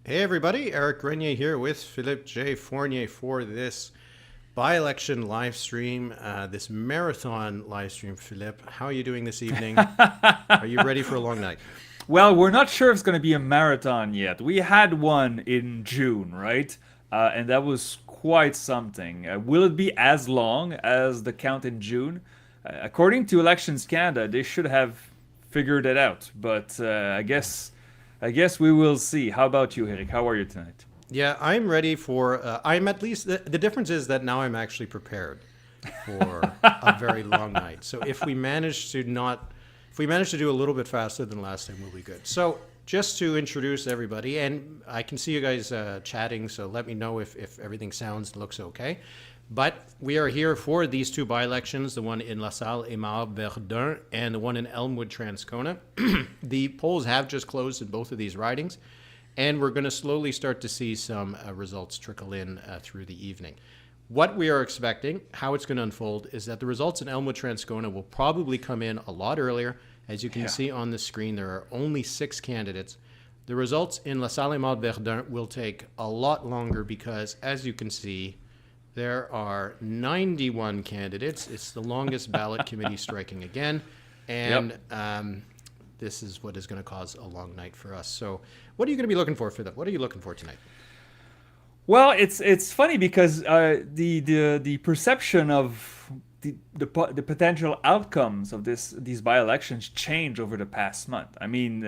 Hey everybody, Eric Grenier here with Philippe J. Fournier for this by-election live stream, this marathon live stream. Philippe, how are you doing this evening? Are you ready for a long night? Well, we're not sure if it's going to be a marathon yet. We had one in June, right? And that was quite something. Will it be as long as the count in June? According to Elections Canada, they should have figured it out. But I guess we will see. How about you, Éric? How are you tonight? Yeah, I'm ready for, I'm at least, the difference is that now I'm actually prepared for a very long night. So if we manage to do a little bit faster than last time, we'll be good. So just to introduce everybody, and I can see you guys chatting, so let me know if everything sounds and looks okay. But we are here for these two by-elections, the one in LaSalle, Émard, Verdun, and the one in Elmwood, Transcona. The polls have just closed in both of these ridings, and we're going to slowly start to see some results trickle in through the evening. What we are expecting, how it's going to unfold, is that the results in Elmwood, Transcona will probably come in a lot earlier. As you can see on the screen, there are only 6 candidates. The results in LaSalle, Émard, Verdun will take a lot longer because, as you can see, there are 91 candidates. It's the longest ballot committee striking again. And this is what is going to cause a long night for us. So what are you going to be looking for them? What are you looking for tonight? Well, it's funny because the perception of the potential outcomes of these by-elections change over the past month. I mean,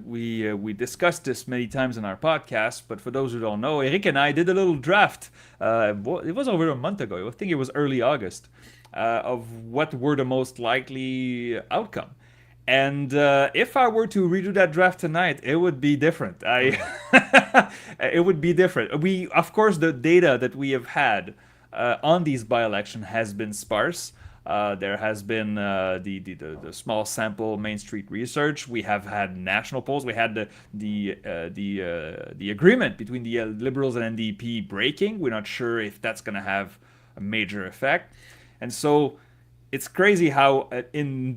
we discussed this many times in our podcast, but for those who don't know, Éric and I did a little draft. It was over a month ago. I think it was early August, of what were the most likely outcome. And if I were to redo that draft tonight, it would be different. It would be different. Of course, the data that we have had on these by-election has been sparse. There has been the small sample Main Street research. We have had national polls. We had the agreement between the Liberals and NDP breaking. We're not sure if that's going to have a major effect, and so it's crazy how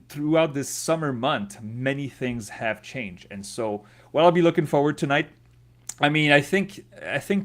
throughout this summer month many things have changed. And so what I'll be looking forward tonight. I mean, I think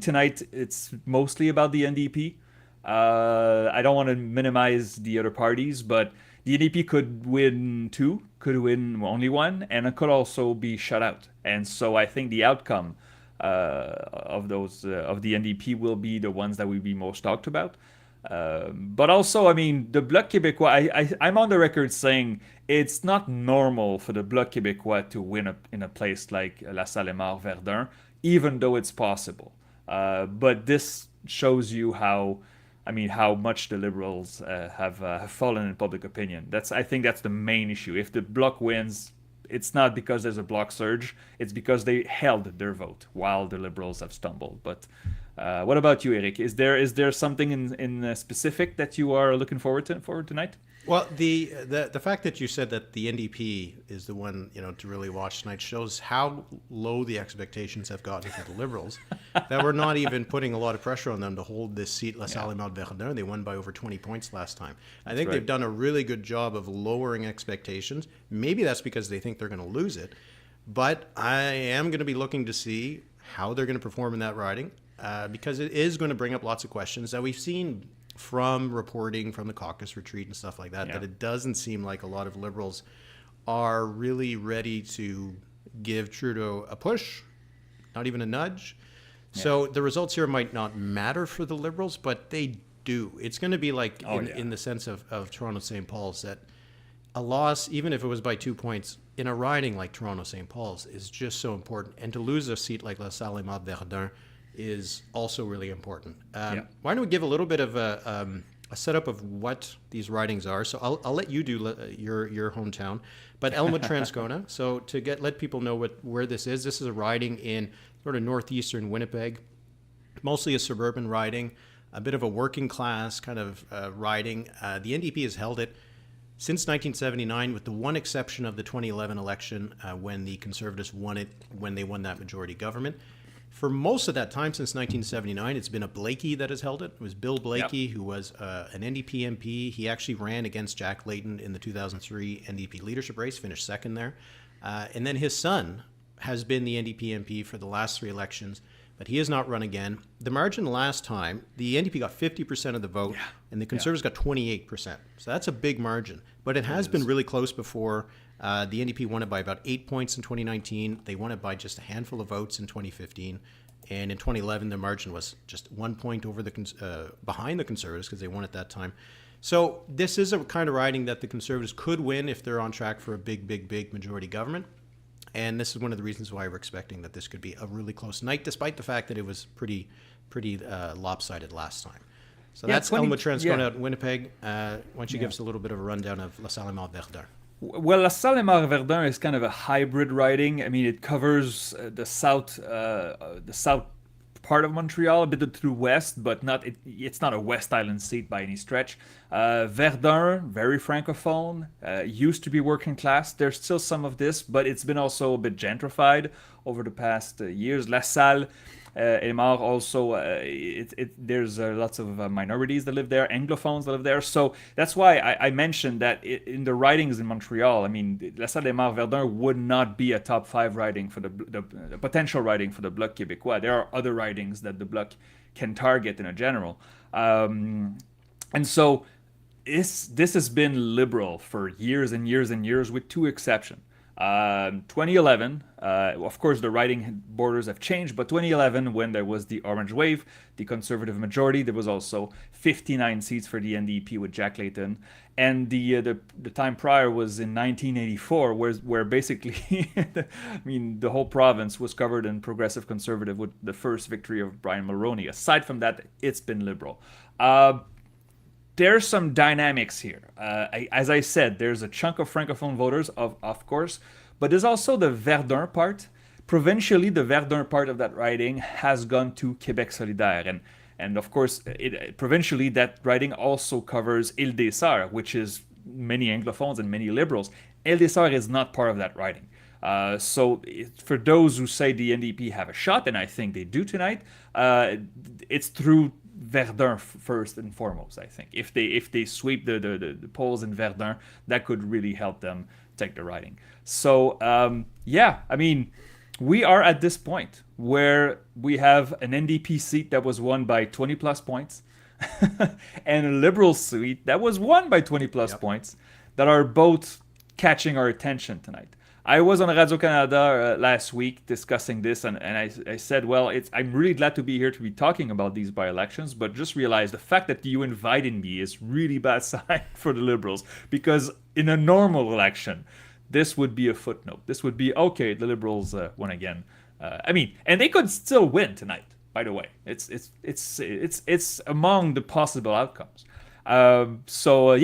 tonight it's mostly about the NDP. I don't want to minimize the other parties, but the NDP could win 2, could win only 1, and it could also be shut out. And so I think the outcome of the NDP will be the ones that will be most talked about. But also, I mean, the Bloc Québécois, I'm on the record saying it's not normal for the Bloc Québécois to win in a place like LaSalle, Émard, Verdun, even though it's possible. But this shows you how much the Liberals have fallen in public opinion. I think that's the main issue. If the Bloc wins, it's not because there's a Bloc surge. It's because they held their vote while the Liberals have stumbled. But what about you, Éric? Is there something in specific that you are looking forward to tonight? Well, the fact that you said that the NDP is the one to really watch tonight shows how low the expectations have gotten for the Liberals. That we're not even putting a lot of pressure on them to hold this seat, LaSalle, Émard, Verdun. They won by over 20 points last time. I think they've done a really good job of lowering expectations. Maybe that's because they think they're going to lose it, but I am going to be looking to see how they're going to perform in that riding, because it is going to bring up lots of questions that we've seen from reporting from the caucus retreat and stuff like that, that it doesn't seem like a lot of Liberals are really ready to give Trudeau a push, not even a nudge. So the results here might not matter for the Liberals, but they do. It's going to be like in the sense of Toronto St. Paul's, that a loss, even if it was by 2 points, in a riding like Toronto St. Paul's is just so important. And to lose a seat like LaSalle, Émard, Verdun is also really important. Why don't we give a little bit of a setup of what these ridings are? So I'll let you do your hometown, but Elmwood, Transcona. So to let people know where this is a riding in sort of northeastern Winnipeg, mostly a suburban riding, a bit of a working class kind of riding. The NDP has held it since 1979, with the one exception of the 2011 election when the Conservatives won it, when they won that majority government. For most of that time, since 1979, it's been a Blaikie that has held it. It was Bill Blaikie, who was an NDP MP. He actually ran against Jack Layton in the 2003 NDP leadership race, finished second there. And then his son, has been the NDP MP for the last 3 elections, but he has not run again. The margin last time, the NDP got 50% of the vote, and the Conservatives got 28%. So that's a big margin. But it has been really close before. The NDP won it by about 8 points in 2019. They won it by just a handful of votes in 2015. And in 2011, the margin was just 1 point over behind the Conservatives because they won at that time. So this is a kind of riding that the Conservatives could win if they're on track for a big majority government. And this is one of the reasons why we're expecting that this could be a really close night, despite the fact that it was pretty lopsided last time. So that's Elmwood, Transcona out in Winnipeg. Why don't you give us a little bit of a rundown of LaSalle, Émard, Verdun? Well, LaSalle, Émard, Verdun is kind of a hybrid riding. I mean, it covers the south part of Montreal, a bit to the west, but it's not a West Island seat by any stretch. Verdun, very francophone, used to be working class. There's still some of this, but it's been also a bit gentrified over the past years. LaSalle, Émard also, there's lots of minorities that live there, Anglophones that live there. So that's why I mentioned that in the ridings in Montreal, I mean, LaSalle, Émard, Verdun would not be a top 5 riding for the potential riding for the Bloc Québécois. There are other ridings that the Bloc can target in a general. And so this has been liberal for years and years and years, with 2 exceptions. 2011, of course, the riding borders have changed, but 2011, when there was the Orange Wave, the Conservative majority, there was also 59 seats for the NDP with Jack Layton. And the time prior was in 1984, where basically, I mean, the whole province was covered in progressive Conservative with the first victory of Brian Mulroney. Aside from that, it's been liberal. There's some dynamics here. As I said, there's a chunk of Francophone voters, of course, but there's also the Verdun part. Provincially, the Verdun part of that riding has gone to Québec Solidaire. And of course, provincially, that riding also covers Île-des-Sœurs, which is many Anglophones and many Liberals. Île-des-Sœurs is not part of that riding. So for those who say the NDP have a shot, and I think they do tonight, it's through Verdun first and foremost. I think if they sweep the polls in Verdun, that could really help them take the riding. So I mean, we are at this point where we have an NDP seat that was won by 20 plus points and a Liberal seat that was won by 20 plus points, that are both catching our attention tonight. I was on Radio-Canada last week discussing this, and I said, well, I'm really glad to be here to be talking about these by-elections, but just realized the fact that you invited me is really bad sign for the Liberals, because in a normal election, this would be a footnote. This would be, okay, the Liberals won again. I mean, and they could still win tonight, by the way. It's among the possible outcomes. So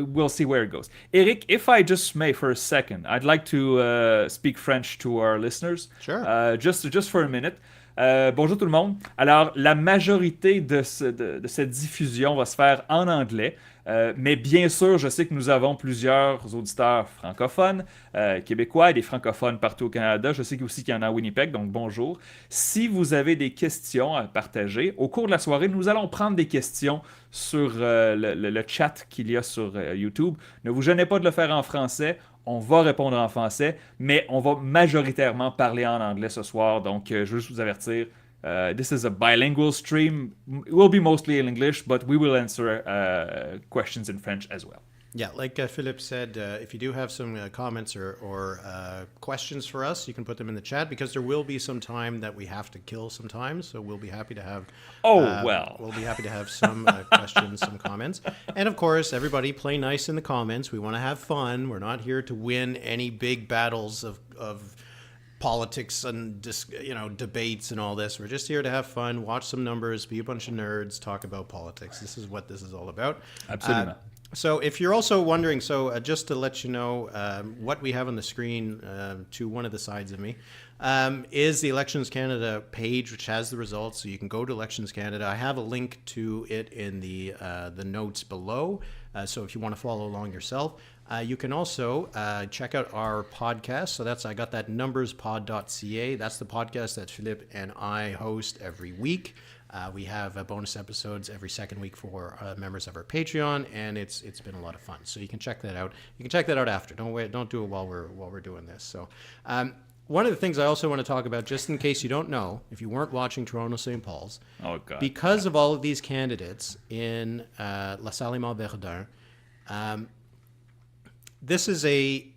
we'll see where it goes. Éric, if I just may for a second, I'd like to speak French to our listeners. Sure. Just for a minute. Bonjour tout le monde. Alors, la majorité de cette diffusion va se faire en anglais. Mais bien sûr, je sais que nous avons plusieurs auditeurs francophones, québécois et des francophones partout au Canada. Je sais aussi qu'il y en a à Winnipeg, donc bonjour. Si vous avez des questions à partager, au cours de la soirée, nous allons prendre des questions sur le chat qu'il y a sur YouTube. Ne vous gênez pas de le faire en français. On va répondre en français, mais on va majoritairement parler en anglais ce soir. Donc, je veux juste vous avertir. This is a bilingual stream. It will be mostly in English, but we will answer questions in French as well. Yeah, like Philippe said, if you do have some comments or questions for us, you can put them in the chat, because there will be some time that we have to kill sometimes. So we'll be happy to have. We'll be happy to have some questions, some comments, and of course, everybody play nice in the comments. We want to have fun. We're not here to win any big battles of politics and debates and all this. We're just here to have fun, watch some numbers, be a bunch of nerds, talk about politics. This is what this is all about. Absolutely. So if you're also wondering, just to let you know, what we have on the screen to one of the sides of me is the Elections Canada page, which has the results. So you can go to Elections Canada. I have a link to it in the notes below. So if you want to follow along yourself, you can also check out our podcast. So I got that numberspod.ca. That's the podcast that Philippe and I host every week. We have bonus episodes every second week for members of our Patreon, and it's been a lot of fun. So you can check that out. You can check that out after. Don't wait. Don't do it while we're doing this. So one of the things I also want to talk about, just in case you don't know, if you weren't watching Toronto St. Paul's, because of all of these candidates in LaSalle, Verdun, this is a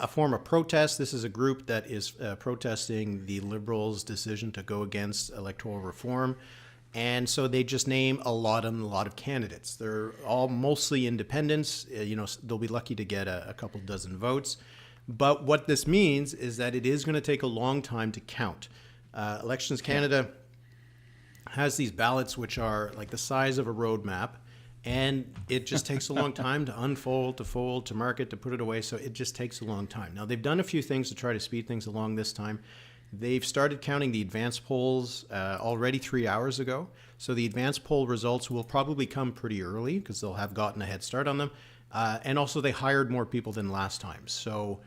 form of protest. This is a group that is protesting the Liberals' decision to go against electoral reform. And so they just name a lot of candidates. They're all mostly independents. They'll be lucky to get a couple dozen votes. But what this means is that it is going to take a long time to count. Elections Canada has these ballots which are like the size of a road map, and it just takes a long time to unfold, to fold, to mark it, to put it away. So it just takes a long time. Now, they've done a few things to try to speed things along this time. They've started counting the advanced polls already 3 hours ago. So the advanced poll results will probably come pretty early because they'll have gotten a head start on them. And also they hired more people than last time. So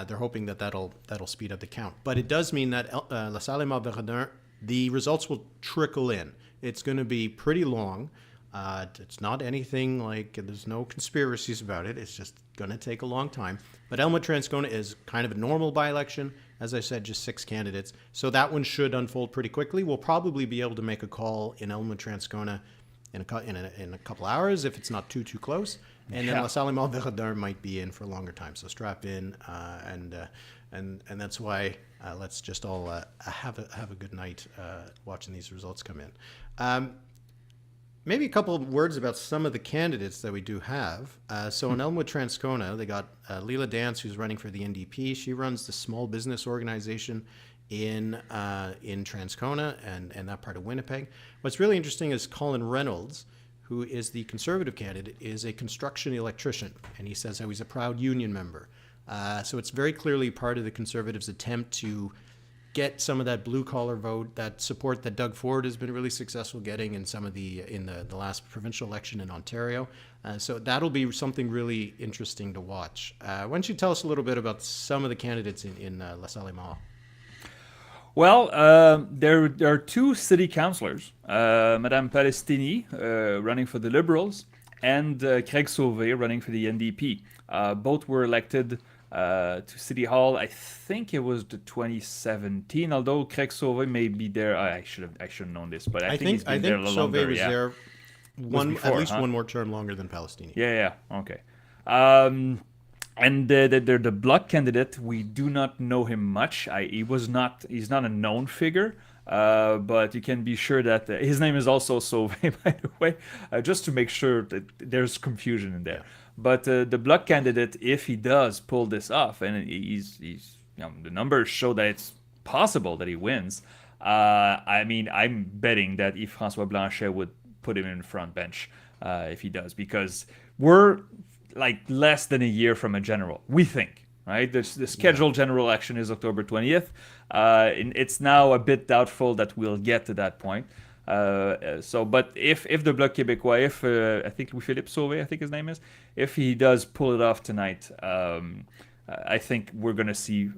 they're hoping that that'll speed up the count. But it does mean that LaSalle, Verdun, the results will trickle in. It's going to be pretty long. It's not anything like, there's no conspiracies about it. It's just going to take a long time. But Elmwood Transcona is kind of a normal by-election. As I said, just 6 candidates. So that one should unfold pretty quickly. We'll probably be able to make a call in Elmwood Transcona in a couple hours if it's not too close. And then LaSalle Verdun might be in for a longer time. So strap in, and that's why let's just all have a good night watching these results come in. Maybe a couple of words about some of the candidates that we do have. So in Elmwood Transcona, they got Leela Dance, who's running for the NDP. She runs the small business organization in Transcona and that part of Winnipeg. What's really interesting is Colin Reynolds, who is the Conservative candidate, is a construction electrician, and he says how he's a proud union member. So it's very clearly part of the Conservatives' attempt to get some of that blue-collar vote, that support that Doug Ford has been really successful getting in the last provincial election in Ontario. So that'll be something really interesting to watch. Why don't you tell us a little bit about some of the candidates in LaSalle Mall? Well, there are 2 city councillors, Madame Palestini running for the Liberals and Craig Sauvé running for the NDP. Both were elected to City Hall. I think it was the 2017. Although Craig Sauvé may be there. I should have known this, but I think he's been there a little longer. Sauvé was there at least one more term longer than Palestini. Yeah. Okay. And the Bloc candidate, we do not know him much. He's not a known figure, but you can be sure that his name is also Sauvé, by the way, just to make sure that there's confusion in there. Yeah. But the Bloc candidate, if he does pull this off, and he's the numbers show that it's possible that he wins. I'm betting that Yves-François Blanchet would put him in front bench if he does, because we're like less than a year from a general, we think, right? The scheduled general election is October 20th. It's now a bit doubtful that we'll get to that point. But if the Bloc Québécois, if I think Philippe Sauvé, I think his name is, if he does pull it off tonight, I think we're going to see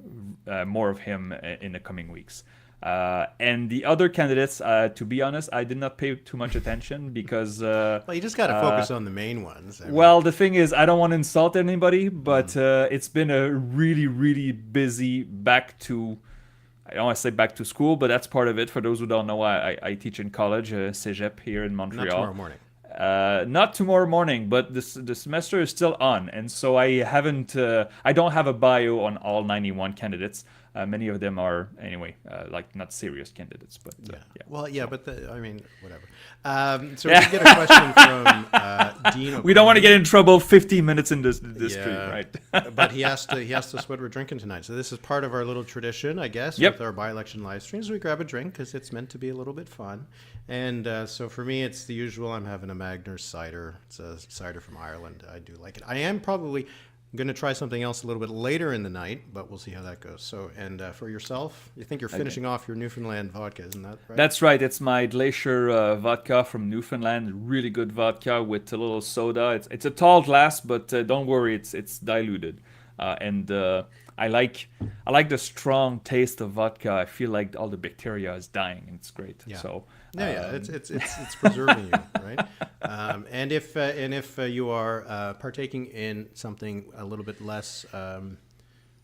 more of him in the coming weeks. And the other candidates, to be honest, I did not pay too much attention because... well, you just got to focus on the main ones. Well, the thing is, I don't want to insult anybody, but it's been a really, really busy I don't want to say back to school, but that's part of it. For those who don't know, I teach in college, Cégep here in Montreal. Not tomorrow morning. Not tomorrow morning, but the semester is still on, and so I don't have a bio on all 91 candidates. Many of them are anyway, like not serious candidates, but yeah. Well, yeah, but whatever. So we get a question from Dean O'Connor. We don't want to get in trouble 15 minutes in this stream, right? But he asked us what we're drinking tonight. So this is part of our little tradition, I guess, with our by-election live streams. We grab a drink because it's meant to be a little bit fun. And so for me, it's the usual. I'm having a Magners cider. It's a cider from Ireland. I do like it. I am probably going to try something else a little bit later in the night, but we'll see how that goes. So, and for yourself, you think you're finishing off your Newfoundland vodka, isn't that right? That's right. It's my Glacier vodka from Newfoundland. Really good vodka with a little soda. It's a tall glass, but don't worry, it's diluted. And I like the strong taste of vodka. I feel like all the bacteria is dying, and it's great. Yeah. So it's preserving you, right? And if you are partaking in something a little bit less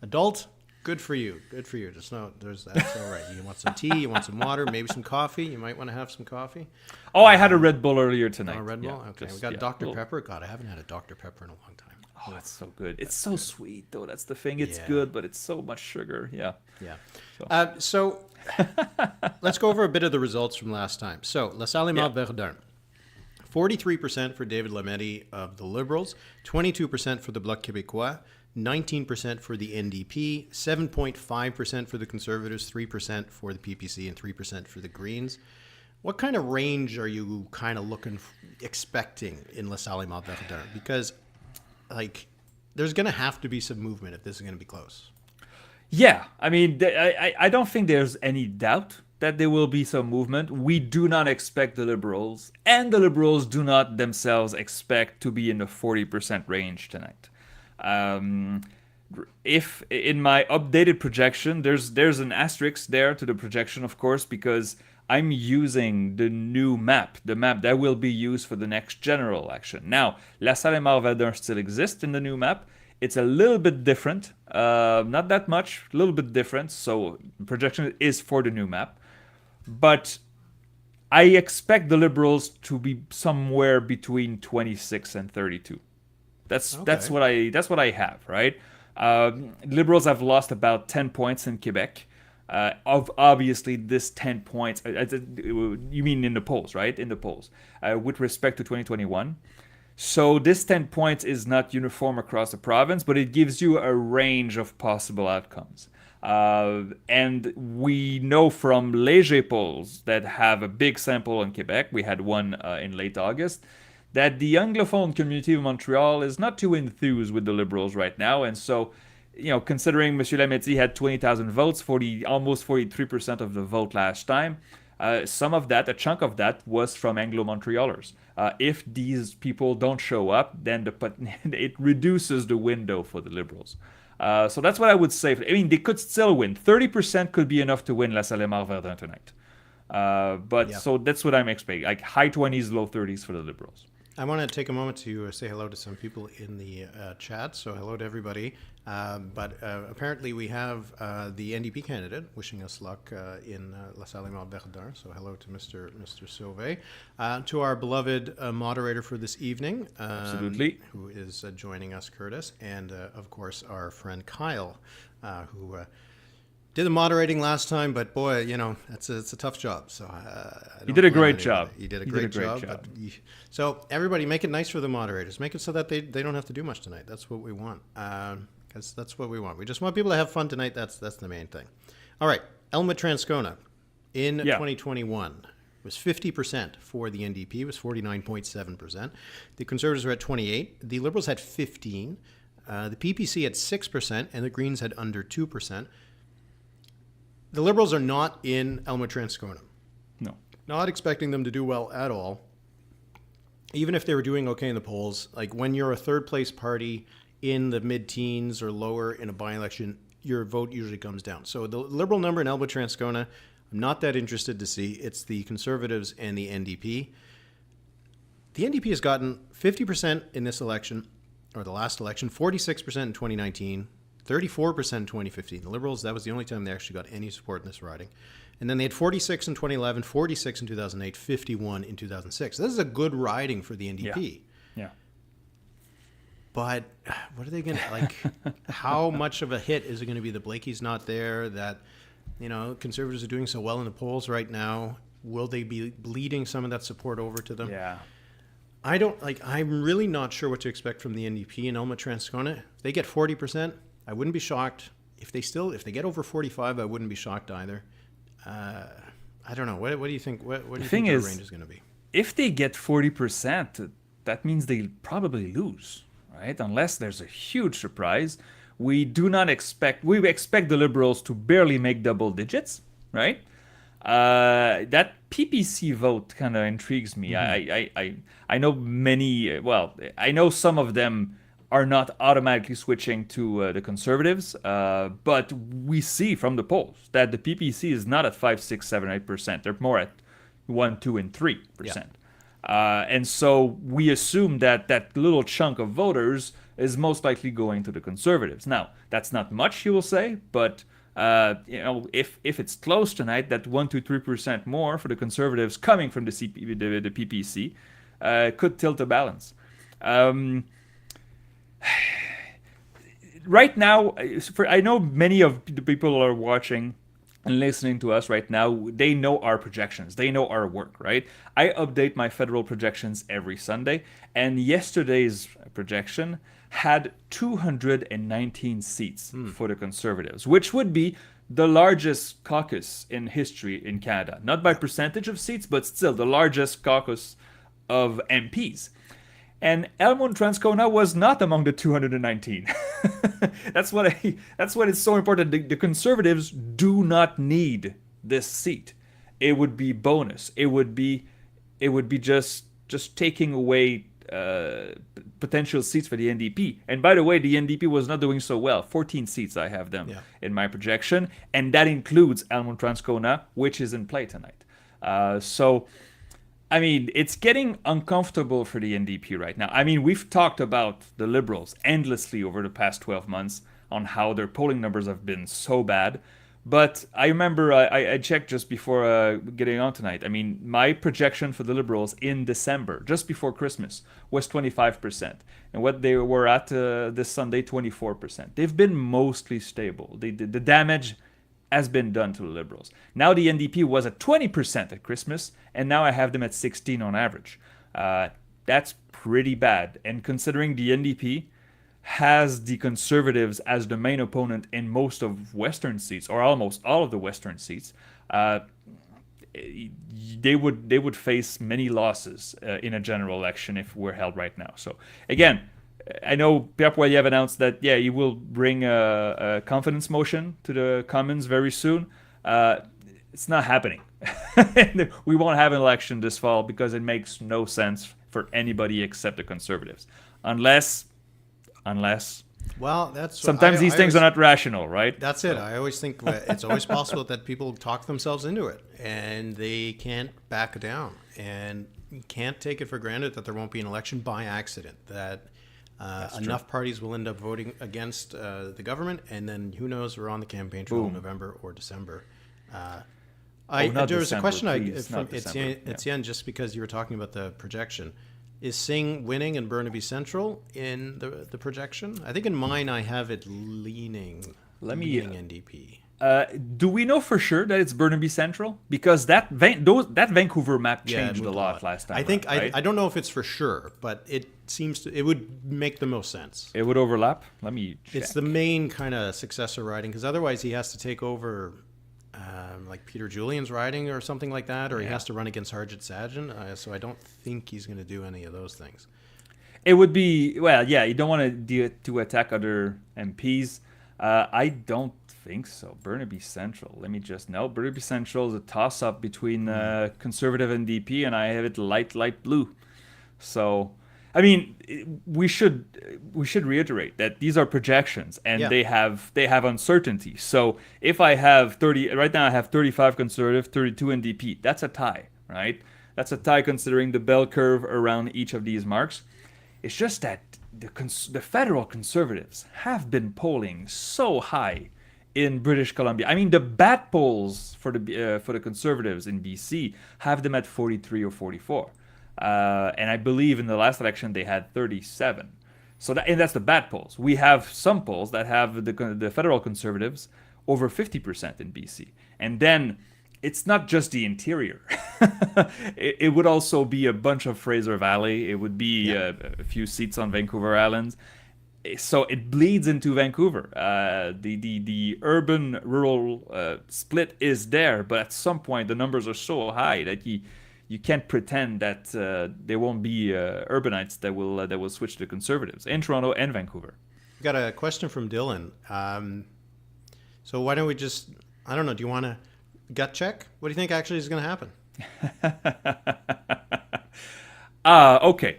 adult, Good for you. Good for you. That's all right. You want some tea, you want some water, maybe some coffee. You might want to have some coffee. Oh, I had a Red Bull earlier tonight. Oh, Red Bull? Yeah, Okay. We got Dr. Pepper. God, I haven't had a Dr. Pepper in a long time. Oh, it's so good. It's so sweet, though. That's the thing. It's Yeah. good, but it's so much sugar. Yeah. Yeah. So let's go over a bit of the results from last time. So, LaSalle, Émard, Verdun. 43% for David Lametti of the Liberals, 22% for the Bloc Québécois, 19% for the NDP, 7.5% for the Conservatives, 3% for the PPC, and 3% for the Greens. What kind of range are you kind of expecting in LaSalle, Émard, Verdun? Because, like, there's going to have to be some movement if this is going to be close. Yeah. I mean, I don't think there's any doubt that there will be some movement. We do not expect the Liberals, and the Liberals do not themselves expect to be in the 40% range tonight. If in my updated projection, there's an asterisk there to the projection, of course, because I'm using the new map, the map that will be used for the next general election. Now, LaSalle, Émard, Verdun still exists in the new map. It's a little bit different, not that much, a little bit different. So projection is for the new map. But I expect the Liberals to be somewhere between 26 and 32. That's what I have, right? Liberals have lost about 10 points in Quebec. Obviously, this 10 points, you mean in the polls, right? In the polls, with respect to 2021. So this 10 points is not uniform across the province, but it gives you a range of possible outcomes. And we know from Léger polls that have a big sample in Quebec, we had one in late August, that the Anglophone community of Montreal is not too enthused with the Liberals right now. And so, considering M. Lametti had 20,000 votes, almost 43% of the vote last time, some of that, a chunk of that, was from Anglo-Montrealers. If these people don't show up, then it reduces the window for the Liberals. So that's what I would say. I mean, they could still win. 30% could be enough to win LaSalle, Émard, Verdun tonight. So that's what I'm expecting. Like high 20s, low 30s for the Liberals. I want to take a moment to say hello to some people in the chat. So hello to everybody. But apparently we have the NDP candidate wishing us luck in LaSalle, Émard, Verdun. So hello to Mr. Sauvé. To our beloved moderator for this evening. Absolutely. Who is joining us, Curtis. And, of course, our friend Kyle, who did the moderating last time. But, boy, it's a tough job. So he did a great job. He did a great job. So everybody, make it nice for the moderators. Make it so that they don't have to do much tonight. That's what we want. Because that's what we want. We just want people to have fun tonight. That's the main thing. All right. Elmwood Transcona in 2021 was 50% for the NDP. It was 49.7%. The Conservatives were at 28. The Liberals had 15. The PPC had 6%, and the Greens had under 2%. The Liberals are not in Elmwood Transcona. No. Not expecting them to do well at all. Even if they were doing okay in the polls, like when you're a third place party in the mid-teens or lower in a by-election, your vote usually comes down. So the Liberal number in Elmwood Transcona, I'm not that interested to see. It's the Conservatives and the NDP. The NDP has gotten 50% in this election, or the last election, 46% in 2019, 34% in 2015. The Liberals, that was the only time they actually got any support in this riding. And then they had 46 in 2011, 46 in 2008, 51 in 2006. This is a good riding for the NDP. Yeah. But what are they going to, like, how much of a hit is it going to be that Blaikie's not there, that, Conservatives are doing so well in the polls right now? Will they be bleeding some of that support over to them? Yeah. I'm really not sure what to expect from the NDP in Elmwood Transcona. If they get 40%, I wouldn't be shocked. If they get over 45, I wouldn't be shocked either. I don't know. What do you think? What do you think their range is going to be? If they get 40%, that means they probably lose, right? Unless there's a huge surprise. We expect the Liberals to barely make double digits, right? That PPC vote kind of intrigues me. Mm-hmm. I know I know some of them are not automatically switching to the Conservatives, but we see from the polls that the PPC is not at 5, 6, 7, 8%. They're more at 1, 2, and 3%. And so we assume that little chunk of voters is most likely going to the Conservatives. Now, that's not much, you will say, but if it's close tonight, that 1 to 3% more for the Conservatives coming from the PPC could tilt the balance. Right now, I know many of the people who are watching and listening to us right now, they know our projections. They know our work, right? I update my federal projections every Sunday, and yesterday's projection had 219 seats for the Conservatives, which would be the largest caucus in history in Canada. Not by percentage of seats, but still the largest caucus of MPs. And Elmwood Transcona was not among the 219. That's what is so important. The Conservatives do not need this seat. It would be bonus. It would be just taking away potential seats for the NDP. And by the way, the NDP was not doing so well. 14 seats I have them in my projection, and that includes Elmwood Transcona, which is in play tonight. So. I mean, it's getting uncomfortable for the NDP right now. I mean, we've talked about the Liberals endlessly over the past 12 months on how their polling numbers have been so bad. But I remember I checked just before getting on tonight. I mean, my projection for the Liberals in December, just before Christmas, was 25%. And what they were at this Sunday, 24%. They've been mostly stable. The damage has been done to the Liberals. Now the NDP was at 20% at Christmas, and now I have them at 16 on average. That's pretty bad. And considering the NDP has the Conservatives as the main opponent in most of Western seats, or almost all of the Western seats, they would face many losses in a general election if we're held right now. So again, I know Pierre Poilievre announced that, he will bring a confidence motion to the Commons very soon. It's not happening. We won't have an election this fall because it makes no sense for anybody except the Conservatives. Unless well, that's sometimes these things are not rational, right? That's it. I always think it's always possible that people talk themselves into it, and they can't back down, and you can't take it for granted that there won't be an election by accident. That enough parties will end up voting against the government, and then who knows, we're on the campaign trail in November or December. There was a question from Etienne, just because you were talking about the projection. Is Singh winning in Burnaby Central in the projection? I think in mine I have it leaning NDP. Do we know for sure that it's Burnaby Central? Because that Vancouver map changed a lot last time. I think right? I don't know if it's for sure, but it would make the most sense. It would overlap. Let me check. It's the main kind of successor riding, because otherwise he has to take over like Peter Julian's riding or something like that, or he has to run against Harjit Sajjan. So I don't think he's going to do any of those things. It would be you don't want to attack other MPs. I don't think so. Burnaby Central. Let me just know. Burnaby Central is a toss-up between Conservative and DP, and I have it light blue. So, I mean, we should reiterate that these are projections, and they have uncertainty. So, if I have 30 right now, I have 35 Conservative, 32 NDP. That's a tie, right? That's a tie considering the bell curve around each of these marks. It's just that the federal Conservatives have been polling so high in British Columbia. I mean, the bat polls for the Conservatives in BC have them at 43 or 44. And I believe in the last election they had 37. So that's the bad polls. We have some polls that have the federal Conservatives over 50% in BC. And then it's not just the interior. it would also be a bunch of Fraser Valley. It would be a few seats on Vancouver Island. So it bleeds into Vancouver. The urban-rural split is there, but at some point the numbers are so high that you can't pretend that there won't be urbanites that will switch to Conservatives in Toronto and Vancouver. We got a question from Dylan. So why don't we just, I don't know, do you want to gut check? What do you think actually is going to happen? Okay.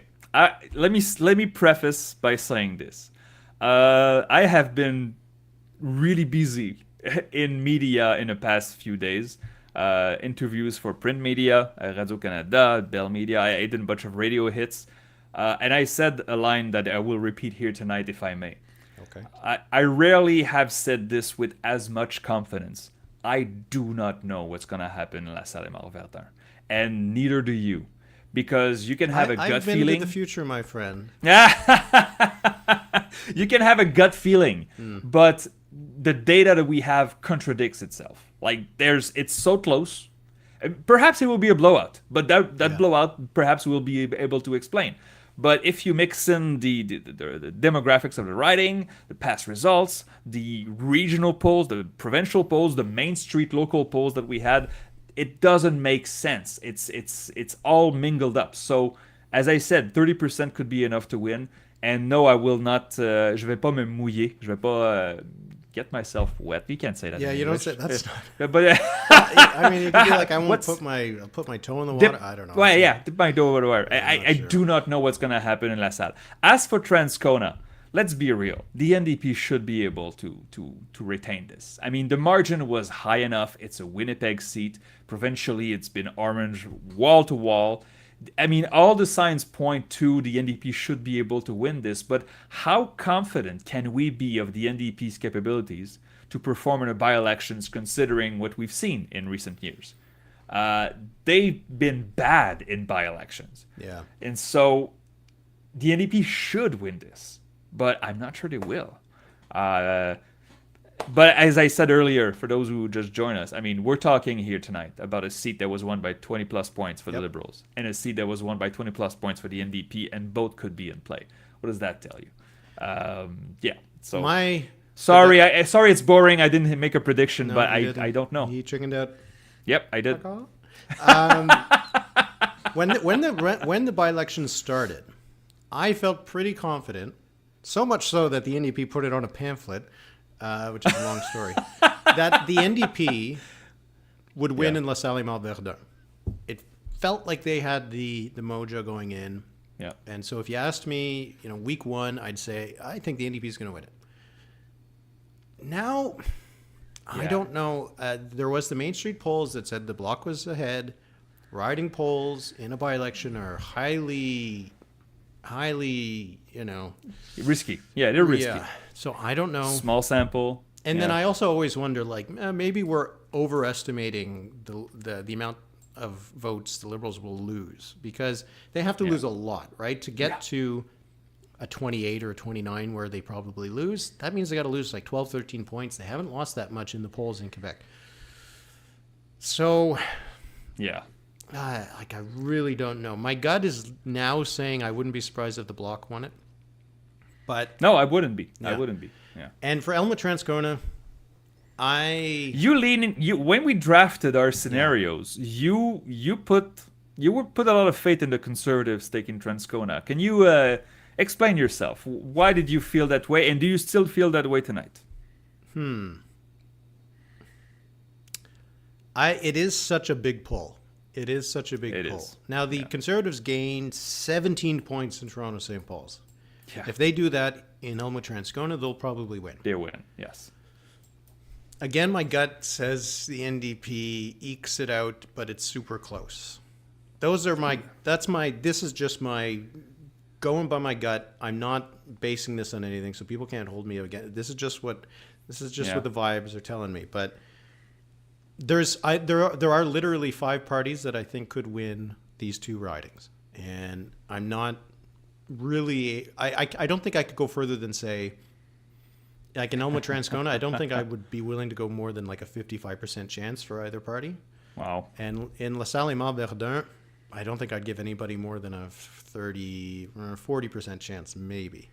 Let me preface by saying this. I have been really busy in media in the past few days. Interviews for print media, Radio-Canada, Bell Media. I did a bunch of radio hits. And I said a line that I will repeat here tonight, if I may. Okay. I rarely have said this with as much confidence. I do not know what's going to happen in LaSalle et Verdun. And neither do you. Because you can have a gut I've been feeling. into the future, my friend. You can have a gut feeling, but the data that we have contradicts itself. Like it's so close. Perhaps it will be a blowout, but that blowout perhaps we'll be able to explain. But if you mix in the demographics of the riding, the past results, the regional polls, the provincial polls, the Main Street local polls that we had, it doesn't make sense. It's all mingled up. So, as I said, 30% could be enough to win. And no, I will not. Je vais pas me mouiller. Je vais pas get myself wet. You can't say that. Yeah, in you English. don't say that's not. But I mean, you can be like, I won't What's- put my toe in the water. I don't know. Well, yeah, dip my toe over the wire. I sure. do not know what's going to happen in LaSalle. As for Transcona, let's be real. The NDP should be able to retain this. I mean, the margin was high enough. It's a Winnipeg seat. Provincially, it's been orange wall to wall. I mean, all the signs point to the NDP should be able to win this, but how confident can we be of the NDP's capabilities to perform in a by-elections considering what we've seen in recent years? They've been bad in by-elections. Yeah. And so the NDP should win this, but I'm not sure they will. But as I said earlier, for those who just joined us, I mean, we're talking here tonight about a seat that was won by 20 plus points for the Liberals and a seat that was won by 20 plus points for the NDP, and both could be in play. What does that tell you? Yeah. So sorry, sorry it's boring. I didn't make a prediction, No, but you didn't. I don't know. He chickened out. Yep, I did. When the by-elections started, I felt pretty confident, so much so that the NDP put it on a pamphlet, which is a long story, that the NDP would win in LaSalle et Verdun. It felt like they had the mojo going in. Yeah. And so if you asked me, week one, I'd say, I think the NDP is going to win it. Now, I don't know. There was the Main Street polls that said the Bloc was ahead. Riding polls in a by-election are highly, Risky. Yeah, they're risky. Yeah. So I don't know. Small sample. And then I also always wonder, maybe we're overestimating the amount of votes the Liberals will lose, because they have to lose a lot, right? To get to a 28 or a 29 where they probably lose, that means they got to lose like 12, 13 points. They haven't lost that much in the polls in Quebec. So, yeah. I really don't know. My gut is now saying I wouldn't be surprised if the Bloc won it. But No, I wouldn't be. Yeah. I wouldn't be. Yeah. and for Elmwood Transcona, You lean in. When we drafted our scenarios, you put a lot of faith in the Conservatives taking Transcona. Can you explain yourself? Why did you feel that way, and do you still feel that way tonight? It is such a big pull. It is such a big It pull. is. Now, the Conservatives gained 17 points in Toronto St. Paul's. Yeah. If they do that in Elmwood Transcona, they'll probably win. They win. Yes. Again, my gut says the NDP ekes it out, but it's super close. This is just my, going by my gut. I'm not basing this on anything, so people can't hold me again. This is just what the vibes are telling me. But there are literally 5 parties that I think could win these 2 ridings. And I'm not really, I don't think I could go further than say, like in Elmwood Transcona, I don't think I would be willing to go more than like a 55% chance for either party. Wow. And in LaSalle et Verdun, I don't think I'd give anybody more than a 30 or 40% chance, maybe.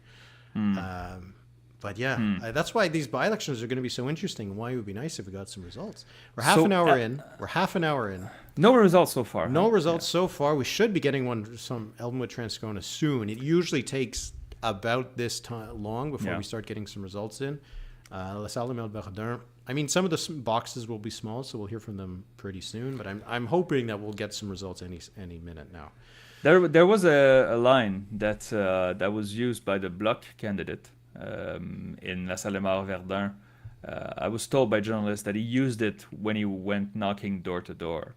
But yeah, that's why these by-elections are going to be so interesting, and why it would be nice if we got some results. We're half an hour in. No results so far. No results so far. We should be getting some Elmwood Transcona soon. It usually takes about this time long before we start getting some results in. LaSalle et Verdun. I mean, some of the boxes will be small, so we'll hear from them pretty soon. But I'm hoping that we'll get some results any minute now. There was a line that was used by the Bloc candidate in LaSalle et Verdun. I was told by journalists that he used it when he went knocking door to door.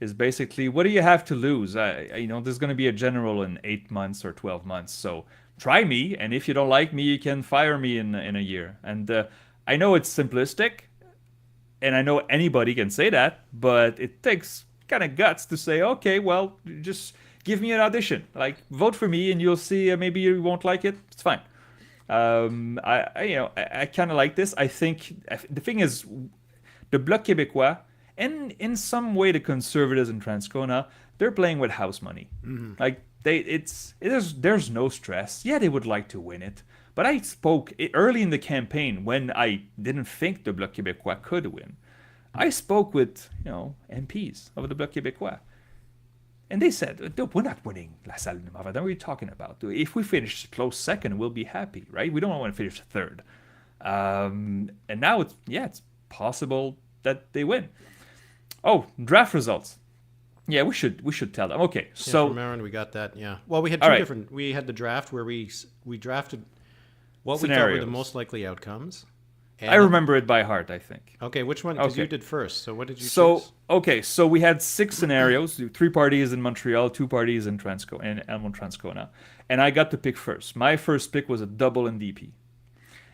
is basically, what do you have to lose? There's going to be a general in 8 months or 12 months. So try me, and if you don't like me, you can fire me in a year. And I know it's simplistic, and I know anybody can say that, but it takes kind of guts to say, okay, well, just give me an audition. Like, vote for me, and you'll see. Maybe you won't like it. It's fine. I kind of like this. I think the thing is, the Bloc Québécois, and in some way the Conservatives in Transcona, they're playing with house money. Mm-hmm. Like there's no stress. Yeah, they would like to win it, but I spoke early in the campaign when I didn't think the Bloc Québécois could win. I spoke with MPs of the Bloc Québécois, and they said, we're not winning LaSalle and Verdun. What are you talking about? If we finish close second, we'll be happy, right? We don't want to finish third. And now it's possible that they win. Oh, draft results. Yeah, we should tell them. Okay, so from Aaron, we got that. Yeah. Well, we had two different. We had the draft where we drafted what we thought were the most likely outcomes. And I remember it by heart, I think. Okay, which one? Because you did first. So what did you choose? Okay, so we had 6 scenarios: 3 parties in Montreal, 2 parties in Elmwood, Transcona, and I got to pick first. My first pick was a double NDP.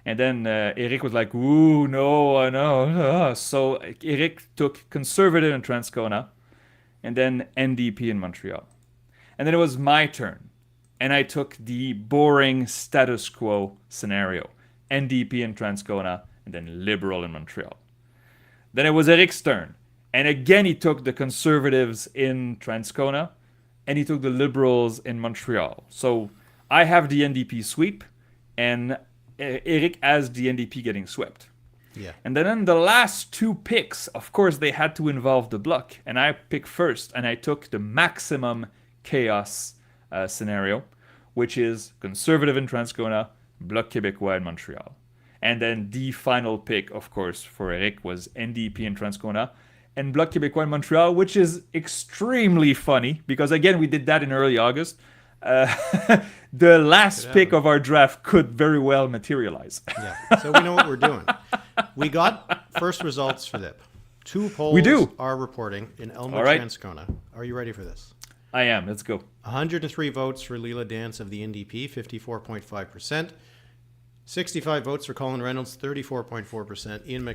And then Éric was like, ooh, no. So Éric took Conservative in Transcona and then NDP in Montreal. And then it was my turn. And I took the boring status quo scenario. NDP in Transcona and then Liberal in Montreal. Then it was Éric's turn. And again, he took the Conservatives in Transcona and he took the Liberals in Montreal. So I have the NDP sweep and Éric as the NDP getting swept. Yeah. And then in the last 2 picks, of course, they had to involve the Bloc. And I picked first, and I took the maximum chaos scenario, which is Conservative in Transcona, Bloc Québécois in Montreal. And then the final pick, of course, for Éric was NDP in Transcona and Bloc Québécois in Montreal, which is extremely funny because, again, we did that in early August. The last pick of our draft could very well materialize. Yeah, so we know what we're doing. We got first results for that. 2 polls are reporting in Elmwood, Transcona. Are you ready for this? I am. Let's go. 103 votes for Leela Dance of the NDP, 54.5%. 65 votes for Colin Reynolds, 34.4%. Ian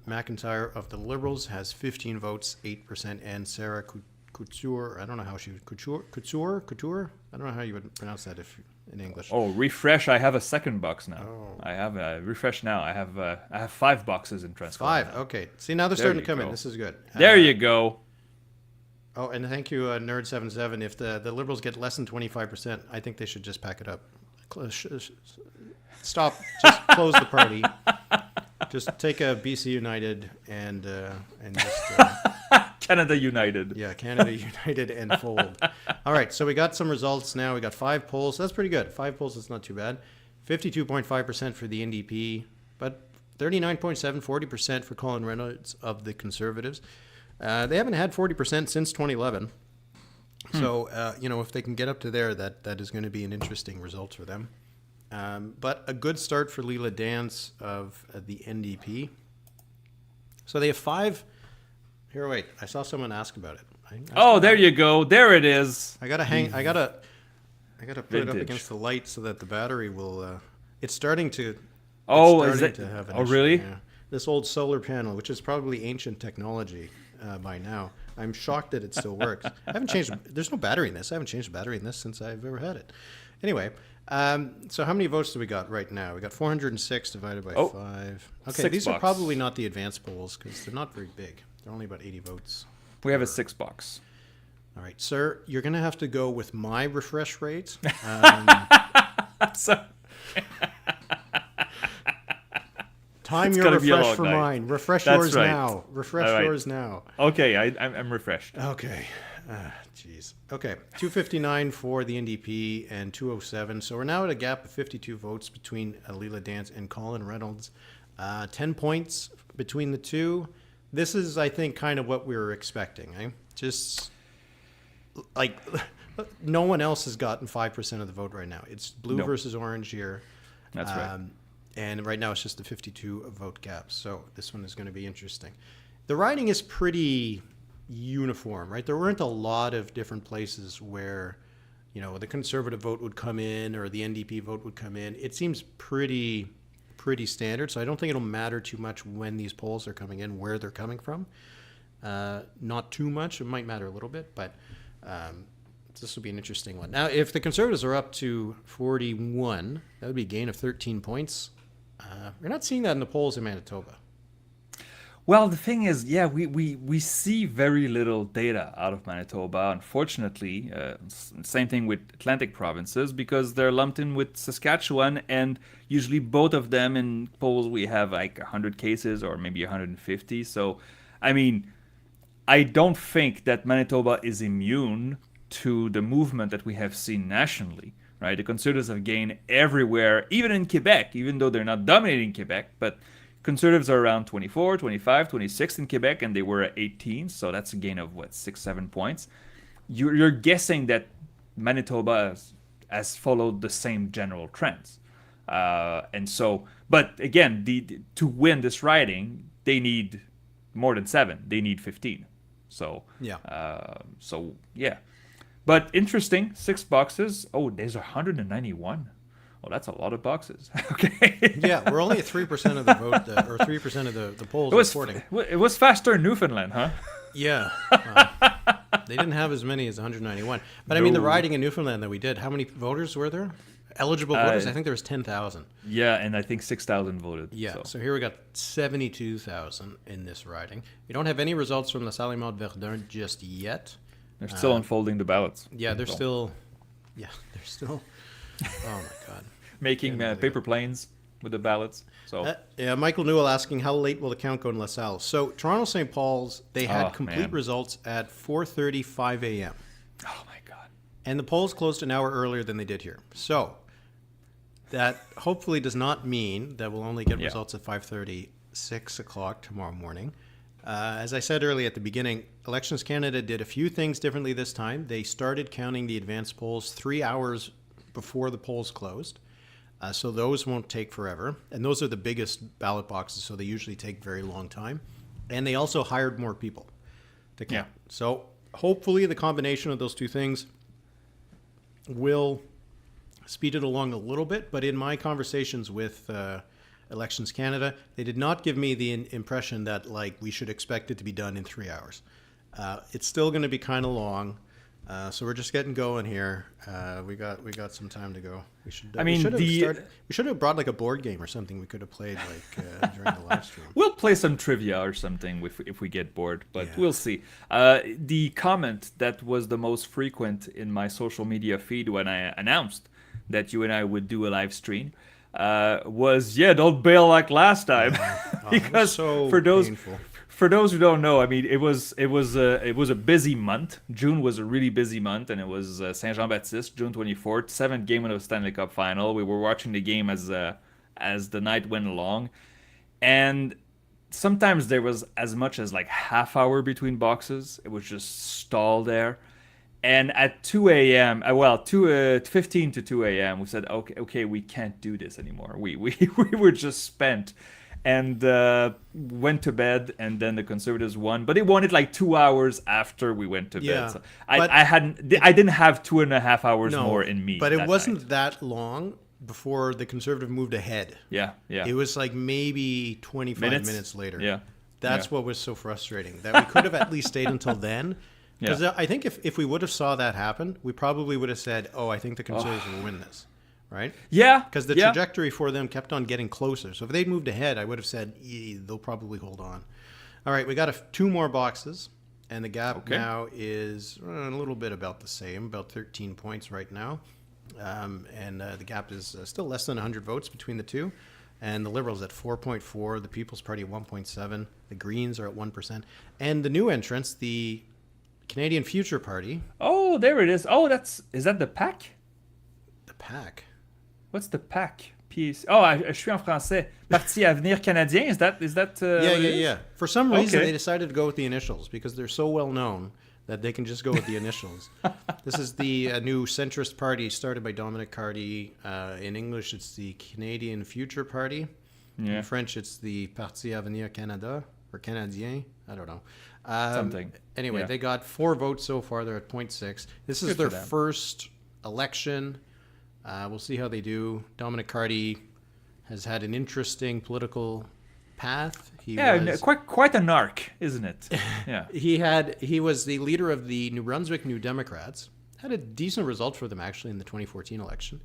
McIntyre of the Liberals has 15 votes, 8%. And Sarah Couture, I don't know how she would, Couture? I don't know how you would pronounce that in English. Oh, refresh. I have a second box now. Oh. I have a refresh now. I have 5 boxes in Transcona. 5, okay. See, now they're starting to come in. This is good. There you go. Oh, and thank you, Nerd77. If the Liberals get less than 25%, I think they should just pack it up. Stop. Just close the party. Just take a BC United and just... Canada United. Yeah, Canada United and fold. All right, so we got some results now. We got 5 polls. That's pretty good. 5 polls is not too bad. 52.5% for the NDP, but 39.7%, 40% for Colin Reynolds of the Conservatives. They haven't had 40% since 2011. So, if they can get up to there, that is going to be an interesting result for them. But a good start for Leela Dance of the NDP. So they have 5... Here, wait. I saw someone ask about it. There you go. There it is. I gotta put it up against the light so that the battery will. It's starting to. Is it? To have an issue. Really? Yeah. This old solar panel, which is probably ancient technology by now. I'm shocked that it still works. I haven't changed. There's no battery in this. I haven't changed the battery in this since I've ever had it. Anyway, so how many votes do we got right now? We got 406 divided by 5. Okay, these are probably not the advanced polls because they're not very big. They're only about 80 votes. We have a 6 box. All right, sir, you're going to have to go with my refresh rate. Time your refresh for mine. Refresh yours now. Refresh yours now. Okay, I'm refreshed. Okay. Jeez. Okay, 259 for the NDP and 207. So we're now at a gap of 52 votes between Leela Dance and Colin Reynolds. 10 points between the two. This is, I think, kind of what we were expecting. Eh? Just like no one else has gotten 5% of the vote right now. It's blue versus orange here. That's right. And right now it's just a 52 vote gap. So this one is going to be interesting. The riding is pretty uniform, right? There weren't a lot of different places where, the Conservative vote would come in or the NDP vote would come in. It seems pretty standard. So I don't think it'll matter too much when these polls are coming in, where they're coming from. Not too much. It might matter a little bit, but this will be an interesting one. Now, if the Conservatives are up to 41, that would be a gain of 13 points. We're not seeing that in the polls in Manitoba. Well, the thing is, we see very little data out of Manitoba, unfortunately. Same thing with Atlantic provinces, because they're lumped in with Saskatchewan, and usually both of them in polls we have like 100 cases or maybe 150. So, I mean, I don't think that Manitoba is immune to the movement that we have seen nationally, right? The Conservatives have gained everywhere, even in Quebec, even though they're not dominating Quebec, but Conservatives are around 24, 25, 26 in Quebec, and they were at 18, so that's a gain of, 6-7 points. You're guessing that Manitoba has followed the same general trends. And so, but again, to win this riding, they need more than 7. They need 15. So, yeah. But interesting, 6 boxes. Oh, there's 191. Oh, that's a lot of boxes. Okay. Yeah, we're only at 3% of the vote, or 3% of the polls reporting. It was faster in Newfoundland, huh? Yeah. They didn't have as many as 191. But I mean, the riding in Newfoundland that we did, how many voters were there? Eligible voters? I think there was 10,000. Yeah, and I think 6,000 voted. Yeah, so here we got 72,000 in this riding. We don't have any results from LaSalle, Émard, Verdun just yet. They're still unfolding the ballots. Yeah, they're still... Oh my God! Making paper planes with the ballots. So Michael Newell asking how late will the count go in LaSalle? So Toronto St. Paul's, they had complete results at 4:35 a.m. Oh my God! And the polls closed an hour earlier than they did here. So that hopefully does not mean that we'll only get results at 5:30, 6 o'clock tomorrow morning. As I said earlier at the beginning, Elections Canada did a few things differently this time. They started counting the advance polls 3 hours before the polls closed. So those won't take forever. And those are the biggest ballot boxes, so they usually take very long time. And they also hired more people to count. Yeah. So hopefully the combination of those two things will speed it along a little bit. But in my conversations with Elections Canada, they did not give me the impression that we should expect it to be done in 3 hours. It's still going to be kind of long. So we're just getting going here. We got some time to go. We should. We should have brought a board game or something. We could have played during the live stream. We'll play some trivia or something if we get bored, but we'll see. The comment that was the most frequent in my social media feed when I announced that you and I would do a live stream was, "Don't bail like last time," because for those. Painful. For those who don't know, I mean, it was a busy month. June was a really busy month, and it was Saint Jean-Baptiste, June 24th, 7th game of the Stanley Cup Final. We were watching the game as the night went along, and sometimes there was as much as half hour between boxes. It was just stalled there, and at 2 a.m., 15 to 2 a.m., we said, okay, we can't do this anymore. We were just spent. And went to bed, and then the Conservatives won. But they won it 2 hours after we went to bed. So I didn't have 2.5 hours more in me. But it wasn't that long before the Conservative moved ahead. Yeah. It was maybe 25 minutes later. Yeah. That's what was so frustrating. That we could have at least stayed until then. Because I think if we would have saw that happen, we probably would have said, I think the Conservatives will win this. Right? Yeah. Because the trajectory for them kept on getting closer. So if they'd moved ahead, I would have said, they'll probably hold on. All right, we got 2 more boxes. And the gap now is a little bit about the same, about 13 points right now. And the gap is still less than 100 votes between the two. And the Liberals at 4.4, the People's Party at 1.7, the Greens are at 1%. And the new entrants, the Canadian Future Party. Oh, there it is. Oh, is that the PAC? The PAC? What's the PAC? Je suis en français. Parti Avenir Canadien. Is that? Yeah. For some reason, they decided to go with the initials because they're so well known that they can just go with the initials. This is the new centrist party started by Dominic Carty. In English, it's the Canadian Future Party. In French, it's the Parti Avenir Canada or Canadien. I don't know. something. Anyway, Yeah. they got 4 votes so far. They're at 0.6. This is Good for their them. first election. We'll see how they do. Dominic Carty has had an interesting political path. Quite an arc, isn't it? Yeah. He was the leader of the New Brunswick New Democrats. Had a decent result for them actually in the 2014 election.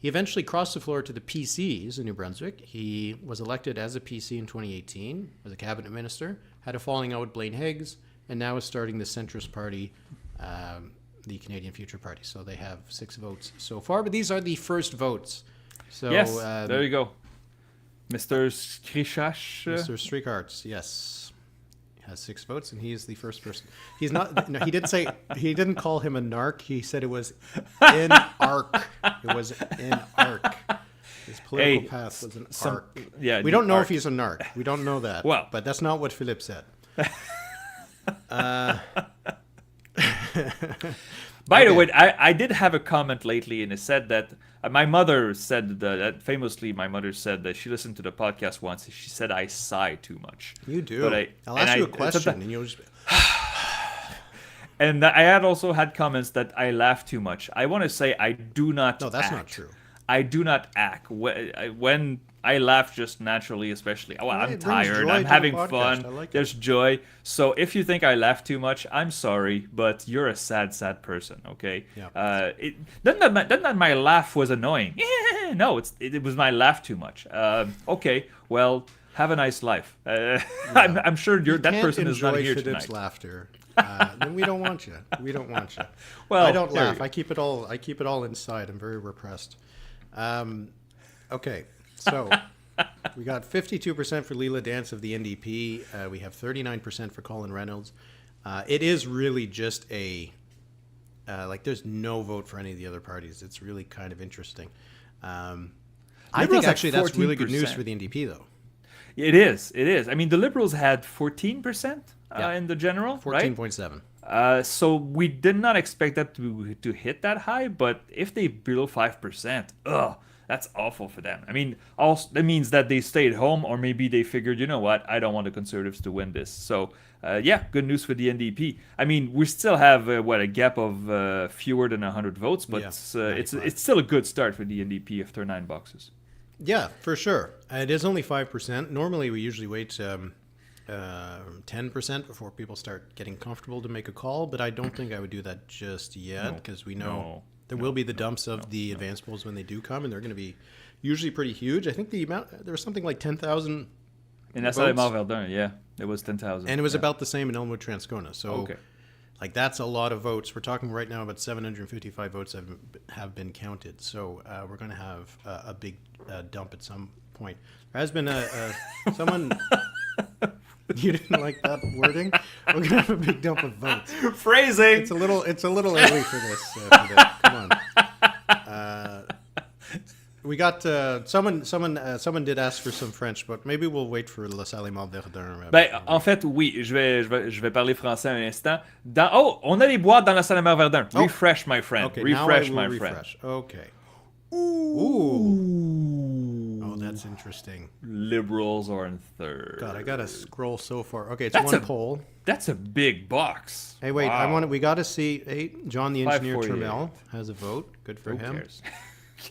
He eventually crossed the floor to the PCs in New Brunswick. He was elected as a PC in 2018 as a cabinet minister, had a falling out with Blaine Higgs, and now is starting the centrist party, the Canadian Future Party. So they have 6 votes so far, but these are the first votes. So Yes, there you go. Mr. Skrichash. Mr. Streekarts, yes, has 6 votes, and he is the first person. He's not. No, he didn't call him a narc. He said it was an arc. It was an arc. His political path was an arc. Yeah, we don't know if he's a narc. We don't know that. Well, but that's not what Philippe said. By the way, I did have a comment lately, and it said that my mother said that famously. My mother said that she listened to the podcast once. And she said I sigh too much. You do. But I'll ask you a question, and you'll just. And I had also had comments that I laugh too much. I want to say I do not. No, that's act. not true. I do not act when I laugh just naturally, especially. Well, I'm It brings tired. joy I'm to having the podcast. fun. I like it. There's joy. So if you think I laugh too much, I'm sorry, but you're a sad person. Okay. Yeah. Doesn't that my laugh was annoying? No, it was my laugh too much. Okay. Well, have a nice life. I'm sure that person is not here Philippe's tonight. laughter. Then we don't want you. We don't want you. Well, I don't there you laugh. go. I keep it all inside. I'm very repressed. Okay, so we got 52% for Leela Dance of the NDP. We have 39% for Colin Reynolds. It is really just there's no vote for any of the other parties. It's really kind of interesting. I think Liberals have actually that's really good news 14%. for the NDP, though. It is. I mean, the Liberals had 14% Yeah. in the general, right? 14.7. So we did not expect that to hit that high, but if they below 5%, that's awful for them. I mean, also that means that they stayed home, or maybe they figured, you know what, I don't want the Conservatives to win this. So good news for the NDP. I mean, we still have a gap of fewer than 100 votes, but Yeah, it's still a good start for the NDP after 9 boxes. Yeah, for sure. It is only 5%. Normally, we usually wait 10% before people start getting comfortable to make a call, but I don't think I would do that just yet because we know there will be the dumps of the advance polls when they do come, and they're going to be usually pretty huge. I think there was something like 10,000 In LaSalle, Émard, Verdun, yeah, it was 10,000. and it was about the same in Elmwood, Transcona. So, that's a lot of votes. We're talking right now about 755 votes have been counted. So we're going to have a big dump at some point. There has been someone. You didn't like that wording? We're gonna have a big dump of votes. Phrasing. It's a little early for this. Come on. We got someone did ask for some French, but maybe we'll wait for LaSalle Émard Verdun. En fait, oui, je vais parler français un instant. On a les boîtes dans la salle Émard Verdun. Refresh, my friend. Okay, refresh, now I will my friend. refresh. Okay. Ooh. Oh, that's interesting. Liberals are in third. God, I gotta scroll so far. Okay, it's That's one poll. That's a big box. Hey, wait, Wow. we gotta see. Hey, John the engineer 548. Trammell has a vote. Good for Who him. cares?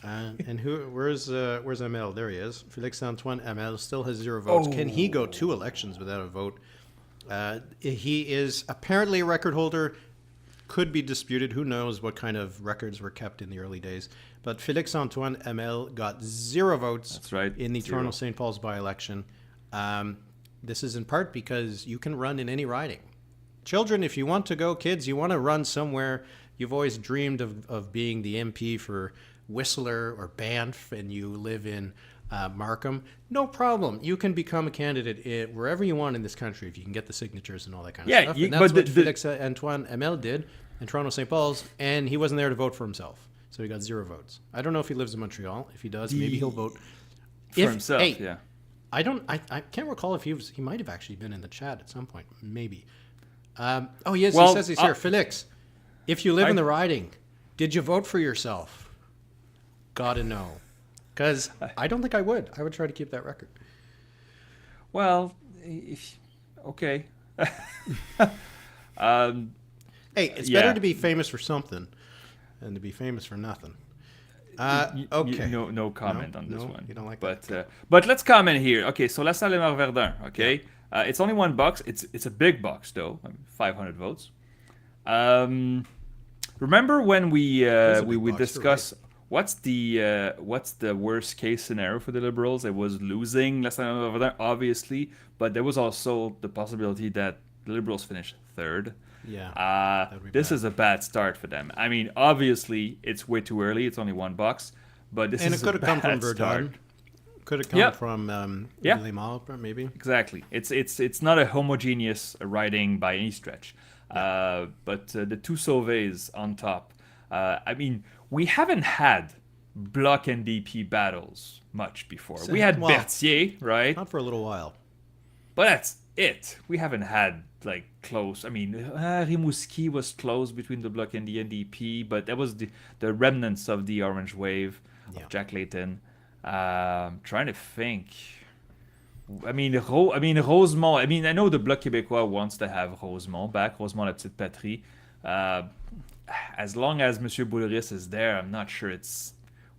And where's Amel? There he is. Félix Antoine Amel still has 0 votes. Can he go 2 elections without a vote? He is apparently a record holder. Could be disputed. Who knows what kind of records were kept in the early days. But Félix Antoine Amel got 0 votes. That's right. In the 0. Toronto St. Paul's by-election. This is in part because you can run in any riding. Children, if you want to go, kids, you want to run somewhere. You've always dreamed of being the MP for Whistler or Banff, and you live in Markham. No problem. You can become a candidate wherever you want in this country if you can get the signatures and all that kind of stuff. And that's what Félix Antoine Amel did in Toronto St. Paul's, and he wasn't there to vote for himself. So he got 0 votes. I don't know if he lives in Montreal. If he does, maybe he'll vote For himself, yeah. I can't recall if he might have actually been in the chat at some point. Maybe. He is. Well, he says he's here. Félix, if you live in the riding, did you vote for yourself? Gotta know. Because I don't think I would. I would try to keep that record. Well, okay. Hey, it's Yeah. better to be famous for something than to be famous for nothing. Okay. No comment on this no, one. you don't like but let's comment here. Okay, so LaSalle, Émard, Verdun. Okay, it's only one box. It's a big box though. 500 votes. Remember when we a big would box, you're discuss what's the worst case scenario for the Liberals? It was losing LaSalle, Émard, Verdun, obviously, but there was also the possibility that the Liberals finish third. Yeah. This is a bad start for them. I mean, obviously, it's way too early. It's only one box, but this And is it could a have come from bad start. Verdun. Could have come Yep. from Yeah. Émard, maybe. Exactly. It's not a homogeneous writing by any stretch. But the two Sauvés on top. I mean, we haven't had Bloc NDP battles much before. We had well, Berthier, right? Not for a little while. But that's it. We haven't had like close. I mean, Rimouski was close between the Bloc and the NDP, but that was the remnants of the Orange Wave of Jack Layton. Trying to think. I mean, Rosemont. I mean, I know the Bloc Québécois wants to have Rosemont back, Rosemont la Petite Patrie. As long as Monsieur Boulris is there, I'm not sure it's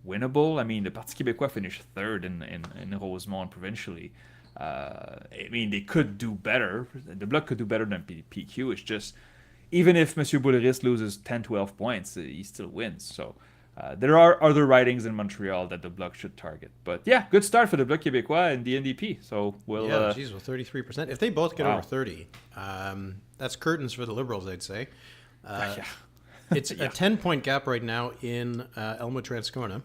winnable. I mean, the Parti Québécois finished third in Rosemont provincially. I mean, they could do better. The Bloc could do better than PQ. It's just, even if Monsieur Boulris loses 10, 12 points, he still wins. So there are other ridings in Montreal that the Bloc should target. But yeah, good start for the Bloc Québécois and the NDP. So we'll... Yeah, geez, well, 33%. If they both get Wow. over 30, that's curtains for the Liberals, I'd say. Yeah. It's a 10-point gap right now in Elmwood Transcona.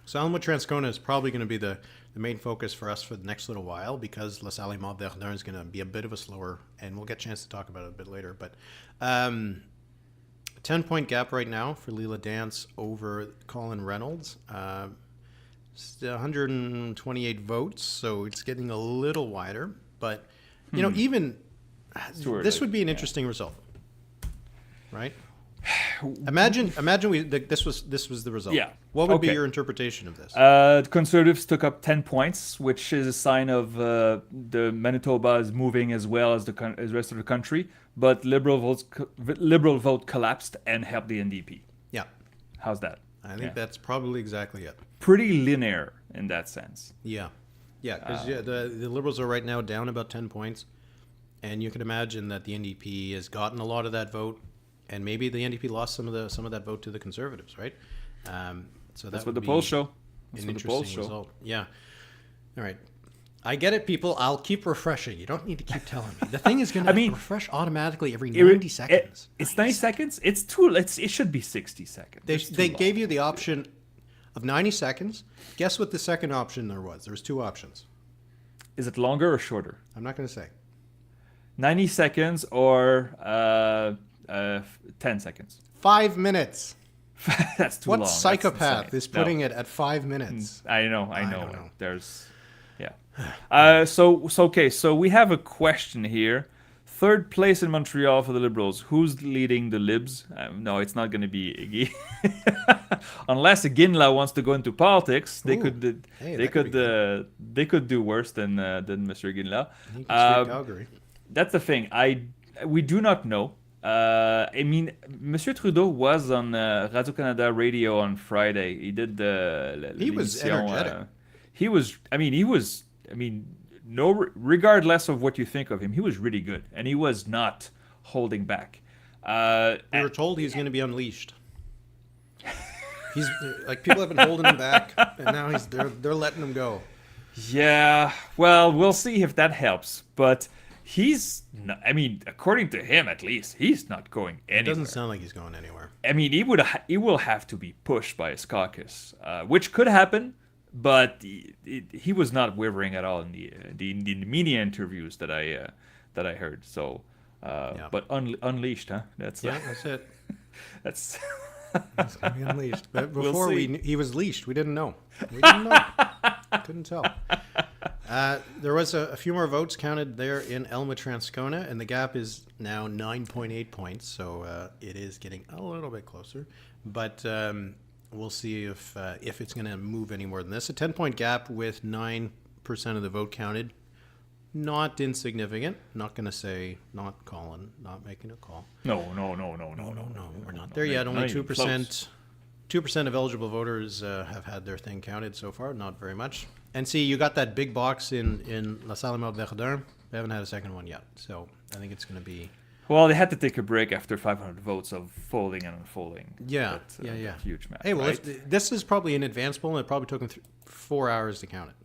So Elmwood Transcona is probably going to be the main focus for us for the next little while, because LaSalle, Émard, Verdun is going to be a bit of a slower, and we'll get a chance to talk about it a bit later. But 10-point gap right now for Leela Dance over Colin Reynolds. 128 votes, so it's getting a little wider. But, you know, even this would be an interesting result, right? Imagine this was the result. Yeah. What would be Okay. your interpretation of this? The Conservatives took up 10 points, which is a sign of the Manitoba is moving as well as the rest of the country. But Liberal vote collapsed and helped the NDP. Yeah, How's that? I think that's probably exactly it. Pretty linear in that sense. Yeah, because the Liberals are right now down about 10 points, and you can imagine that the NDP has gotten a lot of that vote, and maybe the NDP lost some of that vote to the Conservatives, right? So That's that what would the polls be show. That's an what the polls interesting show. result. Yeah. All right. I get it, people. I'll keep refreshing. You don't need to keep telling me. The thing is going to refresh automatically every 90 seconds. It's 90 seconds. It's too. It should be 60 seconds. They gave you the option of 90 seconds. Guess what the second option there was? There was two options. Is it longer or shorter? I'm not going to say. 90 seconds or 10 seconds. 5 minutes. That's too What long. psychopath That's is insane. putting it at 5 minutes? I know. don't know. There's, yeah. So we have a question here. Third place in Montreal for the Liberals. Who's leading the Libs? No, it's not going to be Iggy. Unless Ginla wants to go into politics, they could do worse than Mr. Ginla. He can sweep Calgary. That's the thing. We do not know. I mean, Monsieur Trudeau was on Radio-Canada radio on Friday. He did the. He was energetic. He was. No, regardless of what you think of him, he was really good, and he was not holding back. We were told he's going to be unleashed. He's like, people have been holding him back, and now they're letting him go. Yeah, well, we'll see if that helps, but he's not, according to him at least, he's not going anywhere. It doesn't sound like he's going anywhere. I mean, he will have to be pushed by his caucus, which could happen, but he was not wavering at all in the media interviews that I heard. So, but unleashed, huh? That's it. That's. He's going to be unleashed. But We'll before see. he was leashed, we didn't know. Couldn't tell. There was a few more votes counted there in Elmwood Transcona, and the gap is now 9.8 points, so it is getting a little bit closer. But we'll see if it's going to move any more than this. A 10-point gap with 9% of the vote counted. not insignificant. Not going to say not calling, not making a call. No. We're not there yet. Only not even 2%. 2% of eligible voters have had their thing counted so far. Not very much. And see, you got that big box in LaSalle, Verdun. They haven't had a second one yet. So I think it's going to be... Well, they had to take a break after 500 votes of folding and unfolding. Yeah, That yeah. huge match. Hey, well, right? this is probably an advance poll, and it probably took them 4 hours to count it.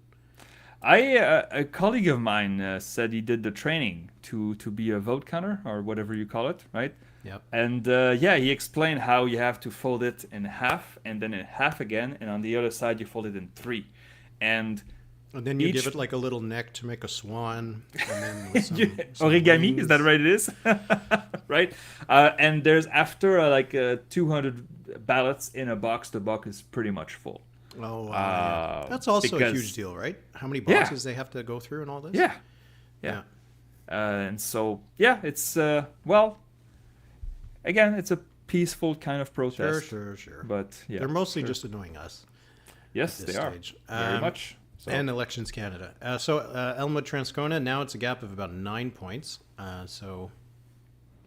A colleague of mine said he did the training to be a vote counter or whatever you call it, right? Yep. And he explained how you have to fold it in half and then in half again, and on the other side you fold it in three, and then you give it like a little neck to make a swan, and then with some origami. wings. Is that right? It is right. And there's after 200 ballots in a box, the box is pretty much full. Oh, wow. Yeah. That's also a huge deal, right? How many boxes they have to go through and all this? Yeah. And so it's again, it's a peaceful kind of protest. Sure. But yeah, they're mostly just annoying us. Yes, they are very much. So. And Elections Canada. Elmwood Transcona, now it's a gap of about 9 points. So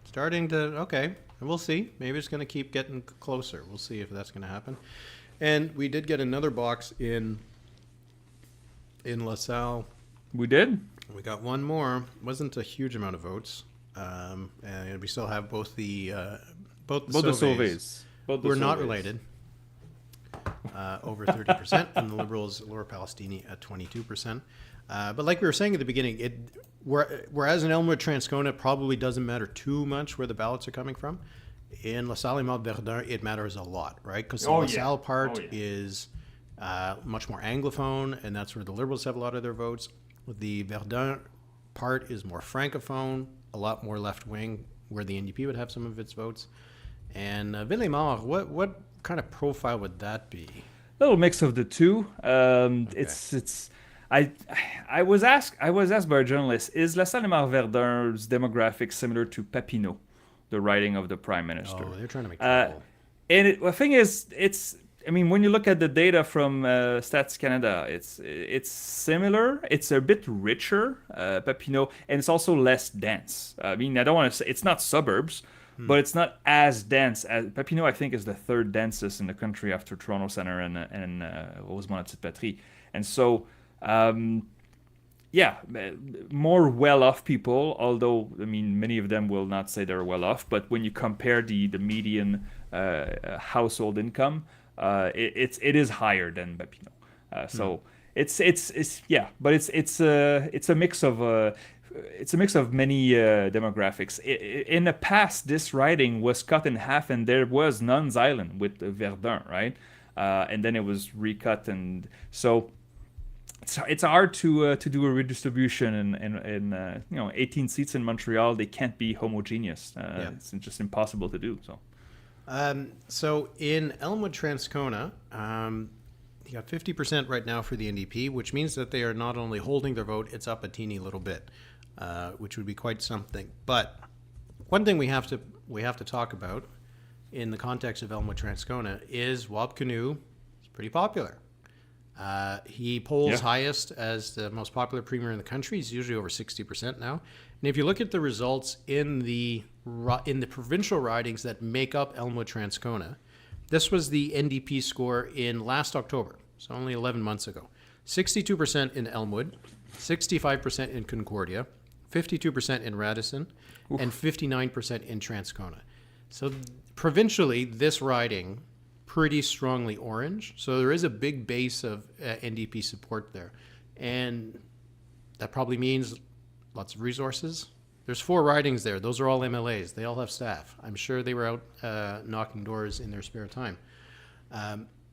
starting to, okay, we'll see. Maybe it's going to keep getting closer. We'll see if that's going to happen. And we did get another box in LaSalle. We did? We got one more. Wasn't a huge amount of votes. And we still have both the Sauvays. We're not related. Over 30%, and the Liberals, Lower Palestine, at 22%. But like we were saying at the beginning, whereas in Elmwood Transcona, it probably doesn't matter too much where the ballots are coming from. In LaSalle Verdun, it matters a lot, right? Because the LaSalle part is much more Anglophone, and that's where the Liberals have a lot of their votes. The Verdun part is more Francophone, a lot more left-wing, where the NDP would have some of its votes. And Émard, what kind of profile would that be? A little mix of the two. It's. I was asked by a journalist, is LaSalle Verdun's demographic similar to Papineau, the riding of the Prime Minister? Oh, they're trying to make trouble. And the thing is, when you look at the data from Stats Canada, it's similar. It's a bit richer, Papineau, and it's also less dense. I don't want to say it's not suburbs, but it's not as dense as Papineau. I think is the third densest in the country after Toronto Centre and Rosemont-Petite-Patrie. And so, more well-off people. Although many of them will not say they're well-off. But when you compare the median household income, it is higher than Papineau. So it's a mix of. It's a mix of many demographics. In the past, this riding was cut in half, and there was Nuns Island with Verdun, right? And then it was recut, and so it's hard to do a redistribution in 18 seats in Montreal. They can't be homogeneous. It's just impossible to do. So in Elmwood Transcona, you got 50% right now for the NDP, which means that they are not only holding their vote, it's up a teeny little bit. Which would be quite something. But one thing we have to talk about in the context of Elmwood Transcona is Wab Kinew is pretty popular. He polls highest as the most popular premier in the country. He's usually over 60% now. And if you look at the results in the provincial ridings that make up Elmwood Transcona, this was the NDP score in last October, so only 11 months ago. 62% in Elmwood, 65% in Concordia, 52% in Radisson, and 59% in Transcona. So provincially, this riding pretty strongly orange. So there is a big base of NDP support there. And that probably means lots of resources. There's 4 ridings there. Those are all MLAs. They all have staff. I'm sure they were out knocking doors in their spare time.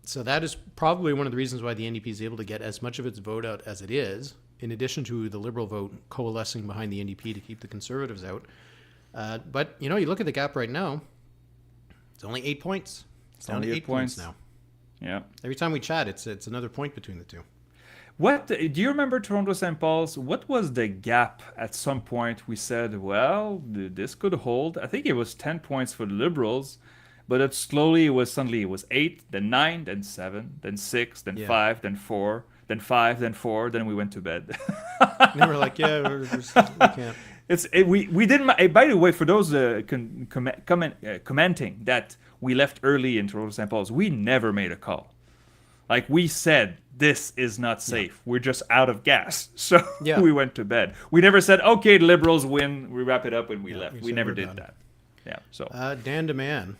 So that is probably one of the reasons why the NDP is able to get as much of its vote out as it is, in addition to the Liberal vote coalescing behind the NDP to keep the Conservatives out. But, you look at the gap right now, it's only 8 points. It's down to 8 points now. Yeah. Every time we chat, it's another point between the two. What do you remember Toronto St. Paul's? What was the gap at some point? We said, well, this could hold. I think it was 10 points for the Liberals, but it was 8, then 9, then 7, then 6, then 5, then 4, then 5, then 4, then we went to bed. And they were like, yeah, we can't. We didn't. By the way, for those commenting that we left early in Toronto St. Paul's, we never made a call. Like we said, this is not safe. Yeah. We're just out of gas, so we went to bed. We never said, okay, the Liberals win. We wrap it up and we left. We never did that. Yeah. So Dan DeMann,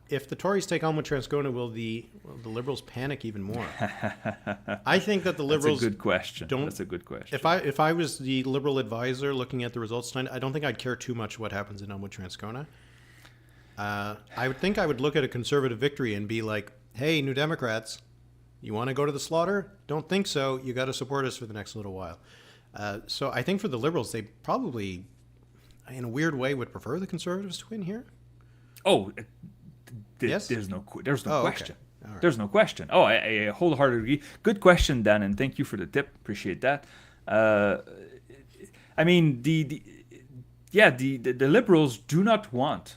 if the Tories take on with Transcona, will the Liberals panic even more? I think that the Liberals. That's a good question. That's a good question. If I was the Liberal advisor looking at the results tonight, I don't think I'd care too much what happens in Elmwood Transcona. I would think I would look at a Conservative victory and be like, hey, New Democrats, you want to go to the slaughter? Don't think so. You got to support us for the next little while. So I think for the Liberals, they probably, in a weird way, would prefer the Conservatives to win here. Oh, yes? There's no question. Okay. Right. There's no question. Oh, I wholeheartedly agree. Good question, Dan, and thank you for the tip. Appreciate that. I mean, the Liberals do not want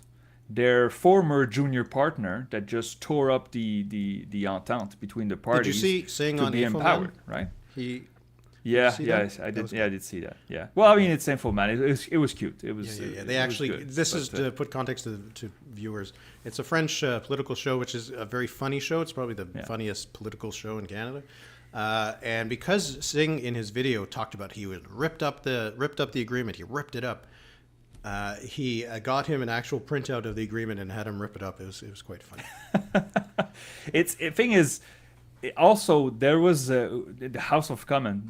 their former junior partner that just tore up the entente between the parties. Did you see Singh to on be Info empowered, Man? right? I did. Yeah, I did see that. Yeah. Well, I mean, it's Info Man. It was cute. It was. Yeah. They actually. Good, this is to put context to viewers. It's a French political show, which is a very funny show. It's probably the funniest political show in Canada. And because Singh in his video talked about he was ripped up the agreement, he ripped it up. He got him an actual printout of the agreement and had him rip it up. It was quite funny. The thing is, also there was the House of Commons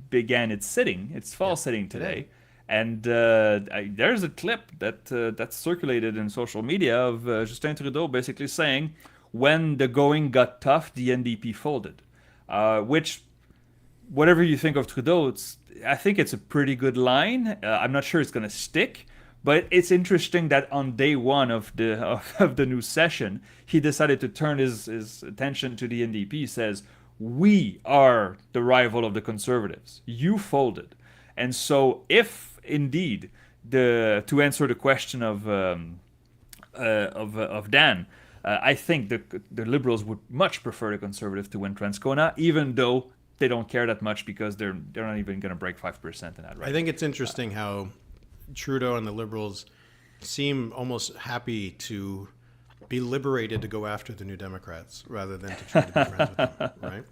began its fall sitting today, and there's a clip that's circulated in social media of Justin Trudeau basically saying, when the going got tough, the NDP folded, which, whatever you think of Trudeau, I think it's a pretty good line. I'm not sure it's going to stick. But it's interesting that on day one of the new session, he decided to turn his attention to the NDP. He says, we are the rival of the Conservatives. You folded. And so if indeed, to answer the question of Dan, I think the Liberals would much prefer the Conservatives to win Transcona, even though they don't care that much because they're not even going to break 5% in that, right? I think it's interesting how Trudeau and the Liberals seem almost happy to be liberated to go after the New Democrats rather than to try to be friends with them, right?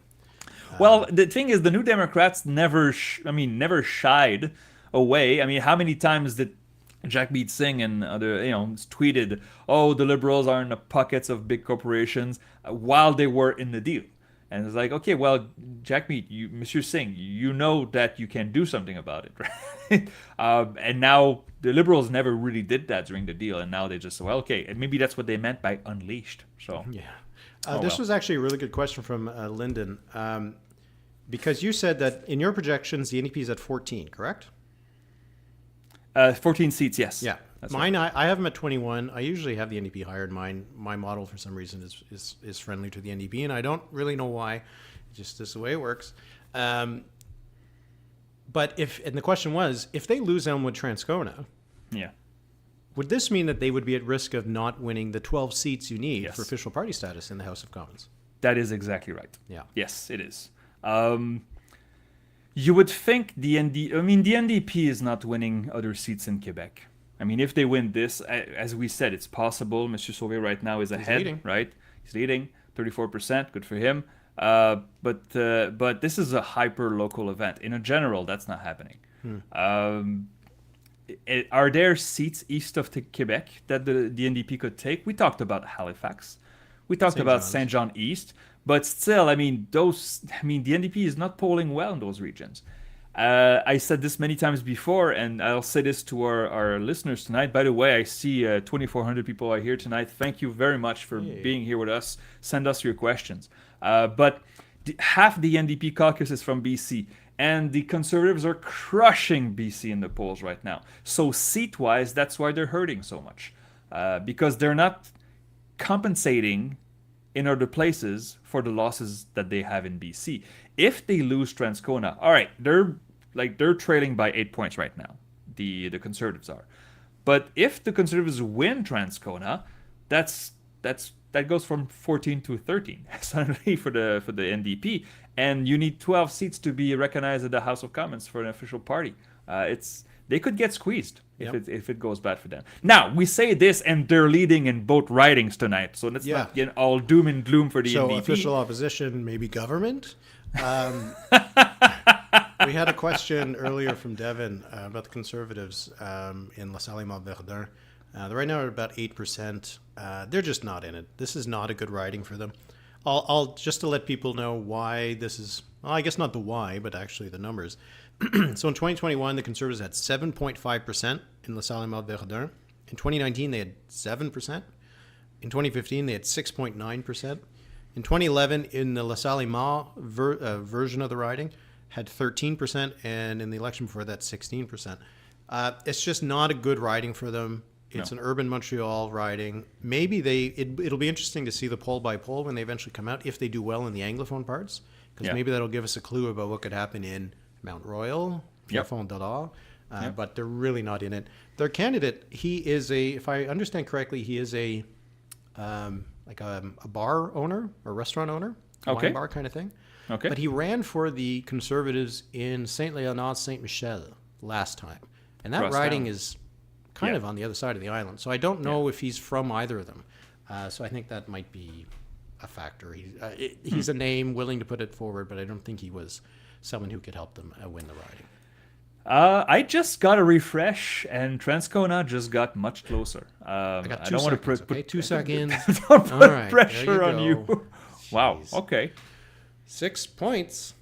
Well, the thing is, the New Democrats never shied away. I mean, how many times did Jagmeet Singh and other, tweeted, "Oh, the Liberals are in the pockets of big corporations," while they were in the deal? And it's like, okay, well, Jagmeet, Monsieur Singh, you know that you can do something about it, right? And now the Liberals never really did that during the deal, and now they just, well, okay, and maybe that's what they meant by unleashed. So this was actually a really good question from Lyndon, because you said that in your projections the NDP is at 14, correct? 14 seats, yes. Yeah. Mine, right. I have them at 21. I usually have the NDP higher in mine. My model, for some reason, is friendly to the NDP, and I don't really know why. Just this is the way it works. But and the question was, if they lose Elmwood Transcona, would this mean that they would be at risk of not winning the 12 seats you need for official party status in the House of Commons? That is exactly right. Yeah. Yes, it is. You would think the NDP is not winning other seats in Quebec. I mean, if they win this, as we said, it's possible. Monsieur Sauvé right now is ahead, right? He's leading, 34%. Good for him. But this is a hyper-local event. In a general, that's not happening. Are there seats east of Quebec that the NDP could take? We talked about Halifax. We talked about Saint John East. But still, the NDP is not polling well in those regions. I said this many times before, and I'll say this to our listeners tonight. By the way, I see 2,400 people are here tonight. Thank you very much for being here with us. Send us your questions. But half the NDP caucus is from BC, and the Conservatives are crushing BC in the polls right now. So seat-wise, that's why they're hurting so much, because they're not compensating in other places for the losses that they have in BC. If they lose Transcona, all right, they're trailing by 8 points right now. The Conservatives are, but if the Conservatives win Transcona, that goes from 14 to 13 suddenly for the NDP, and you need 12 seats to be recognized at the House of Commons for an official party. They could get squeezed if it goes bad for them. Now, we say this, and they're leading in both ridings tonight, so let's not get all doom and gloom for the So NDP. official opposition, maybe government. We had a question earlier from Devin about the Conservatives in LaSalle, Verdun. They're right now at about 8%. They're just not in it. This is not a good riding for them. I'll just to let people know why this is. Well, I guess not the why, but actually the numbers. So in 2021, the Conservatives had 7.5% in LaSalle, Verdun. In 2019, they had 7%. In 2015, they had 6.9%. In 2011, in the LaSalle version of the riding, had 13%, and in the election before that, 16%. It's just not a good riding for them. It's an urban Montreal riding. Maybe it'll be interesting to see the poll by poll when they eventually come out, if they do well in the Anglophone parts, because maybe that'll give us a clue about what could happen in Mount Royal, Pierrefonds, but they're really not in it. Their candidate, he is if I understand correctly, he is a bar owner or restaurant owner, wine bar kind of thing. Okay. But he ran for the Conservatives in Saint Léonard, Saint Michel last time, and that riding is kind of on the other side of the island. So I don't know if he's from either of them. So I think that might be a factor. He's a name willing to put it forward, but I don't think he was someone who could help them win the riding. I just got a refresh, and Transcona just got much closer. I got 2 seconds. don't want to put 2 seconds. Don't put All right, pressure on you. Wow. Okay. 6 points.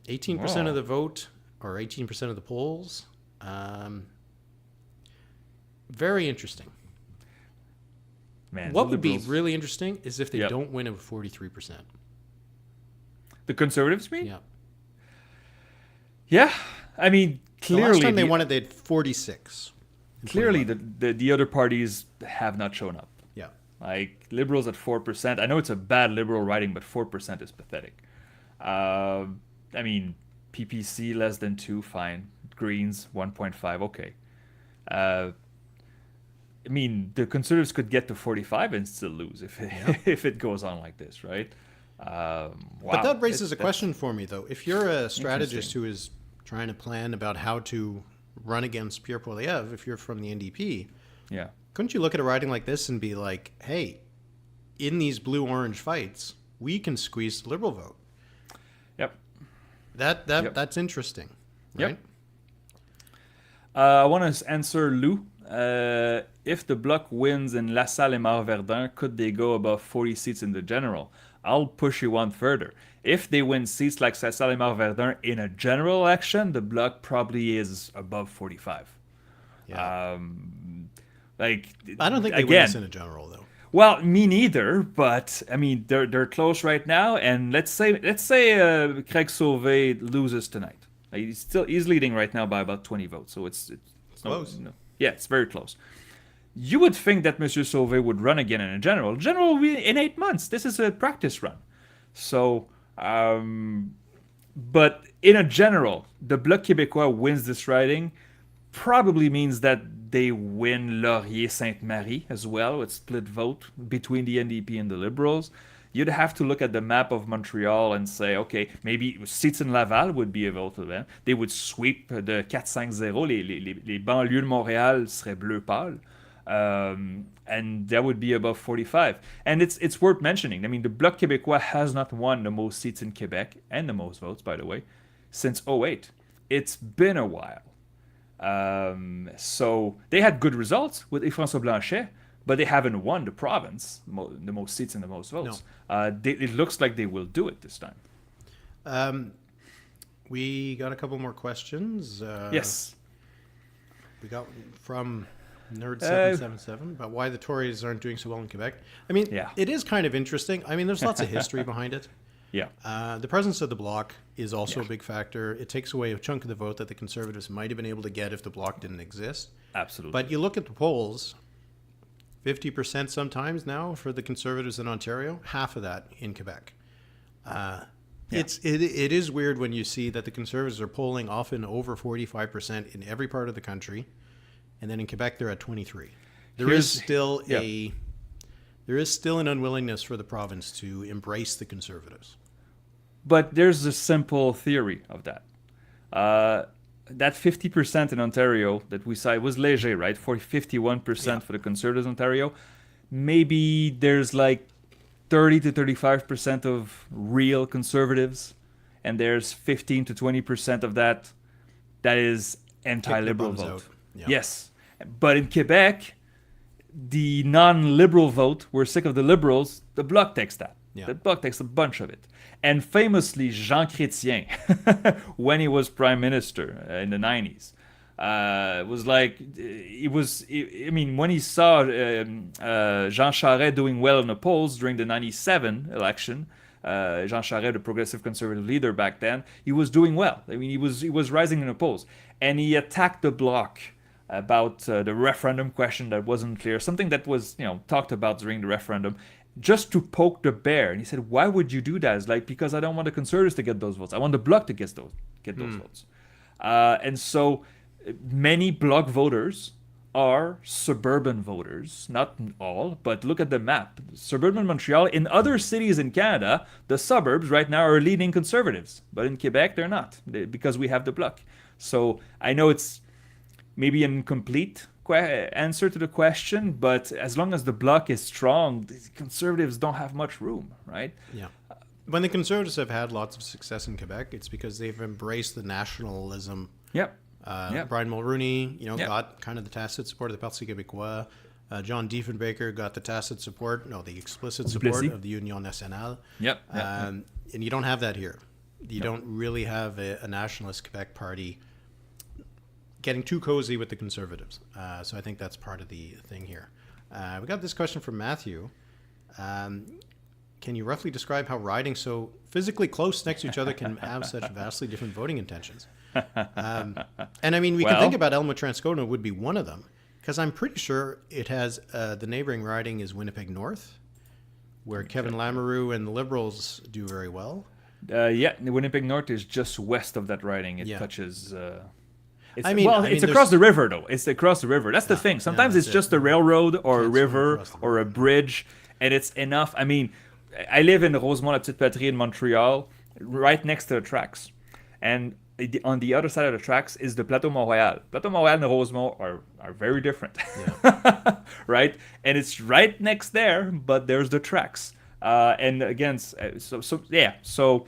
18% of the vote, or 18% of the polls. Very interesting. Man, what would be really interesting is if they Yep. don't win at 43%. The Conservatives mean? Yeah. Yeah. I mean, The clearly last time they won it, they had 46. Clearly, the other parties have not shown up. Yeah. Like Liberals at 4%. I know it's a bad Liberal riding, but 4% is pathetic. I mean, PPC less than 2, fine. Greens 1.5, okay. I mean, the Conservatives could get to 45 and still lose if it goes on like this, right? Wow. But that raises a question for me, though. If you're a strategist who is trying to plan about how to run against Pierre Poilievre, if you're from the NDP, couldn't you look at a riding like this and be like, hey, in these blue-orange fights, we can squeeze the Liberal vote? Yep. That's interesting, right? Yep. I want to answer Lou. If the Bloc wins in LaSalle, Émard, Verdun, could they go above 40 seats in the general? I'll push you one further. If they win seats like LaSalle, Émard, Verdun in a general election, the Bloc probably is above 45. Yeah. Like, I don't think they win this in a general, though. Well, me neither, but I mean they're close right now, and let's say Craig Sauvé loses tonight. He's leading right now by about 20 votes, so it's close. Yeah, it's very close. You would think that Monsieur Sauvé would run again in a general. General will be in 8 months. This is a practice run. So, but in a general, the Bloc Québécois wins this riding. Probably means that they win Laurier-Sainte-Marie as well. It's split vote between the NDP and the Liberals. You'd have to look at the map of Montreal and say, okay, maybe seats in Laval would be available to them. They would sweep the 4-5-0. Les banlieues de Montréal seraient bleu pâle. And that would be above 45. And it's worth mentioning. I mean, the Bloc Québécois has not won the most seats in Quebec, and the most votes, by the way, since 2008. It's been a while. So they had good results with Yves-François Blanchet, but they haven't won the province, the most seats and the most votes. No. It looks like they will do it this time. We got a couple more questions. Yes. We got from Nerd777 about why the Tories aren't doing so well in Quebec. I mean, it is kind of interesting. I mean, there's lots of history behind it. Yeah. The presence of the Bloc is also a big factor. It takes away a chunk of the vote that the Conservatives might have been able to get if the Bloc didn't exist. Absolutely. But you look at the polls, 50% sometimes now for the Conservatives in Ontario, half of that in Quebec. It is weird when you see that the Conservatives are polling often over 45% in every part of the country, and then in Quebec they're at 23%. There is still an unwillingness for the province to embrace the Conservatives. But there's a simple theory of that. That 50% in Ontario that we saw, it was léger, right? For 51% for the Conservatives in Ontario. Maybe there's like 30 to 35% of real Conservatives, and there's 15 to 20% of that is anti-Liberal vote. Yeah. Yes. But in Quebec, the non-Liberal vote, we're sick of the Liberals, the Bloc takes that. Yeah. The Bloc takes a bunch of it. And famously, Jean Chrétien, when he was Prime Minister in the 90s, was like, when he saw Jean Charest doing well in the polls during the 97 election, Jean Charest, the progressive conservative leader back then, he was doing well. I mean, he was rising in the polls. And he attacked the Bloc about the referendum question that wasn't clear, something that was talked about during the referendum, just to poke the bear. And he said, why would you do that? It's like, because I don't want the Conservatives to get those votes. I want the Bloc to get those votes. And so many Bloc voters are suburban voters. Not all, but look at the map. Suburban Montreal, in other cities in Canada, the suburbs right now are leading Conservatives. But in Quebec, they're not, because we have the Bloc. So I know it's maybe an incomplete answer to the question, but as long as the Bloc is strong, the Conservatives don't have much room, right? Yeah. When the Conservatives have had lots of success in Quebec, it's because they've embraced the nationalism. Yep. Brian Mulroney, got kind of the tacit support of the Parti Québécois. John Diefenbaker got the tacit support, the explicit support of the Union Nationale. Yep. And you don't have that here. You don't really have a nationalist Quebec party getting too cozy with the Conservatives. So I think that's part of the thing here. We got this question from Matthew. Can you roughly describe how riding so physically close next to each other can have such vastly different voting intentions? And I mean, we can think about Elmwood Transcona would be one of them, because I'm pretty sure it has the neighboring riding is Winnipeg North, where Kevin Lamoureux and the Liberals do very well. The Winnipeg North is just west of that riding. It touches... It's it's across the river, though. It's across the river. That's the thing. Sometimes it's just a railroad or a river or a bridge, and it's enough. I mean, I live in Rosemont-la-Petite-Patrie in Montreal, right next to the tracks. And on the other side of the tracks is the Plateau Montréal. Plateau Montréal and Rosemont are very different, right? And it's right next there, but there's the tracks. And again, so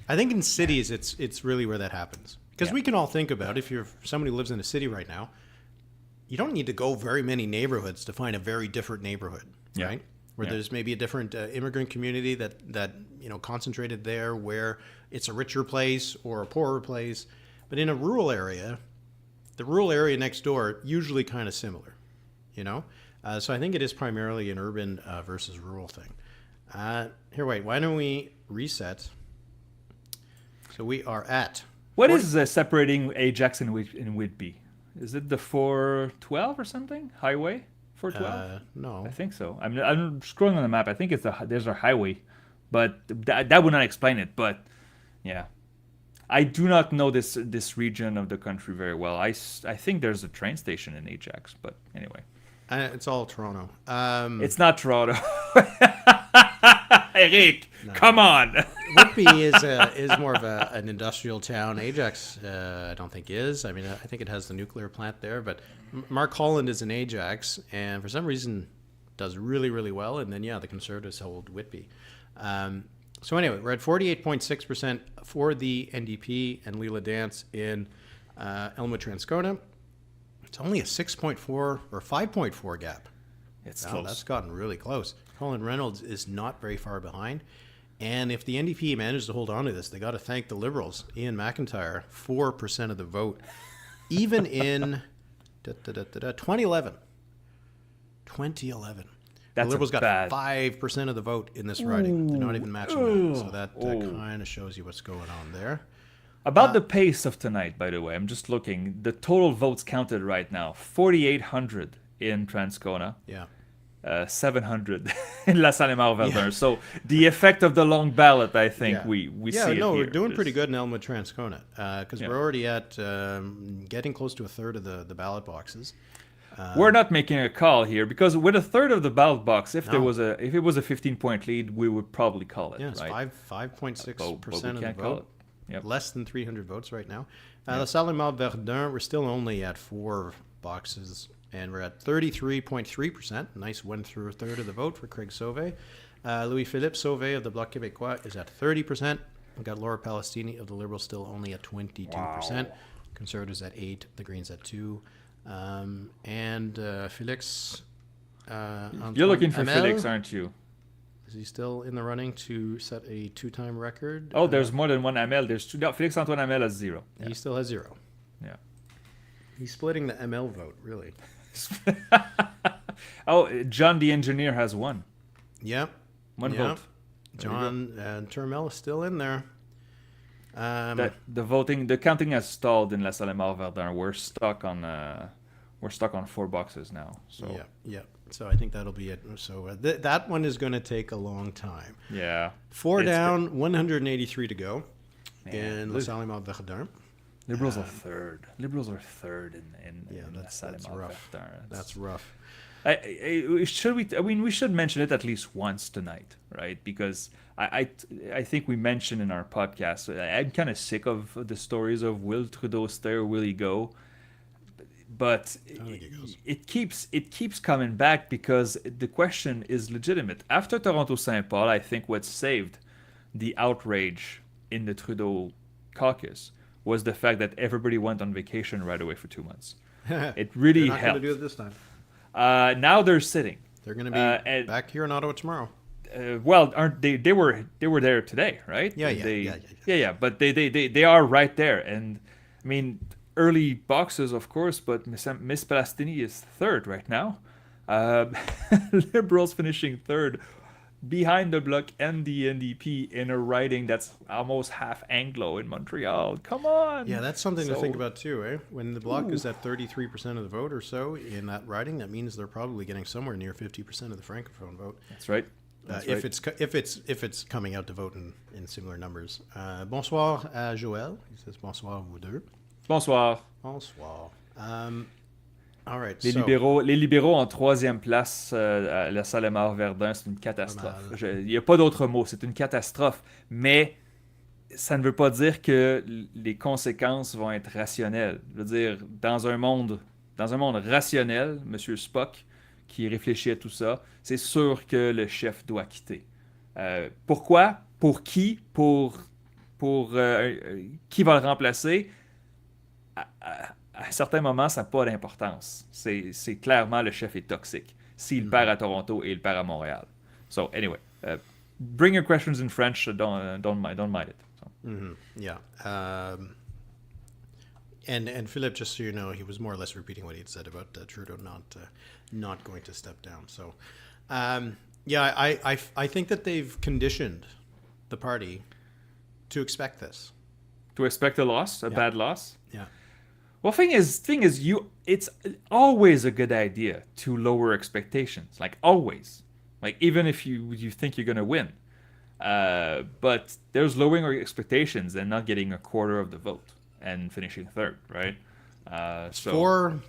I think in cities, it's really where that happens. Because we can all think about, if you're somebody who lives in a city right now, you don't need to go very many neighborhoods to find a very different neighborhood, right? Where there's maybe a different immigrant community that concentrated there, where it's a richer place or a poorer place. But in a rural area, the rural area next door usually kind of similar, So I think it is primarily an urban versus rural thing. Why don't we reset? So we are at... What is separating Ajax and Whitby? Is it the 412 or something? Highway 412? No. I think so. I'm scrolling on the map. I think there's a highway, but that would not explain it. But yeah, I do not know this region of the country very well. I think there's a train station in Ajax, but anyway. It's all Toronto. It's not Toronto. Éric, come on. Whitby is more of an industrial town. Ajax, I don't think is. I mean, I think it has the nuclear plant there. But Mark Holland is in Ajax, and for some reason does really, really well. And then, the Conservatives hold Whitby. So anyway, we're at 48.6% for the NDP and Leela Dance in Elmwood Transcona. It's only a 6.4 or 5.4 gap. It's close. That's gotten really close. Colin Reynolds is not very far behind. And if the NDP manages to hold on to this, they got to thank the Liberals. Ian McIntyre, 4% of the vote. Even in 2011. 2011. The Liberals got 5% of the vote in this riding. They're not even matching that. So that kind of shows you what's going on there. About the pace of tonight, by the way, I'm just looking. The total votes counted right now, 4,800 in Transcona. Yeah. 700 in LaSalle, Émard, Verdun. So the effect of the long ballot, I think we see it here. We're doing pretty good in Elmwood Transcona because we're already at getting close to a third of the ballot boxes. We're not making a call here because with a third of the ballot box, if No. it was a 15-point lead, we would probably call it. Yeah, it's right? 5.6% of the can't call vote. it. Yep. Less than 300 votes right now. LaSalle, Émard, Verdun, we're still only at 4 boxes, and we're at 33.3%. Nice one through a third of the vote for Craig Sauvé. Louis-Philippe Sauvé of the Bloc Québécois is at 30%. We've got Laura Palestini of the Liberals still only at 22%. Wow. Conservatives at 8%. The Greens at 2%. And Félix. You're looking for Hamel, Felix, aren't you? Is he still in the running to set a 2-time record? Oh, there's more than one ML. There's two. No, Felix Antoine ML has 0. Yeah. He still has 0. Yeah. He's splitting the ML vote, really. Oh, John the engineer has 1. Yep. One Yep. vote. John Turmel is still in there. The counting has stalled in LaSalle, Émard, Verdun. We're stuck on 4 boxes now. So Yeah. So I think that'll be it. So that one is going to take a long time. yeah. 4 It's down, 183 to go Man, in LaSalle, Émard, Verdun. Liberals are third. Liberals are third in Yeah, that's LaSalle, rough. Verdun. That's rough. We should mention it at least once tonight, right? Because I think we mentioned in our podcast, I'm kind of sick of the stories of will Trudeau stay or will he go? But it keeps coming back because the question is legitimate. After Toronto St. Paul, I think what saved the outrage in the Trudeau caucus was the fact that everybody went on vacation right away for 2 months. It really They're not going helped. to do it this time. Now they're sitting. They're going to be back here in Ottawa tomorrow. Well, aren't they? They were there today, right? Yeah. But they are right there, and I mean early boxes, of course. But Miss Palestini is third right now. Liberals finishing third, behind the Bloc and the NDP in a riding that's almost half Anglo in Montreal. Come on. Yeah, that's something to think about too, eh? When the Bloc is at 33% of the vote or so in that riding, that means they're probably getting somewhere near 50% of the Francophone vote. That's right. If it's coming out to vote in similar numbers. Bonsoir à Joël. He says bonsoir vous deux. Bonsoir. Bonsoir. All right. Les libéraux en 3e place à LaSalle, Émard, Verdun, c'est une catastrophe. Il n'y a pas d'autre mot, c'est une catastrophe. Mais ça ne veut pas dire que les conséquences vont être rationnelles. Je veux dire, dans un monde rationnel, M. Spock, qui réfléchit à tout ça, c'est sûr que le chef doit quitter. Pourquoi? Pour qui? Pour qui va le remplacer? À certains moments, ça n'a pas d'importance. C'est clairement le chef est toxique. S'il perd à Toronto et il perd à Montréal. So anyway, bring your questions in French. Don't mind it. So. Mm-hmm. Yeah. And Philippe, just so you know, he was more or less repeating what he had said about Trudeau not going to step down. So, I think that they've conditioned the party to expect this. To expect a loss, a bad loss. Yeah. Well, thing is, it's always a good idea to lower expectations. Like always, like even if you think you're gonna win, but there's lowering our expectations and not getting a quarter of the vote and finishing third, right? So 4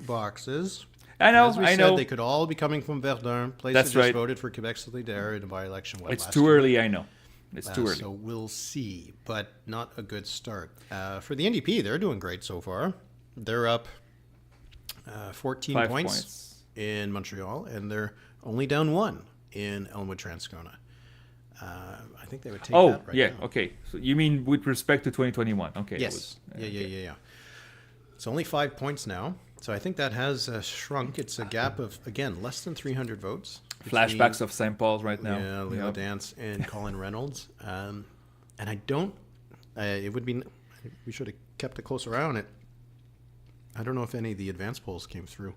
boxes. I know. As we said, they could all be coming from Verdun. Places That's just right. voted for Quebec solidaire in a by-election. It's too early. I know. It's too early. So we'll see, but not a good start. For the NDP, they're doing great so far. They're up 14 5 points in Montreal, and they're only down 1 in Elmwood, Transcona. I think they would take that right now. Okay. So you mean with respect to 2021? Okay. Yes. Yeah. It's only 5 points now. So I think that has shrunk. It's a gap of, again, less than 300 votes. Flashbacks of St. Paul's right now. Yeah, Leo Dance and Colin Reynolds. And I don't, we should have kept a closer eye on it. I don't know if any of the advanced polls came through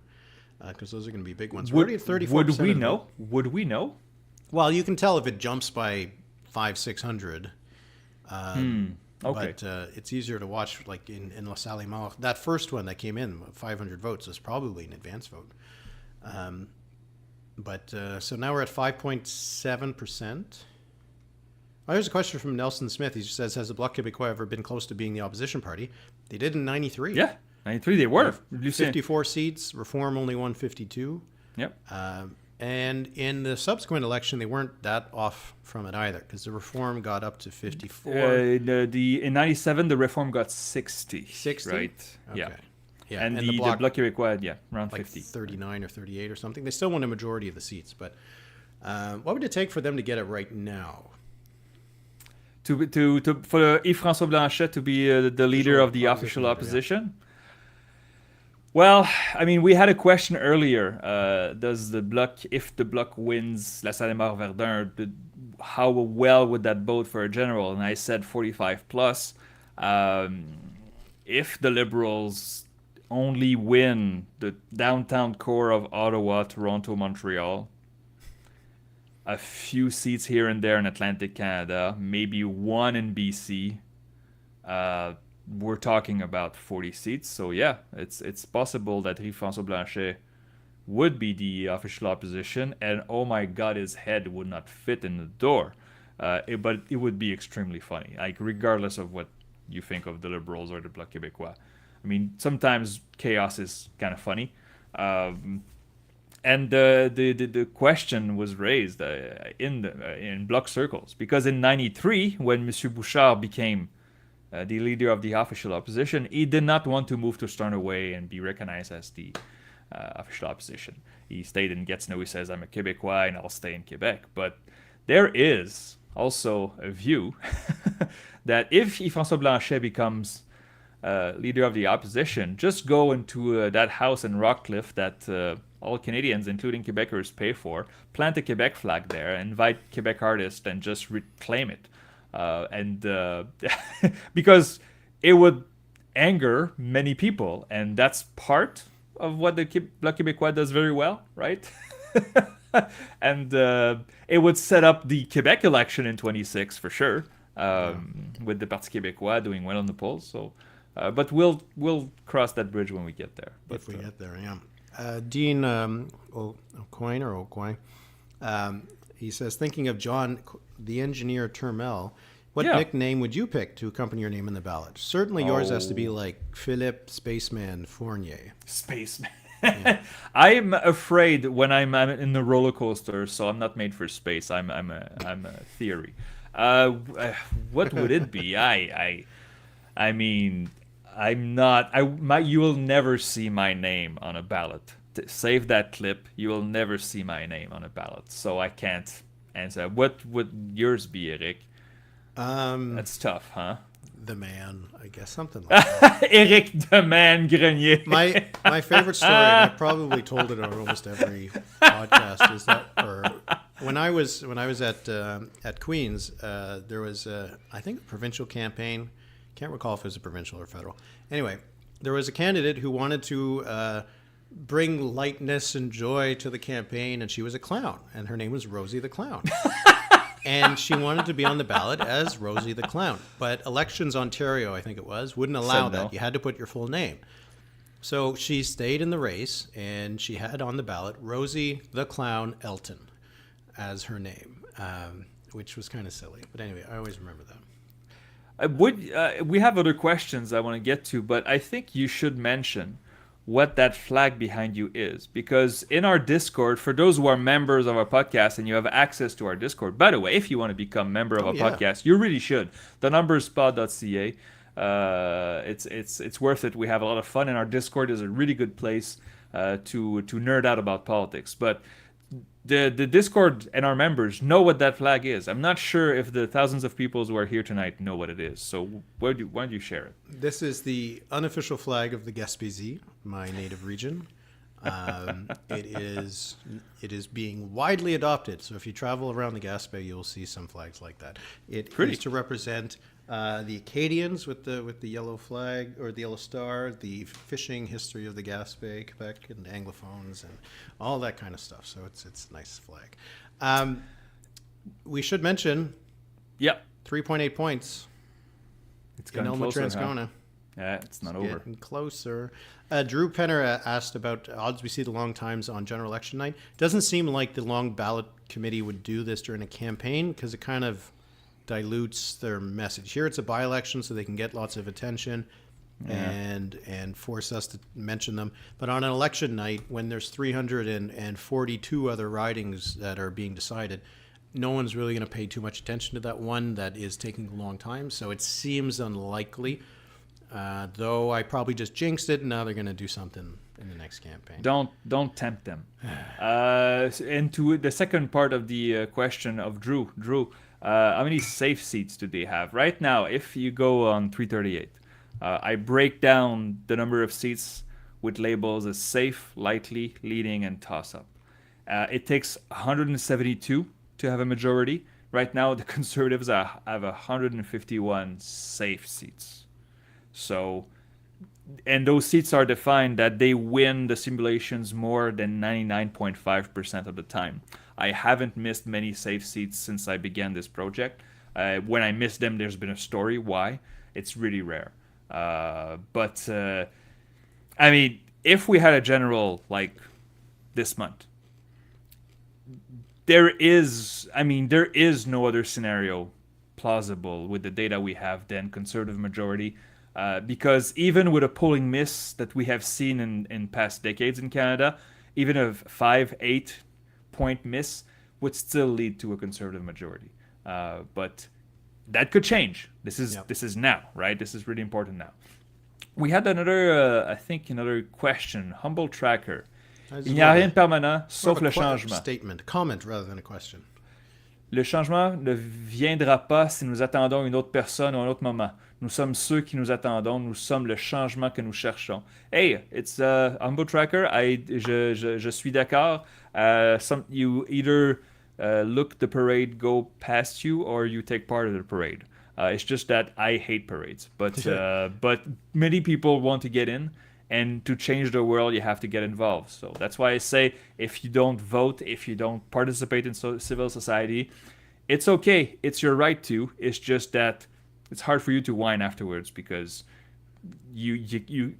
because those are going to be big ones. We're already at 34%. Would we know? Would we know? Well, you can tell if it jumps by 500-600. Okay. But it's easier to watch, like in LaSalle, Émard. That first one that came in, 500 votes, is probably an advance vote. So now we're at 5.7%. Oh, here's a question from Nelson Smith. He says, has the Bloc Québécois ever been close to being the opposition party? They did in 93. Yeah. 93 they were. Lucien. 54 seats. Reform only won 52. Yep. And in the subsequent election, they weren't that off from it either, because the Reform got up to 54. In 97, the Reform got 60. 60? Right. Okay. Yeah. Yeah. And the Bloc Québécois, around like 50. 39 or 38 or something. They still won a majority of the seats. But what would it take for them to get it right now? For Yves-François Blanchet to be the leader of the official opposition? Yeah. Well, I mean, we had a question earlier. Does the Bloc, if the Bloc wins LaSalle, Émard, Verdun, how well would that bode for a general? And I said 45 plus. If the Liberals only win the downtown core of Ottawa, Toronto, Montreal, a few seats here and there in Atlantic Canada, maybe one in BC, we're talking about 40 seats. So yeah, it's possible that Yves-François Blanchet would be the official opposition, and oh my god, his head would not fit in the door. But it would be extremely funny, like regardless of what you think of the Liberals or the Bloc Québécois. I mean, sometimes chaos is kind of funny. And the question was raised in Bloc circles, because in 93, when Monsieur Bouchard became the leader of the official opposition, he did not want to move to Stornoway and be recognized as the official opposition. He stayed in Gatineau. He says, I'm a Québécois and I'll stay in Quebec. But there is also a view that if Yves-François Blanchet becomes leader of the opposition, just go into that house in Rockcliffe that all Canadians, including Quebecers, pay for, plant a Quebec flag there, invite Quebec artists, and just reclaim it. Because it would anger many people, and that's part of what the Bloc Québécois does very well, right? And it would set up the Quebec election in 26 for sure, with the Parti Québécois doing well on the polls. So, but we'll cross that bridge when we get there. But, if we get there, yeah. Dean O'Coin, he says, thinking of John, the engineer Turmel, what nickname would you pick to accompany your name in the ballot? Certainly yours has to be like Philippe, Spaceman, Fournier. Spaceman. Yeah. I'm afraid when I'm in the roller coaster, so I'm not made for space. I'm a theory. What would it be? I mean, I'm not. You will never see my name on a ballot. Save that clip. You will never see my name on a ballot, so I can't answer. What would yours be, Éric? That's tough, huh? The man, I guess, something like that. Éric the man Grenier. My favorite story, and I probably told it on almost every podcast, is that when I was at Queen's, there was I think a provincial campaign. Can't recall if it was a provincial or federal. Anyway, there was a candidate who wanted to bring lightness and joy to the campaign, and she was a clown, and her name was Rosie the Clown. And she wanted to be on the ballot as Rosie the Clown. But Elections Ontario, I think it was, wouldn't allow that. You had to put your full name. So she stayed in the race, and she had on the ballot Rosie the Clown Elton as her name, which was kind of silly. But anyway, I always remember that. We have other questions I want to get to, but I think you should mention what that flag behind you is, because in our Discord, for those who are members of our podcast and you have access to our Discord, by the way, if you want to become a member of our podcast, you really should. The number is pod.ca. It's worth it. We have a lot of fun, and our Discord is a really good place to nerd out about politics. But the Discord and our members know what that flag is. I'm not sure if the thousands of people who are here tonight know what it is. So why don't you share it? This is the unofficial flag of the Gaspésie, my native region. It is being widely adopted. So if you travel around the Gaspé, you'll see some flags like that. It is to represent the Acadians with the yellow flag or the yellow star, the fishing history of the Gaspé, Quebec, and Anglophones, and all that kind of stuff. So it's a nice flag. We should mention, 3.8 points. It's in Elmwood, Transcona. Huh? Yeah, it's not over. Getting closer. Drew Penner asked about odds we see the long times on general election night. Doesn't seem like the long ballot committee would do this during a campaign because it kind of dilutes their message. Here it's a by-election, so they can get lots of attention. and force us to mention them. But on an election night, when there's 342 other ridings that are being decided, no one's really going to pay too much attention to that one that is taking a long time. So it seems unlikely, though I probably just jinxed it, and now they're going to do something in the next campaign. Don't tempt them. And to the second part of the question of Drew, how many safe seats do they have right now? If you go on 338, I break down the number of seats with labels as safe, likely, leading, and toss-up. It takes 172 to have a majority. Right now, the Conservatives have 151 safe seats. So, and those seats are defined that they win the simulations more than 99.5% of the time. I haven't missed many safe seats since I began this project. When I miss them, there's been a story why. It's really rare. But I mean, if we had a general like this month, there is no other scenario plausible with the data we have than Conservative majority. Because even with a polling miss that we have seen in past decades in Canada, even a 5-8 point miss would still lead to a Conservative majority. But that could change. This is now, right? This is really important now. We had another question. Humble Tracker. Il n'y a rien de permanent, sauf le changement. Statement, comment rather than a question. Le changement ne viendra pas si nous attendons une autre personne ou un autre moment. Nous sommes ceux qui nous attendons. Nous sommes le changement que nous cherchons. Hey, it's Humble Tracker. Je suis d'accord. You either look the parade go past you or you take part of the parade. It's just that I hate parades, but many people want to get in, and to change the world, you have to get involved. So that's why I say, if you don't vote, if you don't participate in civil society, it's okay. It's your right to. It's just that it's hard for you to whine afterwards because you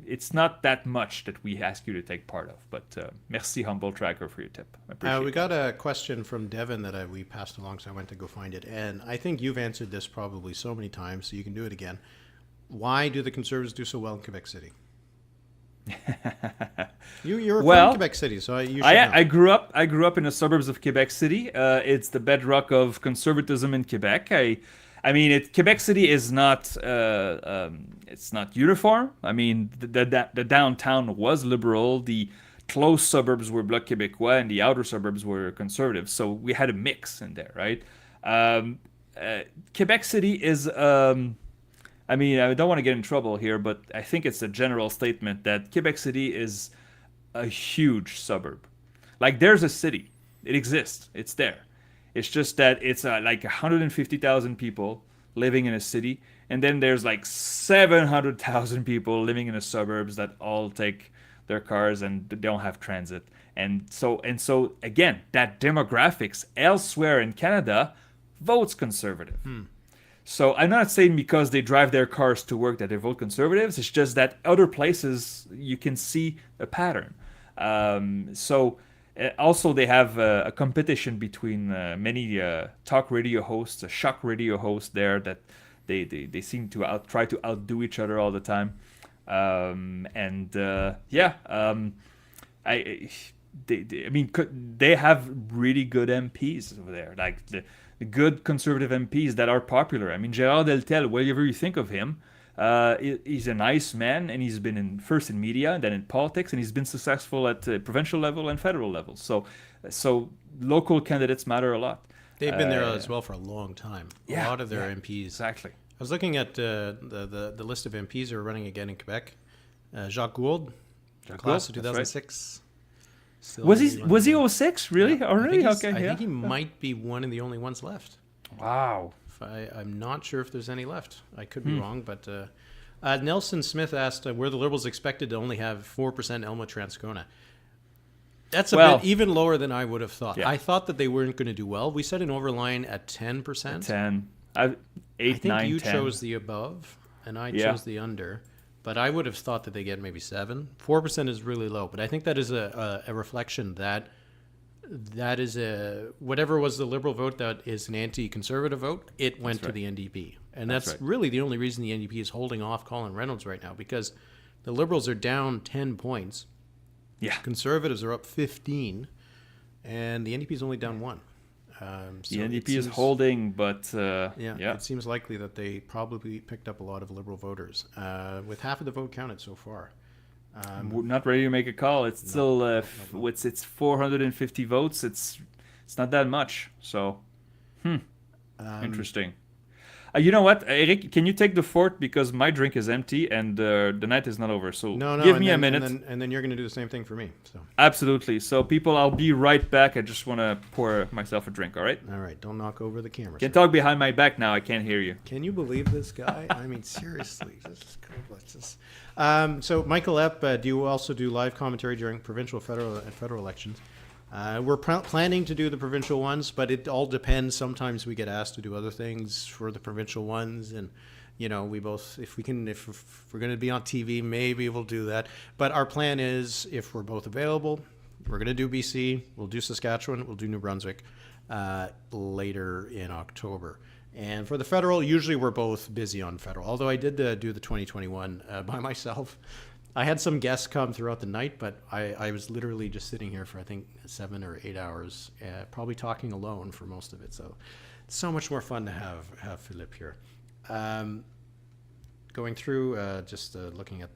it's not that much that we ask you to take part of. But merci, Humble Tracker, for your tip. I appreciate we got a question from Devin that we passed along, so I went to go find it. And I think you've answered this probably so many times, so you can do it again. Why do the Conservatives do so well in Quebec City? You're from Quebec City, so you should know. I grew up in the suburbs of Quebec City. It's the bedrock of conservatism in Quebec. I mean, Quebec City is not it's not uniform. I mean, the downtown was liberal. The close suburbs were Bloc Québécois, and the outer suburbs were conservative. So we had a mix in there, right? Quebec City is. I mean, I don't want to get in trouble here, but I think it's a general statement that Quebec City is a huge suburb. Like, there's a city. It exists. It's there. It's just that it's like 150,000 people living in a city, and then there's like 700,000 people living in the suburbs that all take their cars and don't have transit. And so again, that demographics elsewhere in Canada votes conservative. So I'm not saying because they drive their cars to work that they vote conservatives. It's just that other places you can see a pattern. Also, they have a competition between many talk radio hosts, a shock radio host there that they seem to try to outdo each other all the time. I mean, they have really good MPs over there, like the good conservative MPs that are popular. I mean, Gérard Deltel, whatever you think of him, he's a nice man, and he's been first in media and then in politics, and he's been successful at provincial level and federal level. So local candidates matter a lot. They've been there as well for a long time. A lot of their MPs. Exactly. I was looking at the list of MPs who are running again in Quebec. Jacques Gould, class of 2006. Was he 06? Really? Already? Okay. I think he might be one of the only ones left. Wow. I'm not sure if there's any left. I could be wrong, but Nelson Smith asked, were the Liberals expected to only have 4% Elmwood Transcona? That's a bit even lower than I would have thought. Yeah. I thought that they weren't going to do well. We set an overline at 10%. At 10. 8, I think 9, you 10. chose the above, and I chose the under. But I would have thought that they get maybe 7. 4% is really low. But I think that is a reflection that is whatever was the Liberal vote that is an anti-conservative vote, it went to the NDP. And that's right. really the only reason the NDP is holding off Colin Reynolds right now, because the Liberals are down 10 points. Yeah. Conservatives are up 15, and the NDP is only down 1. The NDP is holding, but it seems likely that they probably picked up a lot of Liberal voters, with half of the vote counted so far. We're not ready to make a call. It's still it's 450 votes. It's not that much. So, interesting. You know what, Éric? Can you take the fort, because my drink is empty and the night is not over. So give me a minute, and then you're going to do the same thing for me. So absolutely. So people, I'll be right back. I just want to pour myself a drink. All right. All right. Don't knock over the camera. Can't talk behind my back now. I can't hear you. Can you believe this guy? I mean, seriously. So, Michael Epp, do you also do live commentary during provincial, federal elections? We're planning to do the provincial ones, but it all depends. Sometimes we get asked to do other things for the provincial ones, and we both, if we're going to be on TV, maybe we'll do that. But our plan is, if we're both available, we're going to do BC, we'll do Saskatchewan, we'll do New Brunswick later in October. And for the federal, usually we're both busy on federal. Although I did do the 2021 by myself. I had some guests come throughout the night, but I was literally just sitting here for, I think, 7 or 8 hours, probably talking alone for most of it. So it's so much more fun to have Philippe here. Going through, just looking at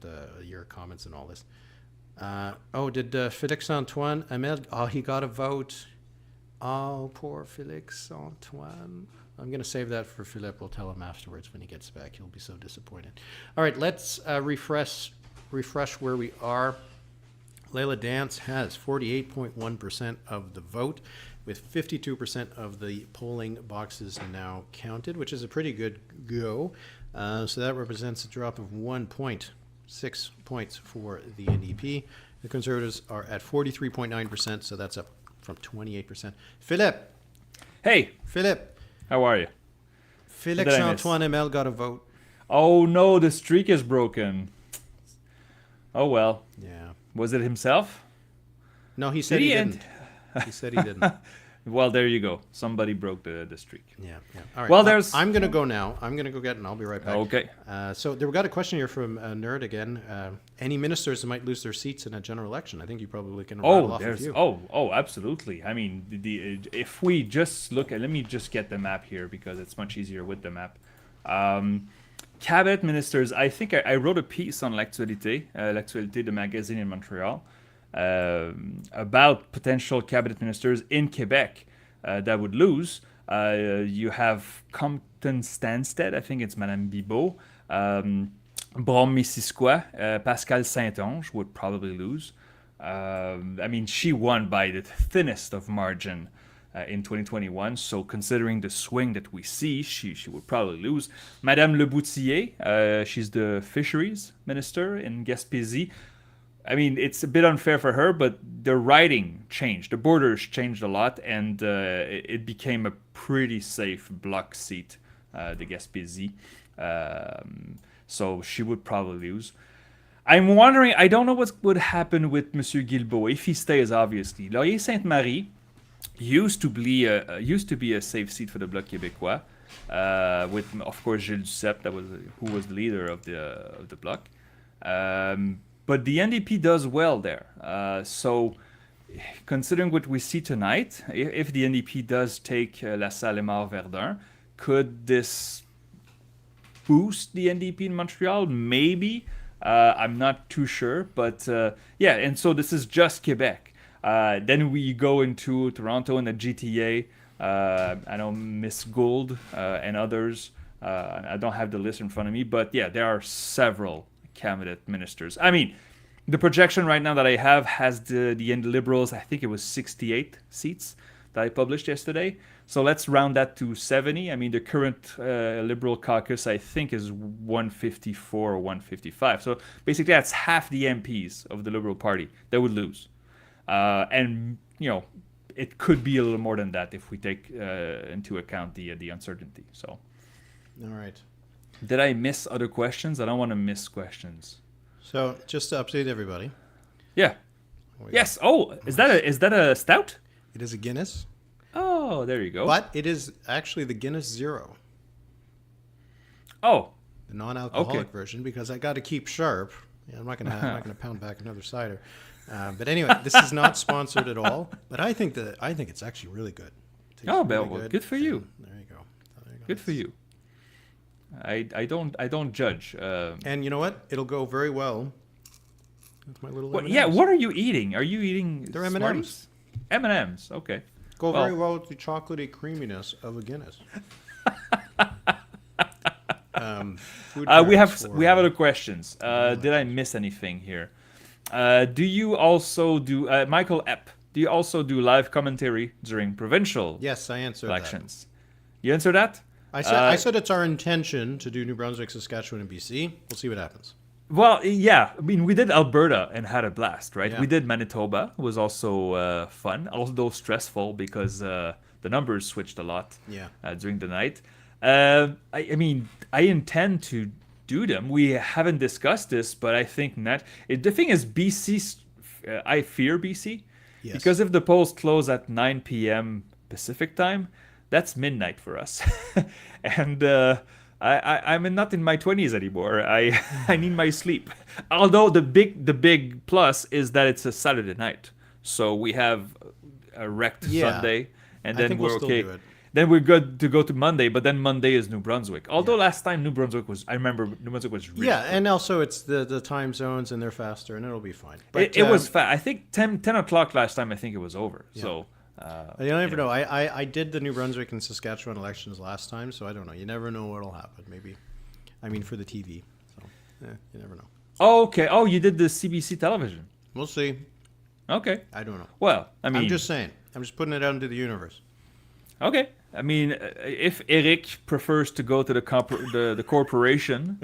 your comments and all this. Did Félix Antoine Ahmed, he got a vote. Oh, poor Félix Antoine. I'm going to save that for Philippe. We'll tell him afterwards when he gets back. He'll be so disappointed. All right, let's refresh where we are. Layla Dance has 48.1% of the vote, with 52% of the polling boxes now counted, which is a pretty good go. So that represents a drop of 1.6 points for the NDP. The Conservatives are at 43.9%, so that's up from 28%. Philippe. Hey. Philippe. How are you? Félix Antoine Hamel got a vote. Oh no, the streak is broken. Oh well. Yeah. Was it himself? No, he said he didn't. He said he didn't. Well, there you go. Somebody broke the streak. Yeah. All right. Well, I'm going to go now. I'm going to go get it, and I'll be right back. Okay. So we got a question here from Nerd again. Any ministers that might lose their seats in a general election? I think you probably can rattle off a few. Absolutely. I mean, if we just look at, let me just get the map here because it's much easier with the map. Cabinet ministers, I think I wrote a piece on L'Actualité, L'Actualité de magazine in Montreal, about potential cabinet ministers in Quebec that would lose. You have Compton Stanstead, I think it's Madame Bibeau. Brome-Missisquoi, Pascal Saint-Onge would probably lose. I mean, she won by the thinnest of margin in 2021. So considering the swing that we see, she would probably lose. Madame Leboutillier, she's the fisheries minister in Gaspésie. I mean, it's a bit unfair for her, but the writing changed. The borders changed a lot, and it became a pretty safe bloc seat, the Gaspésie. So she would probably lose. I'm wondering, I don't know what would happen with Monsieur Guilbeault if he stays, obviously. Laurier-Sainte-Marie used to be a safe seat for the Bloc Québécois, with, of course, Gilles Duceppe, who was the leader of the Bloc. But the NDP does well there. So considering what we see tonight, if the NDP does take LaSalle, Émard, Verdun, could this boost the NDP in Montreal? Maybe. I'm not too sure. But and so this is just Quebec. Then we go into Toronto and the GTA. I know Miss Gould and others. I don't have the list in front of me. But yeah, there are several cabinet ministers. I mean, the projection right now that I have has the Liberals, I think it was 68 seats that I published yesterday. So let's round that to 70. I mean, the current Liberal caucus, I think, is 154 or 155. So basically, that's half the MPs of the Liberal Party that would lose. And, it could be a little more than that if we take into account the uncertainty. So, all right. Did I miss other questions? I don't want to miss questions. So just to update everybody. Yeah. Yes. Oh, is that a stout? It is a Guinness. Oh, there you go. But it is actually the Guinness Zero. Oh, the non-alcoholic version, because I got to keep sharp. Yeah, I'm not gonna pound back another cider. But anyway, this is not sponsored at all. But I think it's actually really good. Oh, well, good for you. There you go. Good for you. I don't judge. And you know what? It'll go very well with my little M&Ms. Yeah, what are you eating? Are you eating They're Smarties? M&Ms. Okay. Go very well with the chocolatey creaminess of a Guinness. We have other questions. Did I miss anything here? Do you also do Michael Epp? Do you also do live commentary during provincial Yes, I answered elections? You answered that? I said it's our intention to do New Brunswick, Saskatchewan, and BC. We'll see what happens. Well, yeah. I mean, we did Alberta and had a blast, right? Yeah. We did Manitoba. It was also fun, although stressful because the numbers switched a lot during the night. I mean, I intend to do them. We haven't discussed this, but I think the thing is, BC. I fear BC because if the polls close at 9 p.m. Pacific time, that's midnight for us, and I'm not in my 20s anymore. I need my sleep. Although the big plus is that it's a Saturday night, so we have a wrecked Sunday, and then we're okay. Then we're good to go to Monday, but then Monday is New Brunswick. Although last time I remember New Brunswick was really good. And also it's the time zones and they're faster and it'll be fine. But it was fast. I think 10 o'clock last time. I think it was over. Yeah. So you never know. I did the New Brunswick and Saskatchewan elections last time, so I don't know. You never know what'll happen. Maybe, I mean for the TV. So you never know. Oh, okay. Oh, you did the CBC television. We'll see. Okay. I don't know. Well, I mean, I'm just saying. I'm just putting it out into the universe. Okay. I mean, if Éric prefers to go to the corporation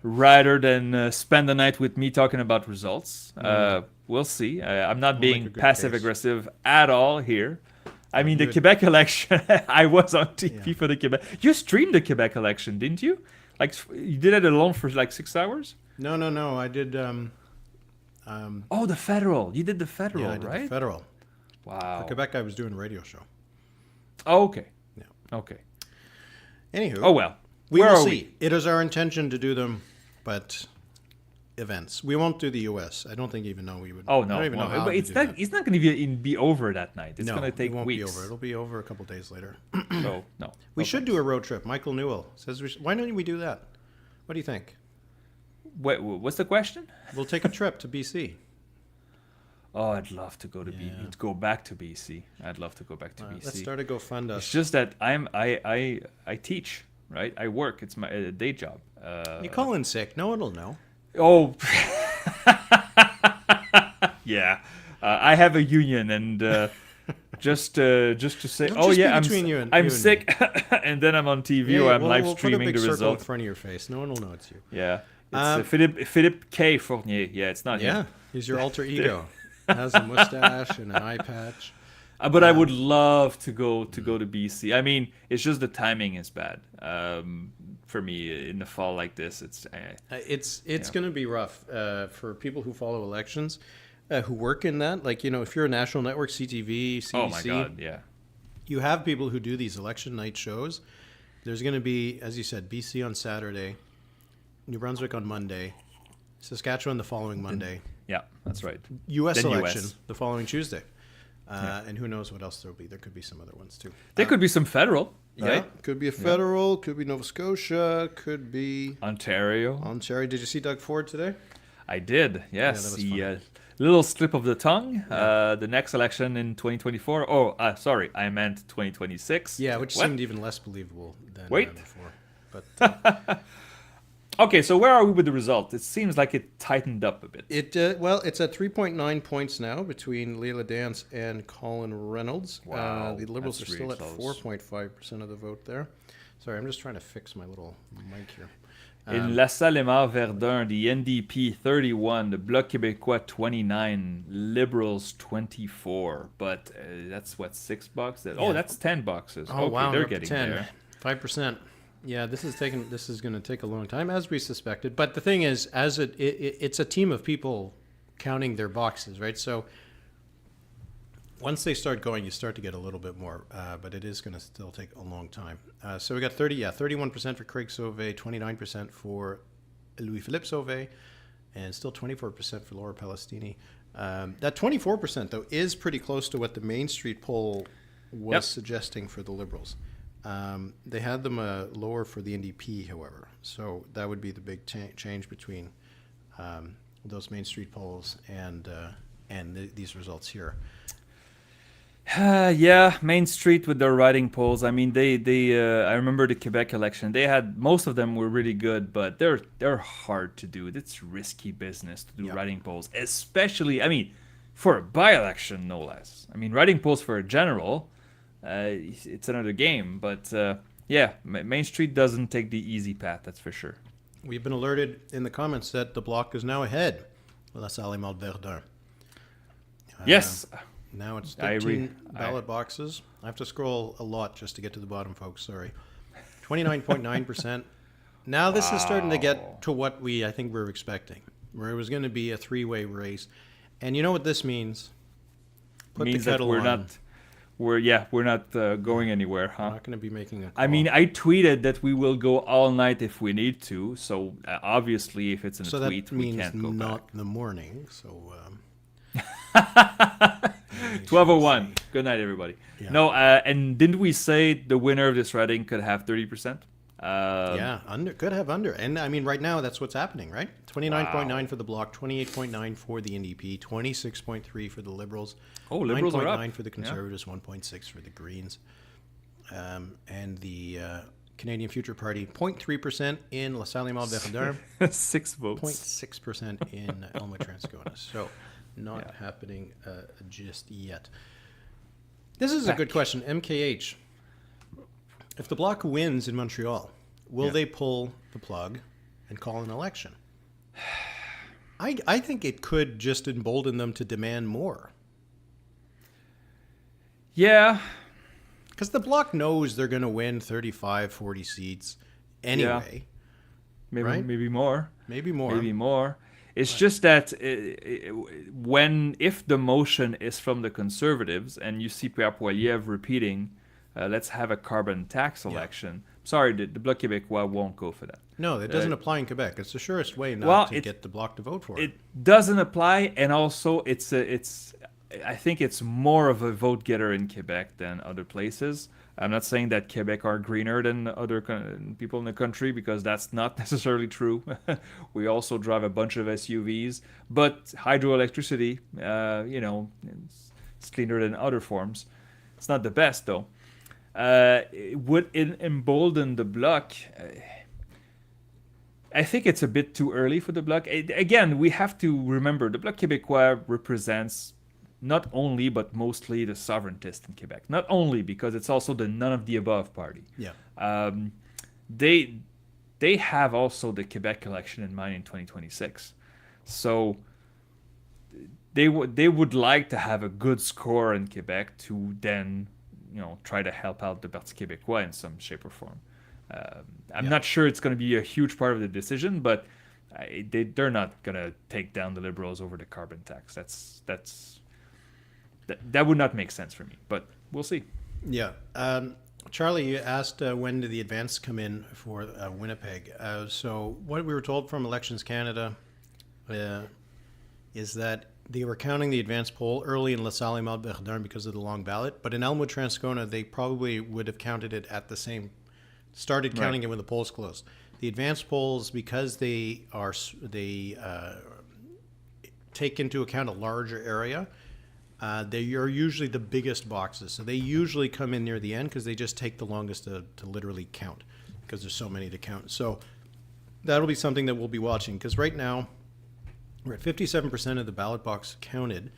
rather than spend the night with me talking about results, we'll see. I'm not being passive-aggressive at all here. I mean, the Quebec election, I was on TV for the Quebec. You streamed the Quebec election, didn't you? Like, you did it alone for like 6 hours? No. I did... the federal. You did the federal, I did right? the federal. Wow. For Quebec, I was doing a radio show. Oh, okay. Yeah. Okay. Anywho. Oh, well. We will see. It is our intention to do them, but events. We won't do the U.S. I don't think even know we would. Oh, no. I don't even know how but to it's do not. that. It's not going to be over that night. It's going to take it won't weeks. Be over. It'll be over a couple days later. So no. We should do a road trip. Michael Newell says, why don't we do that? What do you think? Wait, what's the question? We'll take a trip to BC. Oh, I'd love to go to go back to BC. I'd love to go back to BC. Let's start a GoFundMe. It's just that I teach, right? I work. It's my day job. You call in sick. No one will know. Oh, yeah. I have a union, and just to say, I'm sick, and then I'm on TV or I'm live streaming the result in front of your face. No one will know it's you. Yeah, it's Philippe K. Fournier. Yeah, it's not him. Yeah, he's your alter ego. Has a mustache and an eye patch. But I would love to go to BC. I mean, it's just the timing is bad for me in the fall like this. It's going to be rough for people who follow elections, who work in that. Like, you know, if you're a national network, CTV, CBC. Oh my God, yeah. You have people who do these election night shows. There's going to be, as you said, BC on Saturday, New Brunswick on Monday, Saskatchewan the following Monday. Yeah, that's right. U.S. election the following Tuesday. And who knows what else there'll be. There could be some other ones, too. There could be some federal, right? Yeah, could be a federal, could be Nova Scotia, could be... Ontario. Did you see Doug Ford today? I did, yes. Yeah, the little slip of the tongue. The next election in 2024. Oh, sorry, I meant 2026. Yeah, which seemed even less believable than before. But... Okay, so where are we with the result? It seems like it tightened up a bit. It's at 3.9 points now between Leila Dance and Colin Reynolds. Wow, the Liberals are still really at 4.5% of the vote there. Sorry, I'm just trying to fix my little mic here. In LaSalle, Émard, Verdun, the NDP 31, the Bloc Québécois 29, Liberals 24. But that's what, $6? Oh, that's $10. Oh, wow, they're getting 10. there. 5%. Yeah, this is going to take a long time, as we suspected. But the thing is, it's a team of people counting their boxes, right? So Once they start going, you start to get a little bit more, but it is going to still take a long time. So we got 31% for Craig Sauvé, 29% for Louis-Philippe Sauvé, and still 24% for Laura Palestini. That 24%, though, is pretty close to what the Main Street poll was suggesting for the Liberals. They had them lower for the NDP, however. So that would be the big change between those Main Street polls and these results here. Yeah, Main Street with their riding polls. I mean, they I remember the Quebec election. They had most of them were really good, but they're hard to do. It's risky business to do riding polls, especially. I mean, for a by-election, no less. I mean, riding polls for a general, it's another game. But yeah, Main Street doesn't take the easy path. That's for sure. We've been alerted in the comments that the Bloc is now ahead. LaSalle, Verdun. Yes. Now it's 13 ballot boxes. I have to scroll a lot just to get to the bottom, folks. Sorry. 29.9%. Now this is starting to get to what I think we were expecting, where it was going to be a three-way race. And you know what this means? Put means the kettle that on. We're not going anywhere, huh? We're not going to be making a call. I mean, I tweeted that we will go all night if we need to. So obviously, if it's in a tweet, we can't go back. Not the morning. So 12:01. Good night, everybody. Yeah. No, and didn't we say the winner of this riding could have 30%? Could have under. And I mean, right now, that's what's happening, right? 29.9 for the Bloc, 28.9 for the NDP, 26.3 for the Liberals. Oh, Liberals are up. 9.9 for the Conservatives, 1.6 for the Greens. And the Canadian Future Party, 0.3% in LaSalle Verdun, 6 votes. 0.6% in Elmwood Transcona. So not happening just yet. This is a good question. MKH, if the Bloc wins in Montreal, will they pull the plug and call an election? I think it could just embolden them to demand more. Yeah. Because the Bloc knows they're going to win 35, 40 seats anyway. Maybe, right? maybe more. Maybe more. Maybe more. It's just that if the motion is from the Conservatives and you see Pierre Poilievre repeating, let's have a carbon tax election. Sorry, the Bloc Québécois won't go for that. No, it doesn't apply in Quebec. It's the surest way not to get the Bloc to vote for it. It doesn't apply, and also I think it's more of a vote getter in Quebec than other places. I'm not saying that Quebec are greener than other people in the country, because that's not necessarily true. We also drive a bunch of SUVs, but hydroelectricity, it's cleaner than other forms. It's not the best, though. Would it embolden the Bloc? I think it's a bit too early for the Bloc. Again, we have to remember the Bloc Québécois represents not only but mostly the sovereigntists in Quebec. Not only because it's also the none of the above party. Yeah. They have also the Quebec election in mind in 2026. So they would like to have a good score in Quebec to then try to help out the Parti Québécois in some shape or form. I'm not sure it's going to be a huge part of the decision, but they're not going to take down the Liberals over the carbon tax. That would not make sense for me, but we'll see. Yeah. Charlie, you asked when did the advance come in for Winnipeg. So what we were told from Elections Canada is that they were counting the advance poll early in LaSalle Verdun because of the long ballot, but in Elmwood Transcona, they probably would have counted it at the same, started counting it when the polls closed. The advance polls, because they take into account a larger area, they are usually the biggest boxes. So they usually come in near the end because they just take the longest to literally count because there's so many to count. So that'll be something that we'll be watching, because right now we're at 57% of the ballot box counted.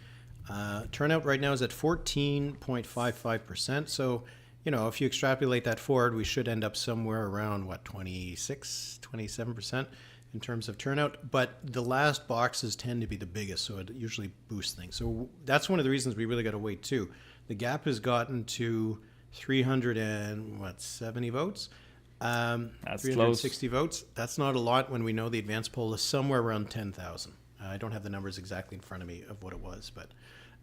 Turnout right now is at 14.55%. So, if you extrapolate that forward, we should end up somewhere around, 26, 27% in terms of turnout. But the last boxes tend to be the biggest, so it usually boosts things. So that's one of the reasons we really got to wait, too. The gap has gotten to 370 votes. That's 360 votes. That's not a lot when we know the advance poll is somewhere around 10,000. I don't have the numbers exactly in front of me of what it was, but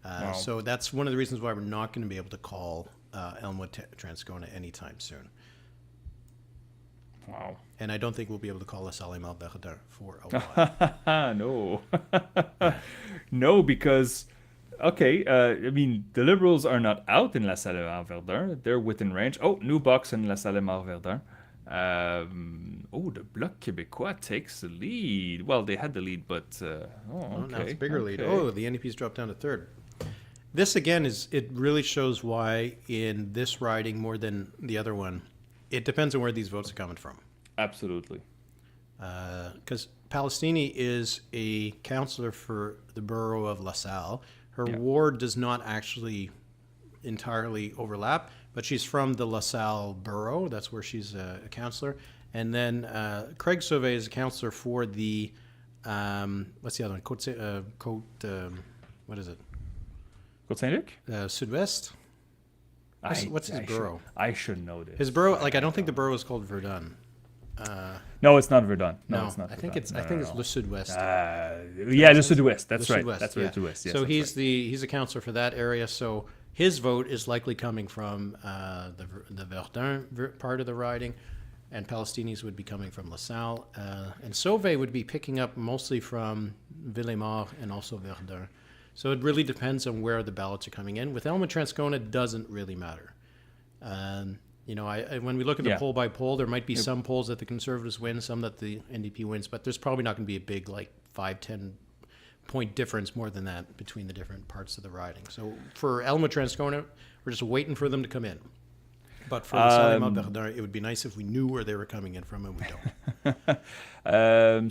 Wow. So that's one of the reasons why we're not going to be able to call Elmwood Transcona anytime soon. Wow. And I don't think we'll be able to call LaSalle Verdun for a while. No. No, because, okay, I mean, the Liberals are not out in LaSalle Verdun. They're within range. Oh, new box in LaSalle Verdun. The Bloc Québécois takes the lead. Well, they had the lead, but okay. Now it's a bigger lead. Okay. Oh, the NDP's dropped down to third. This again it really shows why in this riding more than the other one, it depends on where these votes are coming from. Absolutely. Because Palestini is a councillor for the borough of LaSalle. Her ward does not actually entirely overlap, but she's from the LaSalle borough. That's where she's a councillor. And then Craig Sauvé is a councillor for the, what's the other one? What is it? Côte Saint-Luc? Sud-West? What's his borough? I should know this. His borough, I don't think the borough is called Verdun. No, it's not Verdun. No, it's not. I think Verdun. it's Le Sud-West. Le Sud-Ouest. That's right. Sud-West, That's yeah. right. Sud-Ouest. Yes, So that's he's a councillor for that area. So his vote is likely coming from the Verdun part of the riding, and Palestinians would be coming from LaSalle, and Sauvé would be picking up mostly from Émard and also Verdun. So it really depends on where the ballots are coming in. With Elmwood Transcona, it doesn't really matter. When we look at the poll by poll, there might be some polls that the Conservatives win, some that the NDP wins, but there's probably not going to be a big 5-10 point difference more than that between the different parts of the riding. So for Elmwood Transcona, we're just waiting for them to come in. But for Verdun, it would be nice if we knew where they were coming in from, and we don't. Le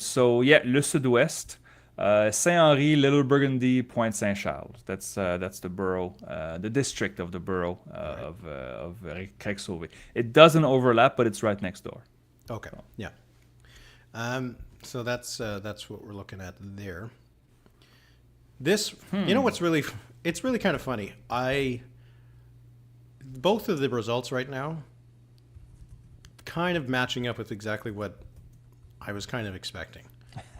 Sud-Ouest. Saint-Henri, Little Burgundy, Pointe Saint-Charles. That's the borough, the district of the borough of Craig Sauvé. It doesn't overlap, but it's right next door. Okay, yeah. So that's what we're looking at there. This, what's really, it's really kind of funny. Both of the results right now, kind of matching up with exactly what I was kind of expecting.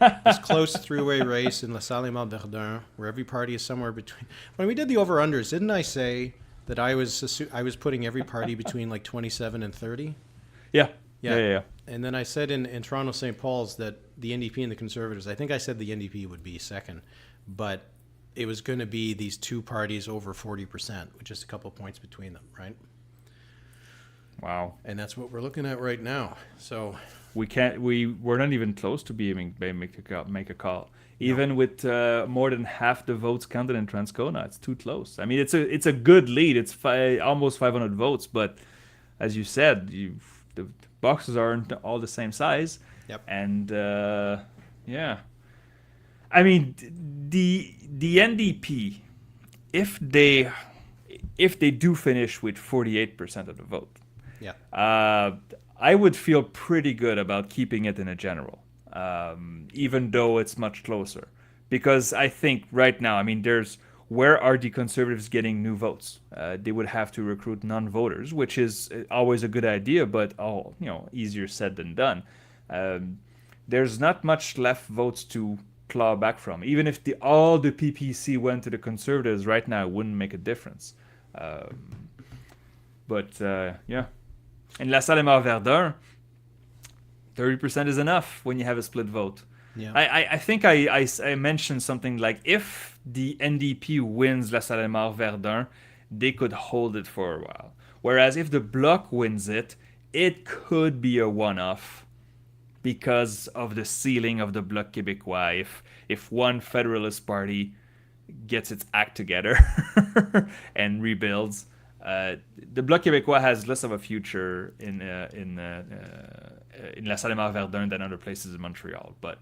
This close three-way race in LaSalle Verdun, where every party is somewhere between. When we did the over-unders, didn't I say that I was putting every party between 27 and 30? Yeah. And then I said in Toronto St. Paul's that the NDP and the Conservatives, I think I said the NDP would be second, but it was going to be these two parties over 40%, with just a couple of points between them, right? Wow. And that's what we're looking at right now. So we're not even close to make a call. Even with more than half the votes counted in Transcona, it's too close. I mean, it's a good lead. It's almost 500 votes, but as you said, the boxes aren't all the same size. Yep. And I mean, the NDP, if they do finish with 48% of the vote, I would feel pretty good about keeping it in a general, even though it's much closer. Because I think right now, I mean, where are the Conservatives getting new votes? They would have to recruit non-voters, which is always a good idea, but easier said than done. There's not much left votes to claw back from. Even if all the PPC went to the Conservatives right now, it wouldn't make a difference. In LaSalle Verdun, 30% is enough when you have a split vote. Yeah. I think I mentioned something like if the NDP wins LaSalle Verdun, they could hold it for a while. Whereas if the Bloc wins it, it could be a one-off because of the ceiling of the Bloc Québécois. If one Federalist Party gets its act together and rebuilds, the Bloc Québécois has less of a future in LaSalle Verdun than other places in Montreal. But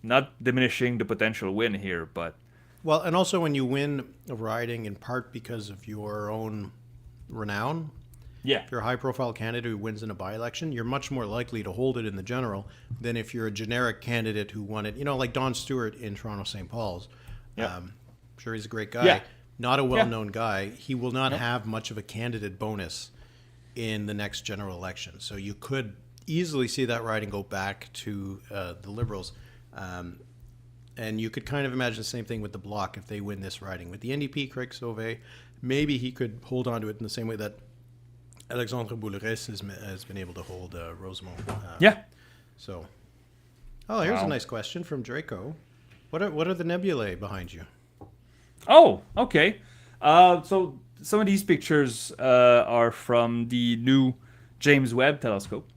not diminishing the potential win here, but... Well, and also when you win a riding in part because of your own renown, if you're a high-profile candidate who wins in a by-election, you're much more likely to hold it in the general than if you're a generic candidate who won it. Like Don Stewart in Toronto St. Paul's. I'm sure he's a great guy. Yeah. Not a well-known guy. He will not have much of a candidate bonus in the next general election. So you could easily see that riding go back to the Liberals. And you could kind of imagine the same thing with the Bloc if they win this riding. With the NDP, Craig Sauvé, maybe he could hold on to it in the same way that Alexandre Boulris has been able to hold Rosemont. Yeah. So, here's Wow. a nice question from Draco. What are the nebulae behind you? Oh, okay. So some of these pictures are from the new James Webb telescope.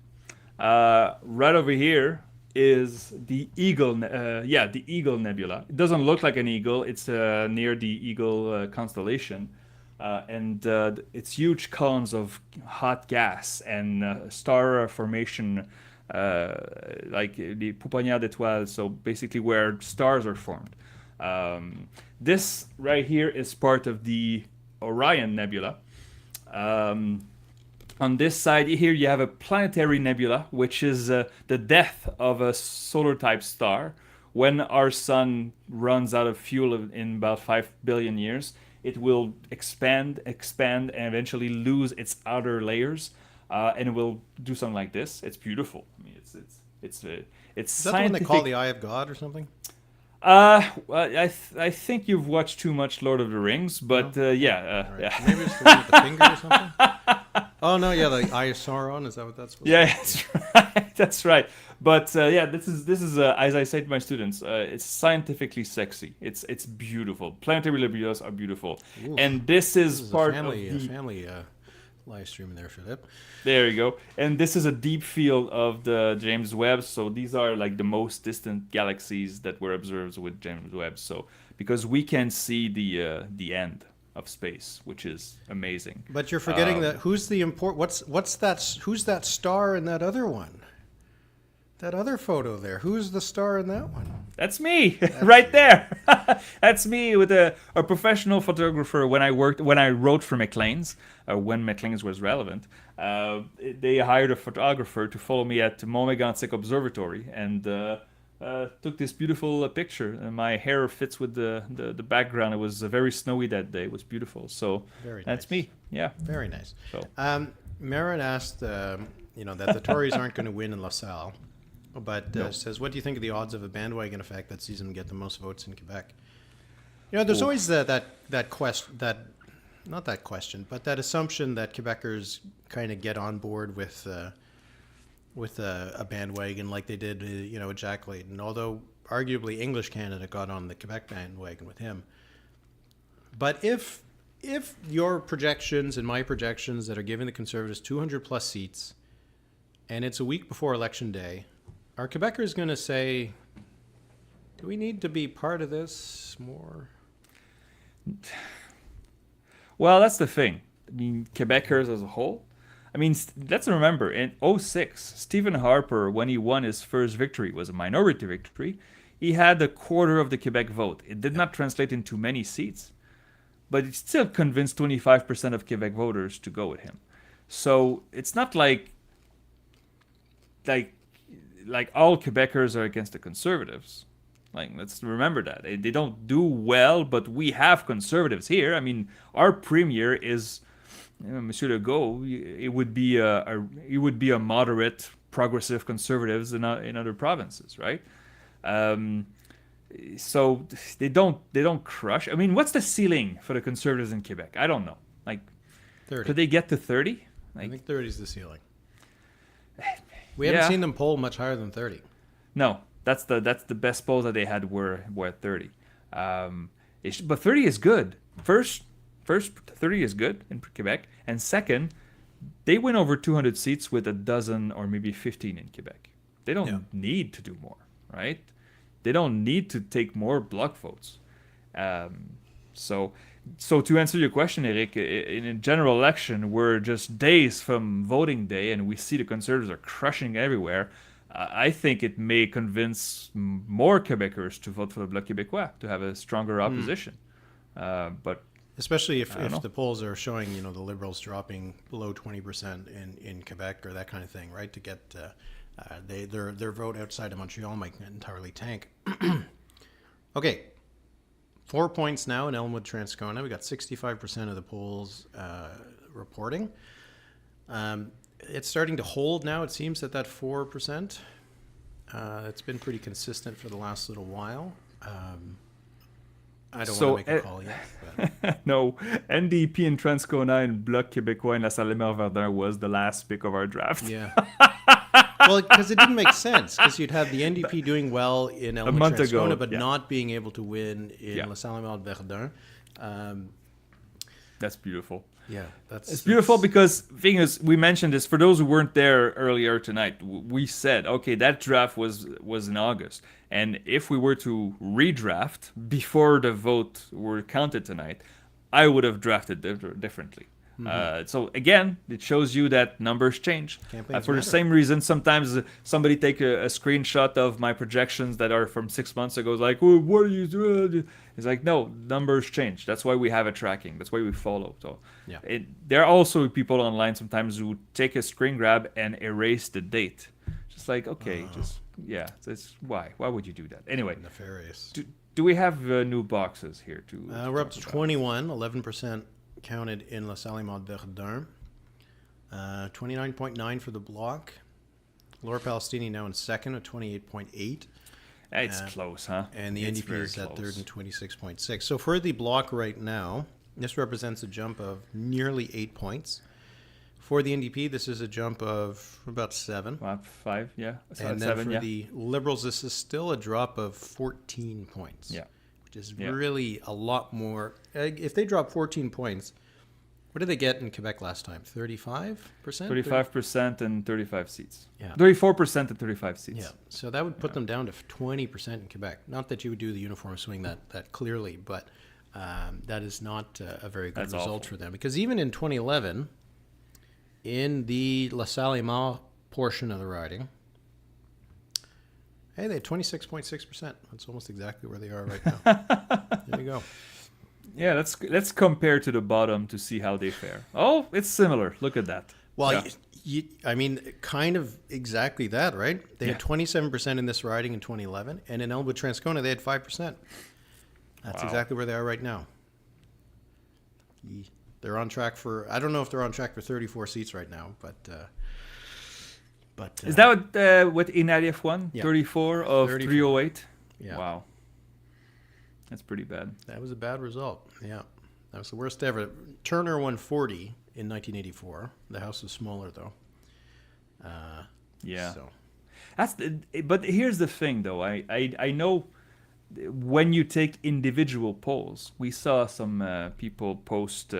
Right over here is the Eagle. The Eagle Nebula. It doesn't look like an eagle. It's near the Eagle constellation, and it's huge columns of hot gas and star formation, like the pouponnières d'étoiles. So basically, where stars are formed. This right here is part of the Orion Nebula. On this side here, you have a planetary nebula, which is the death of a solar-type star. When our sun runs out of fuel in about 5 billion years, it will expand, and eventually lose its outer layers, and it will do something like this. It's beautiful. I mean, it's Is that the one they call the Eye of God or something? I think you've watched too much Lord of the Rings, but Right. yeah. Maybe it's the one with the finger or something? Oh, no, yeah, the Eye of Sauron. Is that what that's supposed to Yeah, be? that's right. That's right. But this is as I say to my students, it's scientifically sexy. It's beautiful. Planetary nebulas are beautiful, Oof. and this This is is part a family, of the. live stream there, Philippe. There you go. And this is a deep field of the James Webb. So these are like the most distant galaxies that were observed with James Webb. So because we can see the end of space, which is amazing. But you're forgetting that who's the what's that? Who's that star in that other one? That other photo there. Who's the star in that one? That's me, right there. That's me with a professional photographer. When I wrote for Maclean's, when Maclean's was relevant, they hired a photographer to follow me at Mont Mégantic Observatory and took this beautiful picture. And my hair fits with the background. It was very snowy that day. It was beautiful. So Very that's nice. me. Yeah. Very nice. So Marin asked, that the Tories aren't going to win in LaSalle, but says, what do you think of the odds of a bandwagon effect that sees them get the most votes in Quebec? There's always that assumption that Quebecers kind of get on board with a bandwagon like they did, with Jack Layton. Although arguably English Canada got on the Quebec bandwagon with him. But if your projections and my projections that are giving the Conservatives 200 plus seats, and it's a week before Election Day, are Quebecers going to say, do we need to be part of this more? Well, that's the thing. I mean, Quebecers as a whole. I mean, let's remember, in 2006, Stephen Harper, when he won his first victory, was a minority victory. He had a quarter of the Quebec vote. It did not translate into many seats, but it still convinced 25% of Quebec voters to go with him. So it's not like all Quebecers are against the Conservatives. Like, let's remember that. They don't do well, but we have Conservatives here. I mean, our premier is Monsieur Legault. It would be a moderate, progressive Conservatives in other provinces, right? So they don't crush. I mean, what's the ceiling for the Conservatives in Quebec? I don't know. Like, 30. could they get to 30? I think 30 is the ceiling. We haven't seen them poll much higher than 30. No, that's the best polls that they had were at 30. But 30 is good. First, 30 is good in Quebec, and second, they win over 200 seats with a dozen or maybe 15 in Quebec. They don't need to do more, right? They don't need to take more bloc votes. So to answer your question, Éric, in a general election, we're just days from voting day, and we see the Conservatives are crushing everywhere. I think it may convince more Quebecers to vote for the Bloc Québécois to have a stronger opposition. But especially if the polls are showing, the Liberals dropping below 20% in Quebec or that kind of thing, right? To get their vote outside of Montreal might entirely tank. Okay. 4 points now in Elmwood, Transcona. We got 65% of the polls reporting. It's starting to hold now. It seems at that 4%. It's been pretty consistent for the last little while. I don't So, want to make a call yet. But. No, NDP and Transcona and Bloc Québécois and LaSalle Émard Verdun was the last pick of our draft. Yeah. Well, because it didn't make sense, because you'd have the NDP doing well in Elmwood month ago, Transcona, but yeah. not being able to win in Yeah. LaSalle Émard Verdun. That's beautiful. Yeah, It's beautiful because thing is, we mentioned this for those who weren't there earlier tonight. We said, okay, that draft was in August, and if we were to redraft before the vote were counted tonight, I would have drafted differently. So again, it shows you that numbers change. Campaigns For the matter. same reason, sometimes somebody take a screenshot of my projections that are from 6 months ago. It's like, oh, what are you doing? It's like, no, numbers change. That's why we have a tracking. That's why we follow. So Yeah. there are also people online sometimes who take a screen grab and erase the date. Just like, okay, it's why? Why would you do that? Anyway, Nefarious. do we have new boxes here too? We're up to 21, 11% counted in LaSalle Émard Verdun. 29.9 for the Bloc. Lower Palestinian now in second at 28.8. It's close, huh? And the It's NDP very is at close. third and 26.6. So for the Bloc right now, this represents a jump of nearly 8 points. For the NDP, this is a jump of about 7. 5, yeah. And then 7, for yeah. the Liberals, this is still a drop of 14 points. Yeah. Which is Yeah. really a lot more. If they drop 14 points, what did they get in Quebec last time? 35%? 35% and 35 seats. Yeah. 34% and 35 seats. Yeah. So that would put them down to 20% in Quebec. Not that you would do the uniform swing that clearly, but that is not a very good That's result awful. for them. Because even in 2011, in the LaSalle Émard portion of the riding, hey, they had 26.6%. That's almost exactly where they are right now. There you go. Yeah, let's compare to the bottom to see how they fare. Oh, it's similar. Look at that. Well, Yeah. I mean, kind of exactly that, right? They had Yeah. 27% in this riding in 2011, and in Elmwood Transcona, they had 5%. That's Wow. exactly where they are right now. They're on track for, I don't know if they're on track for 34 seats right now, but Is that what Inarif won? Yeah. 34 of 34. 308? Yeah. Wow. That's pretty bad. That was a bad result. Yeah. That was the worst ever. Turner won 40 in 1984. The house was smaller, though. Yeah. So. But here's the thing, though. I know when you take individual polls, we saw some people post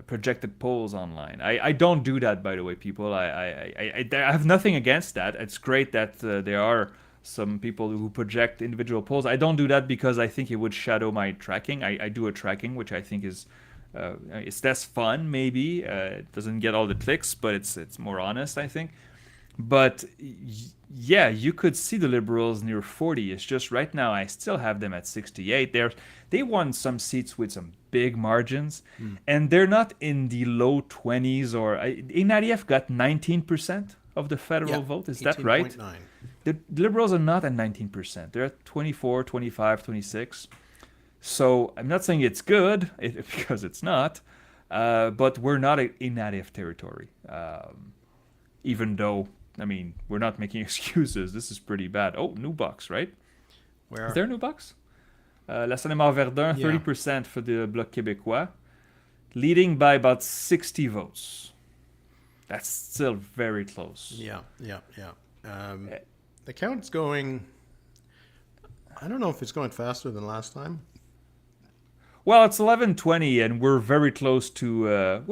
projected polls online. I don't do that, by the way, people. I have nothing against that. It's great that there are some people who project individual polls. I don't do that because I think it would shadow my tracking. I do a tracking, which I think is it's less fun, maybe. It doesn't get all the clicks, but it's more honest, I think. But yeah, you could see the Liberals near 40. It's just right now I still have them at 68. They won some seats with some big margins, and they're not in the low 20s. Or Inarif got 19% of the federal vote. Is that right? 18.9. The Liberals are not at 19%. They're at 24, 25, 26. So I'm not saying it's good, because it's not, but we're not in Inarif territory. Even though, I mean, we're not making excuses. This is pretty bad. Oh, new box, right? Where? Is there a new box? LaSalle Émard Verdun, Yeah. 30% for the Bloc Québécois, leading by about 60 votes. That's still very close. Yeah. The count's going, I don't know if it's going faster than last time. Well, it's 11:20, and we're very close to the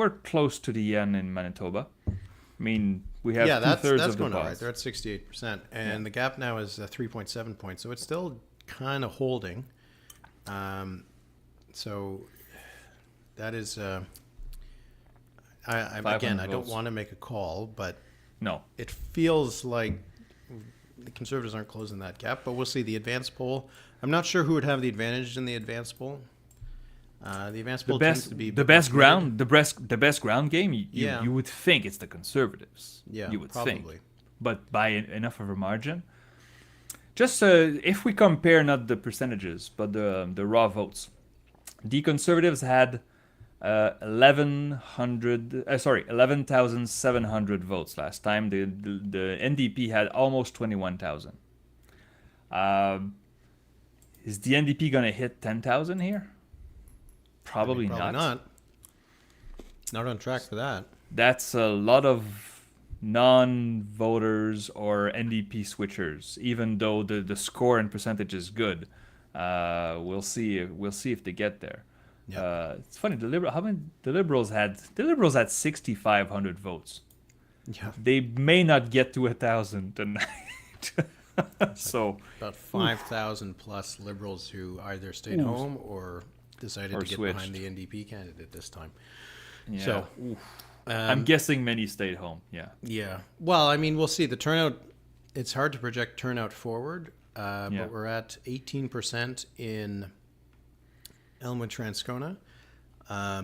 end in Manitoba. I mean, we have that's two-thirds of the going all right. votes. They're at 68%, and the gap now is 3.7 points, so it's still kind of holding. So that is, I 500 don't votes. want to make a call, but No. it feels like the Conservatives aren't closing that gap. But we'll see. The advance poll, I'm not sure who would have the advantage in the advance poll. The advance poll tends to be The best ground game. Yeah. You would think it's the Conservatives. Yeah, you would probably. think, but by enough of a margin. Just if we compare not the percentages but the raw votes, the Conservatives had 11,700 votes last time. The NDP had almost 21,000. Is the NDP going to hit 10,000 here? Probably Probably not. Not on track for that. That's a lot of non-voters or NDP switchers, even though the score and percentage is good. We'll see if they get there. Yeah. It's funny. The Liberals had 6,500 votes. Yeah. They may not get to 1,000 tonight. So About 5,000 plus Liberals who either stayed home or decided Or to get switched. behind the NDP candidate this time. yeah. So, I'm guessing many stayed home. Yeah. Yeah. Well, I mean, we'll see. The turnout, it's hard to project turnout forward, Yeah. but we're at 18% in Elmwood Transcona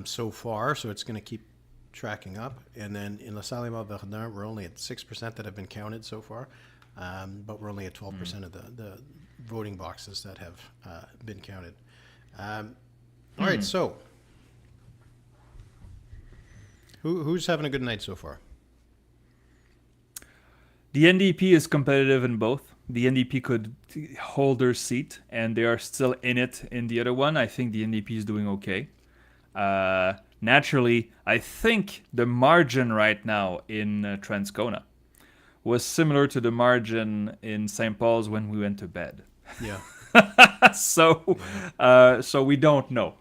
so far, so it's going to keep tracking up. And then in LaSalle, Verdun, we're only at 6% that have been counted so far, but we're only at 12% of the voting boxes that have been counted. All right, so who's having a good night so far? The NDP is competitive in both. The NDP could hold their seat, and they are still in it in the other one. I think the NDP is doing okay. Naturally, I think the margin right now in Transcona was similar to the margin in St. Paul's when we went to bed. Yeah. So we don't know.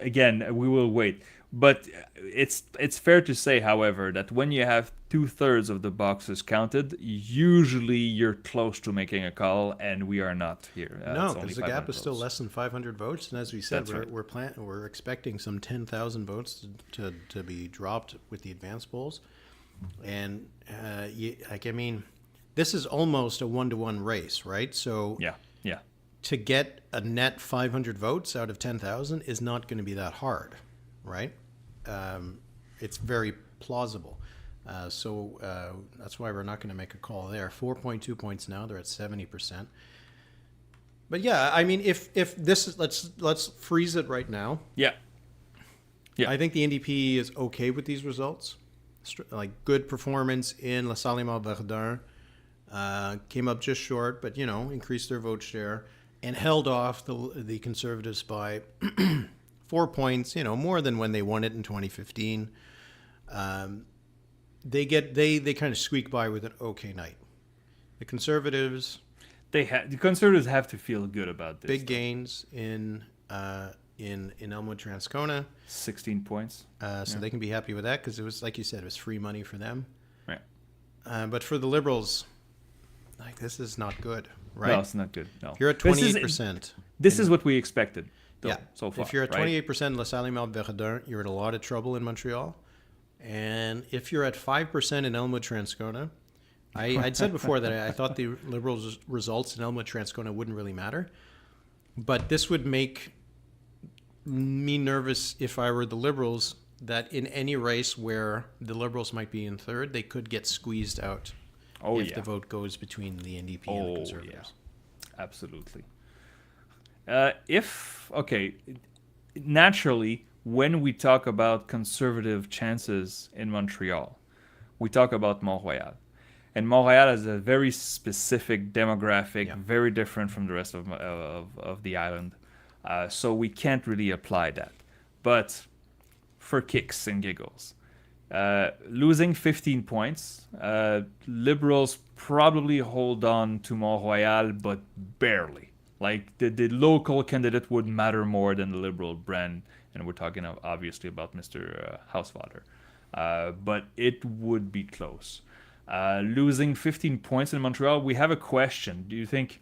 Again, we will wait. But it's fair to say, however, that when you have 2/3 of the boxes counted, usually you're close to making a call, and we are not here. No, It's only because the 500 gap is still votes. less than 500 votes, and as we said, That's right. we're expecting some 10,000 votes to be dropped with the advance polls, and I mean, this is almost a 1-to-1 race, right? So Yeah. to get a net 500 votes out of 10,000 is not going to be that hard, right? It's very plausible. So that's why we're not going to make a call there. 4.2 points now. They're at 70%. But yeah, I mean, if this is, let's freeze it right now. Yeah. Yeah. I think the NDP is okay with these results. Like good performance in LaSalle Verdun. Came up just short, but increased their vote share and held off the Conservatives by 4 points. More than when they won it in 2015. They kind of squeak by with an okay night. The Conservatives, The Conservatives have to feel good about this. big gains in Elmwood Transcona, 16 points. so they can be happy with that because it was, like you said, it was free money for them. Right. But for the Liberals, like, this is not good, right? No, it's not good. No. If you're at 28%. This is what we expected, though, Yeah. so far. If you're at right? 28% LaSalle Verdun, you're in a lot of trouble in Montreal. And if you're at 5% in Elmwood Transcona, I'd said before that I thought the Liberals' results in Elmwood Transcona wouldn't really matter. But this would make me nervous if I were the Liberals, that in any race where the Liberals might be in third, they could get squeezed out if the vote goes between the NDP and the Conservatives. Yeah. Absolutely. Naturally, when we talk about conservative chances in Montreal, we talk about Montreal. And Montreal has a very specific demographic, very different from the rest of the island. So we can't really apply that. But for kicks and giggles, losing 15 points, Liberals probably hold on to Montreal, but barely. Like the local candidate would matter more than the Liberal brand, and we're talking obviously about Mr. Housefather. But it would be close. Losing 15 points in Montreal, we have a question. Do you think,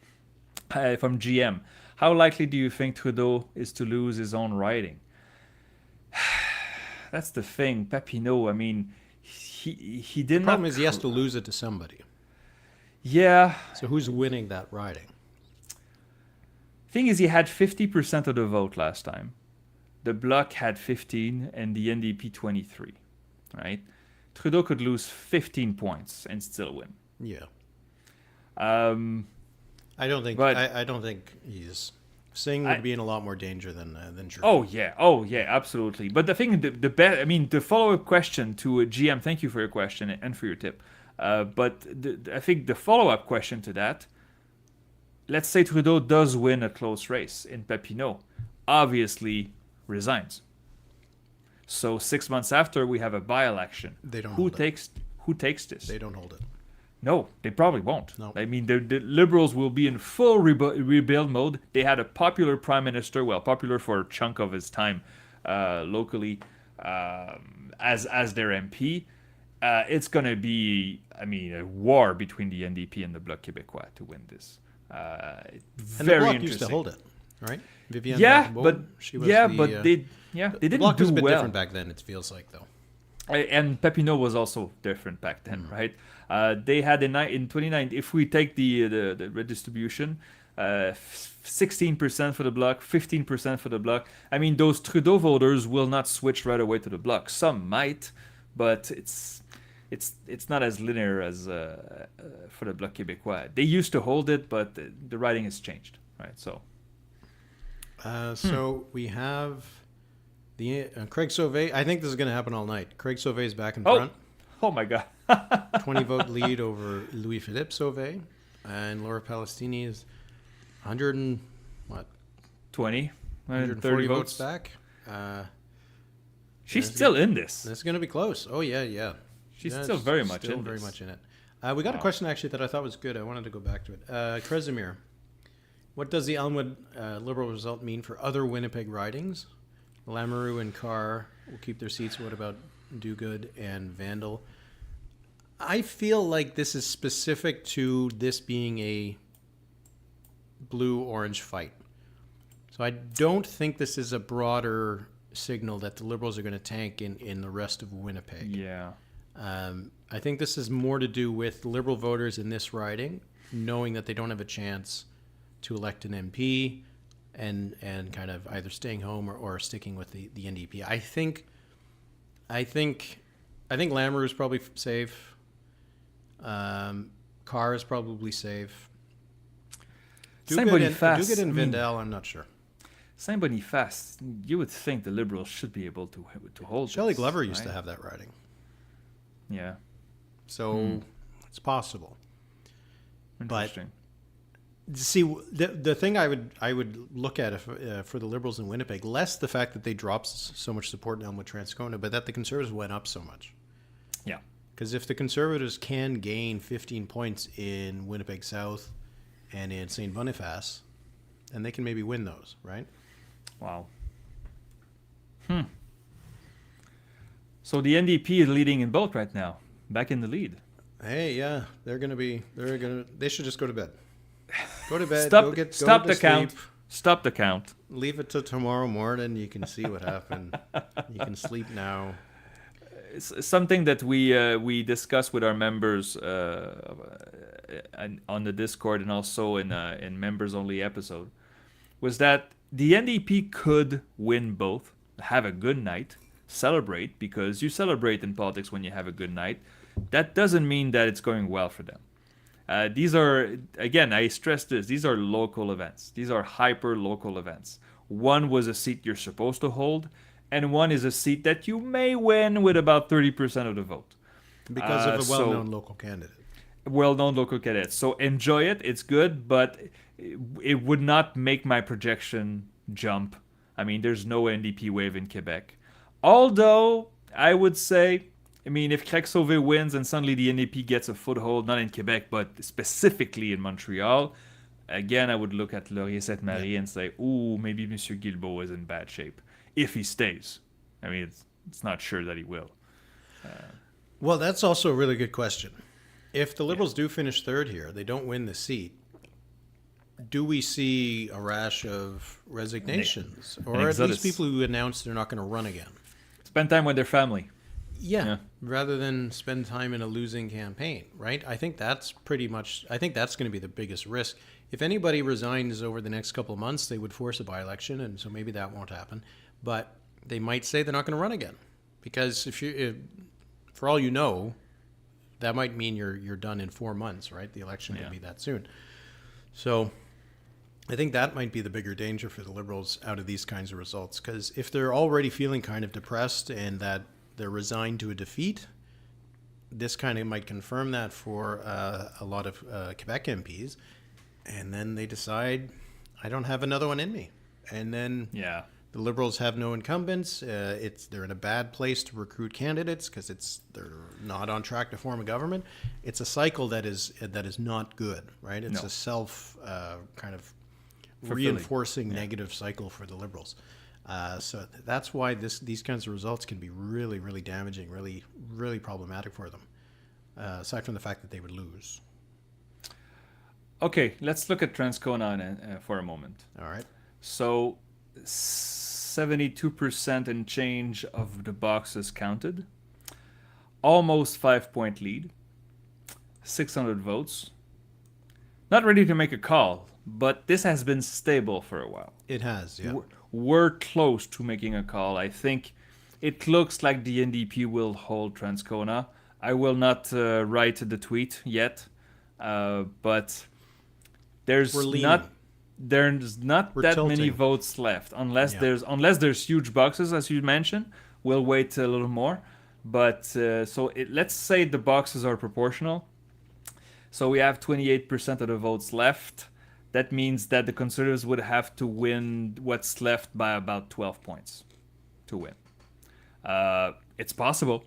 from GM, how likely do you think Trudeau is to lose his own riding? That's the thing. Papineau, I mean, he did not... The problem is he has to lose it to somebody. Yeah. So who's winning that riding? Thing is, he had 50% of the vote last time. The Bloc had 15 and the NDP 23, right? Trudeau could lose 15 points and still win. Yeah. I don't think he's... Singh would be in a lot more danger than Trudeau. Oh yeah, absolutely. But the thing, the follow-up question to GM. Thank you for your question and for your tip. But I think the follow-up question to that: let's say Trudeau does win a close race in Papineau, obviously resigns. So 6 months after, we have a by-election. They don't Who hold it. takes this? They don't hold it. No, they probably won't. No. I mean, the Liberals will be in full rebuild mode. They had a popular prime minister, well, popular for a chunk of his time locally as their MP. It's going to be, I mean, a war between the NDP and the Bloc Québécois to win this. And Very the Bloc interesting. used to hold it, right? Vivienne Yeah, Barbot, but she was yeah, the, but they didn't Bloc do was a bit well. different back then. It feels like though. And Papineau was also different back then, right? They had in 29. If we take the redistribution, 16% for the Bloc, 15% for the Bloc. I mean, those Trudeau voters will not switch right away to the Bloc. Some might, but it's not as linear as for the Bloc Québécois. They used to hold it, but the writing has changed, right? So. So we have the Craig Sauvé. I think this is going to happen all night. Craig Sauvé is back in Oh. front. Oh my God. 20 vote lead over Louis-Philippe Sauvé. And Laura Palestini is 100 and what? 20, 140 130 votes votes. back. She's still in this. This is going to be close. Oh, yeah, yeah. She's Yeah, still very much still in very this. much in it. We got a question actually that I thought was good. I wanted to go back to it. Kresimir, what does the Elmwood Liberal result mean for other Winnipeg ridings? Lamoureux and Carr will keep their seats. What about Do-Good and Vandal? I feel like this is specific to this being a blue-orange fight. So I don't think this is a broader signal that the Liberals are going to tank in the rest of Winnipeg. Yeah. I think this is more to do with Liberal voters in this riding knowing that they don't have a chance to elect an MP and kind of either staying home or sticking with the NDP. I think Lamoureux is probably safe. Carr is probably safe. Saint-Boniface. Duguid and Vandal, I'm not sure. Saint-Boniface, you would think the Liberals should be able to hold Shelley this, Glover used right? to have that riding. Yeah. So it's possible. Interesting. See, the thing I would look at for the Liberals in Winnipeg, less the fact that they dropped so much support in Elmwood Transcona, but that the Conservatives went up so much. Yeah. Because if the Conservatives can gain 15 points in Winnipeg South and in St. Boniface, then they can maybe win those, right? Wow. So the NDP is leading in both right now. Back in the lead. Hey, yeah, they should just go to bed. Go to bed. Stop go to the count. sleep. Stop the count. Leave it till tomorrow morning. You can see what happened. You can sleep now. It's something that we discuss with our members on the Discord and also in members only episode was that the NDP could win both, have a good night, celebrate, because you celebrate in politics when you have a good night. That doesn't mean that it's going well for them. These are, again, I stress this, these are local events. These are hyper-local events. One was a seat you're supposed to hold, and one is a seat that you may win with about 30% of the vote. Because of a well-known local candidate. Well-known local candidate. So enjoy it. It's good, but it would not make my projection jump. I mean, there's no NDP wave in Quebec. Although, I would say, I mean, if Craig Sauvé wins and suddenly the NDP gets a foothold, not in Quebec, but specifically in Montreal, again, I would look at Laurier-Sainte-Marie and say, ooh, maybe Monsieur Guilbeault is in bad shape. If he stays. I mean, it's not sure that he will. Well, that's also a really good question. If the Liberals do finish third here, they don't win the seat, do we see a rash of resignations? Or at exodus. least people who announce they're not going to run again? Spend time with their family. Yeah, rather than spend time in a losing campaign, right? I think that's going to be the biggest risk. If anybody resigns over the next couple of months, they would force a by-election, and so maybe that won't happen. But they might say they're not going to run again. Because for all you know, that might mean you're done in 4 months, right? The election could be that soon. So I think that might be the bigger danger for the Liberals out of these kinds of results. Because if they're already feeling kind of depressed and that they're resigned to a defeat, this kind of might confirm that for a lot of Quebec MPs. and then they decide, I don't have another one in me. And then Yeah. the Liberals have no incumbents. They're in a bad place to recruit candidates because they're not on track to form a government. It's a cycle that is not good, right? It's No. a self kind of Fulfilling. reinforcing negative cycle for the Liberals. So that's why these kinds of results can be really, really damaging, really, really problematic for them. Aside from the fact that they would lose. Okay, let's look at Transcona for a moment. All right. So 72% and change of the boxes counted. Almost 5-point lead. 600 votes. Not ready to make a call, but this has been stable for a while. It has, yeah. We're close to making a call. I think it looks like the NDP will hold Transcona. I will not write the tweet yet, but there's not We're that tilting. many votes left unless Yeah. there's huge boxes, as you mentioned. We'll wait a little more, but let's say the boxes are proportional. So we have 28% of the votes left. That means that the Conservatives would have to win what's left by about 12 points to win. It's possible,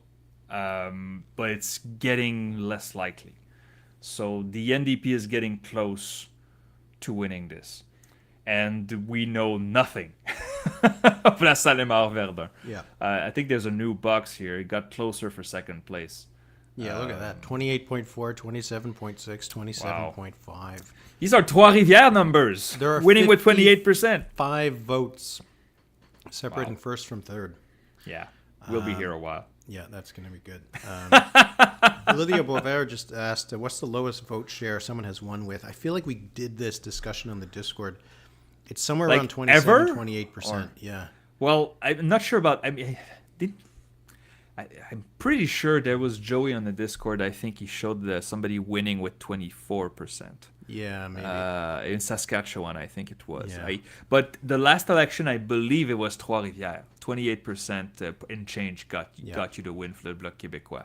but it's getting less likely. So the NDP is getting close to winning this. And we know nothing of LaSalle, Émard, Verdun. Yeah. I think there's a new box here. It got closer for second place. Yeah, look at that. 28.4, 27.6, 27.5. These are Trois-Rivières numbers. There are Winning with 28%. 5 votes separating first from third. Yeah, we'll be here a while. Yeah, that's going to be good. Lydia Boisvert just asked, what's the lowest vote share someone has won with? I feel like we did this discussion on the Discord. It's somewhere Like around 27, ever? 28%. Or- Yeah. Well, I'm not sure about. I mean, I'm pretty sure there was Joey on the Discord. I think he showed somebody winning with 24%. Yeah, maybe. In Saskatchewan, I think it was. Yeah. But the last election, I believe it was Trois-Rivières. 28% in change got you the win for the Bloc Québécois.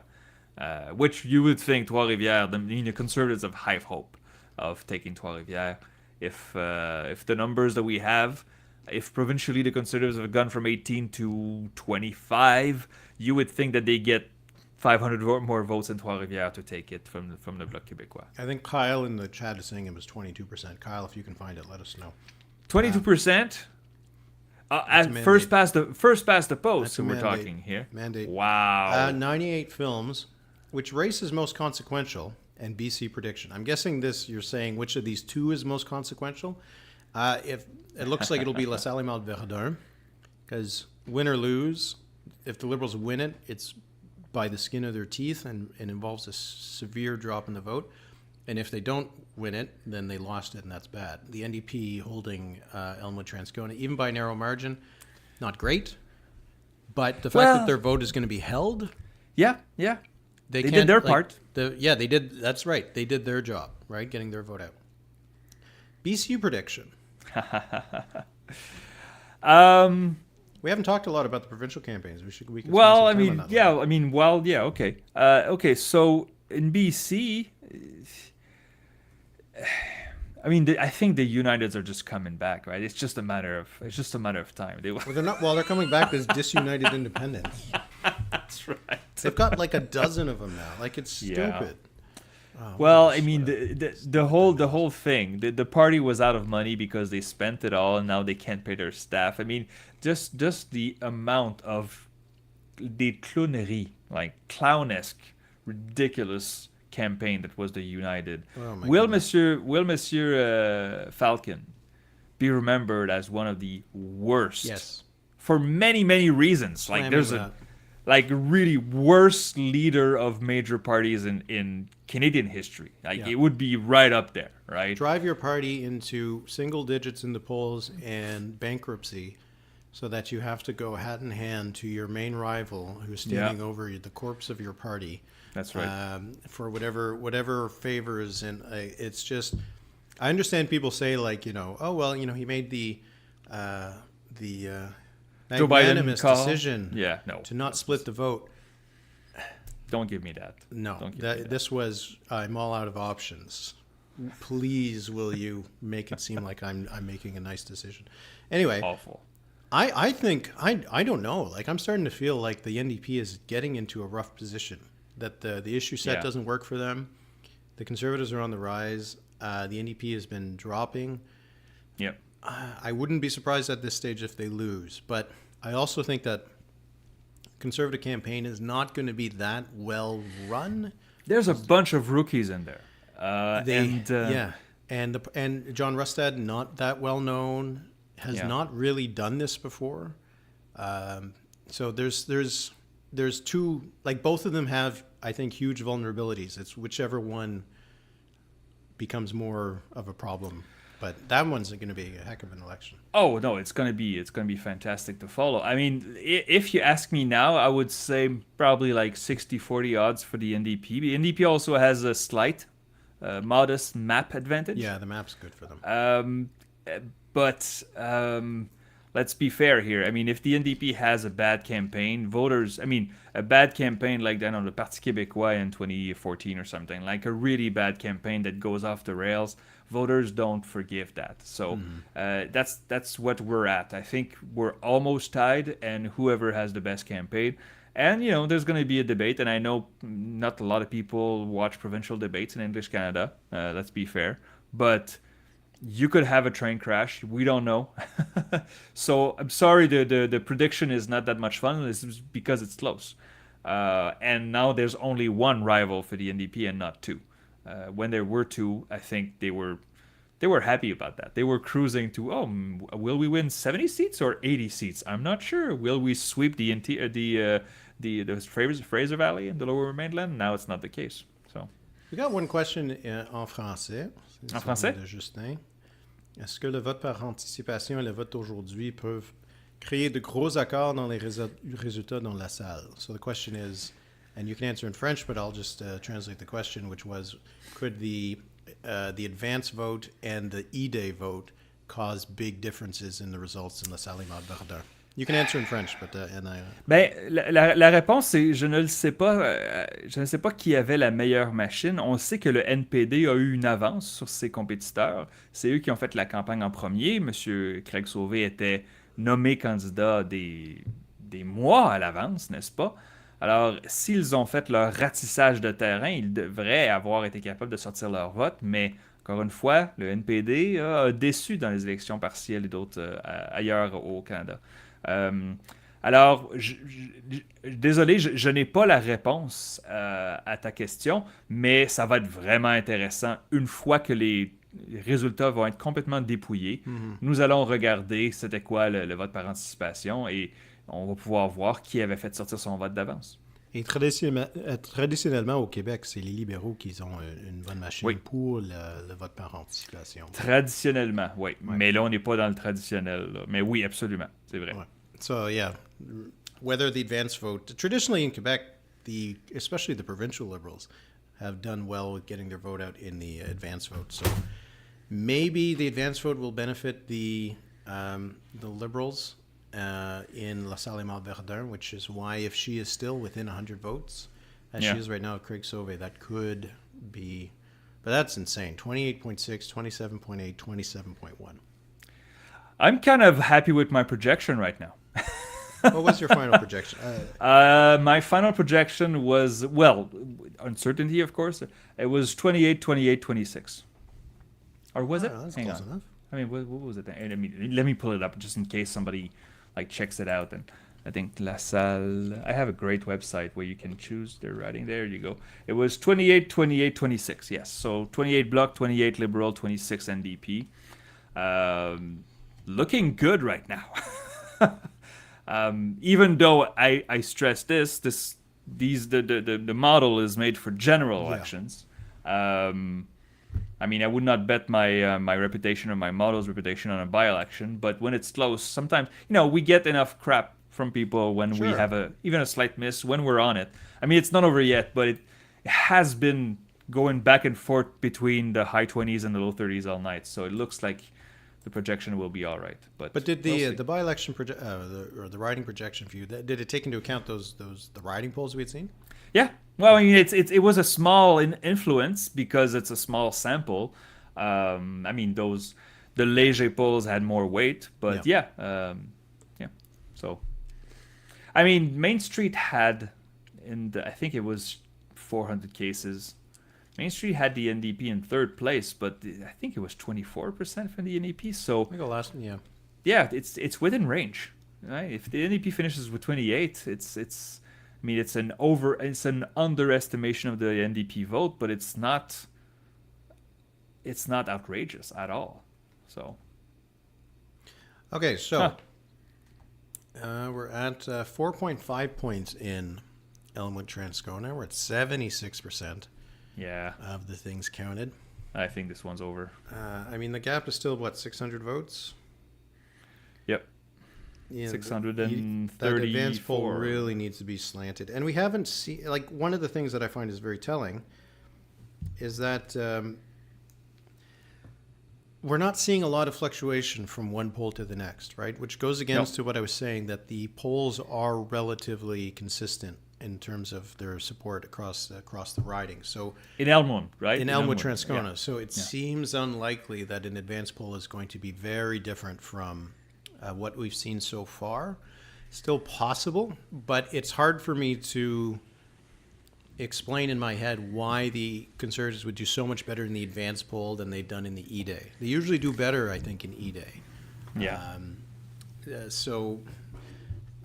Which you would think Trois-Rivières, the Conservatives have high hope of taking Trois-Rivières. If the numbers that we have, if provincially the Conservatives have gone from 18 to 25, you would think that they get 500 more votes in Trois-Rivières to take it from the Bloc Québécois. I think Kyle in the chat is saying it was 22%. Kyle, if you can find it, let us know. 22%. At mandate. first past the post, That's a we're mandate. talking here. Mandate. Wow. 98 films. Which race is most consequential? And BC prediction. I'm guessing you're saying which of these two is most consequential. If it looks like it'll be LaSalle, Émard, Verdun, because win or lose, if the Liberals win it, it's by the skin of their teeth and involves a severe drop in the vote. And if they don't win it, then they lost it, and that's bad. The NDP holding Elmwood, Transcona, even by a narrow margin, not great. But the fact that their vote is going to be held, yeah. they did can't, their like, part. They did. That's right. They did their job, right? Getting their vote out. BCU prediction. We haven't talked a lot about the provincial campaigns. We can spend Well, I some time on mean, that okay. Okay, so in BC, I think the Uniteds are just coming back, right? It's just a matter of time. Well, they're not. Well, they're coming back as disunited independents. That's right. They've got like a dozen of them now. Like, it's Yeah. stupid. Oh, Well, gosh, I mean, the whole thing, the party was out of money because they spent it all, and now they can't pay their staff. I mean, just the amount of the clownerie, like clownesque, ridiculous campaign that was the United. Oh, my Will goodness. Monsieur Falcon be remembered as one of the worst? Yes. For many reasons. Like Slamming there's that. really worst leader of major parties in Canadian history. Like Yeah. it would be right up there, right? Drive your party into single digits in the polls and bankruptcy, so that you have to go hat in hand to your main rival, who's standing over the corpse of your party. That's right. For whatever favors, and it's just, I understand people say, like, oh well, he made the Joe Biden magnanimous call. decision Yeah, no. to not split the vote. Don't give me that. No, Don't give me that. this was I'm all out of options. please, will you make it seem like I'm making a nice decision? Anyway, Awful. I think I don't know. Like I'm starting to feel like the NDP is getting into a rough position. That the issue set doesn't work for them. The Conservatives are on the rise. The NDP has been dropping. Yep. I wouldn't be surprised at this stage if they lose, but I also think that Conservative campaign is not going to be that well run. There's a bunch of rookies in there. And John Rustad, not that well known, has not really done this before. So there's two, like both of them have, I think, huge vulnerabilities. It's whichever one becomes more of a problem. But that one's going to be a heck of an election. Oh no, it's gonna be fantastic to follow. I mean, if you ask me now, I would say probably like 60-40 odds for the NDP. The NDP also has a slight, modest map advantage. Yeah, the map's good for them. But let's be fair here. I mean, if the NDP has a bad campaign, voters, I mean, a bad campaign like, I don't know, the Parti Québécois in 2014 or something, like a really bad campaign that goes off the rails, voters don't forgive that. So that's what we're at. I think we're almost tied, and whoever has the best campaign. And, you know, there's going to be a debate, and I know not a lot of people watch provincial debates in English Canada, let's be fair, but you could have a train crash. We don't know. So I'm sorry, the prediction is not that much fun. It's because it's close. And now there's only one rival for the NDP and not two. When there were two, I think they were happy about that. They were cruising to, will we win 70 seats or 80 seats? I'm not sure. Will we sweep the Fraser Valley and the Lower Mainland? Now it's not the case. So we got one question en français. En français? De Justin. Est-ce que le vote par anticipation et le vote aujourd'hui peuvent créer de gros accords dans les résultats dans LaSalle? So the question is, and you can answer in French, but I'll just translate the question, which was, could the advance vote and the E-Day vote cause big differences in the results in LaSalle, Émard, Verdun? You can answer in French, but Ben, la réponse c'est je ne le sais pas. Je ne sais pas qui avait la meilleure machine. On sait que le NPD a eu une avance sur ses compétiteurs. C'est eux qui ont fait la campagne en premier. Monsieur Craig Sauvé était nommé candidat des mois à l'avance, n'est-ce pas? Alors, s'ils ont fait leur ratissage de terrain, ils devraient avoir été capables de sortir leur vote, mais encore une fois, le NPD a déçu dans les élections partielles et d'autres ailleurs au Canada. Alors, désolé, je n'ai pas la réponse à ta question, mais ça va être vraiment intéressant une fois que les résultats vont être complètement dépouillés. Nous allons regarder c'était quoi le vote par anticipation et on va pouvoir voir qui avait fait sortir son vote d'avance. Et traditionnellement, au Québec, c'est les libéraux qui ont une bonne machine pour le vote par anticipation. Traditionnellement, oui. Ouais. Mais là, on n'est pas dans le traditionnel. Là. Mais oui, absolument. C'est vrai. Ouais. So, yeah, whether the advance vote, traditionally in Quebec, especially the provincial Liberals, have done well with getting their vote out in the advance vote. So maybe the advance vote will benefit the Liberals in LaSalle, Émard, Verdun, which is why if she is still within 100 votes, as she is right now, Craig Sauvé, that could be, but that's insane. 28.6, 27.8, 27.1. I'm kind of happy with my projection right now. What was your final projection? My final projection was, well, uncertainty, of course. It was 28, 28, 26. Or was it? That's Hang close on. enough. I mean, what was it? I mean, let me pull it up just in case somebody like checks it out. And I think LaSalle, I have a great website where you can choose their writing. There you go. It was 28, 28, 26. Yes. So 28 Bloc, 28 Liberal, 26 NDP. Looking good right now. Even though I stress the model is made for general elections. I mean, I would not bet my reputation or my model's reputation on a by-election, but when it's close, sometimes, we get enough crap from people when we have even a slight miss when we're on it. I mean, it's not over yet, but it has been going back and forth between the high 20s and the low 30s all night. So it looks like the projection will be all right. But did the by-election or the riding projection for you, did it take into account the riding polls we had seen? Yeah. Well, I mean, it was a small influence because it's a small sample. I mean, the Léger polls had more weight, but yeah, yeah. So, I mean, Main Street had, I think it was 400 cases. Main Street had the NDP in third place, but I think it was 24% from the NDP. So, I think the last, yeah. Yeah, it's within range. Right? If the NDP finishes with 28, it's. I mean, it's an underestimation of the NDP vote, but it's not outrageous at all. So. Okay, so we're at 4.5 points in Elmwood Transcona. We're at 76%. Yeah. Of the things counted. I think this one's over. I mean, the gap is still, what, 600 votes? Yep. Yeah, 634. That advance poll really needs to be slanted. And we haven't seen, like, one of the things that I find is very telling is that we're not seeing a lot of fluctuation from one poll to the next, right? Which goes against to what I was saying, that the polls are relatively consistent in terms of their support across the riding. So in Elmwood, right? In Elmwood, Transcona. Yeah. So it seems unlikely that an advance poll is going to be very different from what we've seen so far. Still possible, but it's hard for me to explain in my head why the Conservatives would do so much better in the advance poll than they've done in the E-Day. They usually do better, I think, in E-Day. Yeah. So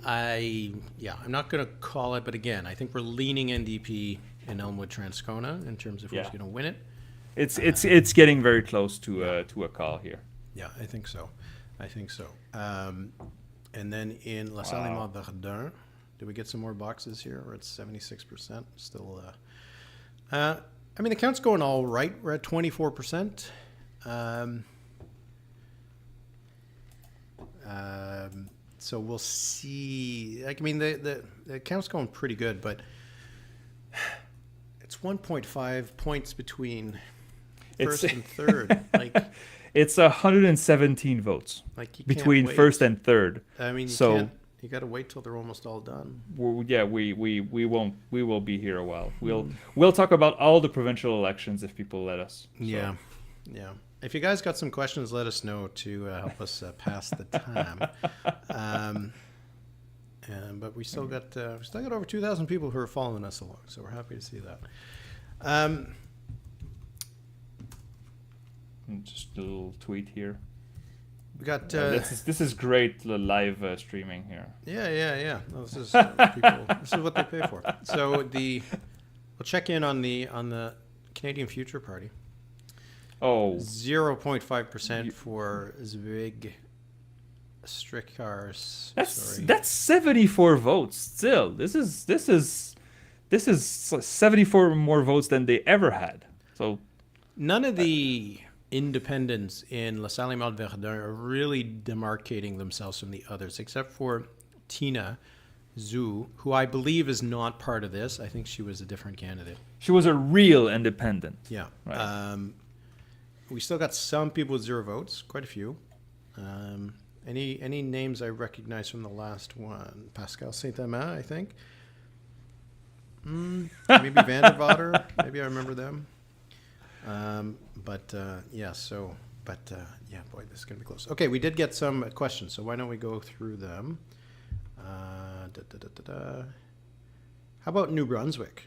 I'm not going to call it, but again, I think we're leaning NDP in Elmwood Transcona in terms of who's going to win it. It's getting very close to a call here. Yeah, I think so. And then in LaSalle, Verdun, did we get some more boxes here? We're at 76%. Still, I mean, the count's going all right. We're at 24%. So we'll see. Like, I mean, the count's going pretty good, but it's 1.5 points between first and third. Like, it's 117 votes between first and third. I mean, you got to wait till they're almost all done. Yeah, we will be here a while. We'll talk about all the provincial elections if people let us. So. Yeah. If you guys got some questions, let us know to help us pass the time. But we still got over 2,000 people who are following us along, so we're happy to see that. Just a little tweet here. We got this is great live streaming here. Yeah. No, this is people. This is what they pay for. So we'll check in on the Canadian Future Party. Oh, 0.5% for Zvig Stricars. That's 74 votes still. This is 74 more votes than they ever had. So none of the independents in LaSalle Verdun are really demarcating themselves from the others, except for Tina Zhu, who I believe is not part of this. I think she was a different candidate. She was a real independent. Yeah. Right. We still got some people with 0 votes, quite a few. Any names I recognize from the last one? Pascal Saint-Amand, I think. Maybe Vanderwater. Maybe I remember them. Boy, this is going to be close. Okay, we did get some questions, so why don't we go through them? How about New Brunswick?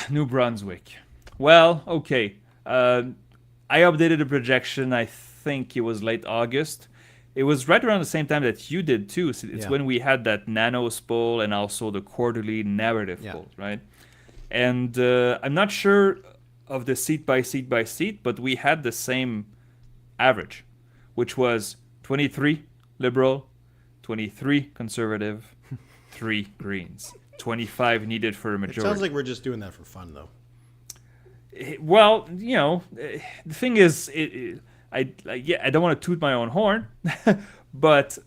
New Brunswick. Well, okay. I updated the projection. I think it was late August. It was right around the same time that you did too. So it's when we had that nanos poll and also the quarterly narrative poll, right? And I'm not sure of the seat by seat, but we had the same average, which was 23 Liberal, 23 Conservative, 3 Greens, 25 needed for a majority. It sounds like we're just doing that for fun, though. Well, the thing is, I don't want to toot my own horn, but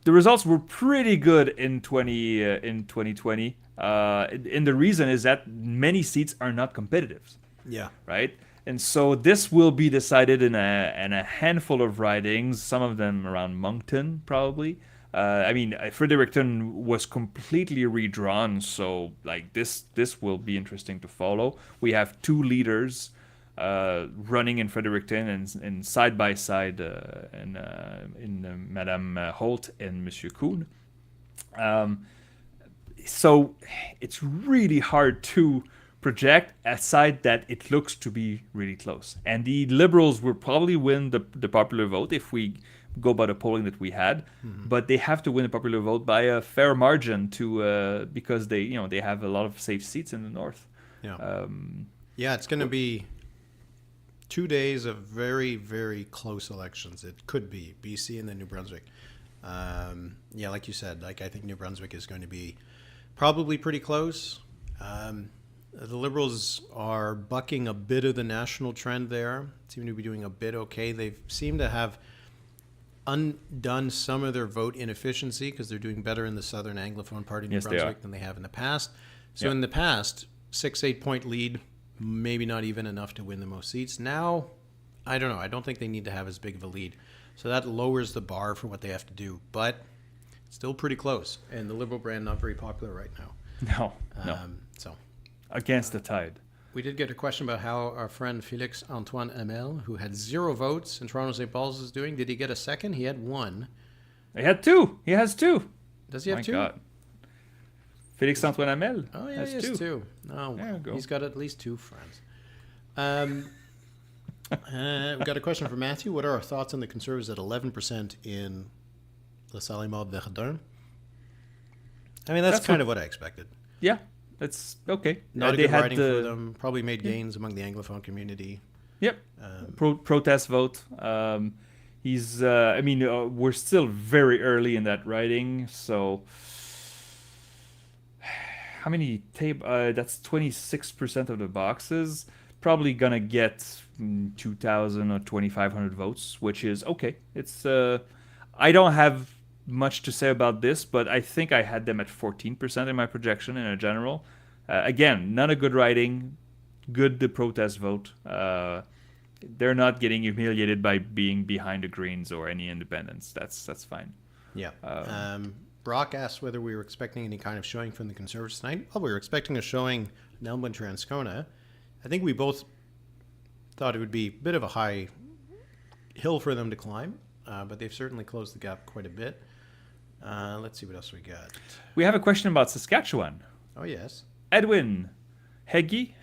the results were pretty good in 2020. And the reason is that many seats are not competitive. Yeah. Right. And so this will be decided in a handful of ridings, some of them around Moncton, probably. I mean, Fredericton was completely redrawn, so like this will be interesting to follow. We have two leaders running in Fredericton and side by side in Madame Holt and Monsieur Kuhn. So it's really hard to project, aside that it looks to be really close. And the Liberals will probably win the popular vote if we go by the polling that we had, but they have to win the popular vote by a fair margin to because they have a lot of safe seats in the north. Yeah, yeah, it's going to be 2 days of very, very close elections. It could be BC and then New Brunswick. Yeah, like you said, like I think New Brunswick is going to be probably pretty close. The Liberals are bucking a bit of the national trend there, seem to be doing a bit okay. They seem to have undone some of their vote inefficiency because they're doing better in the Southern Anglophone part of New Brunswick than they have in the past. So in the past, 6-8 point lead, maybe not even enough to win the most seats. Now, I don't know. I don't think they need to have as big of a lead. So that lowers the bar for what they have to do. But it's still pretty close. And the Liberal brand not very popular right now. No. So Against the tide. we did get a question about how our friend Félix Antoine Hamel, who had 0 votes in Toronto St. Paul's, is doing. Did he get a second? He had 1. He had 2. He has 2. Does he have 2? My God. Félix Antoine Hamel. Oh, yeah, has he has 2. 2. Oh, There you go. he's got at least 2 friends. We've got a question from Matthew. What are our thoughts on the Conservatives at 11% in LaSalle, Émard, Verdun? I mean, that's kind of what I expected. Yeah, that's okay. Not a good riding for them. Probably made gains among the Anglophone community. Yep. Protest vote. He's. We're still very early in that riding, so how many that's 26% of the boxes. Probably gonna get 2,000 or 2,500 votes, which is okay. It's. I don't have much to say about this, but I think I had them at 14% in my projection in a general. Again, not a good riding. Good the protest vote. They're not getting humiliated by being behind the Greens or any independents. That's fine. Yeah. Brock asked whether we were expecting any kind of showing from the Conservatives tonight. Well, we were expecting a showing in Elmwood, Transcona. I think we both thought it would be a bit of a high hill for them to climb, but they've certainly closed the gap quite a bit. Let's see what else we got. We have a question about Saskatchewan. Oh, yes. Edwin Heggie?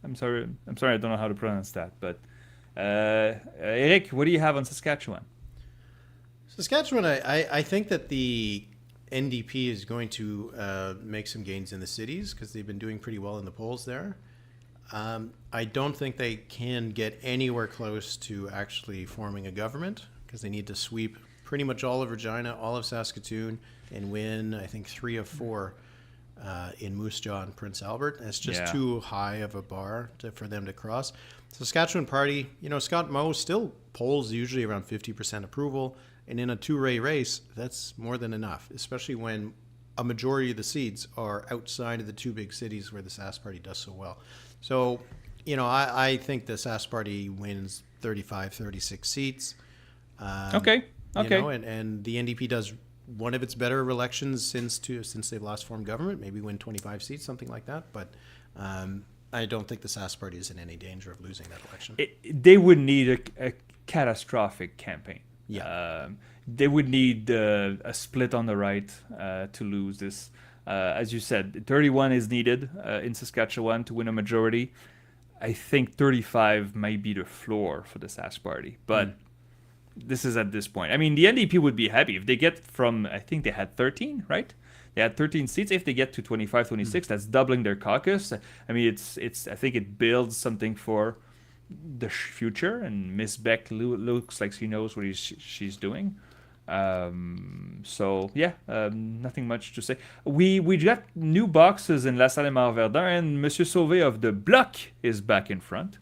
I'm sorry, I don't know how to pronounce that, but Éric, what do you have on Saskatchewan? Saskatchewan, I think that the NDP is going to make some gains in the cities because they've been doing pretty well in the polls there. I don't think they can get anywhere close to actually forming a government because they need to sweep pretty much all of Regina, all of Saskatoon, and win, I think, 3 of 4 in Moose Jaw and Prince Albert. And it's just too high of a bar for them to cross. Saskatchewan Party, Scott Moe still polls usually around 50% approval. And in a 2-way race, that's more than enough, especially when a majority of the seats are outside of the 2 big cities where the Sask Party does so well. So, I think the Sask Party wins 35, 36 seats. Okay. And the NDP does one of its better elections since they've last formed government, maybe win 25 seats, something like that. But I don't think the Sask Party is in any danger of losing that election. They would need a catastrophic campaign. Yeah. They would need a split on the right to lose this. As you said, 31 is needed in Saskatchewan to win a majority. I think 35 might be the floor for the Sask Party, but this is at this point. I mean, the NDP would be happy if they get from, I think they had 13, right? They had 13 seats. If they get to 25, 26, that's doubling their caucus. I mean, it's. I think it builds something for the future, and Miss Beck looks like she knows what she's doing. Nothing much to say. We got new boxes in LaSalle, Émard, Verdun, and Monsieur Sauvé of the Bloc is back in front.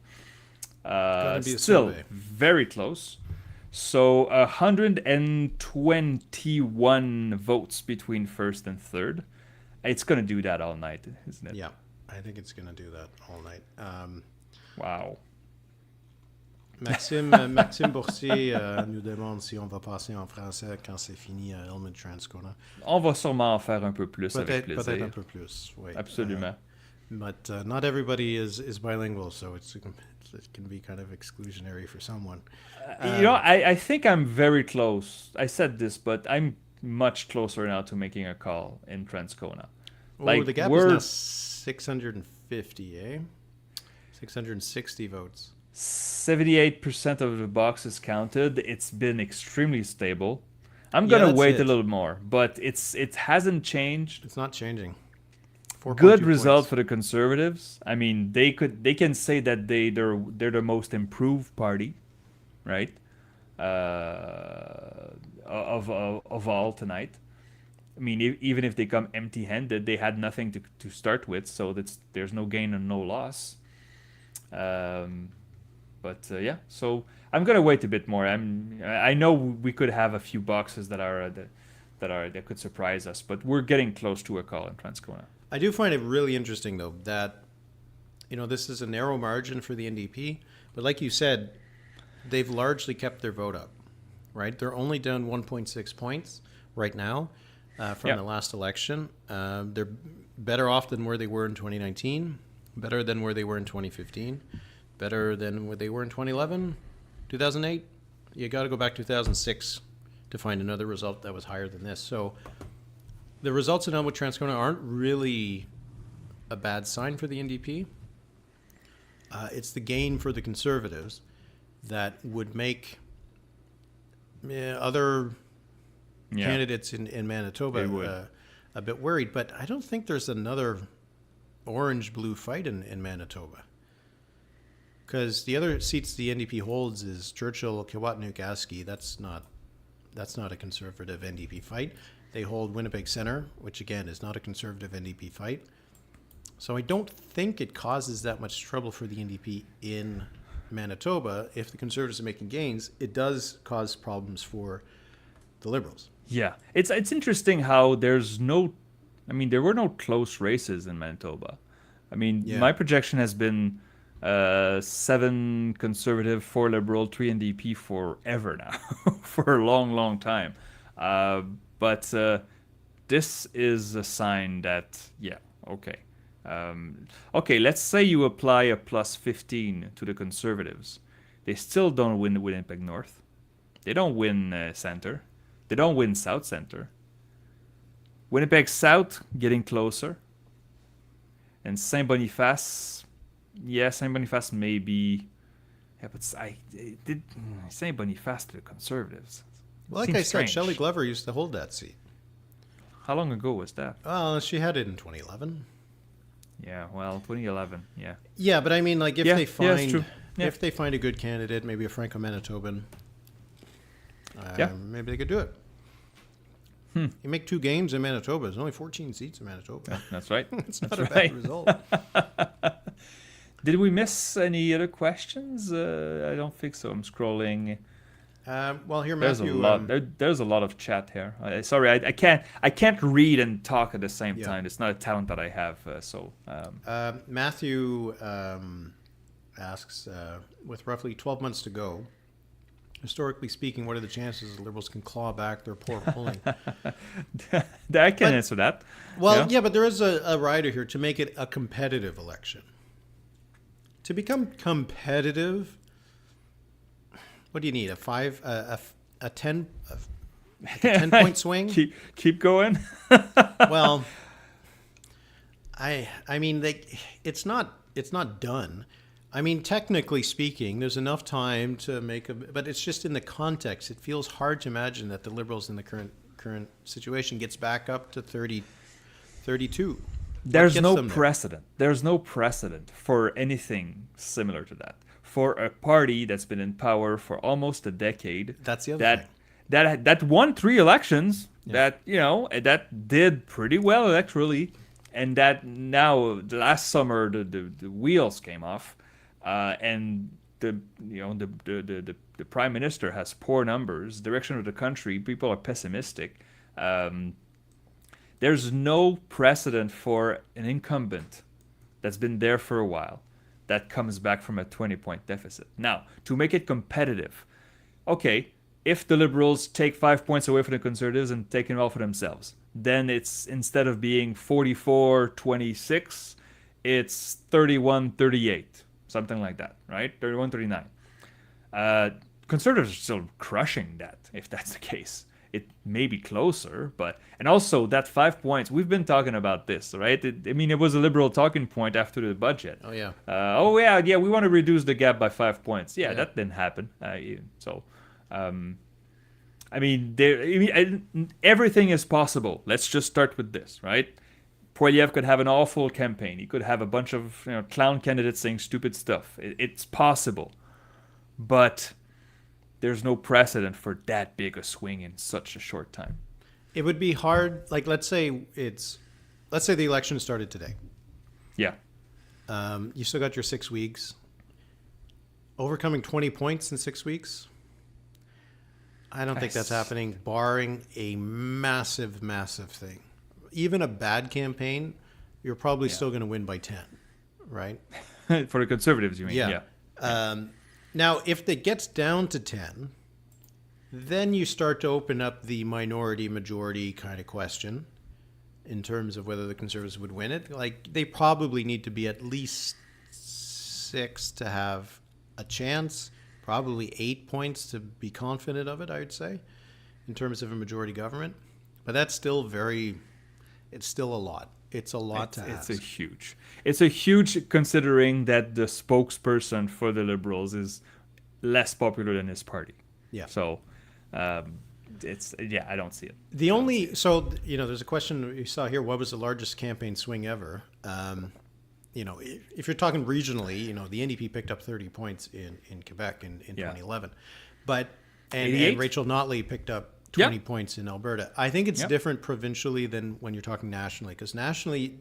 Still very close. So 121 votes between first and third. It's gonna do that all night, isn't it? Yeah, I think it's gonna do that all night. Wow. Maxime Boursier nous demande si on va passer en français quand c'est fini à Elmwood Transcona. On va sûrement en faire un peu plus avec Peut-être plaisir. un peu plus, oui. Absolument. But not everybody is bilingual, so it can be kind of exclusionary for someone. I think I'm very close. I said this, but I'm much closer now to making a call in Transcona. The gap is now 650, 660 votes. 78% of the boxes counted. It's been extremely stable. I'm gonna wait a little more, but it hasn't changed. It's not changing. Good result for the Conservatives. I mean, they can say that they're the most improved party, right? Of all tonight. I mean, even if they come empty-handed, they had nothing to start with, so there's no gain and no loss. Yeah, so I'm gonna wait a bit more. I know we could have a few boxes that could surprise us, but we're getting close to a call in Transcona. I do find it really interesting, though, that this is a narrow margin for the NDP, but like you said, they've largely kept their vote up, right? They're only down 1.6 points right now from the last election. They're better off than where they were in 2019, better than where they were in 2015. Better than what they were in 2011, 2008. You got to go back to 2006 to find another result that was higher than this. So the results in Elmwood Transcona aren't really a bad sign for the NDP. It's the gain for the Conservatives that would make other candidates in Manitoba a bit worried. But I don't think there's another orange-blue fight in Manitoba. Because the other seats the NDP holds is Churchill, Kiewatnuk, Aski. That's not a conservative NDP fight. They hold Winnipeg Centre, which again is not a conservative NDP fight. So I don't think it causes that much trouble for the NDP in Manitoba. If the Conservatives are making gains, it does cause problems for the Liberals. Yeah, it's interesting how there were no close races in Manitoba. I mean, my projection has been 7 Conservative, 4 Liberal, 3 NDP forever now, for a long, long time. But this is a sign that, okay. Okay, let's say you apply a plus 15 to the Conservatives. They still don't win Winnipeg North. They don't win Centre. They don't win South Centre. Winnipeg South getting closer. And Saint-Boniface... Yeah, Saint-Boniface may be... Yeah, but Saint-Boniface to the Conservatives. Well, like I said, Shelley Glover used to hold that seat. How long ago was that? Well, she had it in 2011. Yeah, well, 2011, yeah. Yeah, but I mean, like, if they find a good candidate, maybe a Franco-Manitoban, maybe they could do it. You make 2 games in Manitoba. There's only 14 seats in Manitoba. Yeah, that's right. It's not a bad result. Did we miss any other questions? I don't think so. I'm scrolling. Well, here, Matthew. There's a lot of chat here. Sorry, I can't read and talk at the same time. It's not a talent that I have. Matthew asks, with roughly 12 months to go, historically speaking, what are the chances the Liberals can claw back their poor polling? I can answer that. Well, yeah, but there is a rider here to make it a competitive election. To become competitive, what do you need? A 10 10-point swing? Keep going. Well, I mean, it's not done. I mean, technically speaking, there's enough time to make but it's just in the context. It feels hard to imagine that the Liberals in the current situation gets back up to 32. There's no precedent. There's no precedent for anything similar to that. For a party that's been in power for almost a decade. That's the other thing. That won 3 elections. That that did pretty well electorally, and that now last summer the wheels came off, and the prime minister has poor numbers. Direction of the country, people are pessimistic. There's no precedent for an incumbent that's been there for a while that comes back from a 20-point deficit. Now, to make it competitive, okay, if the Liberals take 5 points away from the Conservatives and take it all for themselves, then it's, instead of being 44-26, it's 31-38, something like that, right? 31-39. Conservatives are still crushing that, if that's the case. It may be closer, but... And also, that 5 points, we've been talking about this, right? It was a Liberal talking point after the budget. Oh, yeah. We want to reduce the gap by 5 points. Yeah, that didn't happen. Everything is possible. Let's just start with this, right? Poilievre could have an awful campaign. He could have a bunch of clown candidates saying stupid stuff. It's possible. But there's no precedent for that big a swing in such a short time. It would be hard. Like, let's say the election started today. Yeah. You still got your 6 weeks. Overcoming 20 points in 6 weeks, I don't think that's happening, barring a massive, massive thing. Even a bad campaign, you're probably still going to win by 10, right? For the Conservatives, you mean? Yeah. Now, if it gets down to 10, then you start to open up the minority-majority kind of question in terms of whether the Conservatives would win it. Like, they probably need to be at least 6 to have a chance, probably 8 points to be confident of it, I would say, in terms of a majority government. But that's still it's still a lot. It's a lot to ask. It's a huge considering that the spokesperson for the Liberals is less popular than his party. Yeah. So, I don't see it. There's a question you saw here. What was the largest campaign swing ever? If you're talking regionally, the NDP picked up 30 points in Quebec in 2011, and Rachel Notley picked up 20 points in Alberta. I think it's different provincially than when you're talking nationally, because nationally,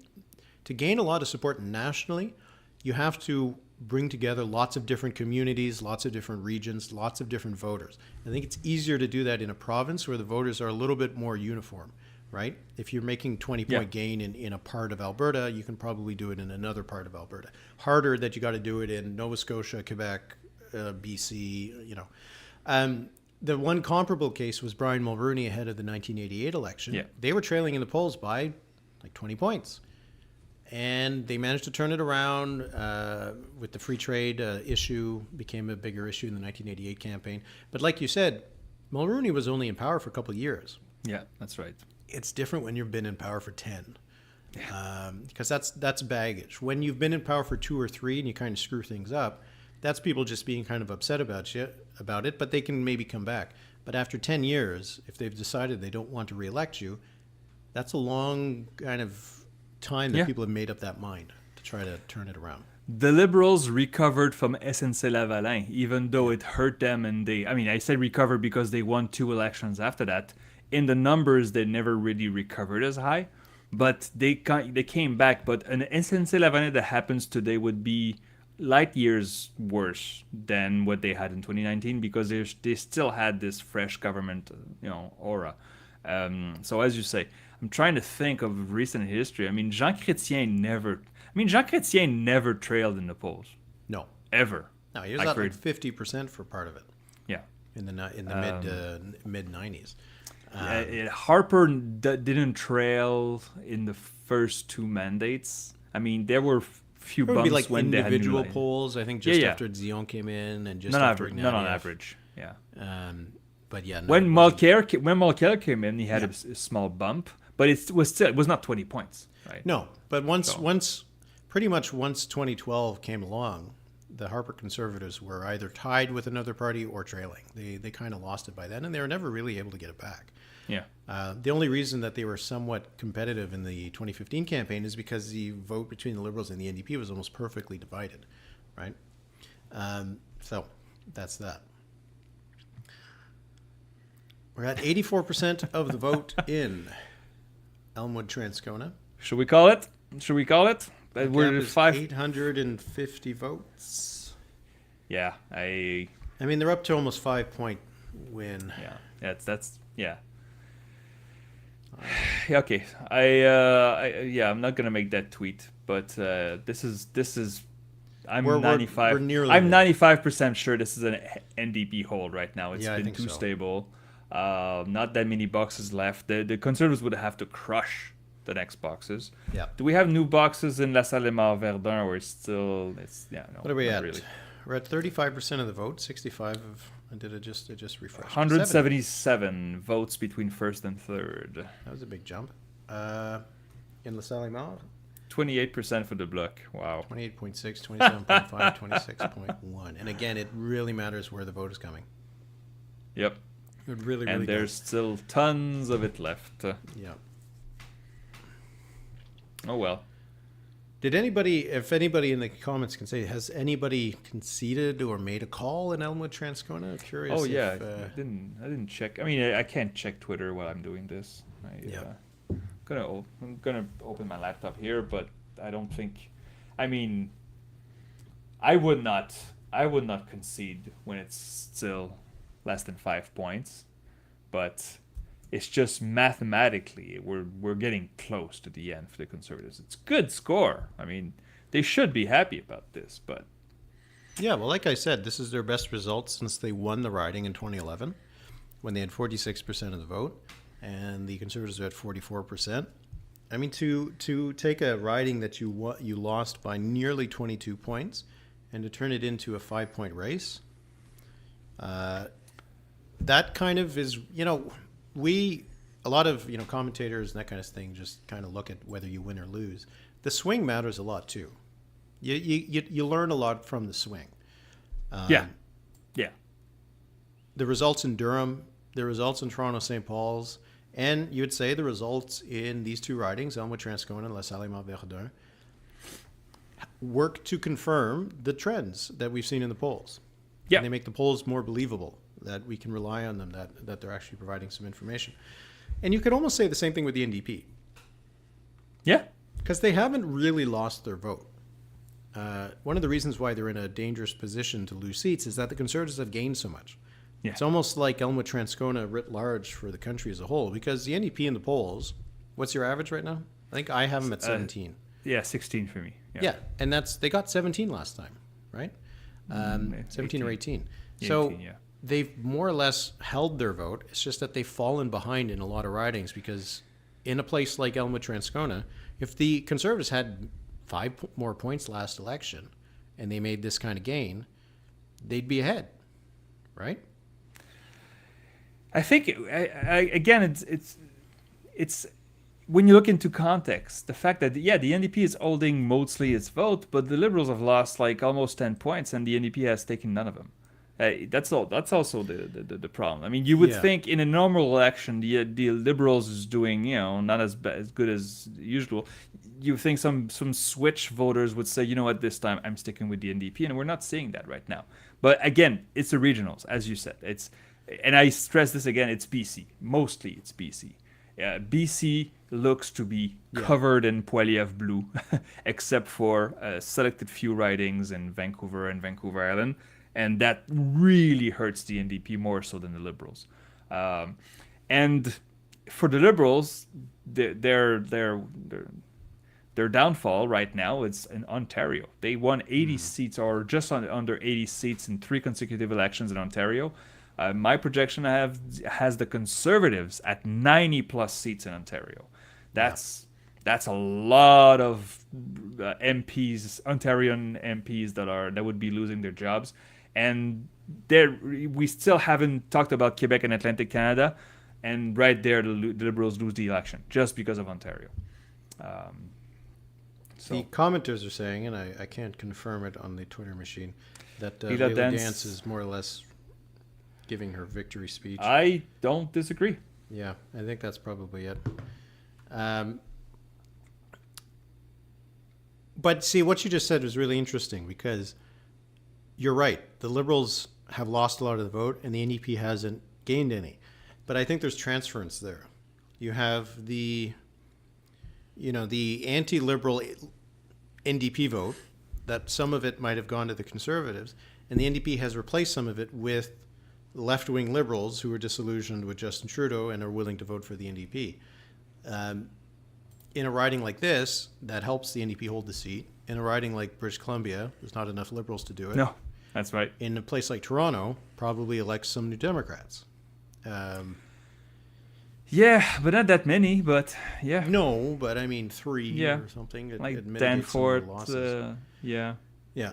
to gain a lot of support nationally, you have to bring together lots of different communities, lots of different regions, lots of different voters. I think it's easier to do that in a province where the voters are a little bit more uniform, right? If you're making 20-point gain in a part of Alberta, you can probably do it in another part of Alberta. Harder that you got to do it in Nova Scotia, Quebec, BC, The one comparable case was Brian Mulroney ahead of the 1988 election. Yeah. They were trailing in the polls by like 20 points. And they managed to turn it around with the free trade issue, became a bigger issue in the 1988 campaign. But like you said, Mulroney was only in power for a couple of years. Yeah, that's right. It's different when you've been in power for 10. Because that's baggage. When you've been in power for 2 or 3 and you kind of screw things up, that's people just being kind of upset about it, but they can maybe come back. But after 10 years, if they've decided they don't want to re-elect you, that's a long kind of time that people have made up that mind to try to turn it around. The Liberals recovered from SNC-Lavalin, even though it hurt them. And I said recovered because they won 2 elections after that. In the numbers, they never really recovered as high, but they came back. But an SNC-Lavalin that happens today would be light years worse than what they had in 2019 because they still had this fresh government, aura. So as you say, I'm trying to think of recent history. Jean Chrétien never trailed in the polls. No, ever. No, he was up like 50% for part of it. Yeah, in the mid 90s. Harper didn't trail in the first 2 mandates. There were few bumps like when individual polls. I think just after Dion came in and just after Ignatif. Not on average. Yeah. But yeah. When Mulcair came in, he had a small bump, but it was not 20 points, right? No, but once 2012 came along, the Harper Conservatives were either tied with another party or trailing. They kind of lost it by then, and they were never really able to get it back. Yeah. The only reason that they were somewhat competitive in the 2015 campaign is because the vote between the Liberals and the NDP was almost perfectly divided, right? So that's that. We're at 84% of the vote in Elmwood Transcona. Should we call it? We're at 850 votes. Yeah, they're up to almost 5-point win. Yeah, that's. Okay, I'm not gonna make that tweet, but this is I'm We're 95. nearly I'm there. 95% sure this is an NDP hold right now. It's Yeah, I been think too so. stable. Not that many boxes left. The Conservatives would have to crush the next boxes. Yeah. Do we have new boxes in LaSalle, Émard, Verdun, or no? What are we not at? really. We're at 35% of the vote. 65 of. It just refreshed. 177 votes between first and third. That was a big jump. In LaSalle Mall, 28% for the Bloc. Wow. 28.6, 27.5, 26.1. And again, it really matters where the vote is coming. Yep. It really And there's still tons of it left. Yeah. Oh well. If anybody in the comments can say, has anybody conceded or made a call in Elmwood Transcona? I'm curious. Oh yeah, if, I didn't check. I mean, I can't check Twitter while I'm doing this. I'm gonna open my laptop here, but I don't think. I mean, I would not concede when it's still less than 5 points, but it's just mathematically we're getting close to the end for the Conservatives. It's a good score. I mean, they should be happy about this, but Yeah, well, like I said, this is their best result since they won the riding in 2011, when they had 46% of the vote, and the Conservatives are at 44%. I mean, to take a riding that you lost by nearly 22 points, and to turn it into a 5-point race, that kind of is, a lot of commentators and that kind of thing just kind of look at whether you win or lose. The swing matters a lot too. You learn a lot from the swing. yeah. The results in Durham, the results in Toronto St. Paul's, and you would say the results in these two ridings, Elmwood Transcona and LaSalle Verdun, work to confirm the trends that we've seen in the polls. Yeah. And they make the polls more believable, that we can rely on them, that they're actually providing some information. And you could almost say the same thing with the NDP. Yeah. Because they haven't really lost their vote. One of the reasons why they're in a dangerous position to lose seats is that the Conservatives have gained so much. Yeah. It's almost like Elmwood Transcona writ large for the country as a whole, because the NDP in the polls, what's your average right now? I think I have them at 17. Yeah, 16 for me. Yeah, and they got 17 last time, right? 17 or 18. So 18, yeah. they've more or less held their vote. It's just that they've fallen behind in a lot of ridings, because in a place like Elmwood Transcona, if the Conservatives had 5 more points last election and they made this kind of gain, they'd be ahead, right? I think again, it's when you look into context, the fact that the NDP is holding mostly its vote, but the Liberals have lost like almost 10 points, and the NDP has taken none of them. That's also the problem. I mean, you would think in a normal election, the Liberals is doing not as good as usual. You think some switch voters would say, you know what, this time I'm sticking with the NDP, and we're not seeing that right now. But again, it's the regionals, as you said. And I stress this again, it's BC. Mostly it's BC. BC looks to be covered in Poilievre blue, except for selected few ridings in Vancouver and Vancouver Island. And that really hurts the NDP more so than the Liberals. And for the Liberals, their downfall right now is in Ontario. They won 80 seats, or just under 80 seats in 3 consecutive elections in Ontario. My projection has the Conservatives at 90 plus seats in Ontario. That's a lot of MPs, Ontarian MPs that would be losing their jobs. And we still haven't talked about Quebec and Atlantic Canada, and right there the Liberals lose the election just because of Ontario. The commenters are saying, and I can't confirm it on the Twitter machine, that Leila Dance is more or less giving her victory speech. I don't disagree. Yeah, I think that's probably it. But see, what you just said was really interesting, because you're right. The Liberals have lost a lot of the vote, and the NDP hasn't gained any. But I think there's transference there. You have the anti-Liberal NDP vote, that some of it might have gone to the Conservatives, and the NDP has replaced some of it with left-wing Liberals who are disillusioned with Justin Trudeau and are willing to vote for the NDP. in a riding like this, that helps the NDP hold the seat. In a riding like British Columbia, there's not enough Liberals to do it. No, that's right. In a place like Toronto, probably elects some New Democrats. Yeah, but not that many. But yeah, No, but I mean 3 Yeah. or something. It like mitigates some of the Danforth. losses. Yeah. Yeah.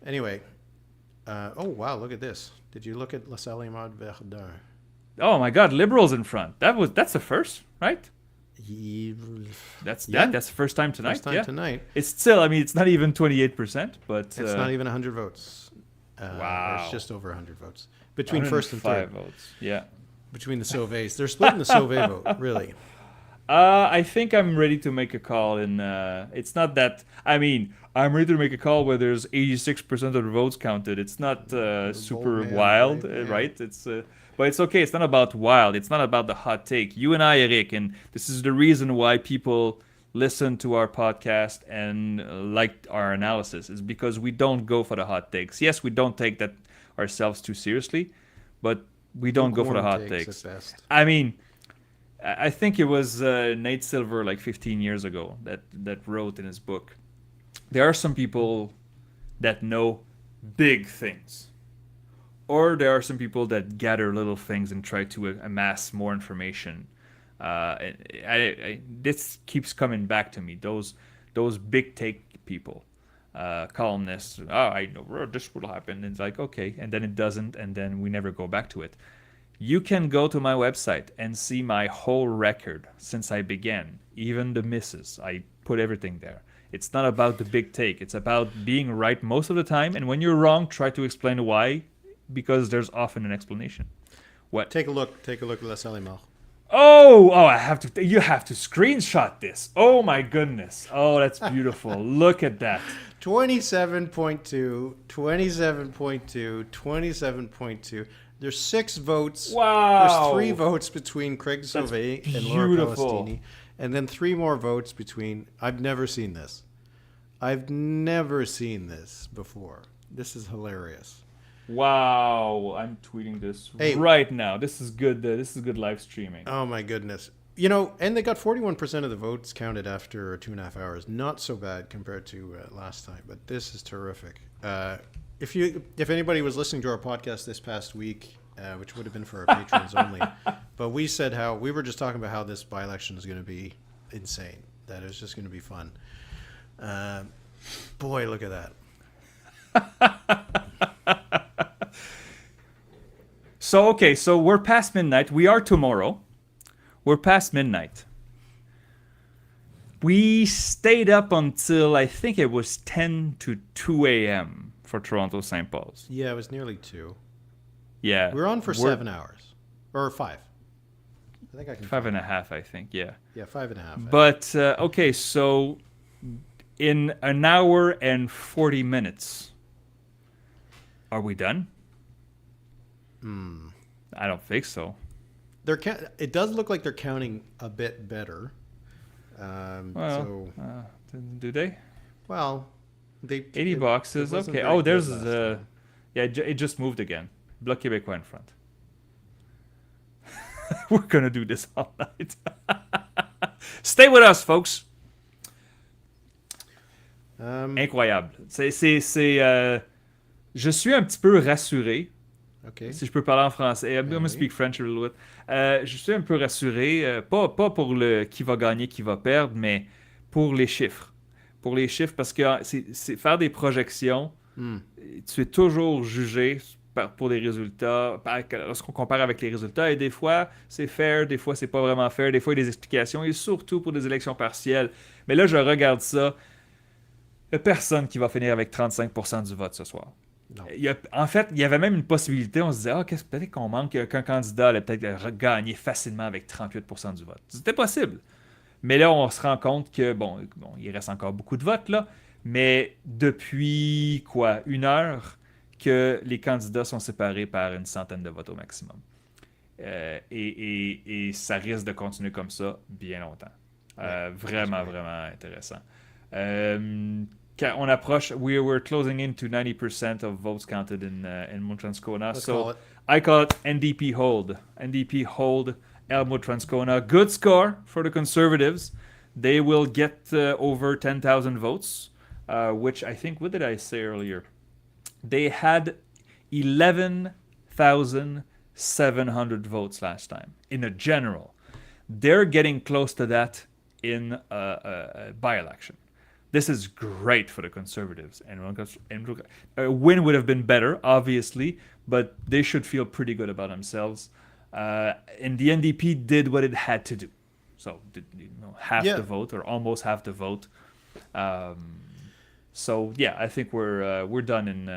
Anyway. Oh, wow, look at this. Did you look at LaSalle, Émard, Verdun? Oh my God, Liberals in front. That's the first, right? That's Yeah. That's the first time tonight. First time yeah. tonight. It's still. I mean, it's not even 28%, but It's not even 100 votes. Wow. It's just over 100 votes. Between first and third. 105 votes. Yeah. Between the Sauvets. They're splitting the Sauvet vote, really. I think I'm ready to make a call. It's not that. I mean, I'm ready to make a call where there's 86% of the votes counted. It's not super man, wild, right? Yeah. right? But it's okay. It's not about wild. It's not about the hot take. You and I, Éric, and this is the reason why people listen to our podcast and like our analysis, is because we don't go for the hot takes. Yes, we don't take that ourselves too seriously, but we don't go for the hot takes. At best. I mean, I think it was Nate Silver like 15 years ago that wrote in his book, there are some people that know big things, or there are some people that gather little things and try to amass more information. This keeps coming back to me. Those big take people, columnists. Oh, I know this will happen. And it's like, okay, and then it doesn't, and then we never go back to it. You can go to my website and see my whole record since I began, even the misses. I put everything there. It's not about the big take. It's about being right most of the time, and when you're wrong, try to explain why, because there's often an explanation. What? Take a look at LaSalle, Émard. You have to screenshot this. Oh my goodness. Oh, that's beautiful. Look at that. 27.2, 27.2, 27.2. There's 6 votes. Wow. There's 3 votes between Craig Sauvé and Laura beautiful. Palestini. And then 3 more votes between... I've never seen this. I've never seen this before. This is hilarious. Wow, I'm tweeting this right now. This is good. This is good live streaming. Oh my goodness. You know, and they got 41% of the votes counted after 2.5 hours. Not so bad compared to last time, but this is terrific. If anybody was listening to our podcast this past week, which would have been for our patrons only, but we said how we were just talking about how this by-election is going to be insane. That it's just going to be fun. Boy, look at that. So we're past midnight. We are tomorrow. We're past midnight. We stayed up until I think it was 10 to 2 a.m. for Toronto St. Paul's. Yeah, it was nearly 2. Yeah. We were on for 7 hours. Or 5. I think I can... 5.5, I think, yeah. Yeah, 5.5. But, okay, so in an hour and 40 minutes, are we done? I don't think so. It does look like they're counting a bit better. Do they? Well, they 80 boxes. Okay. Oh, there's the. Yeah, it just moved again. Bloc Québécois in front. We're gonna do this all night. Stay with us, folks. Incroyable. Je suis un petit peu rassuré. Okay. Si je peux parler en français. I'm going to speak French a little bit. Je suis un peu rassuré, pas pour le qui va gagner, qui va perdre, mais pour les chiffres. Pour les chiffres, parce que c'est faire des projections, tu es toujours jugé pour des résultats, lorsqu'on compare avec les résultats, et des fois, c'est fair, des fois, c'est pas vraiment fair, des fois, il y a des explications, et surtout pour des élections partielles. Mais là, je regarde ça, il n'y a personne qui va finir avec 35% du vote ce soir. En fait, il y avait même une possibilité, on se disait, peut-être qu'on manque, qu'un candidat allait peut-être gagner facilement avec 38% du vote. C'était possible. Mais là, on se rend compte que, bon, il reste encore beaucoup de votes, là, mais depuis, 1 heure, que les candidats sont séparés par une centaine de votes au maximum. Et ça risque de continuer comme ça bien longtemps. Vraiment, vraiment intéressant. On approche, we're closing into 90% of votes counted in Transcona. So I call it NDP hold. NDP hold, Elmwood Transcona. Good score for the Conservatives. they will get over 10,000 votes, which I think, what did I say earlier? They had 11,700 votes last time in a general. They're getting close to that in a by-election. This is great for the Conservatives. And a win would have been better, obviously, but they should feel pretty good about themselves. And the NDP did what it had to do. So, half the vote or almost half the vote. So yeah, I think we're done in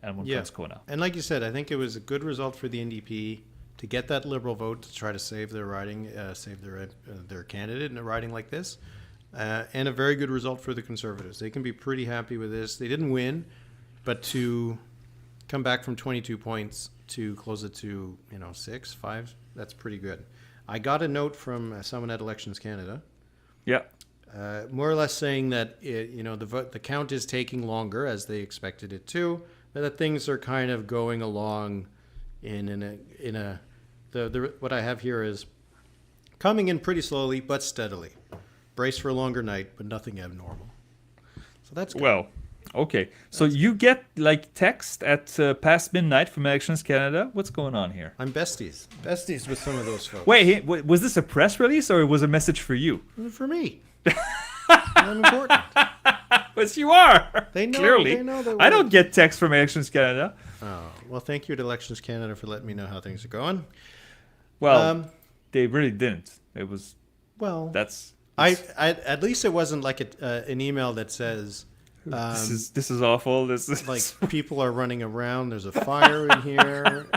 Elmwood, Transcona. And like you said, I think it was a good result for the NDP to get that Liberal vote to try to save their riding, save their candidate in a riding like this, and a very good result for the Conservatives. They can be pretty happy with this. They didn't win, but to come back from 22 points to close it to 6, 5, that's pretty good. I got a note from someone at Elections Canada. Yeah. More or less saying that the count is taking longer as they expected it to, but that things are kind of going along what I have here is coming in pretty slowly but steadily. Brace for a longer night, but nothing abnormal. So that's good. Well, okay. So you get like text at past midnight from Elections Canada. What's going on here? I'm besties with some of those folks. Wait, was this a press release or was it a message for you? For me. I'm important. Yes, you are. They know. Clearly. They know I don't get text from Elections Canada. Oh, well, thank you to Elections Canada for letting me know how things are going. Well, they really didn't. It was. Well, that's. I at least it wasn't like an email that says. This is awful. This is like people are running around. There's a fire in here.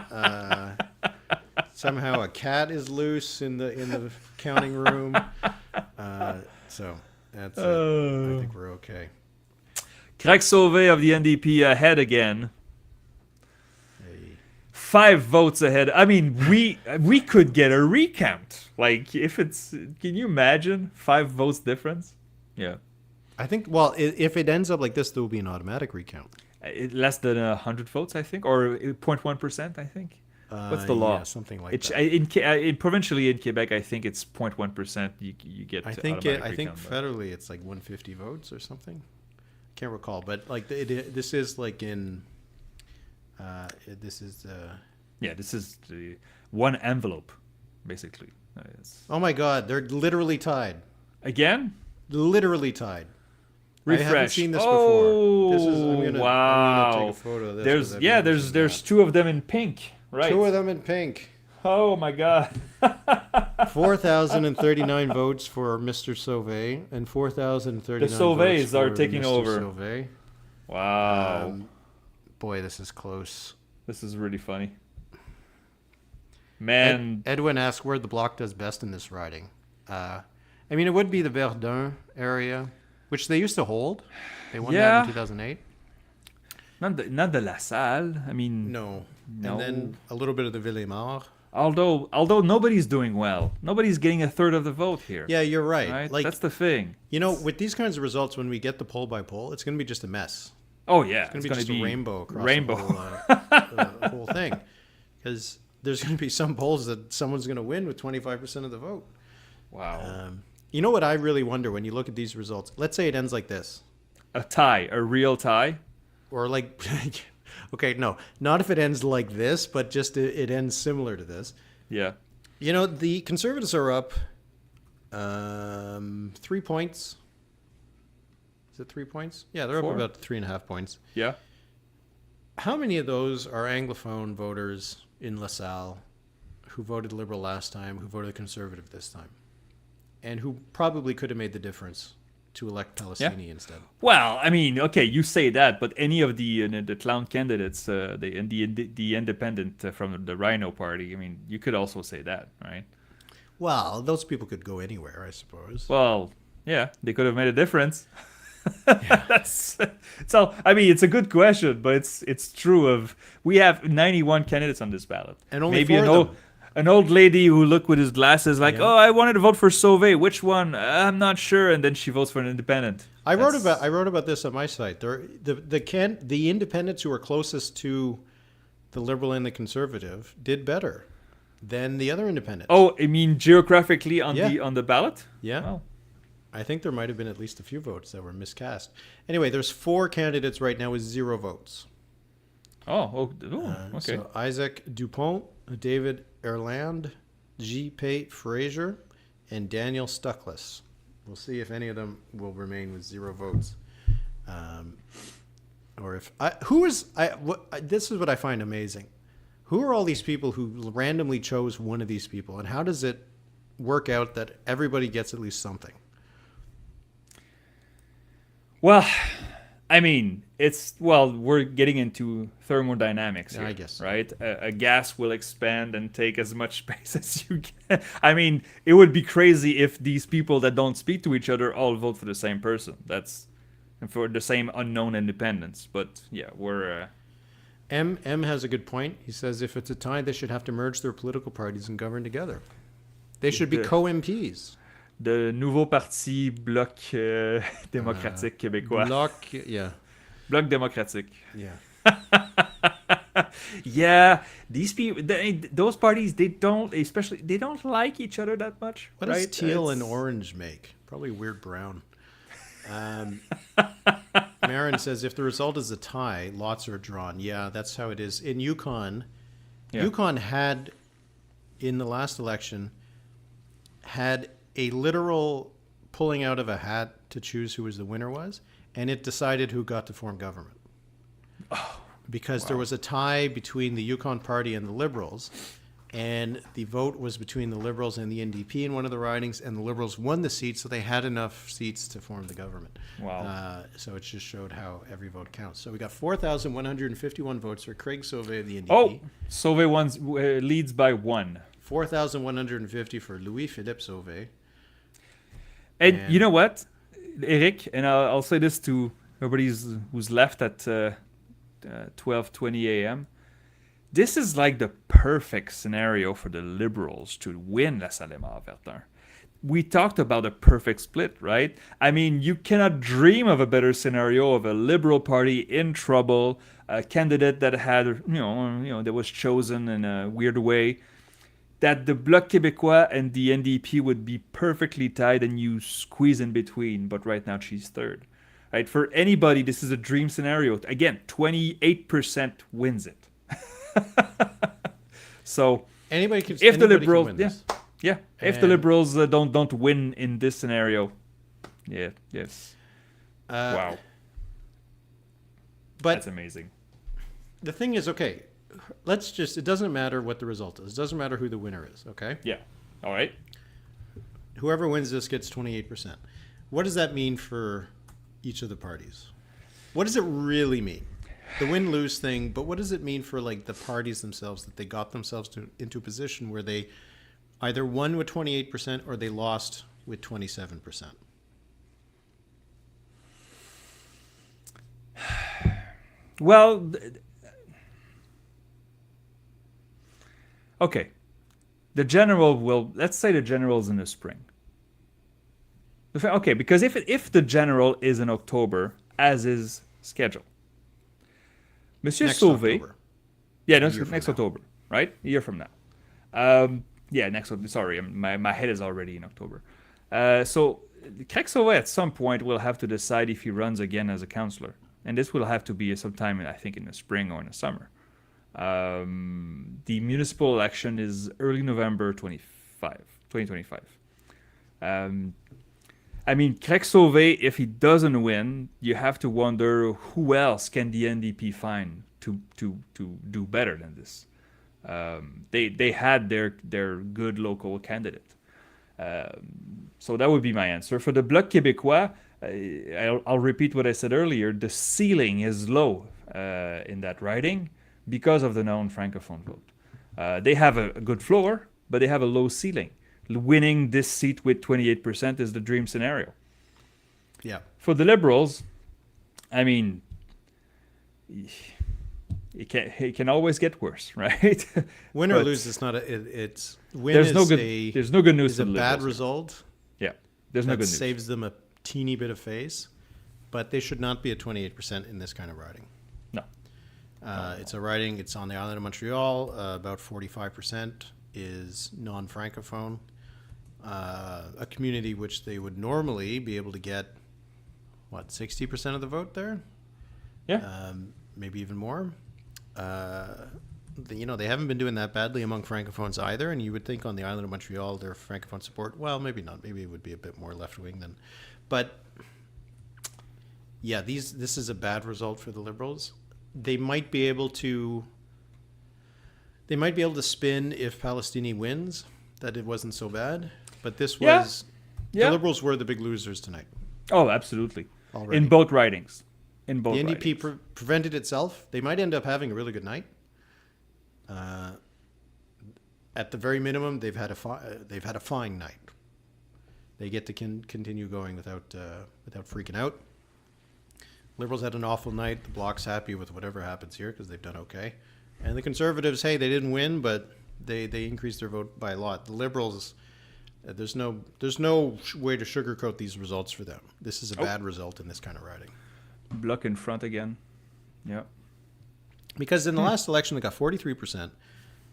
Somehow a cat is loose in the counting room. So that's. I think we're okay. Craig Sauvé of the NDP ahead again. 5 votes ahead. I mean, we could get a recount. Like, if it's... Can you imagine 5 votes difference? Yeah. I think, well, if it ends up like this, there will be an automatic recount. Less than 100 votes, I think, or 0.1%, I think. What's the law? Yeah, something like that. Provincially in Quebec, I think it's 0.1%. You get. I think federally it's like 150 votes or something. Can't recall, but like this is like in. This is the one envelope, basically. Oh my God! They're literally tied. Again? Literally tied. Refresh. I haven't seen this before. This is, I'm gonna take a photo of this. There's 2 of them in pink. Right. 2 of them in pink. Oh my God. 4,039 votes for Mr. Sauvé and 4,039 The Sauvés votes for are taking Mr. over. Sauvé. Wow. Boy, this is close. This is really funny. Man. Edwin asks where the Bloc does best in this riding. I mean, it would be the Verdun area, which they used to hold. They won that in 2008. Not the LaSalle. I mean, no. And then a little bit of the Émard. Although nobody's doing well, nobody's getting a third of the vote here. Yeah, you're right. Like, that's the thing. With these kinds of results, when we get the poll by poll, it's going to be just a mess. Oh yeah, it's going to be a rainbow across the whole thing, because there's going to be some polls that someone's going to win with 25% of the vote. Wow. You know what I really wonder when you look at these results? Let's say it ends like this. A real tie. Or like, okay, no, not if it ends like this, but just it ends similar to this. Yeah. The Conservatives are up 3 points. Is it 3 points? Yeah, they're 4. up about 3.5 points. Yeah. How many of those are Anglophone voters in LaSalle who voted Liberal last time, who voted Conservative this time, and who probably could have made the difference to elect Palestini instead? Well, I mean, okay, you say that, but any of the clown candidates, the independent from the Rhino Party, I mean, you could also say that, right? Well, those people could go anywhere, I suppose. Well, yeah, they could have made a difference. So I mean, it's a good question, but it's true. We have 91 candidates on this ballot, and only maybe 4 of them. An old lady who looked with his glasses like, oh, I wanted to vote for Sauvé. Which one? I'm not sure. And then she votes for an independent. I wrote about this on my site. The independents who are closest to the Liberal and the Conservative did better than the other independents. Oh, I mean geographically on the ballot? Yeah. Well, I think there might have been at least a few votes that were miscast. Anyway, there's 4 candidates right now with 0 votes. Okay. So Isaac Dupont, David Erland, J.P. Fraser, and Daniel Stuckless. We'll see if any of them will remain with 0 votes. Or if this is what I find amazing. Who are all these people who randomly chose one of these people, and how does it work out that everybody gets at least something? Well, I mean, we're getting into thermodynamics here, I guess. right? A gas will expand and take as much space as you can. I mean, it would be crazy if these people that don't speak to each other all vote for the same person. That's for the same unknown independence. But yeah, we're... M has a good point. He says if it's a tie, they should have to merge their political parties and govern together. They should be co-MPs. The nouveau parti Bloc démocratique québécois. Bloc démocratique. Yeah. Yeah, these people, those parties, they don't like each other that much. What right? does teal and orange make? Probably weird brown. Marin says if the result is a tie, lots are drawn. Yeah, that's how it is. In Yukon, Yukon had, in the last election, had a literal pulling out of a hat to choose who was the winner was, and it decided who got to form government. Because there was a tie between the Yukon Party and the Liberals, and the vote was between the Liberals and the NDP in one of the ridings, and the Liberals won the seat, so they had enough seats to form the government. Wow. So it just showed how every vote counts. So we got 4,151 votes for Craig Sauvé of the NDP. Oh, Sauvé leads by 1. 4,150 for Louis-Philippe Sauvé. And you know what, Éric, and I'll say this to everybody who's left at 12:20 a.m., this is like the perfect scenario for the Liberals to win LaSalle, Émard, Verdun. We talked about a perfect split, right? I mean, you cannot dream of a better scenario of a Liberal Party in trouble, a candidate that had, that was chosen in a weird way, that the Bloc Québécois and the NDP would be perfectly tied and you squeeze in between, but right now she's third. Right? For anybody, this is a dream scenario. Again, 28% wins it. So if the Liberals, if the Liberals don't win in this scenario, wow, but that's amazing. The thing is, okay, it doesn't matter what the result is. It doesn't matter who the winner is, okay? Yeah. All right. Whoever wins this gets 28%. What does that mean for each of the parties? What does it really mean? The win-lose thing, but what does it mean for like the parties themselves, that they got themselves into a position where they either won with 28% or they lost with 27%? Well, okay. Let's say the general's in the spring. Okay, because if the general is in October, as is scheduled, Monsieur Sauvé, next October, right? A year from now. Next October. Sorry, my head is already in October. So Craig Sauvé at some point will have to decide if he runs again as a councillor, and this will have to be sometime, I think, in the spring or in the summer. The municipal election is early November 2025. I mean, Craig Sauvé, if he doesn't win, you have to wonder who else can the NDP find to do better than this. They had their good local candidate. So that would be my answer. For the Bloc Québécois, I'll repeat what I said earlier. The ceiling is low in that riding because of the non-francophone vote. They have a good floor, but they have a low ceiling. Winning this seat with 28% is the dream scenario. Yeah. For the Liberals, I mean, it can always get worse, right? Win or lose, it's not it's win. There's no good news. It's a bad result. Yeah, there's no good news. Saves them a teeny bit of face, but they should not be at 28% in this kind of riding. No. It's a riding. It's on the island of Montreal. About 45% is non-francophone. a community which they would normally be able to get, 60% of the vote there? Yeah. Maybe even more. They haven't been doing that badly among Francophones either, and you would think on the island of Montreal, their Francophone support, well, maybe not. Maybe it would be a bit more left-wing than... But, yeah, this is a bad result for the Liberals. They might be able to spin if Palestini wins, that it wasn't so bad. But this was... Yeah. The Liberals were the big losers tonight. Oh, absolutely. Already. In both ridings. The NDP prevented itself. They might end up having a really good night. At the very minimum, they've had a fine night. They get to continue going without freaking out. Liberals had an awful night. The Bloc's happy with whatever happens here because they've done okay. And the Conservatives, hey, they didn't win, but they increased their vote by a lot. The Liberals, there's no way to sugarcoat these results for them. This is a bad result in this kind of riding. Bloc in front again. Yeah. Because in the last election, they got 43%,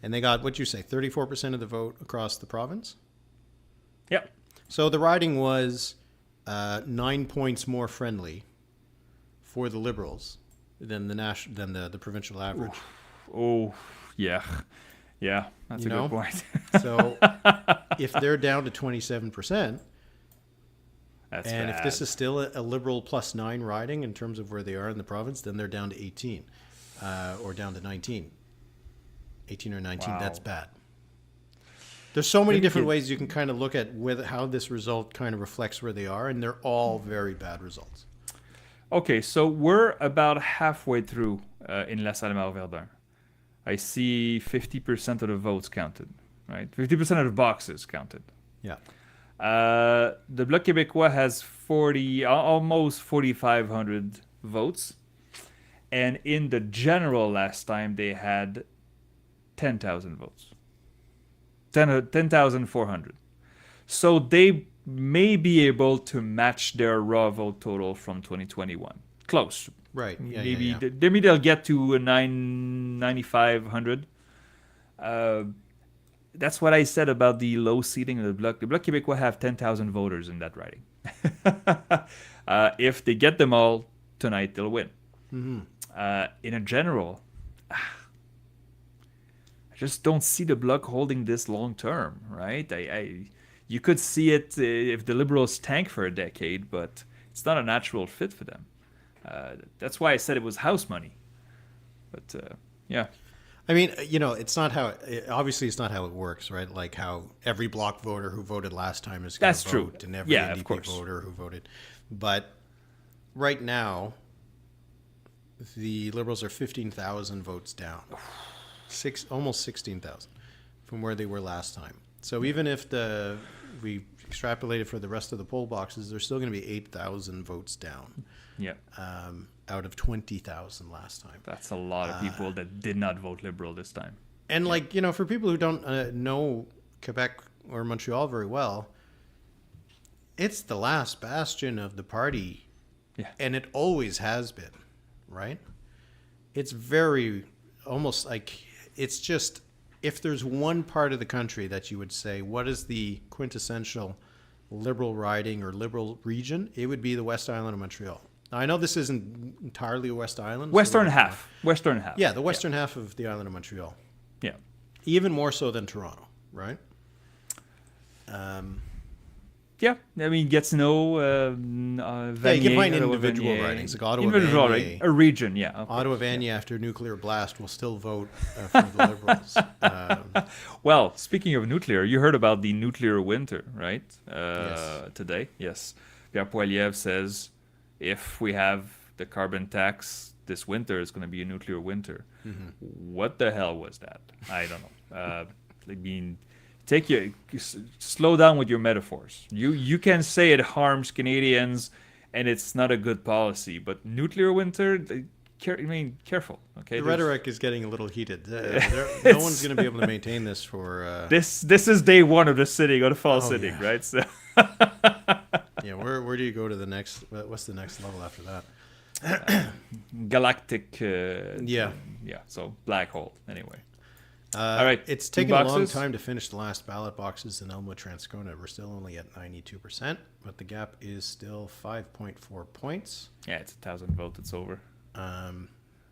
and they got, 34% of the vote across the province? Yeah. So the riding was 9 points more friendly for the Liberals than the provincial average. Oh, yeah. Yeah, that's a good point. So if they're down to 27%, that's and bad. if this is still a Liberal plus 9 riding in terms of where they are in the province, then they're down to 18 or down to 19. 18 or 19, that's bad. There's so many different ways you can kind of look at how this result kind of reflects where they are, and they're all very bad results. Okay, so we're about halfway through in LaSalle Verdun. I see 50% of the votes counted, right? 50% of the boxes counted. Yeah. The Bloc Québécois has almost 4,500 votes. And in the general last time, they had 10,000 votes. 10,400. So they may be able to match their raw vote total from 2021. Close. Right. Yeah, maybe maybe they'll get to 9,500. That's what I said about the low seating of the Bloc. The Bloc Québécois have 10,000 voters in that riding. If they get them all tonight, they'll win. Mm-hmm. In a general, I just don't see the Bloc holding this long term, right? You could see it if the Liberals tank for a decade, but it's not a natural fit for them. That's why I said it was house money. But yeah. I mean, it's not obviously it's not how it works, right? Like how every Bloc voter who voted last time is going to vote, true. And every Yeah, NDP voter who voted. But right now, the Liberals are 15,000 votes down, almost 16,000 from where they were last time. So even if we extrapolated for the rest of the poll boxes, there's still going to be 8,000 votes down. Yeah. Out of 20,000 last time. That's a lot of people that did not vote Liberal this time. And for people who don't know Quebec or Montreal very well, it's the last bastion of the party. Yeah. And it always has been, right? It's very almost like it's just, if there's one part of the country that you would say, what is the quintessential Liberal riding or Liberal region, it would be the West Island of Montreal. Now, I know this isn't entirely West Island. Western half. Western half. Yeah, the western half of the island of Montreal. Yeah. Even more so than Toronto, right? Yeah, I mean, Gatineau, Vanier, you can find Ottawa, individual Vanier, ridings, like Ottawa, individual Vanier. riding, a region, yeah. Okay. Ottawa, Vanier, after nuclear blast, will still vote for the Liberals. Well, speaking of nuclear, you heard about the nuclear winter, right? Yes. Today, yes. Pierre Poilievre says if we have the carbon tax this winter, it's going to be a nuclear winter. Mm-hmm. What the hell was that? I don't know. I mean, slow down with your metaphors. You can say it harms Canadians and it's not a good policy, but nuclear winter, careful. Okay, the rhetoric is getting a little heated. No one's going to be able to maintain this for. This is day one of the sitting or the fall sitting, yeah. Right? So. Yeah, where do you go to the next? What's the next level after that? Galactic. Yeah. So black hole. Anyway. All right. It's two taken a long boxes. time to finish the last ballot boxes in Elmwood Transcona. We're still only at 92%, but the gap is still 5.4 points. Yeah, it's 1,000 votes. It's over.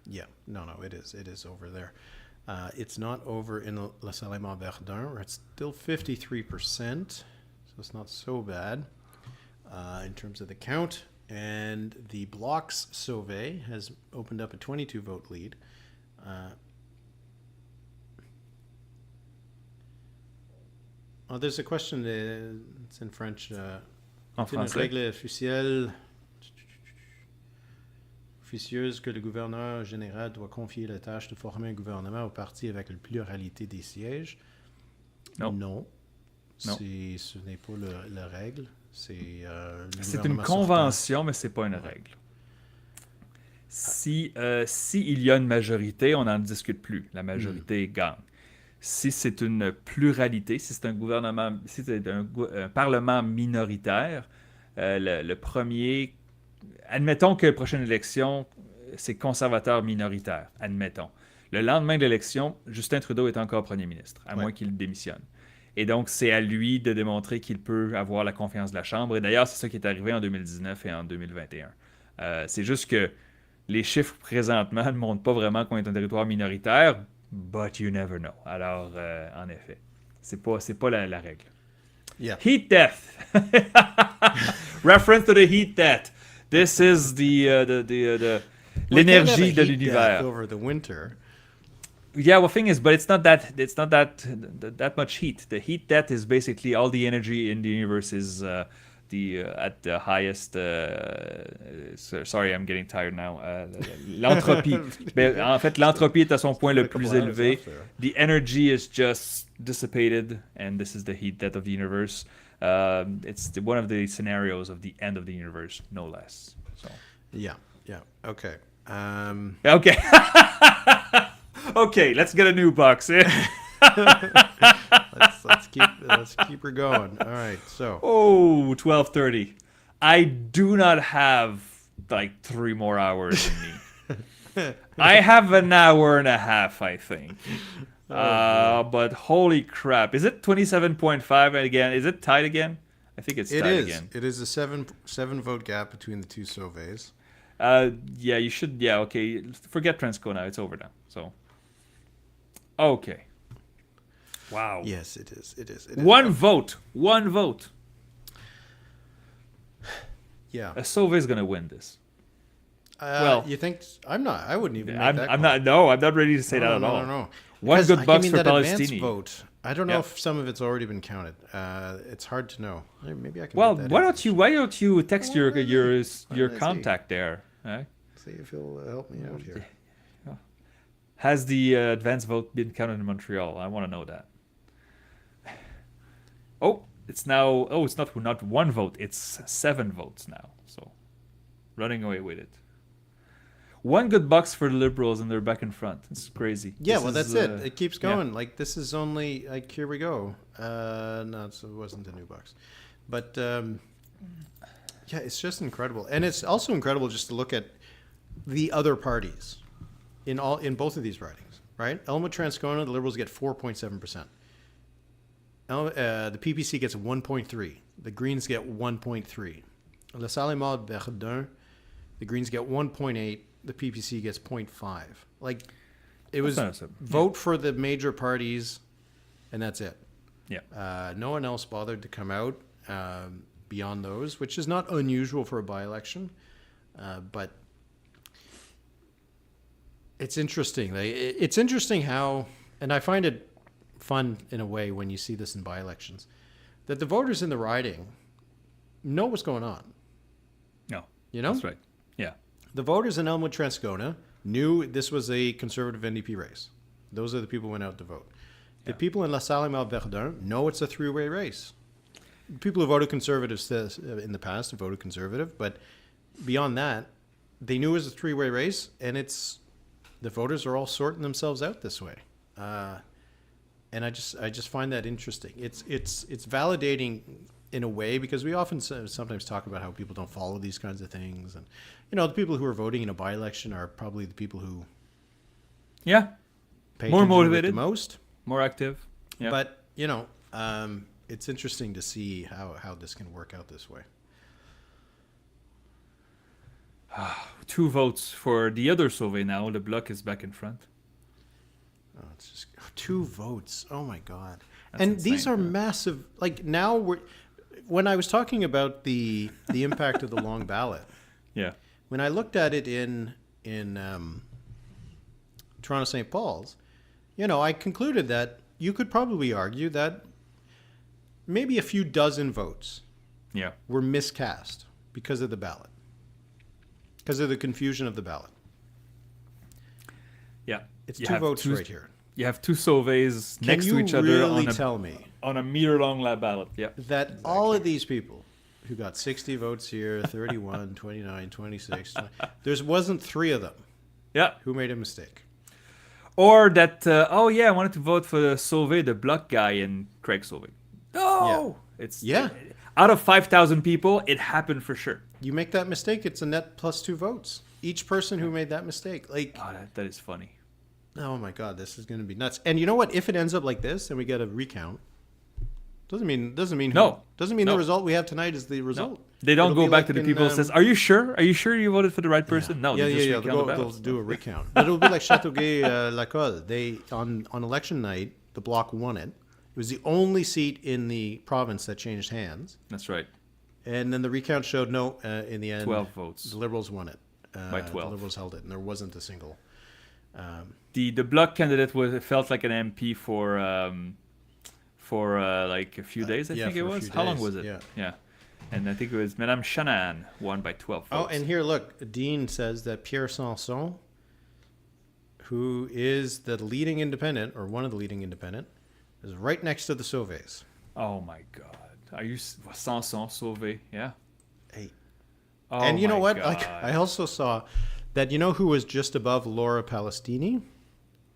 Yeah, no, it is. It is over there. It's not over in LaSalle Verdun, where it's still 53%, so it's not so bad in terms of the count. And the Blocs Sauvé has opened up a 22-vote lead. Oh, there's a question. It's in French. En C'est une français. règle officieuse que le gouverneur général doit confier la tâche de former un gouvernement au parti avec la pluralité des sièges. Non. Non. Non. Ce n'est pas la règle. C'est le C'est une gouvernement sortant. convention, mais c'est pas une règle. Si il y a une majorité, on n'en discute plus. La majorité gagne. Si c'est une pluralité, si c'est un gouvernement, si c'est un parlement minoritaire, le premier, admettons que la prochaine élection, c'est conservateur minoritaire, admettons. Le lendemain de l'élection, Justin Trudeau est encore premier ministre, à moins qu'il démissionne. Et donc, c'est à lui de démontrer qu'il peut avoir la confiance de la Chambre. Et d'ailleurs, c'est ça qui est arrivé en 2019 et en 2021. C'est juste que les chiffres présentement ne montrent pas vraiment qu'on est un territoire minoritaire, but you never know. Alors, en effet, c'est pas la règle. Yeah. Heat death. Reference to the heat death. This is l'énergie de l'univers. Over the winter. Yeah, well, thing is, but it's not that much heat. The heat death is basically all the energy in the universe is at the highest. Sorry, I'm getting tired now. L'entropie. En fait, l'entropie est à son point le plus élevé. The energy is just dissipated, and this is the heat death of the universe. It's one of the scenarios of the end of the universe, no less. So. Yeah. Okay. Okay. Okay, let's get a new box. Let's keep her going. All right. So. Oh, 12:30. I do not have like 3 more hours in me. I have an hour and a half, I think. But holy crap. Is it 27.5 again? Is it tied again? I think it's tied again. It is a seven vote gap between the two Sauvays. Yeah, you should. Yeah, okay. Forget Transcona. It's over now. So. Okay. Wow. Yes, it is. One vote. Yeah. A Sauvé is going to win this. Well, you think? I'm not. I wouldn't even. Make that I'm call. not. No, I'm not ready to say that at all. No. One Because, good bucks for that advance Palestini. vote. I don't know if some of it's already been counted. It's hard to know. Maybe I can. Well, get that why information. don't you text your Let's contact there? Eh? See if he'll help me out here. Has the advance vote been counted in Montreal? I want to know that. Oh, it's now. Oh, it's not 1 vote. It's 7 votes now. So, running away with it. 1 good bucks for the Liberals, and they're back in front. It's crazy. Yeah, This well, is, that's it. It keeps going. yeah. Like, this is only, like, here we go. No, so it wasn't a new box. But, yeah, it's just incredible. And it's also incredible just to look at the other parties in both of these ridings, right? Elmwood Transcona, the Liberals get 4.7%. The PPC gets 1.3. The Greens get 1.3. LaSalle Verdun, the Greens get 1.8. The PPC gets 0.5. Like, it was vote for the major parties, and that's it. Yeah. No one else bothered to come out beyond those, which is not unusual for a by-election. But it's interesting. It's interesting how, and I find it fun in a way when you see this in by-elections, that the voters in the riding know what's going on. No. You know? That's right. Yeah. The voters in Elmwood Transcona knew this was a conservative NDP race. Those are the people who went out to vote. The people in LaSalle Verdun know it's a three-way race. People who voted conservative in the past have voted conservative, but beyond that, they knew it was a three-way race, and the voters are all sorting themselves out this way. And I just find that interesting. It's validating in a way, because we often sometimes talk about how people don't follow these kinds of things, and the people who are voting in a by-election are probably the people who Yeah. pay More attention to it motivated. the most. more active. Yeah. But, it's interesting to see how this can work out this way. 2 votes for the other Sauvé now. The Bloc is back in front. Oh, it's just 2 votes. Oh, my God. That's and insane, these are massive. Like, now when I was talking about the impact of the long ballot, Yeah. when I looked at it in Toronto St. Paul's, I concluded that you could probably argue that maybe a few dozen votes Yeah. were miscast because of the ballot, because of the confusion of the ballot. Yeah. It's You 2 have votes 2 right here. You have 2 Sauvés Can next you to each other really tell me on a meter-long ballot. Yeah. that all of these people who got 60 votes here, 31, 29, 26, 20, there wasn't 3 of them Yeah. who made a mistake? Or that, I wanted to vote for the Sauvé, the Bloc guy, and Craig Sauvé. No! It's out of 5,000 people, it happened for sure. You make that mistake, it's a net plus 2 votes. Each person who made that mistake. Like, Oh, that is funny. oh my God, this is going to be nuts. And you know what? If it ends up like this and we get a recount, doesn't mean No. the result we have tonight is the result. No. They don't It'll go be back like to the in, people and says, "Are you sure? Are you sure you voted for the right person?" No, Yeah, they just yeah. recount the They'll ballots. do a recount. But it'll be like Châteauguay Lacolle. They on election night, the Bloc won it. It was the only seat in the province that changed hands. That's right. And then the recount showed no. In the end, 12 votes. The Liberals won it. By 12. The Liberals held it, and there wasn't a single. The Bloc candidate felt like an MP for like a few days. I think it for a was. few How long days, was it? yeah. And I think it was Madame Shannon won by 12 votes. Oh, and here, look, Dean says that Pierre Sanson, who is the leading independent, or one of the leading independent, is right next to the Sauvés. Oh my God. Are you Sanson Sauvé? Yeah. Hey. Oh And you know my what? God. Like, I also saw that, who was just above Laura Palestini?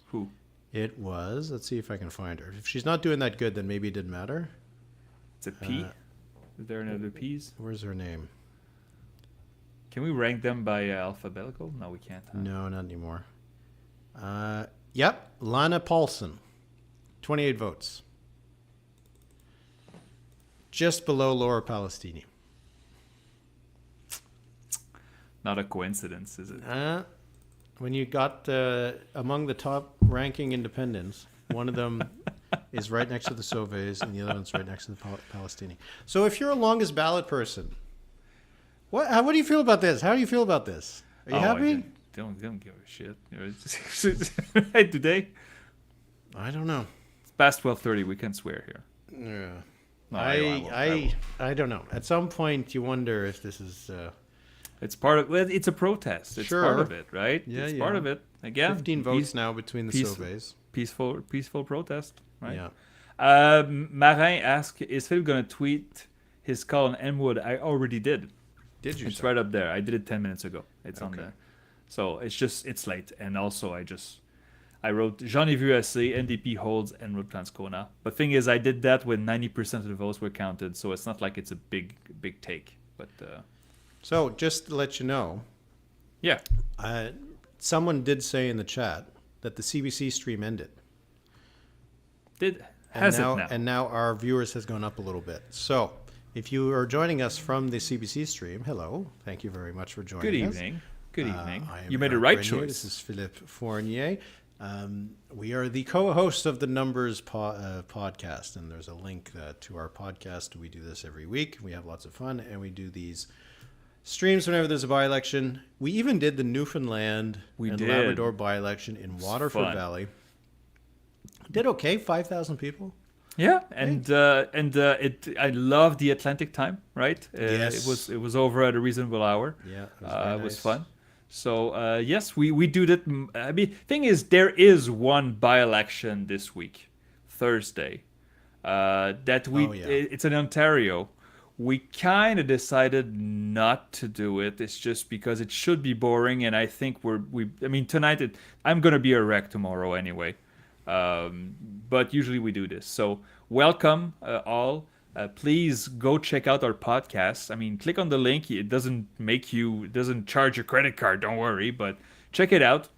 Who? It was, let's see if I can find her. If she's not doing that good, then maybe it didn't matter. It's a P. Is there another P's? Where's her name? Can we rank them by alphabetical? No, we can't. Huh? No, not anymore. Yep, Lana Paulson, 28 votes. Just below Laura Palestini. Not a coincidence, is it? When you got among the top ranking independents, one of them is right next to the Sauvés and the other one's right next to the Palestini. So if you're a longest ballot person, what do you feel about this? How do you feel about this? Are you happy? Don't give a shit. Hey, today I don't know. it's past 12:30. We can swear here. Yeah. No, I I don't know. At some point, you wonder if this is It's part of. Well, it's a protest. It's Sure. part of it, right? Yeah, it's yeah. part of it. Again, 15 votes now between the Sauvés. peaceful protest, right? Yeah. Marin asked, "Is Philippe gonna tweet his call on Elmwood?" I already did. Did you? It's right up there. I did it 10 minutes ago. It's on Okay. there. So it's late. And also I wrote, J'en ai vu assez, NDP holds Elmwood Transcona. But thing is, I did that when 90% of the votes were counted. So it's not like it's a big take. But So just to let you know, yeah. someone did say in the chat that the CBC stream ended. And now our viewers has gone up a little bit. So if you are joining us from the CBC stream, hello. Thank you very much for joining Good us. evening. Good evening. I am You made the Éric right Grenier. choice. This is Philippe Fournier. We are the co-hosts of the Numbers podcast, and there's a link to our podcast. We do this every week. We have lots of fun, and we do these streams whenever there's a by-election. We even did the Newfoundland and Labrador by-election in Waterford Valley. Did okay, 5,000 people. Yeah, and I love the Atlantic time, right? Yes. It was over at a reasonable hour. Yeah, it was fun. So yes, we do that. I mean, thing is, there is one by-election this week, Thursday. It's in Ontario. We kind of decided not to do it. It's just because it should be boring, and I think tonight I'm gonna be a wreck tomorrow anyway. But usually we do this. So welcome all. Please go check out our podcast. I mean, click on the link. It doesn't charge your credit card. Don't worry, but check it out.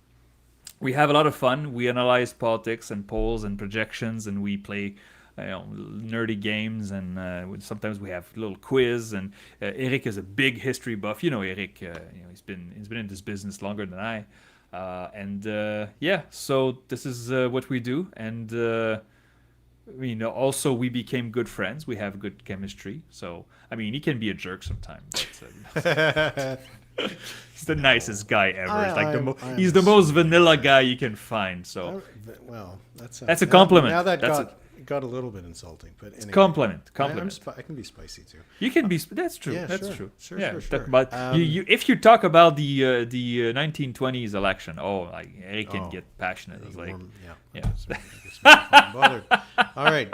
we have a lot of fun. We analyze politics and polls and projections, and we play nerdy games, and sometimes we have a little quiz. And Éric is a big history buff. You know, Éric. He's been in this business longer than I. So this is what we do, and also we became good friends. We have good chemistry. So I mean, he can be a jerk sometimes. But, he's the nicest guy ever. He's the most vanilla guy you can find. So, well, that's a compliment. Now that got a little bit insulting, but anyway. Compliment. I can be spicy too. You can be. That's true. Yeah, that's sure. true. Sure. But if you talk about the 1920s election, Eric can get passionate. It's like, bothered. All right,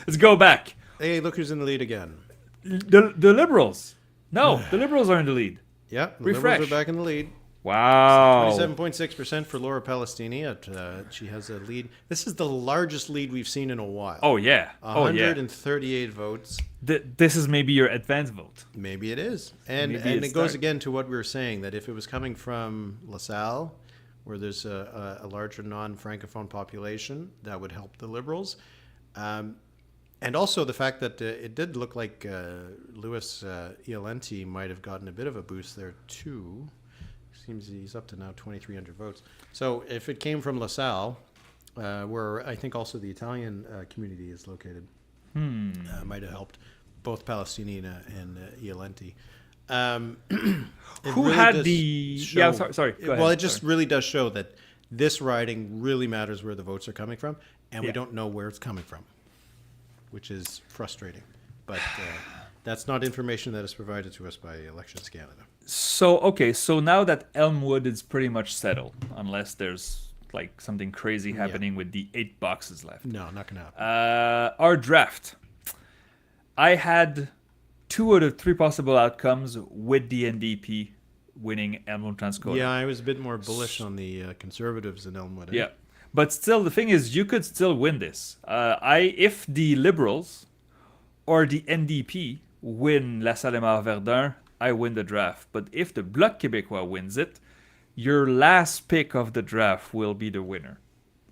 let's go back. Hey, look who's in the lead again. The Liberals. No, the Liberals are in the lead. Yeah, the Refresh. Liberals are back in the lead. Wow. 27.6% for Laura Palestini. She has a lead. This is the largest lead we've seen in a while. Oh, yeah. 138 votes. This is maybe your advanced vote. Maybe it is. And it goes again to what we were saying, that if it was coming from LaSalle, where there's a larger non-Francophone population, that would help the Liberals. And also the fact that it did look like Louis Iolenti might have gotten a bit of a boost there too. Seems he's up to now 2,300 votes. So if it came from LaSalle, where I think also the Italian community is located, might have helped both Palestini and Iolenti. Who really had the... sorry. Go ahead. Well, it just really does show that this riding really matters where the votes are coming from, and we don't know where it's coming from, which is frustrating. But that's not information that is provided to us by Elections Canada. So now that Elmwood is pretty much settled, unless there's like something crazy happening with the 8 boxes left. No, not going to happen. Our draft. I had 2 out of 3 possible outcomes with the NDP winning Elmwood Transcona. Yeah, I was a bit more bullish on the Conservatives in Elmwood. Yeah. But still, the thing is, you could still win this. If the Liberals or the NDP win LaSalle, Émard, Verdun, I win the draft. But if the Bloc Québécois wins it, your last pick of the draft will be the winner.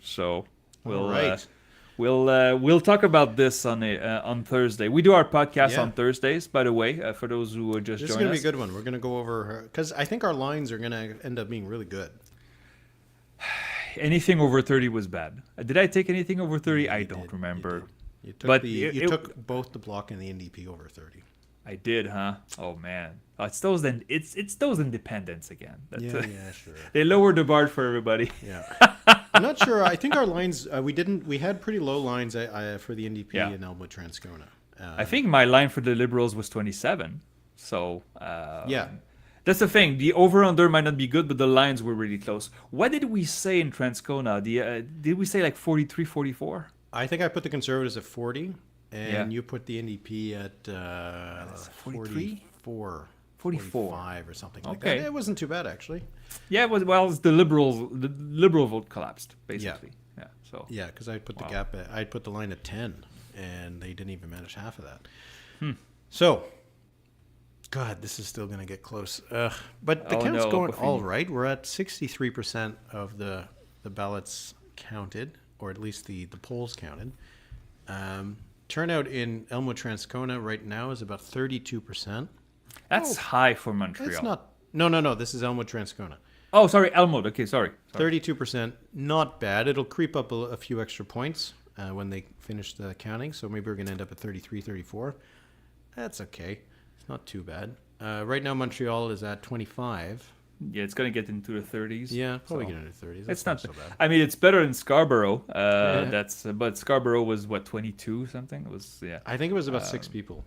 So we'll talk about this on Thursday. We do our podcast on Thursdays, by the way, for those who just joined us. This is going to be a good one. We're going to go over, because I think our lines are going to end up being really good. Anything over 30 was bad. Did I take anything over 30? I don't remember. You took both the Bloc and the NDP over 30. I did, huh? Oh man, it's those independents again. Sure. They lowered the bar for everybody. Yeah, I'm not sure. I think our lines we had pretty low lines for the NDP in Elmwood Transcona. I think my line for the Liberals was 27. So that's the thing. The over-under might not be good, but the lines were really close. What did we say in Transcona? Did we say like 43, 44? I think I put the Conservatives at 40, and you put the NDP at 43? 44, 45 or something like that. It wasn't too bad, actually. Yeah, it was. Well, the Liberal vote collapsed, basically. Yeah, because I put the gap I put the line at 10, and they didn't even manage half of that. So, God, this is still going to get close. But the count's going all right. We're at 63% of the ballots counted, or at least the polls counted. Turnout in Elmwood Transcona right now is about 32%. That's high for Montreal. It's not. No. This is Elmwood Transcona. Oh, sorry, Elmwood. Okay, sorry. 32%, not bad. It'll creep up a few extra points when they finish the counting. So maybe we're going to end up at 33, 34. That's okay. It's not too bad. Right now, Montreal is at 25. Yeah, it's going to get into the 30s. Yeah, probably get into the 30s. It's not so bad. I mean, it's better than Scarborough. But Scarborough was, 22 something? It was, I think it was about 6 people.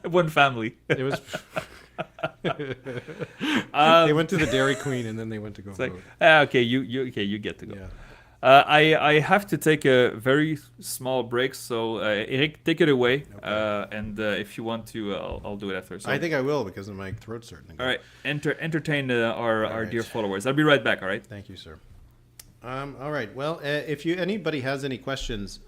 One family. It was... they went to the Dairy Queen and then they went to go vote. Okay, you get to go. Yeah. I have to take a very small break, so Éric, take it away. Okay. And if you want to, I'll do it after. So, I think I will because of my throat's starting to go. All right, entertain our dear followers. I'll be right back. All right. Thank you, sir. All right. Well, if anybody has any questions,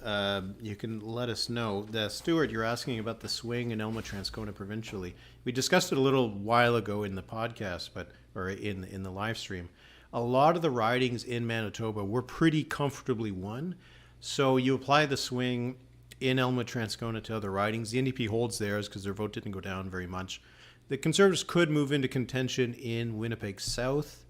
you can let us know. Stuart, you're asking about the swing in Elmwood Transcona provincially. We discussed it a little while ago in the podcast, or in the live stream. A lot of the ridings in Manitoba were pretty comfortably won. So you apply the swing in Elmwood Transcona to other ridings. The NDP holds theirs because their vote didn't go down very much. The Conservatives could move into contention in Winnipeg South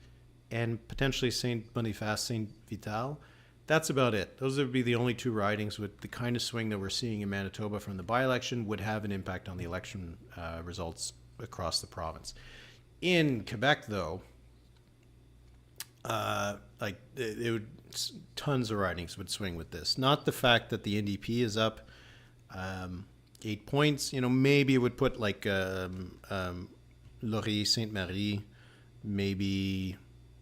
and potentially St. Boniface, St. Vital. That's about it. Those would be the only two ridings with the kind of swing that we're seeing in Manitoba from the by-election would have an impact on the election results across the province. In Quebec, though, it would, tons of ridings would swing with this. Not the fact that the NDP is up 8 points. Maybe it would put like Laurier, Sainte Marie, maybe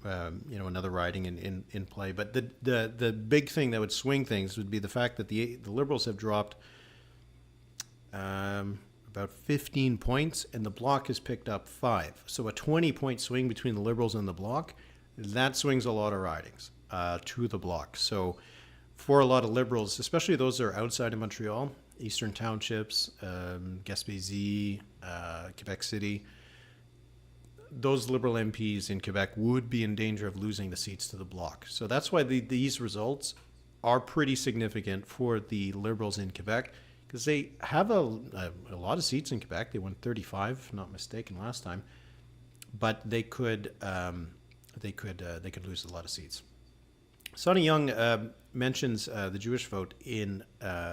another riding in play. But the big thing that would swing things would be the fact that the Liberals have dropped about 15 points, and the Bloc has picked up 5. So a 20-point swing between the Liberals and the Bloc, that swings a lot of ridings to the Bloc. So for a lot of Liberals, especially those that are outside of Montreal, Eastern Townships, Gaspésie, Quebec City, those Liberal MPs in Quebec would be in danger of losing the seats to the Bloc. So that's why these results are pretty significant for the Liberals in Quebec, because they have a lot of seats in Quebec. They won 35, if not mistaken, last time, but they could lose a lot of seats. Sonny Young mentions the Jewish vote in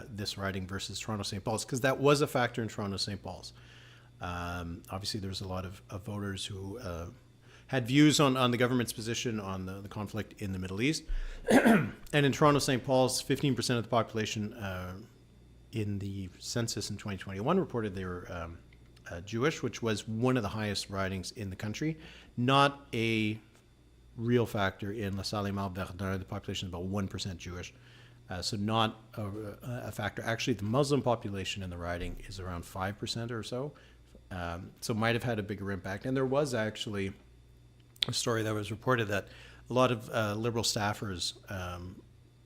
this riding versus Toronto St. Paul's, because that was a factor in Toronto St. Paul's. Obviously, there's a lot of voters who had views on the government's position on the conflict in the Middle East. And in Toronto St. Paul's, 15% of the population in the census in 2021 reported they were Jewish, which was one of the highest ridings in the country. Not a real factor in LaSalle, Émard, Verdun. The population is about 1% Jewish. So not a factor. Actually, the Muslim population in the riding is around 5% or so. So might have had a bigger impact. And there was actually a story that was reported that a lot of Liberal staffers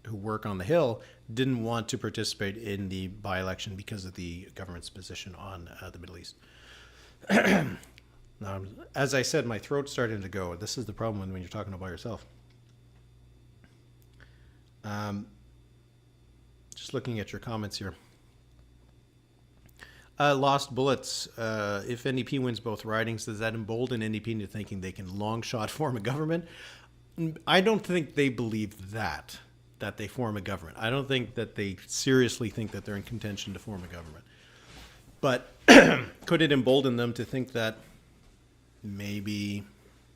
who work on the Hill didn't want to participate in the by-election because of the government's position on the Middle East. As I said, my throat's starting to go. This is the problem when you're talking about yourself. Just looking at your comments here. Lost bullets. If NDP wins both ridings, does that embolden NDP into thinking they can long shot form a government? I don't think they believe that they form a government. I don't think that they seriously think that they're in contention to form a government. But could it embolden them to think that maybe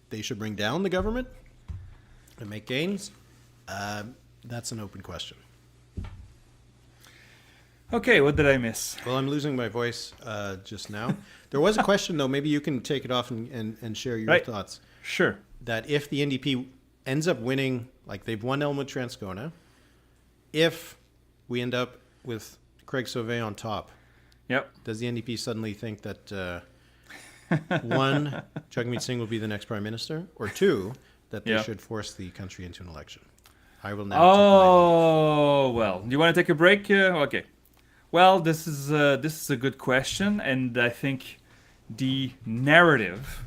they should bring down the government and make gains? That's an open question. Okay, what did I miss? Well, I'm losing my voice just now. There was a question, though. Maybe you can take it off and share your thoughts. Sure. That if the NDP ends up winning, like they've won Elmwood Transcona, if we end up with Craig Sauvé on top, does the NDP suddenly think that, one, Jagmeet Singh will be the next prime minister, or two, that they should force the country into an election? I will now. Well, do you want to take a break? Okay. Well, this is a good question, and I think the narrative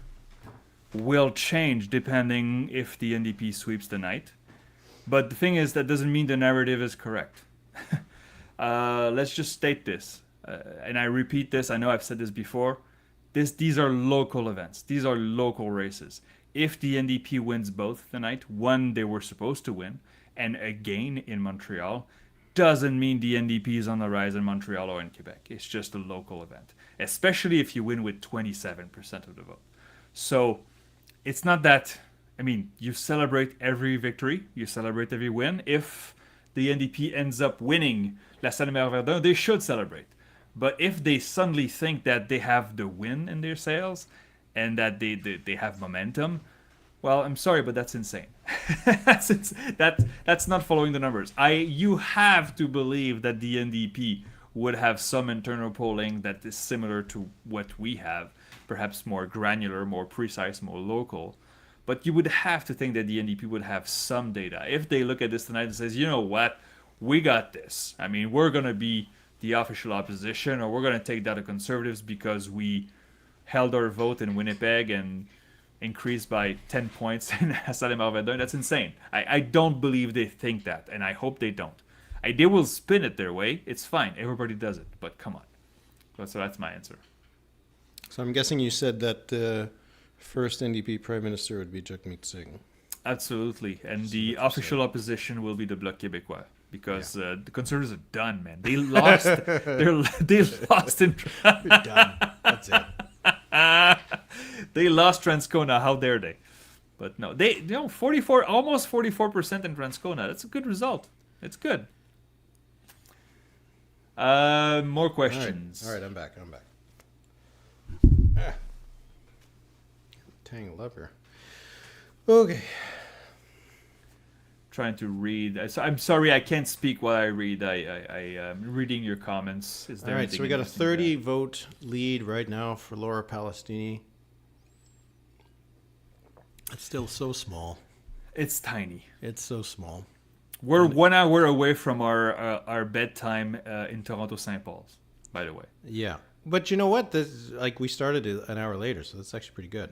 will change depending if the NDP sweeps the night. But the thing is, that doesn't mean the narrative is correct. Let's just state this, and I repeat this. I know I've said this before. These are local events. These are local races. If the NDP wins both tonight, one they were supposed to win, and again in Montreal, doesn't mean the NDP is on the rise in Montreal or in Quebec. It's just a local event, especially if you win with 27% of the vote. So it's not that, you celebrate every victory, you celebrate every win. If the NDP ends up winning LaSalle, Émard, Verdun, they should celebrate. But if they suddenly think that they have the win in their sails and that they have momentum, well, I'm sorry, but that's insane. That's not following the numbers. You have to believe that the NDP would have some internal polling that is similar to what we have, perhaps more granular, more precise, more local. But you would have to think that the NDP would have some data. If they look at this tonight and says, you know what, we got this. I mean, we're going to be the official opposition, or we're going to take down the Conservatives because we held our vote in Winnipeg and increased by 10 points in Émard Verdun. That's insane. I don't believe they think that, and I hope they don't. They will spin it their way. It's fine. Everybody does it, but come on. So that's my answer. So I'm guessing you said that the first NDP Prime Minister would be Jagmeet Singh. Absolutely. And the official opposition will be the Bloc Québécois. Because the Conservatives are done, man. They lost. They lost in. You're done. That's it. They lost Transcona. How dare they? But no, 44, almost 44% in Transcona. That's a good result. It's good. More questions. All right, I'm back. Tangled up here. Okay. Trying to read. I'm sorry, I can't speak while I read. I'm reading your comments. Is there All right, so we got a 30 vote lead right now for Laura Palestini. It's still so small. It's tiny. It's so small. We're 1 hour away from our bedtime in Toronto St. Paul's, by the way. Yeah. But you know what? This, like, we started an hour later, so that's actually pretty good.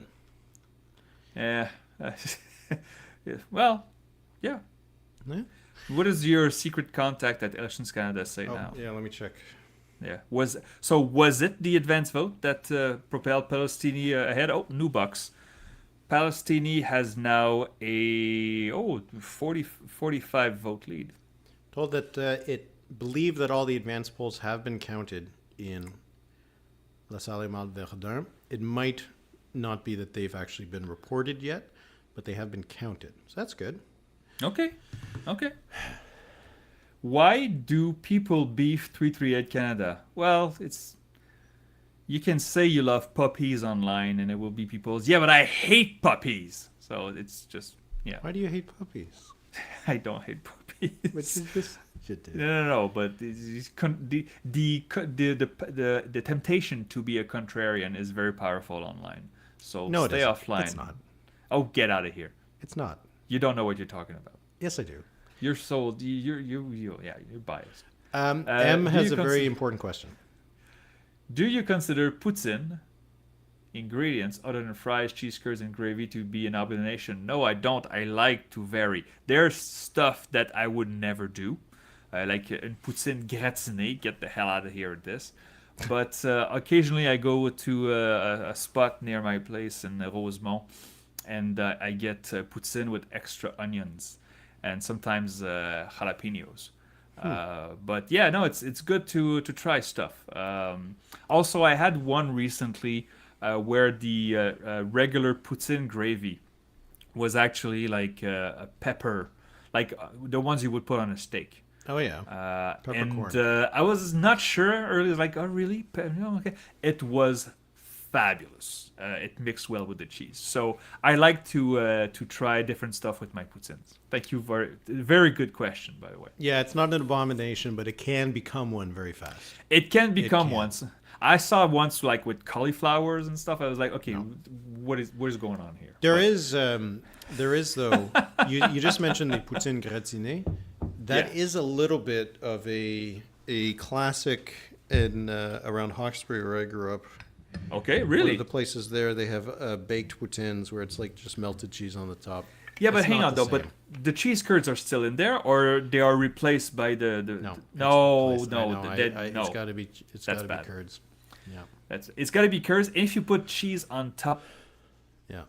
Yeah. Well, yeah. Yeah. What does your secret contact at Elections Canada say now? Yeah, let me check. Yeah. Was it the advance vote that propelled Palestini ahead? Oh, new box. Palestini has now a 45 vote lead. Told that it believed that all the advance polls have been counted in LaSalle, Émard, Verdun. It might not be that they've actually been reported yet, but they have been counted. So that's good. Okay. Why do people beef 338 Canada? Well, you can say you love puppies online and it will be people's, yeah, but I hate puppies. So it's just, yeah. Why do you hate puppies? I don't hate puppies. Which is this? No, but the temptation to be a contrarian is very powerful online. So no, stay offline. It's not. Oh, get out of here. It's not. You don't know what you're talking about. Yes, I do. You're sold. You're biased. M has a very important question. Do you consider poutine ingredients other than fries, cheese curds, and gravy to be an abomination? No, I don't. I like to vary. There's stuff that I would never do. Like in poutine gratiné. Get the hell out of here with this. But occasionally I go to a spot near my place in Rosemont, and I get poutine with extra onions and sometimes jalapenos. But yeah, no, it's good to try stuff. Also, I had one recently where the regular poutine gravy was actually like a pepper, like the ones you would put on a steak. Oh yeah, and I was not sure earlier. Like, oh really? No, okay. It was fabulous. It mixed well with the cheese. So I like to try different stuff with my poutines. Thank you for very good question, by the way. Yeah, it's not an abomination, but it can become one very fast. It can become once. I saw once like with cauliflowers and stuff. I was like, okay, what is going on here? There is though. you just mentioned the poutine gratiné. That is a little bit of a classic in around Hawkesbury where I grew up. Okay, really? One of the places there, they have baked poutines where it's like just melted cheese on the top. Yeah, but hang on though. But the cheese curds are still in there, or they are replaced by the no. It's got to be curds. Yeah, it's got to be curds. And if you put cheese on top, yeah,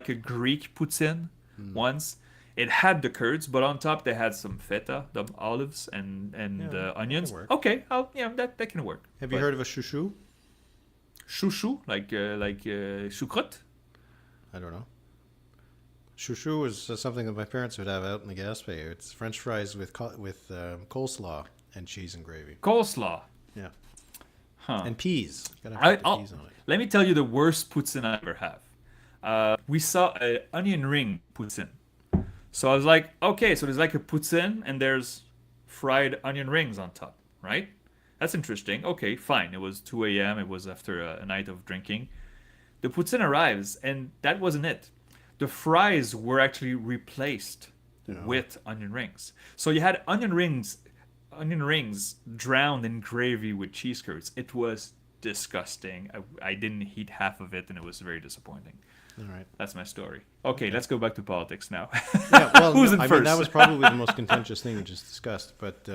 like a Greek poutine once. It had the curds, but on top they had some feta, the olives, and onions. Okay, that can work. Have you heard of a chouchou? Chouchou, like choucroute? I don't know. Chouchou is something that my parents would have out in the Gaspé. It's French fries with coleslaw and cheese and gravy. Coleslaw. Yeah. Huh. And peas. Gotta have the peas on it. Let me tell you the worst poutine I ever have. We saw an onion ring poutine. So I was like, okay, so there's like a poutine and there's fried onion rings on top, right? That's interesting. Okay, fine. It was 2 a.m. It was after a night of drinking. The poutine arrives, and that wasn't it. The fries were actually replaced with onion rings. So you had onion rings drowned in gravy with cheese curds. It was disgusting. I didn't eat half of it, and it was very disappointing. All right. That's my story. Okay, let's go back to politics now. Yeah, well, Who's in I first? mean, that was probably the most contentious thing we just discussed. But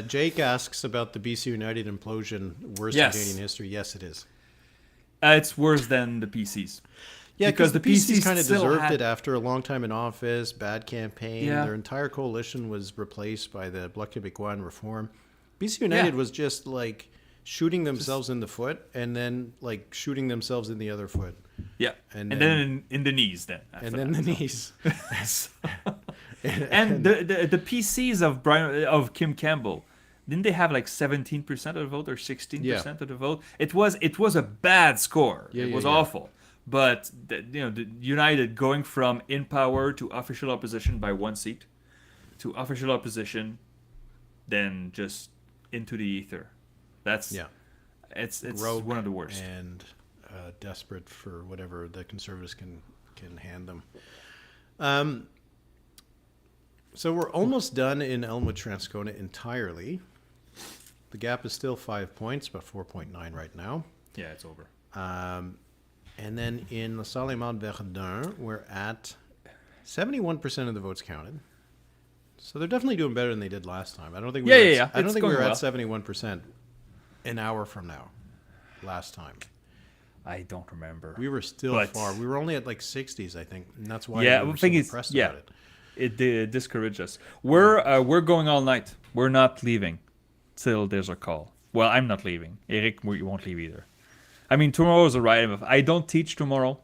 Jake asks about the BC United implosion, worst Yes. in Canadian history. Yes, it is. It's worse than the PCs. Yeah, because the PCs kind of still deserved had- it after a long time in office, bad campaign. Yeah. Their entire coalition was replaced by the Bloc Québécois and Reform. BC United was just like shooting themselves in the foot and then like shooting themselves in the other foot. Yeah, And and then- then in the knees then. after And then that. the knees. And the PCs of Kim Campbell, didn't they have like 17% of the vote or 16% of the vote? It was a bad score. Yeah, it yeah, was yeah. awful. But the United going from in power to official opposition by 1 seat, to official opposition, then just into the ether. That's It's Rogue one of the worst. and desperate for whatever the Conservatives can hand them. So we're almost done in Elmwood Transcona entirely. The gap is still 5 points, about 4.9 right now. Yeah, it's over. And then in LaSalle Mount Verdun, we're at 71% of the votes counted. So they're definitely doing better than they did last time. I don't think we were Yeah. I don't It's think we were going at well. 71% an hour from now last time. I don't remember. We were still But- far. We were only at like 60s, I think. And that's why Yeah, we were the so thing is, impressed yeah. about it. It did discourage us. We're going all night. We're not leaving till there's a call. Well, I'm not leaving. Éric, you won't leave either. I mean, tomorrow is a write. I don't teach tomorrow.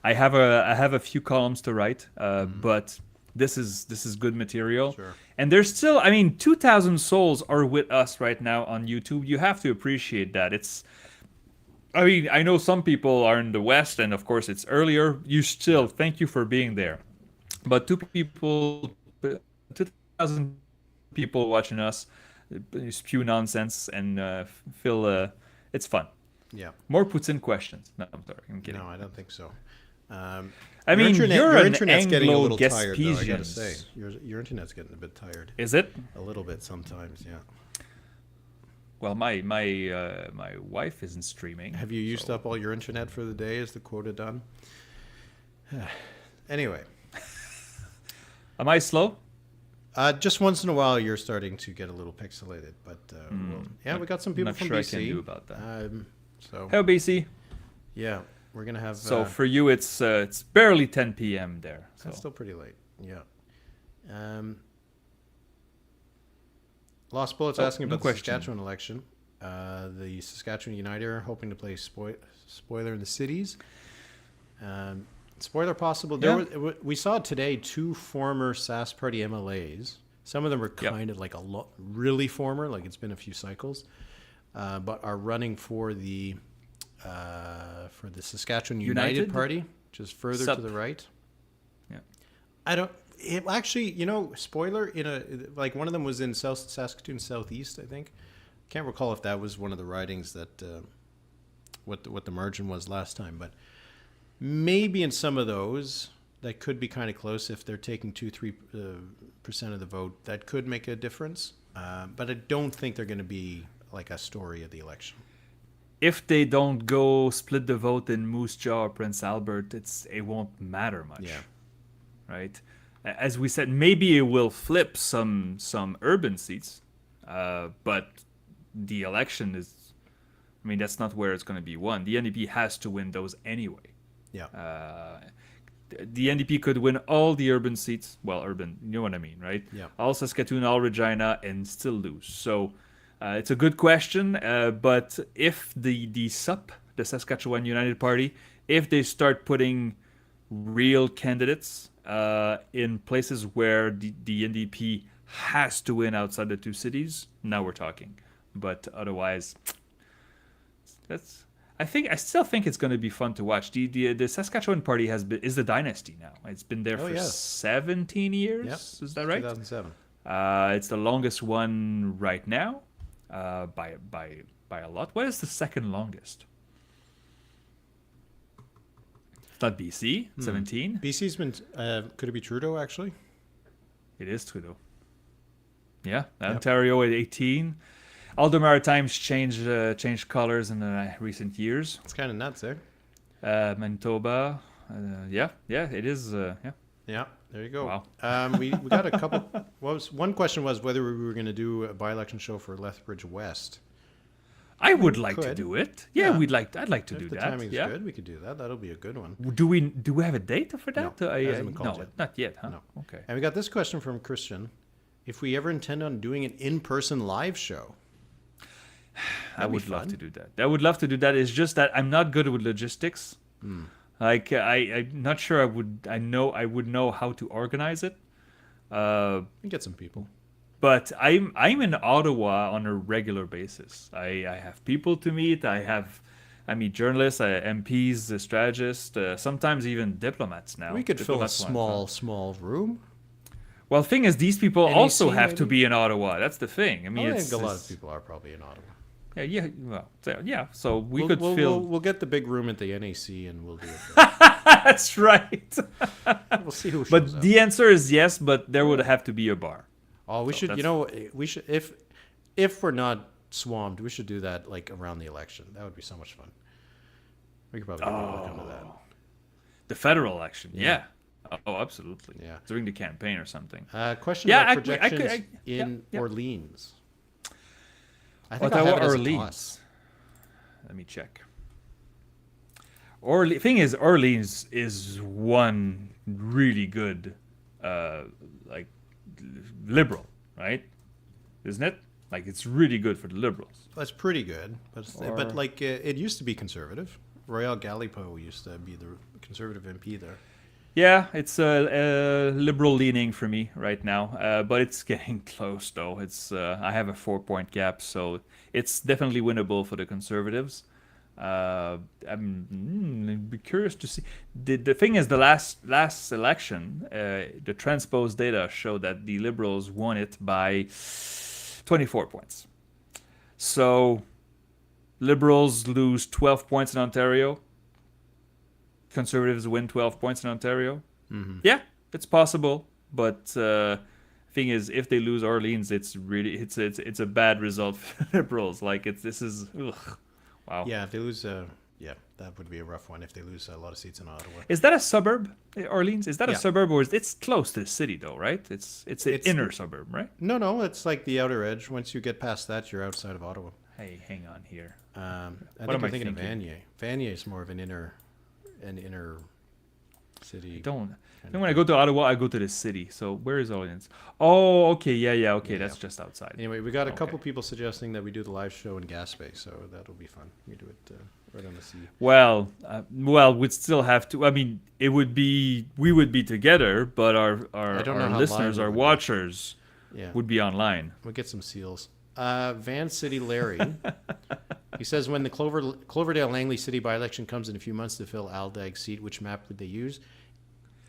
I have a few columns to write, but this is good material. Sure. And there's still, 2,000 souls are with us right now on YouTube. You have to appreciate that. I know some people are in the West, and of course it's earlier. Thank you for being there. But 2,000 people watching us spew nonsense and feel it's fun. Yeah. More Putin questions. No, I'm sorry. I'm kidding. No, I don't think so. I mean, you're your an internet's getting a little tired, though, I gotta Anglo-Gaspesian. say. Your internet's getting a bit tired. Is it? A little bit sometimes, yeah. Well, my wife isn't streaming. Have you used up all your internet for the day? Is the quota done? Anyway. Am I slow? Just once in a while, you're starting to get a little pixelated, but we got some people Not from sure I BC. can do about that. So Hello, BC. yeah, we're gonna have. So for you, it's barely 10 p.m. there. So. That's still pretty late. Yeah. Lost Bullets asking no about the question. Saskatchewan election. The Saskatchewan United are hoping to play spoiler in the cities. Spoiler possible. We saw today 2 former SAS Party MLAs. Some of them are kind of like really former, like it's been a few cycles, but are running for the Saskatchewan United Party, which is further to the right. Yeah. I don't. It actually, spoiler like one of them was in South Saskatoon Southeast, I think. Can't recall if that was one of the ridings that what the margin was last time, but maybe in some of those that could be kind of close if they're taking 2-3% of the vote. That could make a difference, but I don't think they're going to be like a story of the election. If they don't go split the vote in Moose Jaw or Prince Albert, it won't matter much. Yeah. Right. As we said, maybe it will flip some urban seats, but the election is, that's not where it's going to be won. The NDP has to win those anyway. Yeah. The NDP could win all the urban seats. Well, urban, you know what I mean, right? Yeah. All Saskatoon, all Regina, and still lose. So it's a good question. But if the SUP, the Saskatchewan United Party, if they start putting real candidates in places where the NDP has to win outside the 2 cities, now we're talking. But otherwise, I still think it's going to be fun to watch. The Saskatchewan Party is the dynasty now. It's been there for 17 years. Yep. Is that right? 2007. It's the longest one right now, by a lot. What is the second longest? not BC, 17. BC's been, could it be Trudeau, actually? It is Trudeau. Yeah, Ontario at 18. All the Maritimes changed colors in the recent years. It's kind of nuts, eh? Manitoba, it is. Yeah, there you go. Wow. We got a couple. One question was whether we were going to do a by-election show for Lethbridge West. I would like to do it. Yeah, Yeah. I'd like to do If the that. timing's Yeah. good, we could do that. That'll be a good one. Do we have a date for that? No, it hasn't been called no, yet. not yet, huh? No. Okay. And we got this question from Christian. If we ever intend on doing an in-person live show. I would love to do that. I would love to do that. It's just that I'm not good with logistics. Like I'm not sure I would know how to organize it. We get some people. But I'm in Ottawa on a regular basis. I have people to meet. I meet journalists, MPs, strategists, sometimes even diplomats now. We could fill a Diplomats small room. Well, the thing is, these people NEC also have to maybe? be in Ottawa. That's the thing. I mean, I think a lot of people are probably in Ottawa. So we could fill. We'll get the big room at the NAC and we'll do it. That's right. We'll see who shows But up. the answer is yes. But there would have to be a bar. Oh, we So should. that's- We should. If we're not swamped, we should do that like around the election. That would be so much fun. We could probably get people to come to that. The federal election. Yeah. Oh, absolutely. Yeah. During the campaign or something. Question Yeah, about I could- projections in yeah. Orleans. I think Ottawa, I'll have it as a Orleans. toss. Let me check. Thing is, Orleans is one really good, like, liberal, right? Isn't it? Like, it's really good for the liberals. That's pretty good, but like it used to be conservative. Royal Galipo used to be the conservative MP there. Yeah, it's liberal leaning for me right now, but it's getting close though. I have a 4-point gap, so it's definitely winnable for the Conservatives. I'm be curious to see. The thing is, the last election, the transposed data showed that the Liberals won it by 24 points. So Liberals lose 12 points in Ontario. Conservatives win 12 points in Ontario. Mm-hmm. Yeah, it's possible, but thing is, if they lose Orleans, it's a bad result for the Liberals. Like wow. Yeah, if they lose, that would be a rough one. If they lose a lot of seats in Ottawa. Is that a suburb, Orleans? Is that Yeah. a suburb, or it's close to the city though, right? It's an inner suburb, right? No, it's like the outer edge. Once you get past that, you're outside of Ottawa. Hey, hang on here. I What think am you're I thinking of thinking? Vanier. Vanier is more of an inner city. Then when I go to Ottawa, I go to the city. So where is Orleans? Oh, okay, yeah, okay, that's just outside. Anyway, we got a Okay. couple people suggesting that we do the live show in Gaspé, so that'll be fun. We do it right on the sea. Well, we'd still have to. I mean, we would be together, but our don't know how listeners, live it our would be. watchers, Yeah, would be online. we'll get some seals. Van City Larry, he says, when the Cloverdale Langley City by-election comes in a few months to fill Aldag's seat, which map would they use?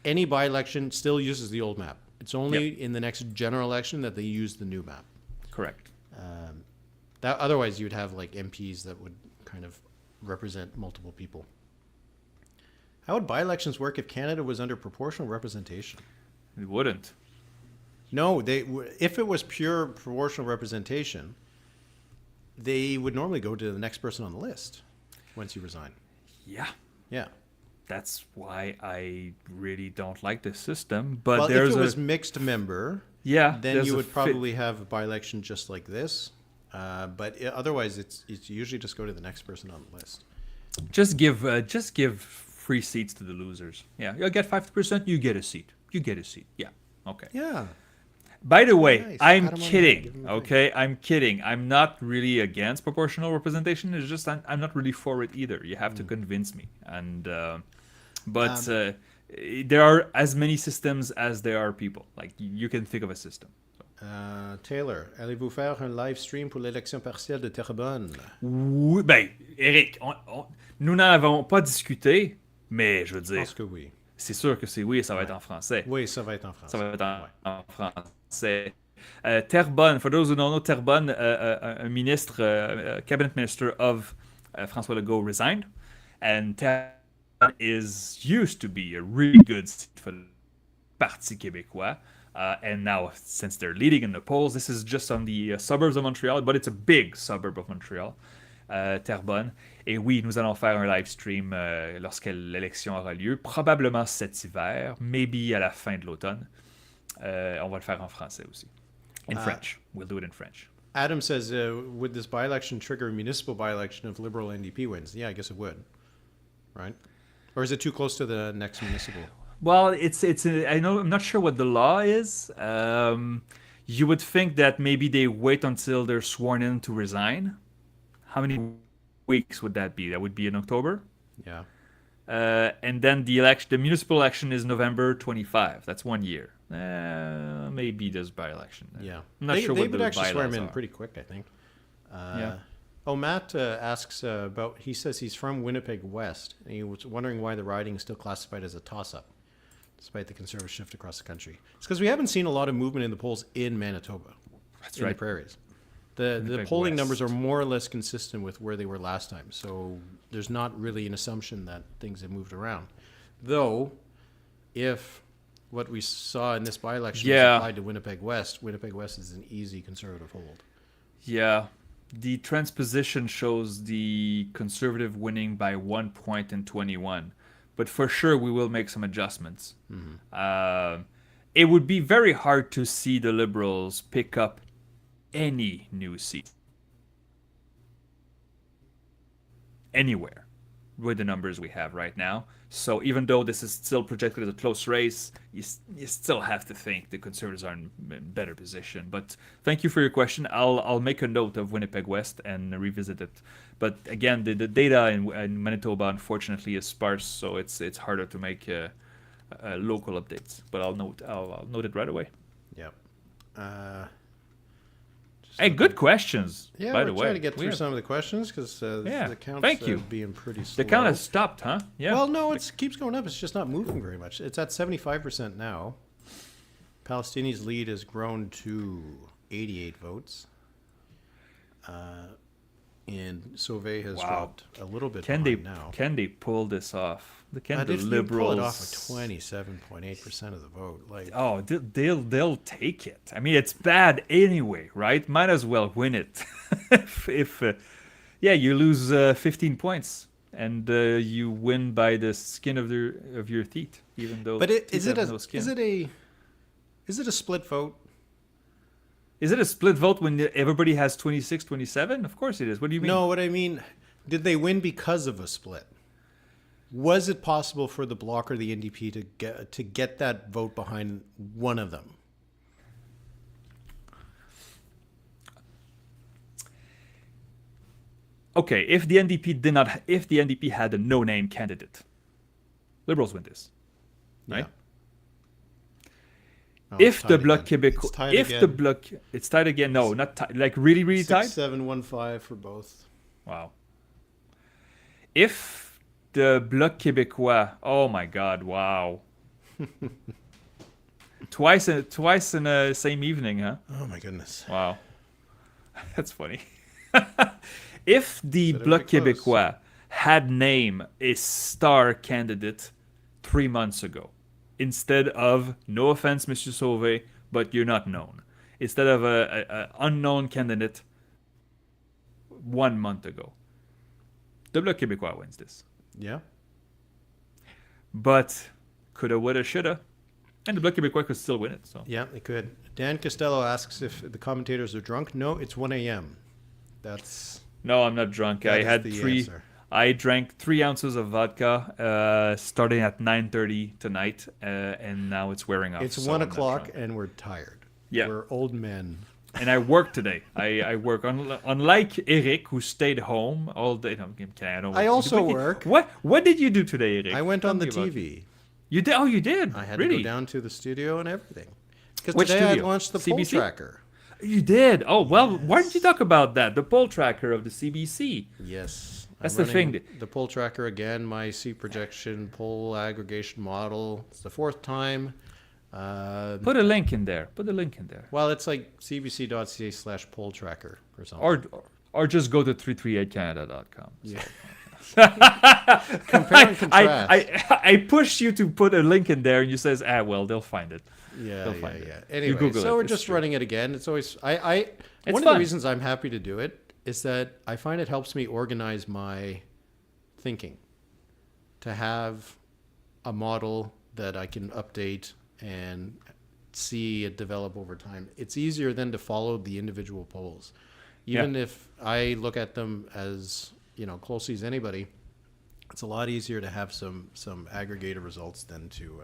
Any by-election still uses the old map. It's only in the next general election that they use the new map. Correct. That otherwise you'd have like MPs that would kind of represent multiple people. How would by-elections work if Canada was under proportional representation? It wouldn't. No, if it was pure proportional representation, they would normally go to the next person on the list once you resign. Yeah. Yeah. That's why I really don't like this system. But Well, there's if it was mixed member, then then you would probably have a by-election just like this. But otherwise, it's usually just go to the next person on the list. just give free seats to the losers. Yeah, you'll get 50%. You get a seat. Yeah. Okay. Yeah. By the way, Nice. I'm Pat him on the head, give kidding. him a Okay, I'm kidding. I'm not really against proportional representation. It's just I'm not really for it either. You have to convince me. And there are as many systems as there are people. Like you can think of a system. Taylor, allez-vous faire un live stream pour l'élection partielle de Terrebonne? Oui, ben, Éric, nous n'en avons pas discuté, mais je veux Je dire, pense que oui. c'est sûr que c'est oui, et ça va être en français. Oui, ça va être en français. Ça va être en français. Terrebonne, for those who don't know, Terrebonne, un ministre, cabinet minister of François Legault resigned, and used to be a really good seat for the Parti Québécois. And now, since they're leading in the polls, this is just on the suburbs of Montreal, but it's a big suburb of Montreal, Terrebonne. Et oui, nous allons faire un live stream lorsque l'élection aura lieu, probablement cet hiver, maybe à la fin de l'automne. On va le faire en français aussi. In French. We'll do it in French. Adam says, would this by-election trigger a municipal by-election if Liberal NDP wins? Yeah, I guess it would. Right? Or is it too close to the next municipal? Well, I'm not sure what the law is. You would think that maybe they wait until they're sworn in to resign. How many weeks would that be? That would be in October. Yeah. And then the municipal election is November 25. That's 1 year. Maybe there's by-election. Yeah. I'm not sure they what the would actually swear him bylaws in are. pretty quick, I think. Yeah. Oh, Matt asks about, he says he's from Winnipeg West, and he was wondering why the riding is still classified as a toss-up, despite the conservative shift across the country. It's because we haven't seen a lot of movement in the polls in Manitoba. That's in right. the prairies. The polling West. numbers are more or less consistent with where they were last time, so there's not really an assumption that things have moved around. Though, if what we saw in this by-election was applied to Winnipeg West is an easy conservative hold. Yeah. The transposition shows the conservative winning by 1 point in 21. But for sure, we will make some adjustments. Mm-hmm. It would be very hard to see the Liberals pick up any new seat anywhere with the numbers we have right now. So even though this is still projected as a close race, you still have to think the Conservatives are in better position. But thank you for your question. I'll make a note of Winnipeg West and revisit it. But again, the data in Manitoba unfortunately is sparse, so it's harder to make local updates. But I'll note it right away. Yep. Hey, good questions. Yeah, by we're the way, trying to get through some of the questions because the count's thank you. being pretty slow. The count has stopped, huh? Yeah. Well, no, it keeps going up. It's just not moving very much. It's at 75% now. Palestinians' lead has grown to 88 votes. And Sauvé has dropped a little bit behind now. Can they pull this off? Can the If you Liberals pull it off of 27.8% of the vote? Like, oh, they'll take it. I mean, it's bad anyway, right? Might as well win it. if you lose 15 points and you win by the skin of your teeth, even though. But is it no skin. is it a split vote? Is it a split vote when everybody has 26, 27? Of course it is. What do you mean? No, what I mean, did they win because of a split? Was it possible for the Bloc or the NDP to get that vote behind one of them? Okay, if the NDP had a no-name candidate, Liberals win this, right? Yeah. Oh, If it's the tied Bloc again. Québécois, It's tied if again. the Bloc, it's tied again. No, not tied. Like really, really tied. 6-7-1-5 for both. Wow. If the Bloc Québécois, oh my God, wow. twice in the same evening, huh? Oh my goodness. Wow. That's funny. If the Said it Bloc pretty close. Québécois had named a star candidate 3 months ago, instead of, no offense, Monsieur Sauvé, but you're not known, instead of a unknown candidate 1 month ago, the Bloc Québécois wins this. Yeah. But coulda, woulda, shoulda, and the Bloc Québécois could still win it. So Yeah, they could. Dan Costello asks if the commentators are drunk. No, it's 1 a.m. That's no, I'm not drunk. That I is had the three. answer. I drank 3 ounces of vodka starting at 9:30 tonight, and now it's wearing off. it's so 1 I'm not o'clock drunk. and we're tired. Yeah. We're old men. And I work today. I work. Unlike Éric, who stayed home all day. No, I'm kidding, I don't I work. also work. What did you do today, Éric? I went Tell on the me about it. TV. You did? Oh, you did? I had really? to go down to the studio and everything. Because Which today I studio? launched the poll CBC? tracker. You did? Oh, well, why didn't you talk about that? The poll tracker of the CBC. Yes. That's I'm the thing. running The poll tracker again, my seat projection, poll aggregation model. It's the 4th time. Put a link in there. Well, it's like cbc.ca/poll tracker or something. Or just go to 338canada.com. Yeah. Compare and contrast. I pushed you to put a link in there, and you says, well, they'll find it. Yeah. They'll find it. Anyway, Google so it, we're it's just true. running it again. It's always one of fun. the reasons I'm happy to do it is that I find it helps me organize my thinking. To have a model that I can update and see it develop over time. It's easier than to follow the individual polls. Even if I look at them as, closely as anybody, it's a lot easier to have some aggregated results than to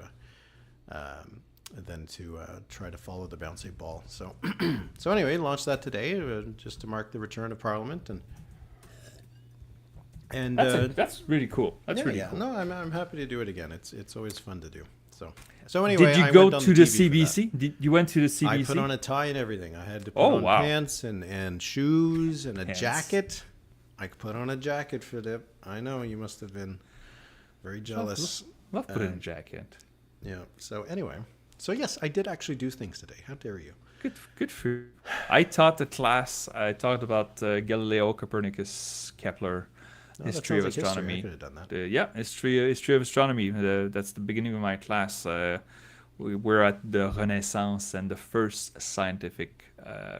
try to follow the bouncing ball. So so anyway, launched that today just to mark the return of Parliament and that's really cool. That's really cool. No, I'm happy to do it again. It's always fun to do. So anyway, Did you I go went on to the TV for that. CBC? You went to the CBC? I put on a tie and everything. I had to put Oh, on wow. pants and shoes and a Pants. jacket. I put on a jacket, Philippe. I know you must have been very jealous. Love putting a jacket. Yeah. So anyway, yes, I did actually do things today. How dare you? Good for you. I taught a class. I talked about Galileo, Copernicus, Kepler, history of sounds like history. I astronomy. could have done that. History of astronomy. That's the beginning of my class. We're at the Renaissance and the first scientific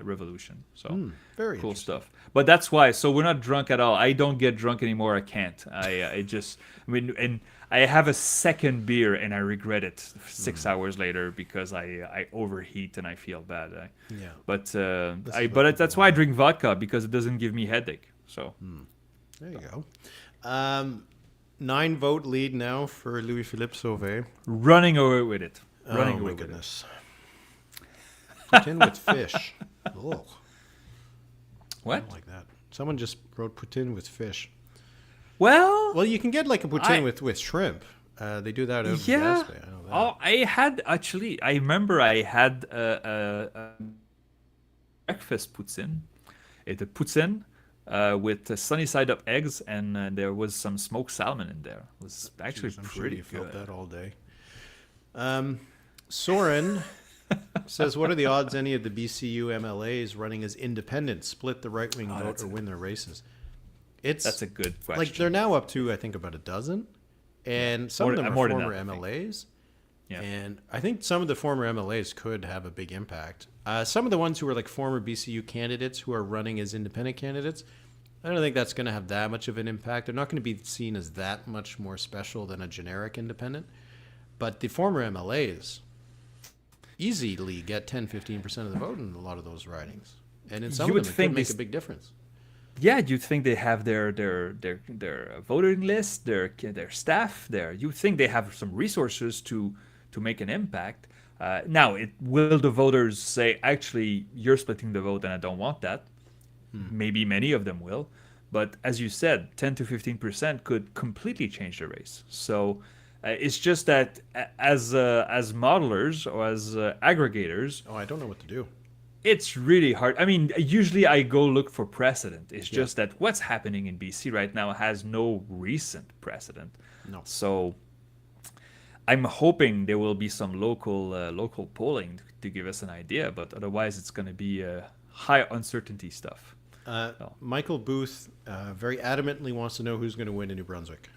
revolution. So Very cool interesting. stuff. But that's why. So we're not drunk at all. I don't get drunk anymore. I can't. And I have a second beer and I regret it 6 hours later because I overheat and I feel bad. But that's why I drink vodka, because it doesn't give me headache. So. There you go. 9-vote lead now for Louis-Philippe Sauvé. Running away with it. Oh my goodness. Poutine with fish. Ugh. What? I don't like that. Someone just wrote poutine with fish. Well, You can get like a poutine with shrimp. They do that out in Gaspé. I know that. Oh, I remember I had a breakfast poutine. It's a poutine with sunny side up eggs, and there was some smoked salmon in there. It was actually I'm pretty sure you good. felt that all day. Soren says, what are the odds any of the BCU MLAs running as independents split the right-wing vote or win their races? That's a good question. Like, they're now up to, I think, about a dozen. And some of them are former MLAs. Yeah. And I think some of the former MLAs could have a big impact. Some of the ones who are like former BCU candidates who are running as independent candidates, I don't think that's going to have that much of an impact. They're not going to be seen as that much more special than a generic independent. But the former MLAs easily get 10-15% of the vote in a lot of those ridings. And in some of them, it could make a big difference. Yeah, you'd think they have their voting list, their staff there. You'd think they have some resources to make an impact. Now, will the voters say, actually, you're splitting the vote and I don't want that? Maybe many of them will. But as you said, 10 to 15% could completely change the race. So it's just that as modelers or as aggregators... Oh, I don't know what to do. It's really hard. I mean, usually I go look for precedent. It's just that what's happening in BC right now has no recent precedent. No. So I'm hoping there will be some local polling to give us an idea, but otherwise it's going to be high uncertainty stuff. Michael Booth very adamantly wants to know who's going to win in New Brunswick.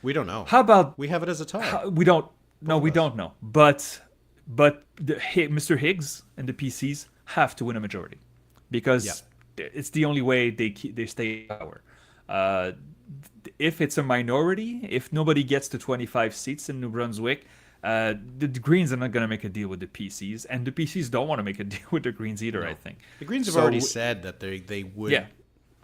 We don't know. How about we have it as a tie? we don't? No, we don't know. But Mr. Higgs and the PCs have to win a majority because it's the only way they stay in power. If it's a minority, if nobody gets to 25 seats in New Brunswick, the Greens are not going to make a deal with the PCs, and the PCs don't want to make a deal with the Greens either. No. I think the Greens have already said that they would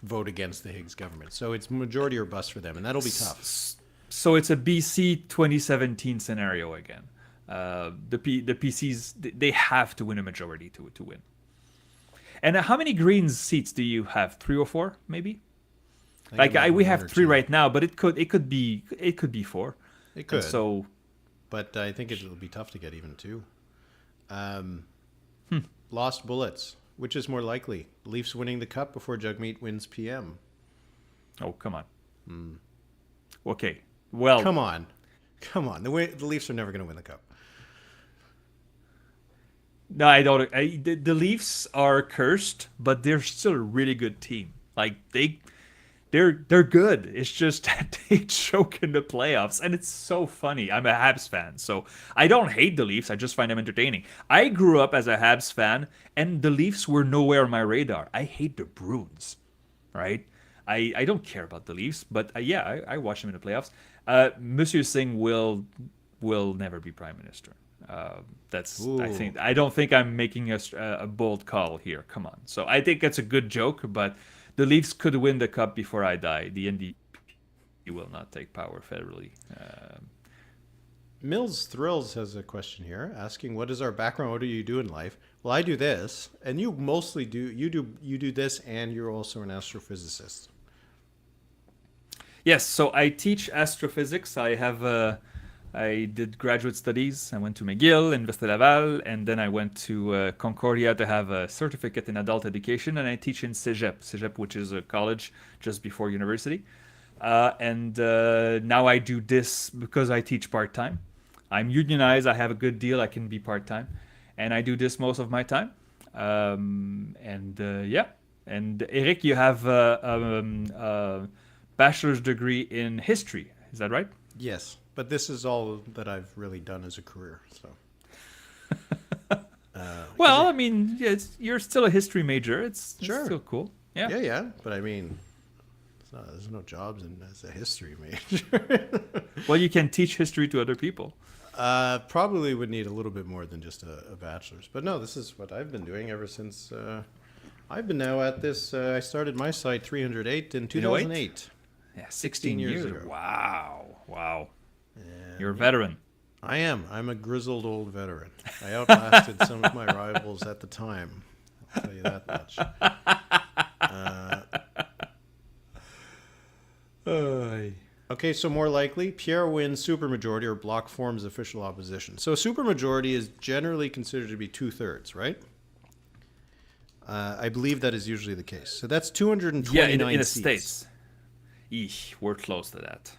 vote against the Higgs government, so it's majority or bust for them, and that'll be tough. So it's a BC 2017 scenario again. The PCs, they have to win a majority to win. And how many Greens seats do you have? 3 or 4, maybe? We have 3 right now, but it could be 4. It could. And so, but I think it'll be tough to get even 2. Lost bullets. Which is more likely? Leafs winning the cup before Jagmeet wins PM. Oh, come on. Okay. Well, come on. The Leafs are never going to win the cup. No, I don't. The Leafs are cursed, but they're still a really good team. Like they're good. It's just that they choke in the playoffs, and it's so funny. I'm a Habs fan, so I don't hate the Leafs. I just find them entertaining. I grew up as a Habs fan, and the Leafs were nowhere on my radar. I hate the Bruins, right? I don't care about the Leafs, but I watch them in the playoffs. Monsieur Singh will never be prime minister. I don't think I'm making a bold call here. Come on. So I think that's a good joke, but the Leafs could win the cup before I die. The NDP will not take power federally. Mills Thrills has a question here asking, what is our background? What do you do in life? Well, I do this, and you mostly you do this, and you're also an astrophysicist. Yes, so I teach astrophysics. I did graduate studies. I went to McGill, Université Laval, and then I went to Concordia to have a certificate in adult education, and I teach in Cégep, which is a college just before university. And now I do this because I teach part-time. I'm unionized. I have a good deal. I can be part-time. And I do this most of my time. And Éric, you have a bachelor's degree in history. Is that right? Yes, but this is all that I've really done as a career. So, well, I mean, you're still a history major. It's still cool. Yeah. Yeah. But I mean, there's no jobs as a history major. Well, you can teach history to other people. Probably would need a little bit more than just a bachelor's. But no, this is what I've been doing ever since I've been now at this. I started my site 308 in 2008. Yeah, 16 years ago. Wow. And you're a veteran. I am. I'm a grizzled old veteran. I outlasted some of my rivals at the time. I'll tell you that much. Okay, so more likely, Pierre wins supermajority or Bloc forms official opposition. So a supermajority is generally considered to be 2/3, right? I believe that is usually the case. So that's 229 in the seats. States. Eesh, we're close to that.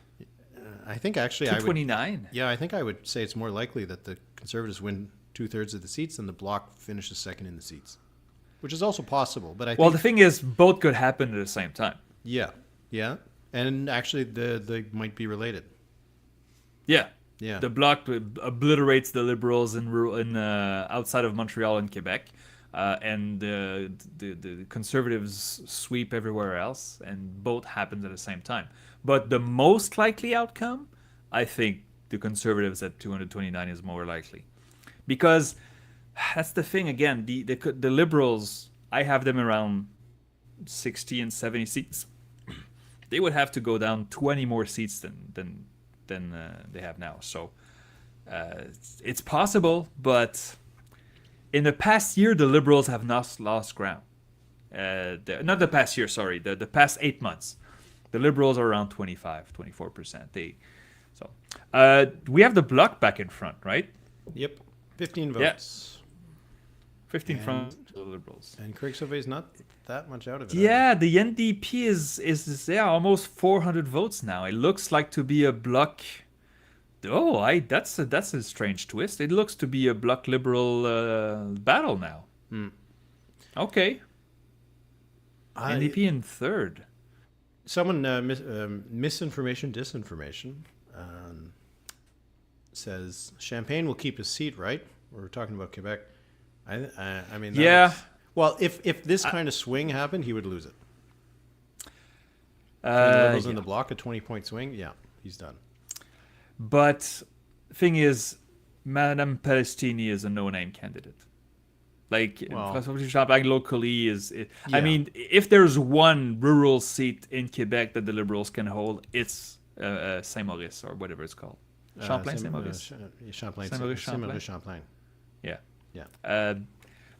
I think actually 229? I think I would say it's more likely that the Conservatives win 2/3 of the seats and the Bloc finishes second in the seats, which is also possible. But Well, the thing is, both could happen at the same time. Yeah. And actually, they might be related. Yeah. Yeah. The Bloc obliterates the Liberals in outside of Montreal and Quebec, and the Conservatives sweep everywhere else, and both happens at the same time. But the most likely outcome, I think, the Conservatives at 229 is more likely, because that's the thing. Again, the Liberals, I have them around 60 and 70 seats. They would have to go down 20 more seats than they have now. So it's possible, but in the past year, the Liberals have not lost ground. Not the past year, sorry. The past 8 months, the Liberals are around 24%. We have the Bloc back in front, right? Yep. 15 votes. 15 front to the Liberals. And Craig Sauvé's not that much out of it. Yeah, the NDP is almost 400 votes now. It looks like to be a Bloc. Oh, that's a strange twist. It looks to be a Bloc Liberal battle now. Okay. NDP in third. Someone misinformation, disinformation says Champagne will keep his seat, right? We're talking about Quebec. I mean, yeah. Well, if this kind of swing happened, he would lose it. The Liberals in the Bloc, a 20-point swing, yeah, he's done. But thing is, Madame Palestini is a no-name candidate. Like, François Champagne locally is... I mean, if there's one rural seat in Quebec that the Liberals can hold, it's Saint-Maurice or whatever it's called. Saint-Maurice? Saint-Maurice. Yeah.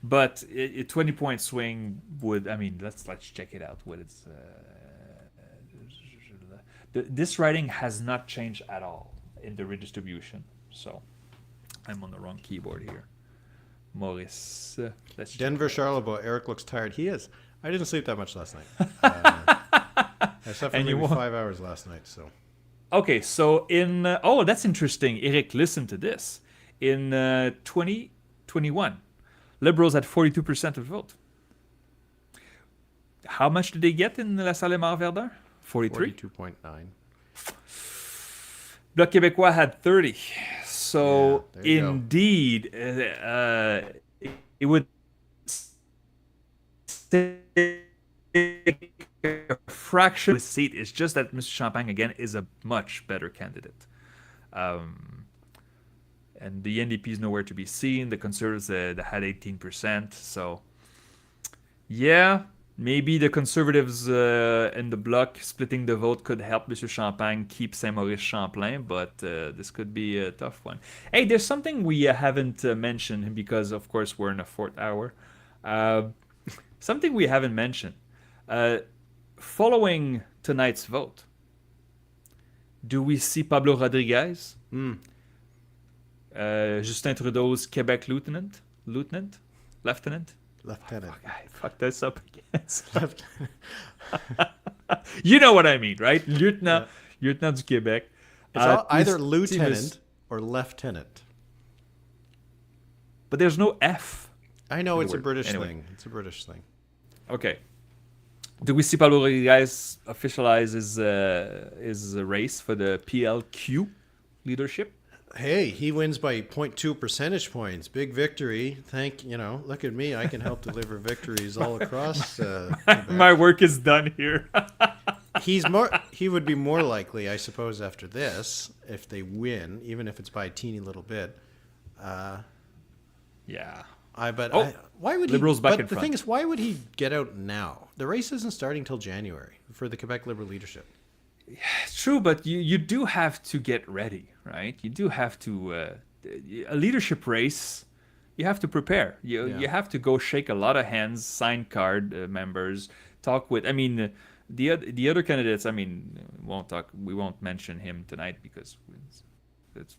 But a 20-point swing would... I mean, let's check it out. What it's... this writing has not changed at all in the redistribution. So, I'm on the wrong keyboard here. Maurice. Denver, Charlebois. Eric looks tired. He is. I didn't sleep that much last night. I slept for maybe 5 hours last night. So. Okay, so in... that's interesting. Éric, listen to this. In 2021, Liberals had 42% of the vote. How much did they get in LaSalle, Émard, Verdun? 43. 42.9. Bloc Québécois had 30. So Yeah, there you go. indeed, it would take a fraction of the seat. It's just that Mr. Champagne again is a much better candidate. And the NDP is nowhere to be seen. The Conservatives they had 18%. So, yeah, maybe the Conservatives and the Bloc splitting the vote could help Mr. Champagne keep Saint-Maurice Champlain, but this could be a tough one. Hey, there's something we haven't mentioned because, of course, we're in a fourth hour. Something we haven't mentioned. Following tonight's vote, do we see Pablo Rodriguez? Justin Trudeau's Quebec lieutenant? Lieutenant. I fucked this up again. You know what I mean, right? Lieutenant du Québec. It's either lieutenant or lieutenant. But there's no F. I know it's a word. British Anyway. thing. It's a British thing. Okay. Do we see Pablo Rodriguez officialize his race for the PLQ leadership? Hey, he wins by 0.2 percentage points. Big victory. Look at me. I can help deliver victories all across. Quebec. My work is done here. He would be more likely, I suppose, after this, if they win, even if it's by a teeny little bit. Yeah. Why would Liberals he? back But in the front. thing is, why would he get out now? The race isn't starting till January for the Quebec Liberal leadership. It's true, but you do have to get ready, right? You do have to a leadership race. You have to prepare. You have to go shake a lot of hands, sign card members, talk with. I mean, the other candidates. I mean, we won't mention him tonight because it's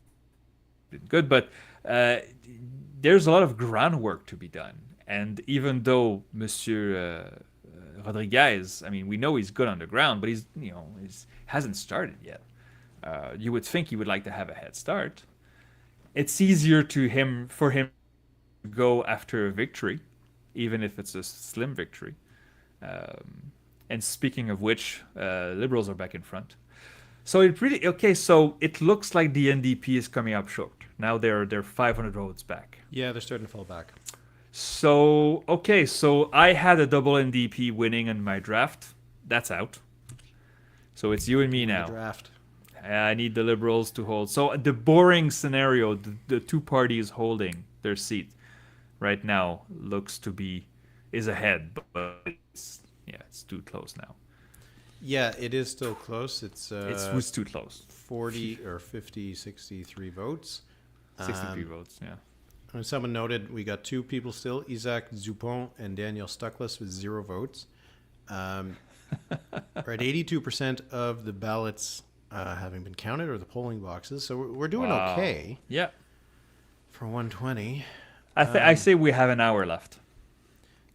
been good. But there's a lot of groundwork to be done, and even though Monsieur Rodriguez, I mean, we know he's good on the ground, but he's hasn't started yet. You would think he would like to have a head start. It's easier for him to go after a victory, even if it's a slim victory. And speaking of which, Liberals are back in front. So So it looks like the NDP is coming up short. Now they're 500 votes back. Yeah, they're starting to fall back. So I had a double NDP winning in my draft. That's out. So it's you and me now. Draft. I need the Liberals to hold. So the boring scenario, the two parties holding their seat right now is ahead, but it's too close now. Yeah, it is still close. It's too close. 40 or 50, 63 votes. 63 votes, yeah. And someone noted we got two people still, Isaac Dupont and Daniel Stuckless with 0 votes. Right, 82% of the ballots having been counted, or the polling boxes. So we're doing okay. Yeah. For 120. I say we have an hour left.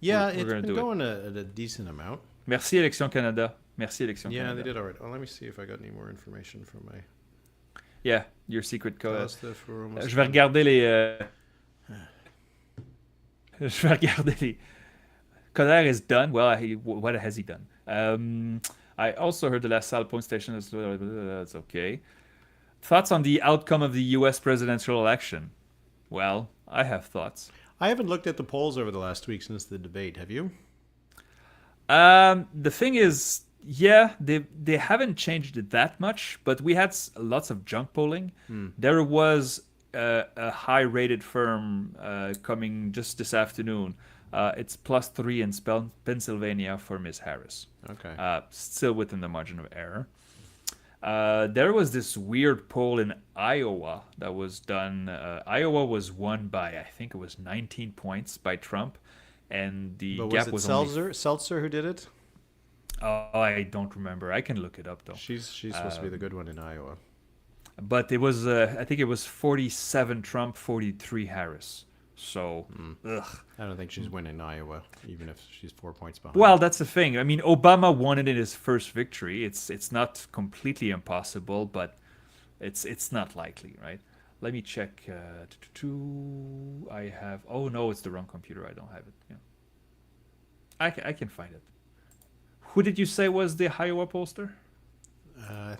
Yeah, We're it's gonna been do it. going at a decent amount. Merci Élection Canada. Merci Élection Yeah, Canada. they did all right. Well, let me see if I got any more information from my... Yeah, your secret code. Costa for almost... Je vais regarder les... Je vais regarder les... Coder is done. Well, what has he done? I also heard the LaSalle point station. That's okay. Thoughts on the outcome of the U.S. presidential election? Well, I have thoughts. I haven't looked at the polls over the last week since the debate. Have you? The thing is, yeah, they haven't changed it that much, but we had lots of junk polling. There was a high-rated firm coming just this afternoon. It's +3 in Pennsylvania for Ms. Harris. Okay. Still within the margin of error. There was this weird poll in Iowa that was done. Iowa was won by, I think it was 19 points by Trump. And the gap was only... Seltzer who did it? Oh, I don't remember. I can look it up, though. She's supposed to be the good one in Iowa. But it was, I think it was 47 Trump, 43 Harris. So, ugh. I don't think she's winning Iowa, even if she's 4 points behind. Well, that's the thing. I mean, Obama won it in his first victory. It's not completely impossible, but it's not likely, right? Let me check. I have... Oh, no, it's the wrong computer. I don't have it. Yeah. I can find it. Who did you say was the Iowa pollster? I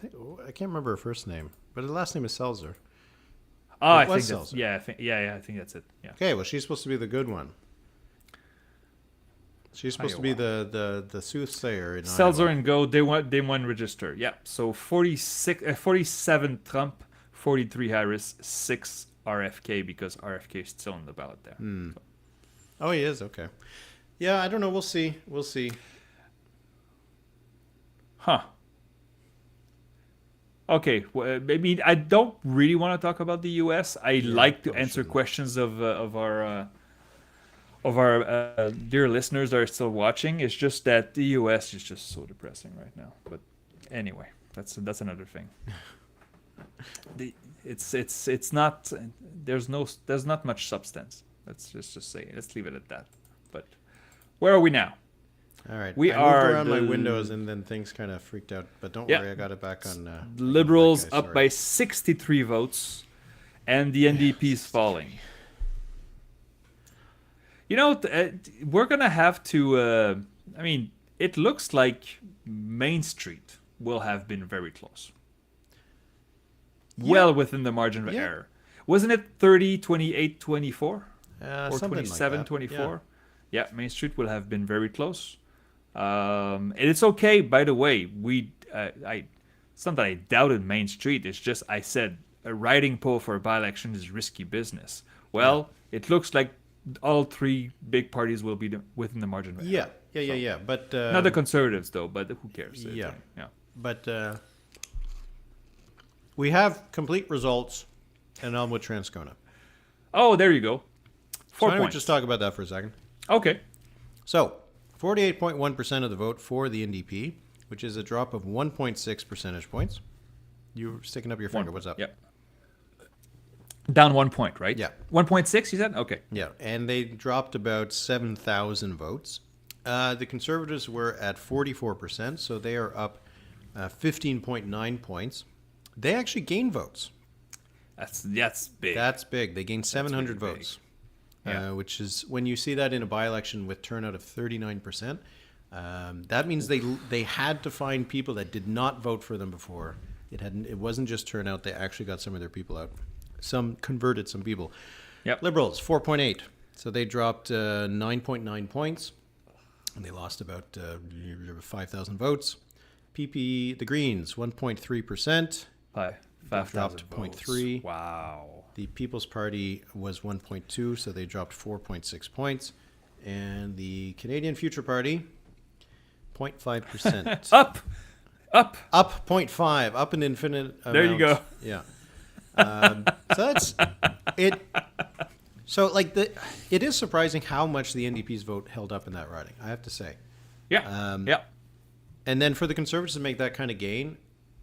can't remember her first name, but her last name is Seltzer. Oh, I It was think that's, Seltzer. yeah, I think that's it. Yeah. Okay, well, she's supposed to be the good one. She's supposed to be the soothsayer in Seltzer Iowa. and Go, they won register. Yeah. So 47 Trump, 43 Harris, 6 RFK because RFK is still on the ballot there. So. Oh, he is? Okay. Yeah, I don't know. We'll see. We'll see. Huh. Okay. Well, I mean, I don't really want to talk about the U.S. I like to answer shouldn't. questions of our dear listeners that are still watching. It's just that the U.S. is just so depressing right now. But anyway, that's another thing. It's not there's not much substance. Let's just say let's leave it at that. But where are we now? All right. We I are moved around my the- windows and then things kind of freaked out. But don't Yeah. worry, I got it back on. Liberals okay, up sorry. by 63 votes, and the NDP is falling. You know, we're gonna have to. I mean, it looks like Main Street will have been very close. Well within the margin of Yeah. error. Wasn't it 30, 28, 24? Or Something 27, like that. 24? Yeah, Main Street will have been very close. And it's okay, by the way. It's not that I doubted Main Street. It's just I said a riding poll for a by-election is risky business. Well, it looks like all three big parties will be within the margin of error. Yeah. But Not the Conservatives, though, but who cares? Yeah. Yeah. But we have complete results in Elmwood Transcona. Oh, there you go. So 4 why don't we points. just talk about that for a second? Okay. So, 48.1% of the vote for the NDP, which is a drop of 1.6 percentage points. You were sticking up your finger. What's up? Yep. Down 1 point, right? Yeah. 1.6, you said? Okay. Yeah, and they dropped about 7,000 votes. The Conservatives were at 44%, so they are up 15.9 points. They actually gained votes. That's big. That's big. They gained 700 really big. votes, Yeah. which is when you see that in a by-election with turnout of 39%. That means they had to find people that did not vote for them before. It wasn't just turnout. They actually got some of their people out. Some converted some people. Yep. Liberals 4.8, so they dropped 9.9 points, and they lost about 5,000 votes. PP, the Greens 1.3%. 5,000 dropped votes. 0.3. Wow. The People's Party was 1.2, so they dropped 4.6 points. And the Canadian Future Party, 0.5%. Up. Up 0.5, up an infinite amount. There you go. Yeah. So that's it. So, it is surprising how much the NDP's vote held up in that riding, I have to say. Yeah. Yeah. And then for the Conservatives to make that kind of gain,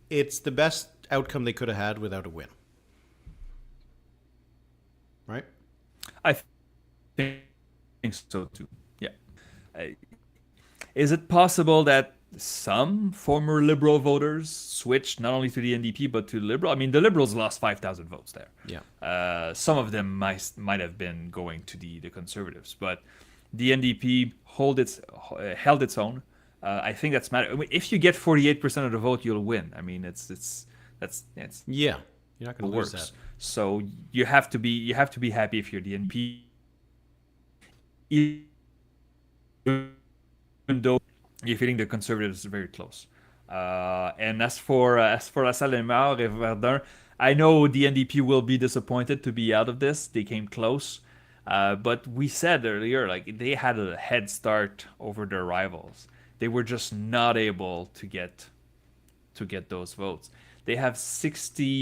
it's the best outcome they could have had without a win. Right? I think so too. Yeah. Is it possible that some former Liberal voters switched not only to the NDP but to Liberal? I mean, the Liberals lost 5,000 votes there. Yeah. Some of them might have been going to the Conservatives, but the NDP held its own. I think that's matter. I mean, if you get 48% of the vote, you'll win. I mean, it's Yeah. You're not going to lose works. that. So you have to be happy if you're the NP, even though you're feeling the Conservatives very close. And as for LaSalle, Émard, and Verdun, I know the NDP will be disappointed to be out of this. They came close, but we said earlier they had a head start over their rivals. They were just not able to get those votes. They have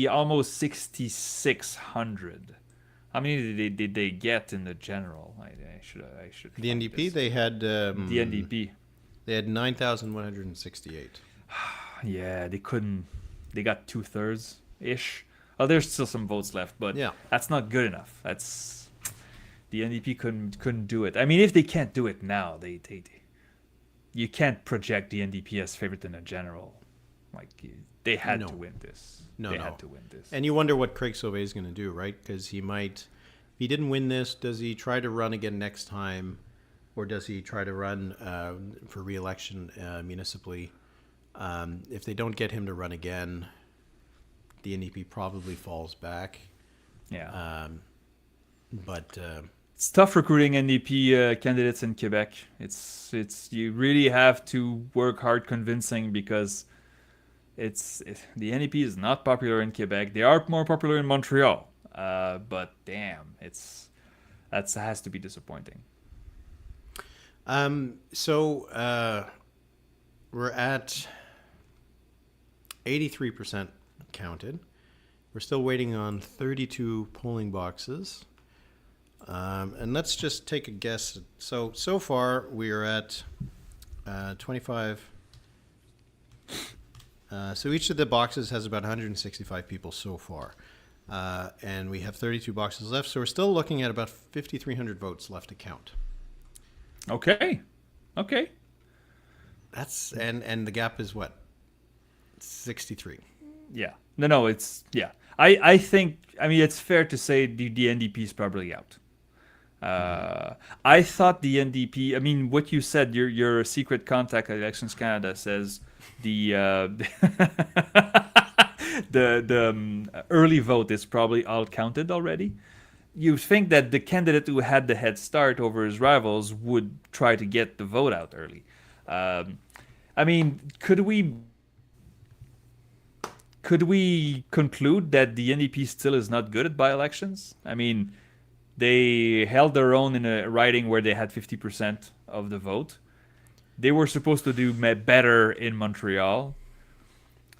almost 6,600. How many did they get in the general? I should. The find NDP, this. they had The NDP. They had 9,168. Yeah, they couldn't. They got 2/3 ish. Oh, there's still some votes left, but Yeah. that's not good enough. That's the NDP couldn't do it. I mean, if they can't do it now, you can't project the NDP as favorite in a general. They had to win this. They had to win this. And you wonder what Craig Sauvé is going to do, right? Because he might, if he didn't win this, does he try to run again next time? Or does he try to run for re-election municipally? If they don't get him to run again, the NDP probably falls back. Yeah. But It's tough recruiting NDP candidates in Quebec. It's you really have to work hard convincing because the NDP is not popular in Quebec. They are more popular in Montreal. But damn, that has to be disappointing. So we're at 83% counted. We're still waiting on 32 polling boxes. And let's just take a guess. So far we are at 25. So each of the boxes has about 165 people so far. And we have 32 boxes left. So we're still looking at about 5,300 votes left to count. Okay. That's and the gap is what? 63. Yeah. No, it's yeah. I think it's fair to say the NDP is probably out. I thought the NDP. What you said, your secret contact at Elections Canada says the early vote is probably all counted already. You think that the candidate who had the head start over his rivals would try to get the vote out early. Could we conclude that the NDP still is not good at by-elections? They held their own in a riding where they had 50% of the vote. They were supposed to do better in Montreal.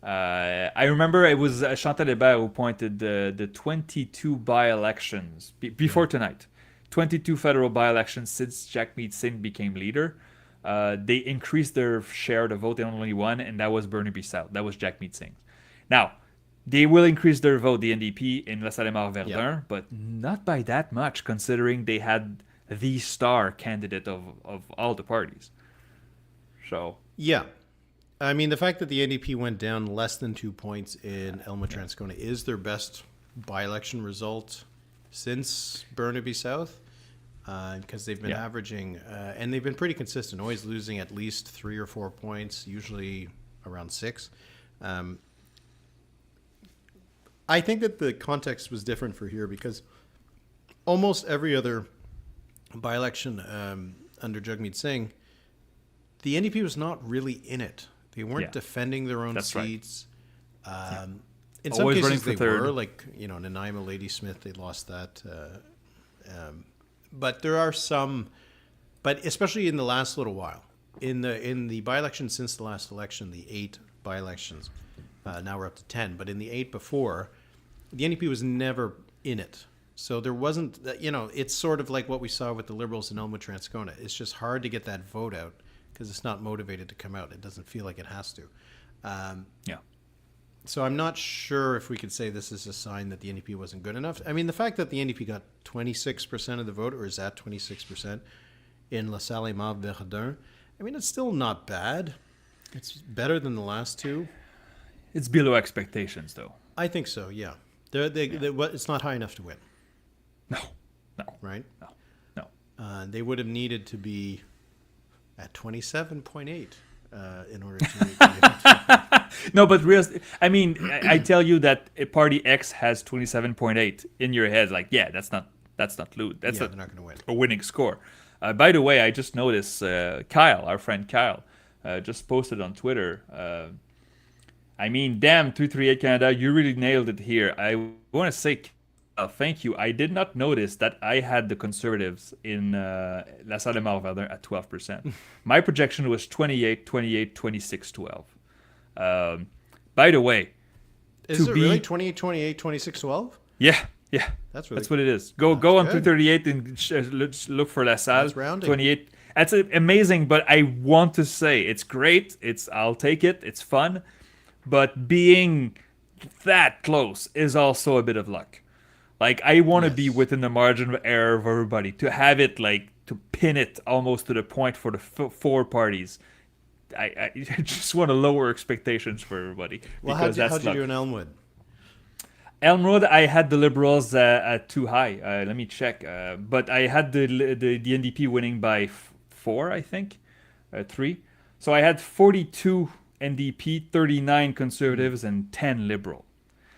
I remember it was Chantal Hébert who pointed the 22 by-elections before tonight. 22 federal by-elections since Jagmeet Singh became leader. They increased their share of the vote in only one, and that was Burnaby South. That was Jagmeet Singh. Now, they will increase their vote, the NDP, in LaSalle, Émard, Verdun, but not by that much, considering they had the star candidate of all the parties. So yeah, the fact that the NDP went down less than 2 points in Elmwood, Transcona is their best by-election result since Burnaby South, because they've been averaging, and they've been pretty consistent, always losing at least 3 or 4 points, usually around 6. I think that the context was different for here because almost every other by-election under Jagmeet Singh, the NDP was not really in it. They weren't defending their own seats. Right. In some cases they were, like, Nanaimo Ladysmith, they lost that. But there are some, but especially in the last little while, in the by-election since the last election, the 8 by-elections, now we're up to 10, but in the 8 before, the NDP was never in it. So there wasn't, it's sort of like what we saw with the Liberals in Elmwood, Transcona. It's just hard to get that vote out because it's not motivated to come out. It doesn't feel like it has to. So I'm not sure if we could say this is a sign that the NDP wasn't good enough. The fact that the NDP got 26% of the vote, or is at 26% in LaSalle, Émard, Verdun, it's still not bad. It's better than the last two. It's below expectations, though. I think so, yeah. It's not high enough to win. No. Right? No. They would have needed to be at 27.8 in order to... No, but I tell you that Party X has 27.8 in your head. Like, that's not loot. They're not going to win. A winning score. By the way, I just noticed Kyle, our friend Kyle, just posted on Twitter. Damn, 238 Canada, you really nailed it here. I want to say thank you. I did not notice that I had the Conservatives in LaSalle, Émard, Verdun at 12%. My projection was 28, 28, 26, 12. By the way, is it really 28, 28, 26, 12? Yeah. That's what it is. Go on 238 and look for LaSalle. That's rounding. 28. That's amazing, but I want to say it's great. I'll take it. It's fun. But being that close is also a bit of luck. Like, I want to be within the margin of error of everybody. To have it, to pin it almost to the point for the 4 parties. I just want to lower expectations for everybody. Well, how'd you do in Elmwood? Elmwood, I had the Liberals at too high. Let me check. But I had the NDP winning by 4, I think. 3. So I had 42 NDP, 39 Conservatives, and 10 Liberal.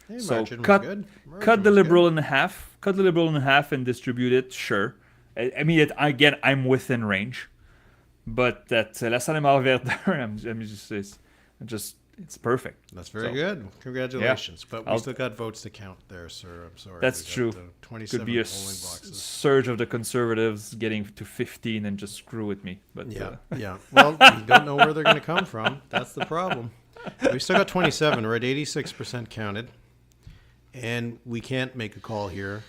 Hey, So margin was cut good. cut Margin the was Liberal good. in half. Cut the Liberal in half and distribute it. Sure. I mean, again, I'm within range, but that LaSalle, Émard, Verdun, I'm it's perfect. That's very So, good. Congratulations. But we I'll- still got votes to count there, sir. I'm sorry. That's We true. got, 27 Could be a polling boxes. surge of the Conservatives getting to 15 and just screw with me. But Yeah, yeah. Well, we don't know where they're going to come from. That's the problem. We still got 27. We're at 86% counted. And we can't make a call here.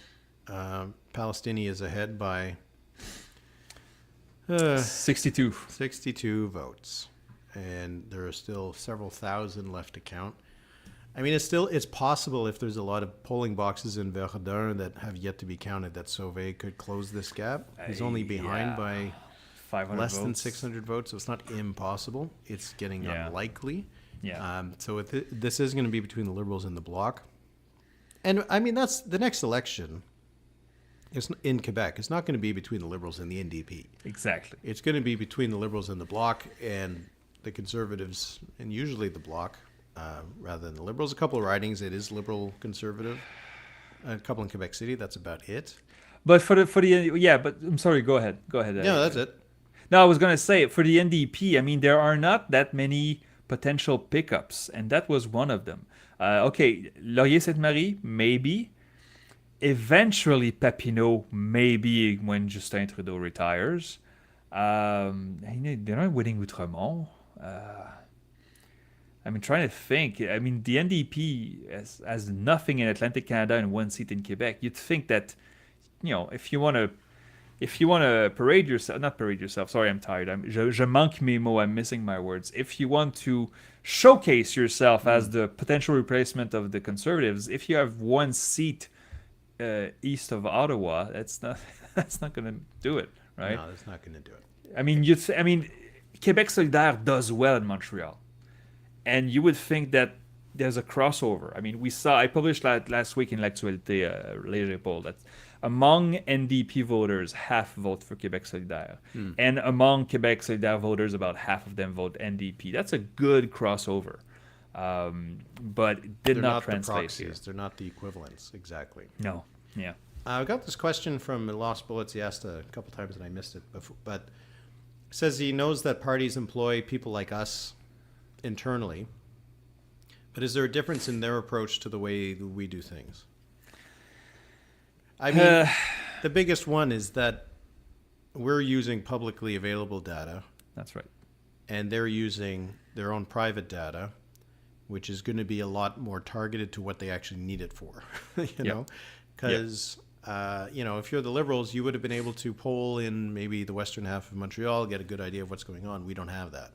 Palestinian is ahead by 62. 62 votes. And there are still several thousand left to count. I mean, it's possible if there's a lot of polling boxes in Verdun that have yet to be counted that Sauvé could close this gap. He's only behind Yeah. by 500 less than votes. 600 votes, so it's not impossible. It's getting Yeah. unlikely. Yeah. So this is going to be between the Liberals and the Bloc. And, I mean, that's the next election is in Quebec. It's not going to be between the Liberals and the NDP. Exactly. It's going to be between the Liberals and the Bloc and the Conservatives, and usually the Bloc rather than the Liberals. A couple of ridings, it is Liberal-Conservative. A couple in Quebec City, that's about it. But for the yeah, but I'm sorry. Go ahead. Yeah, that's it. No, I was gonna say for the NDP. I mean, there are not that many potential pickups, and that was one of them. Okay, Laurier-Sainte-Marie, maybe. Eventually, Papineau, maybe when Justin Trudeau retires. They're not winning Outremont. I'm trying to think. I mean, the NDP has nothing in Atlantic Canada and one seat in Quebec. You'd think that, if you want to parade yourself, not parade yourself. Sorry, I'm tired. Je manque mes mots. I'm missing my words. If you want to showcase yourself as the potential replacement of the Conservatives, if you have one seat east of Ottawa, that's not going to do it, right? No, that's not going to do it. I mean, Québec solidaire does well in Montreal, and you would think that there's a crossover. I mean, I published last week in L'Actualité Léger poll that among NDP voters, half vote for Québec solidaire, and among Québec solidaire voters, about half of them vote NDP. That's a good crossover, but it did They're not not the translate proxies. here. They're not the equivalents, exactly. No, yeah. I got this question from Lost Bullets. He asked a couple times and I missed it, but says he knows that parties employ people like us internally, but is there a difference in their approach to the way we do things? I mean, the biggest one is that we're using publicly available data, That's right. and they're using their own private data, which is going to be a lot more targeted to what they actually need it for, know? Because, if you're the Liberals, you would have been able to poll in maybe the western half of Montreal, get a good idea of what's going on. We don't have that.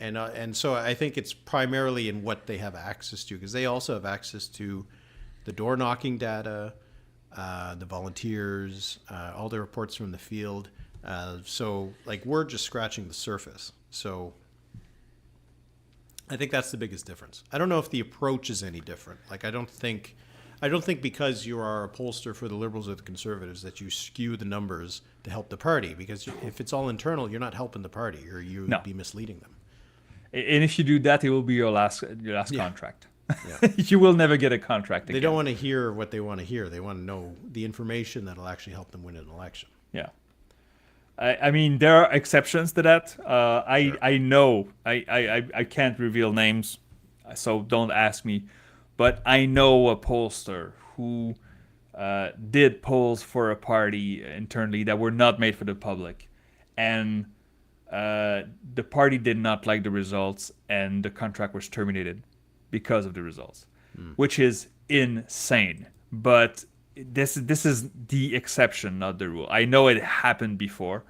And so I think it's primarily in what they have access to, because they also have access to the door knocking data, the volunteers, all the reports from the field. So we're just scratching the surface. So I think that's the biggest difference. I don't know if the approach is any different. I don't think because you are a pollster for the Liberals or the Conservatives that you skew the numbers to help the party. Because if it's all internal, you're not helping the party, or you would be misleading them. And if you do that, it will be your last contract. Yeah. You will never get a contract again. They don't want to hear what they want to hear. They want to know the information that'll actually help them win an election. Yeah. I mean, there are exceptions to that. I know. I can't reveal names, so don't ask me. But I know a pollster who did polls for a party internally that were not made for the public. And the party did not like the results, and the contract was terminated because of the results, which is insane. But this is the exception, not the rule. I know it happened before,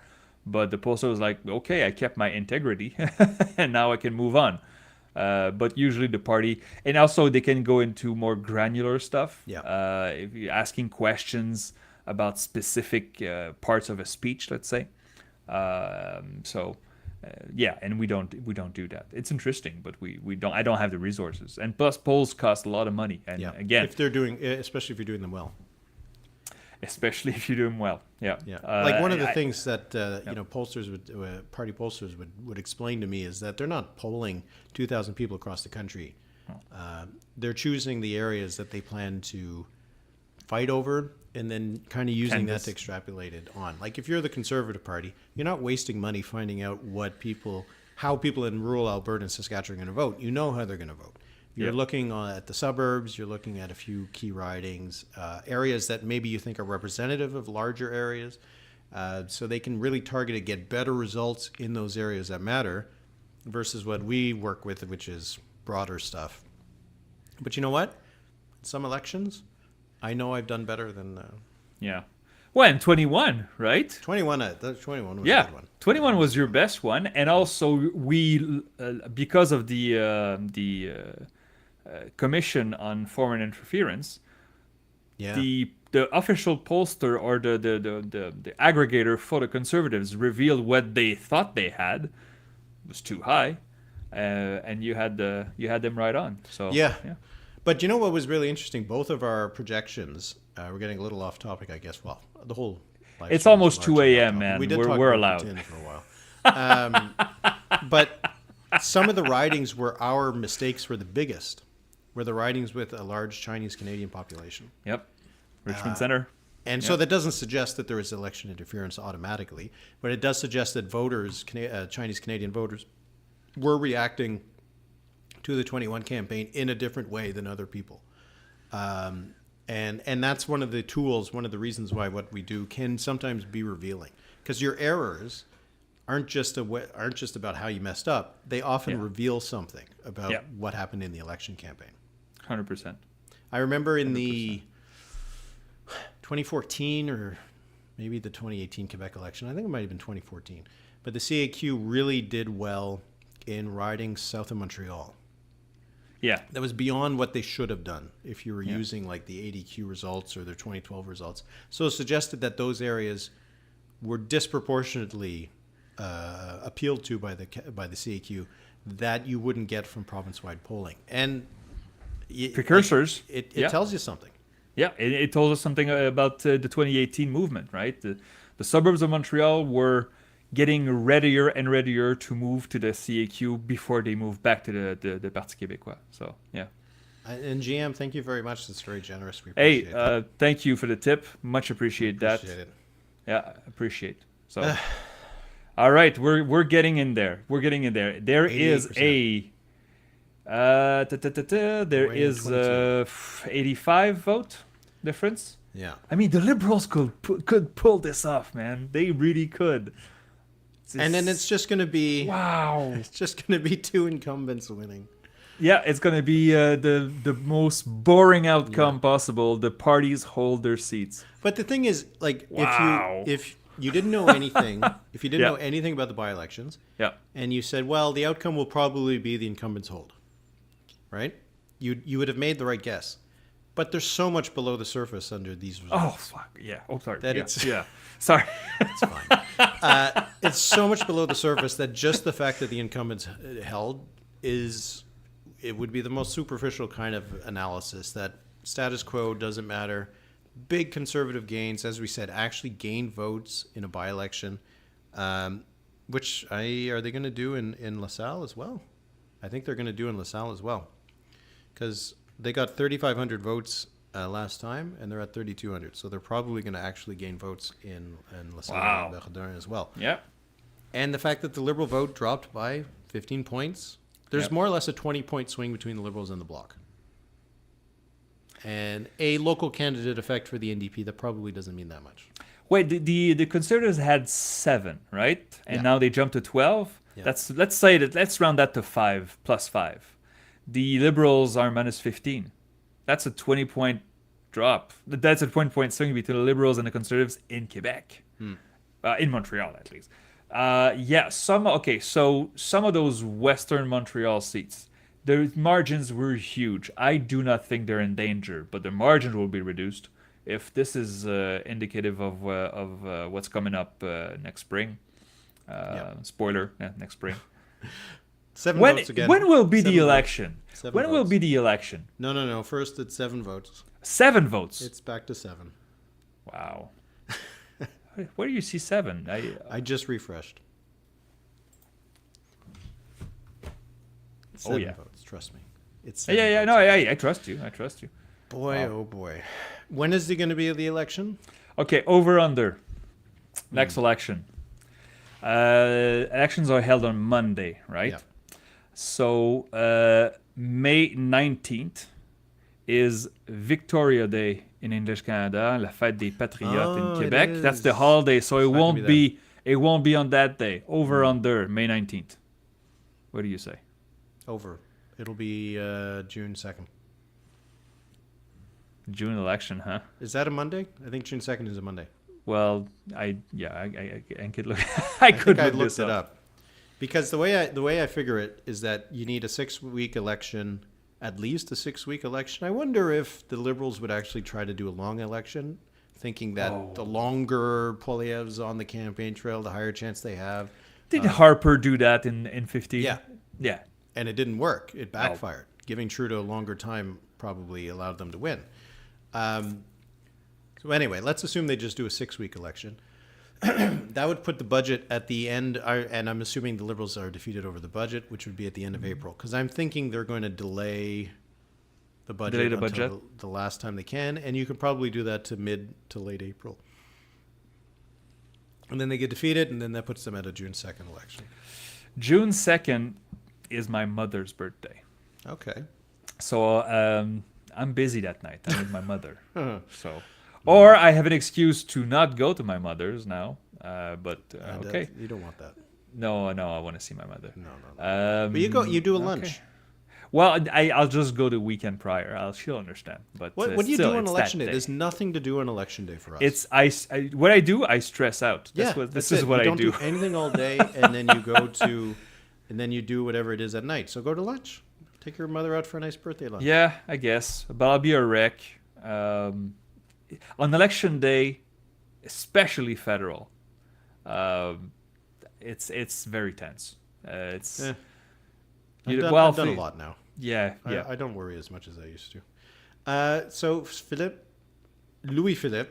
but the pollster was like, okay, I kept my integrity, and now I can move on. But usually the party, and also they can go into more granular stuff. Yeah. If you're asking questions about specific parts of a speech, let's say. And we don't do that. It's interesting, but we don't. I don't have the resources, and plus polls cost a lot of money. And again, especially if you're doing them well. especially if you do them well. Yeah. Yeah, like one of the things that pollsters party pollsters would explain to me is that they're not polling 2,000 people across the country. They're choosing the areas that they plan to fight over, and then kind of using that to extrapolate it on. Like if you're the Conservative Party, you're not wasting money finding out how people in rural Alberta and Saskatchewan are going to vote. You know how they're going to vote. You're looking at the suburbs, you're looking at a few key ridings, areas that maybe you think are representative of larger areas, so they can really target it, get better results in those areas that matter, versus what we work with, which is broader stuff. But you know what? Some elections, I know I've done better than... Well, in 21, right? 21 was a good one. 21 was your best one. And also we, because of the Commission on Foreign Interference, the official pollster or the aggregator for the Conservatives revealed what they thought they had was too high, and you had them right on. So yeah. But you know what was really interesting? Both of our projections. We're getting a little off topic, I guess. Well, the whole. It's almost 2 a.m., man. We're allowed. For a while. But some of the ridings where our mistakes were the biggest. Were the ridings with a large Chinese Canadian population. Yep. Richmond Center. And so that doesn't suggest that there is election interference automatically, but it does suggest that voters, Chinese Canadian voters, were reacting to the 21 campaign in a different way than other people. And that's one of the tools, one of the reasons why what we do can sometimes be revealing. Because your errors aren't just about how you messed up. They often reveal something about what happened in the election campaign. 100%. I remember in the 2014 or maybe the 2018 Quebec election, I think it might have been 2014, but the CAQ really did well in riding south of Montreal. Yeah. That was beyond what they should have done if you were using like the ADQ results or their 2012 results. So it suggested that those areas were disproportionately appealed to by the CAQ that you wouldn't get from province-wide polling. And precursors. It tells you something. Yeah, it told us something about the 2018 movement, right? The suburbs of Montreal were getting readier and readier to move to the CAQ before they moved back to the Parti Québécois. So, yeah. And GM, thank you very much. That's very generous. We appreciate it. Thank you for the tip. Much appreciate that. It. Yeah, appreciate. So, all right, we're getting in there. There is 85 vote difference. Yeah. I mean, the Liberals could pull this off, man. They really could. And then it's just going to be... Wow. It's just going to be two incumbents winning. Yeah, it's going to be the most boring outcome possible. The parties hold their seats. But the thing is, like, if you didn't know anything, if you didn't know anything about the by-elections, and you said, well, the outcome will probably be the incumbents hold, right? You would have made the right guess. But there's so much below the surface under these results. Oh, fuck. Yeah. Oh, sorry. That Sorry. It's fine. It's so much below the surface that just the fact that the incumbents held it would be the most superficial kind of analysis that status quo doesn't matter. Big conservative gains, as we said, actually gained votes in a by-election, which are they going to do in LaSalle as well? I think they're going to do in LaSalle as well. Because they got 3,500 votes last time, and they're at 3,200. So they're probably going to actually gain votes in LaSalle and Verdun as well. Yeah. And the fact that the Liberal vote dropped by 15 points, there's more or less a 20-point swing between the Liberals and the Bloc. And a local candidate effect for the NDP, that probably doesn't mean that much. Wait, the Conservatives had 7, right? And now they jumped to 12? Yeah. Let's round that to 5 plus 5. The Liberals are minus 15. That's a 20-point drop. That's a 20-point swing between the Liberals and the Conservatives in Quebec. In Montreal, at least. So some of those Western Montreal seats, the margins were huge. I do not think they're in danger, but the margins will be reduced if this is indicative of what's coming up next spring. Spoiler, next spring. 7 votes again. When will be the election? When will be the election? No. First, it's 7 votes. 7 votes. It's back to 7. Wow. Where do you see 7? I just refreshed. Oh, yeah. Votes, trust me. It's Yeah. No, I trust you. Boy, oh boy. When is it going to be the election? Okay, over under. Next election. Elections are held on Monday, right? Yeah. So May 19th is Victoria Day in English Canada, la fête des patriotes in it Quebec. That's the is. holiday, so It's not gonna be it won't be on that day. Over under May 19th. What do you say? Over. It'll be June 2nd. June election, huh? Is that a Monday? I think June 2nd is a Monday. Well, I could look. I could think I look looked this it up. Because the way I figure it is that you need a 6-week election, at least a 6-week election. I wonder if the Liberals would actually try to do a long election, thinking that the longer Poilievre's on the campaign trail, the higher chance they have. Did Harper do that in 15? Yeah. Yeah. And it didn't work. It backfired. Giving Trudeau a longer time probably allowed them to win. So anyway, let's assume they just do a 6-week election. That would put the budget at the end, and I'm assuming the Liberals are defeated over the budget, which would be at the end of April. Because I'm thinking they're going to delay the budget until the last time they can, and you could probably do that to mid to late April. And then they get defeated, and then that puts them at a June 2nd election. June 2nd is my mother's birthday. Okay. So I'm busy that night. I'm with my mother. So, or I have an excuse to not go to my mother's now. But okay. You don't want that. No, I want to see my mother. No. But you do a lunch. Okay. Well, I'll just go the weekend prior. She'll understand. But what do you do on election day? There's nothing to do on election day for us. What I do. I stress out. This is what I do. You don't do anything all day, and then you go to, and then you do whatever it is at night. So go to lunch. Take your mother out for a nice birthday lunch. Yeah, I guess. But I'll be a wreck. On election day, especially federal, it's very tense. I've done a lot now. Yeah. I don't worry as much as I used to. So Louis Philippe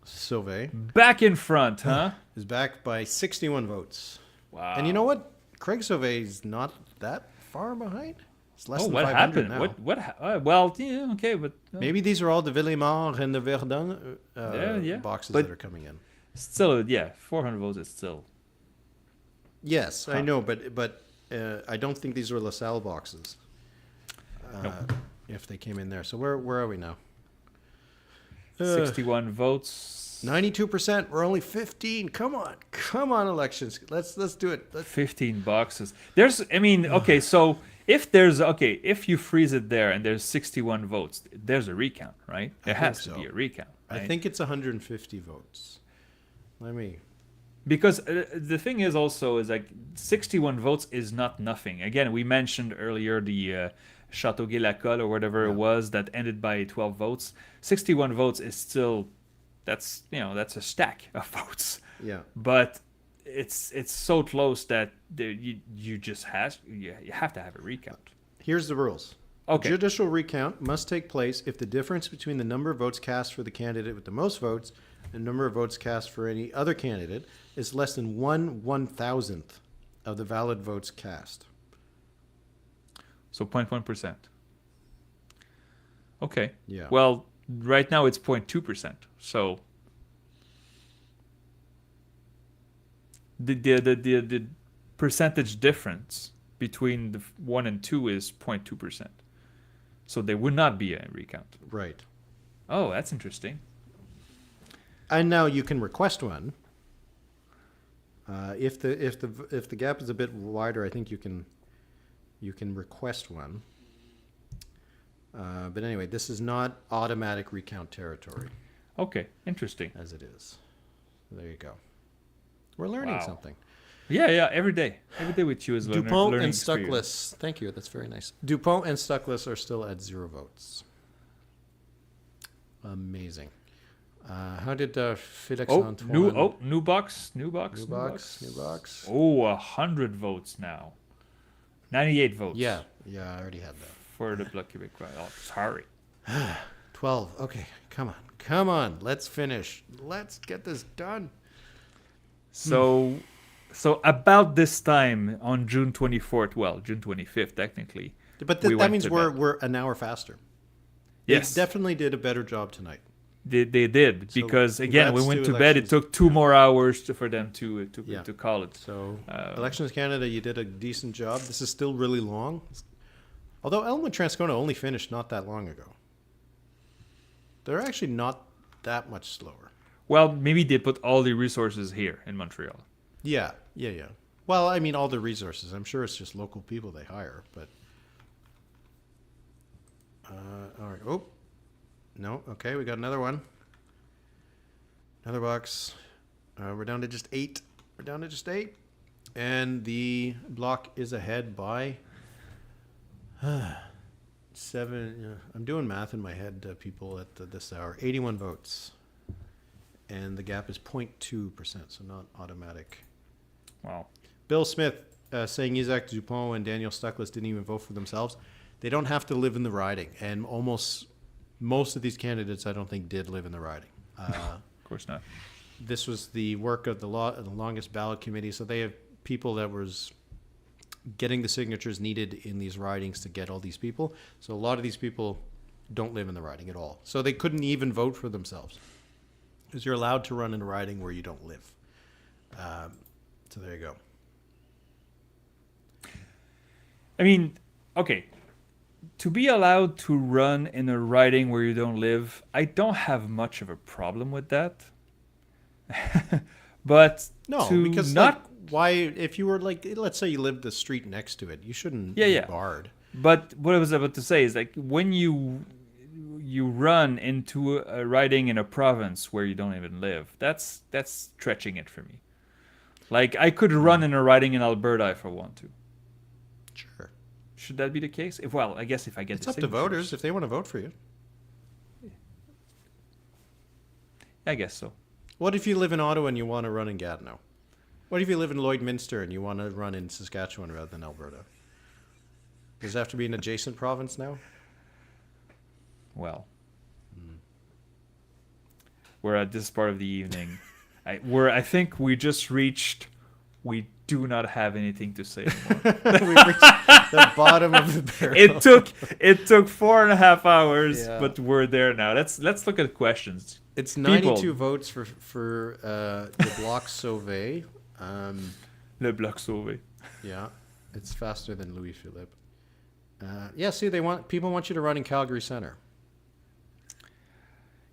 Sauvé, back in front, huh? is back by 61 votes. Wow. And you know what? Craig Sauvé is not that far behind. It's less than what 500 happened? now. Well, yeah, okay, but maybe these are all the Émard and the Verdun boxes but that are coming in. Still, 400 votes is still. Yes, I know, but I don't think these are LaSalle boxes. If they came in there. So where are we now? 61 votes. 92%. We're only 15. Come on, elections. Let's do it. 15 boxes. Okay, so if you freeze it there and there's 61 votes, there's a recount, right? There has to be a recount. Right? I think it's 150 votes. Because the thing is also is like 61 votes is not nothing. Again, we mentioned earlier the Châteauguay-Lacolle or whatever it was that ended by 12 votes. 61 votes is still that's a stack of votes. Yeah. But it's so close that you have to have a recount. Here's the rules. Okay. A judicial recount must take place if the difference between the number of votes cast for the candidate with the most votes and the number of votes cast for any other candidate is less than 1/1000th of the valid votes cast. So 0.1%. Okay. Yeah. Well, right now it's 0.2%. So the percentage difference between the 1 and 2 is 0.2%. So there would not be a recount. Right. Oh, that's interesting. And now you can request one. If the gap is a bit wider, I think you can request one. But anyway, this is not automatic recount territory. Okay, interesting. As it is. There you go. We're learning something. Yeah. Every day with you is learning. Dupont and experience. Stuckless. Thank you. That's very nice. Dupont and Stuckless are still at 0 votes. Amazing. How did Félix Antoine? New box. Oh, 100 votes now. 98 votes. Yeah, I already had that. For the Bloc Québécois. Oh, sorry. 12. Okay, come Come on, let's finish. Let's get this done. So about this time on June 24th, well, June 25th technically. But we that went means to we're bed. an hour faster. Yes. They definitely did a better job tonight. They did, So because again, we congrats went to to bed. It Elections. took 2 more hours for them to call it. So Elections Canada, you did a decent job. This is still really long. Although Elmwood Transcona only finished not that long ago. They're actually not that much slower. Well, maybe they put all the resources here in Montreal. Yeah. Well, I mean, all the resources. I'm sure it's just local people they hire, but... all right. Oh. No. Okay, we got another one. Another box. We're down to just 8. And the block is ahead by... 7. I'm doing math in my head, people, at this hour. 81 votes. And the gap is 0.2%, so not automatic. Wow. Bill Smith saying Isaac Dupont and Daniel Stuckless didn't even vote for themselves. They don't have to live in the riding. And most of these candidates, I don't think, did live in the riding. Of course not. This was the work of the longest ballot committee. So they have people that was getting the signatures needed in these ridings to get all these people. So a lot of these people don't live in the riding at all. So they couldn't even vote for themselves. Because you're allowed to run in a riding where you don't live. So there you go. I mean, okay. To be allowed to run in a riding where you don't live, I don't have much of a problem with that. But No, to because not... why, if you were like, let's say you lived the street next to it, you shouldn't be barred. But what I was about to say is, like, when you run into a riding in a province where you don't even live, that's stretching it for me. Like, I could run in a riding in Alberta if I want to. Sure. Should that be the case? Well, I guess if I get It's the up to signatures. voters if they want to vote for you. I guess so. What if you live in Ottawa and you want to run in Gatineau? What if you live in Lloydminster and you want to run in Saskatchewan rather than Alberta? Does it have to be an adjacent province now? Well, we're at this part of the evening. I think we just reached. We do not have anything to say anymore. We reached the bottom of the barrel. It took 4.5 hours, Yeah. but we're there now. Let's look at questions. It's People. 92 votes for the Bloc Sauvé. Le Bloc Sauvé. Yeah, it's faster than Louis Philippe. Yeah, see, people want you to run in Calgary Center.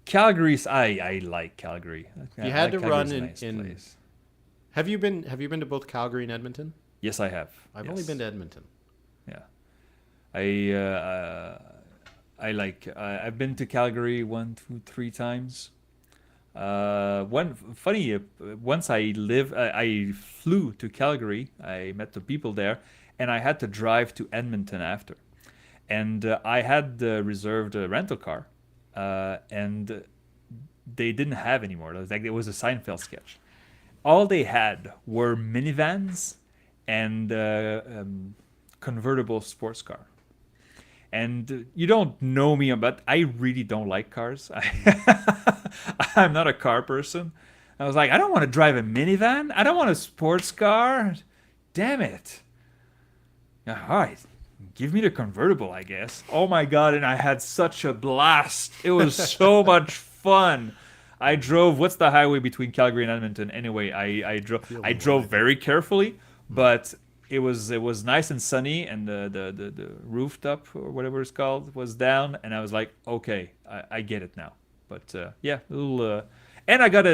Calgary's I like Calgary. You had to run Calgary's a in- nice in- place. Have you been to both Calgary and Edmonton? Yes, I have. I've Yes. only been to Edmonton. Yeah, I like. I've been to Calgary 1, 2, 3 times. Once I flew to Calgary. I met the people there, and I had to drive to Edmonton after. And I had reserved a rental car, and they didn't have anymore. It was a Seinfeld sketch. All they had were minivans and convertible sports car. And you don't know me, but I really don't like cars. I'm not a car person. I was like, I don't want to drive a minivan. I don't want a sports car. Damn it. All right. Give me the convertible, I guess. Oh my God. And I had such a blast. It was so much fun. I drove, what's the highway between Calgary and Edmonton? Anyway, I drove very carefully, but it was nice and sunny, and the rooftop or whatever it's called was down, and I was like, okay, I get it now. But yeah, a little. And I got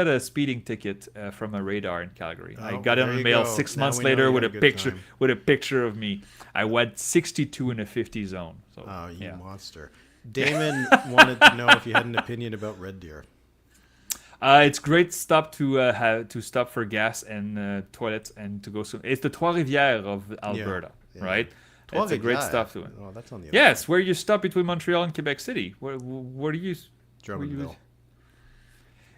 a speeding ticket from a radar in Calgary. I got it in the mail 6 months later with a picture of me. I went 62 in a 50 zone. So, Oh, you yeah. monster. Damon wanted to know if you had an opinion about Red Deer. It's great stop to stop for gas and toilets and to go swim. It's the Trois-Rivières of Alberta, yeah. right? It's a great Trois-Rivières. stop to it. Oh, that's on the Yeah, it's where you stop between Montreal and Quebec City. Where do you? Drummondville.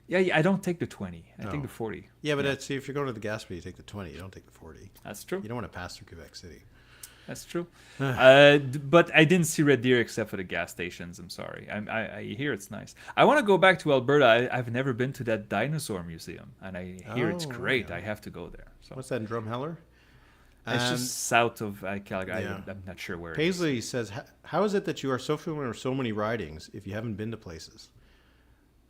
Yeah, I don't take the 20. I take Oh. the 40. Yeah, but see, if you're going to the Gaspé, you take the 20. You don't take the 40. That's true. You don't want to pass through Quebec City. That's true. But I didn't see red deer except for the gas stations. I'm sorry. I hear it's nice. I want to go back to Alberta. I've never been to that dinosaur museum, and I hear it's great. Yeah. I have to go there. So What's that in Drumheller? it's just south of Calgary. Yeah. I'm not sure where. Paisley says, how is it that you are so familiar with so many ridings if you haven't been to places?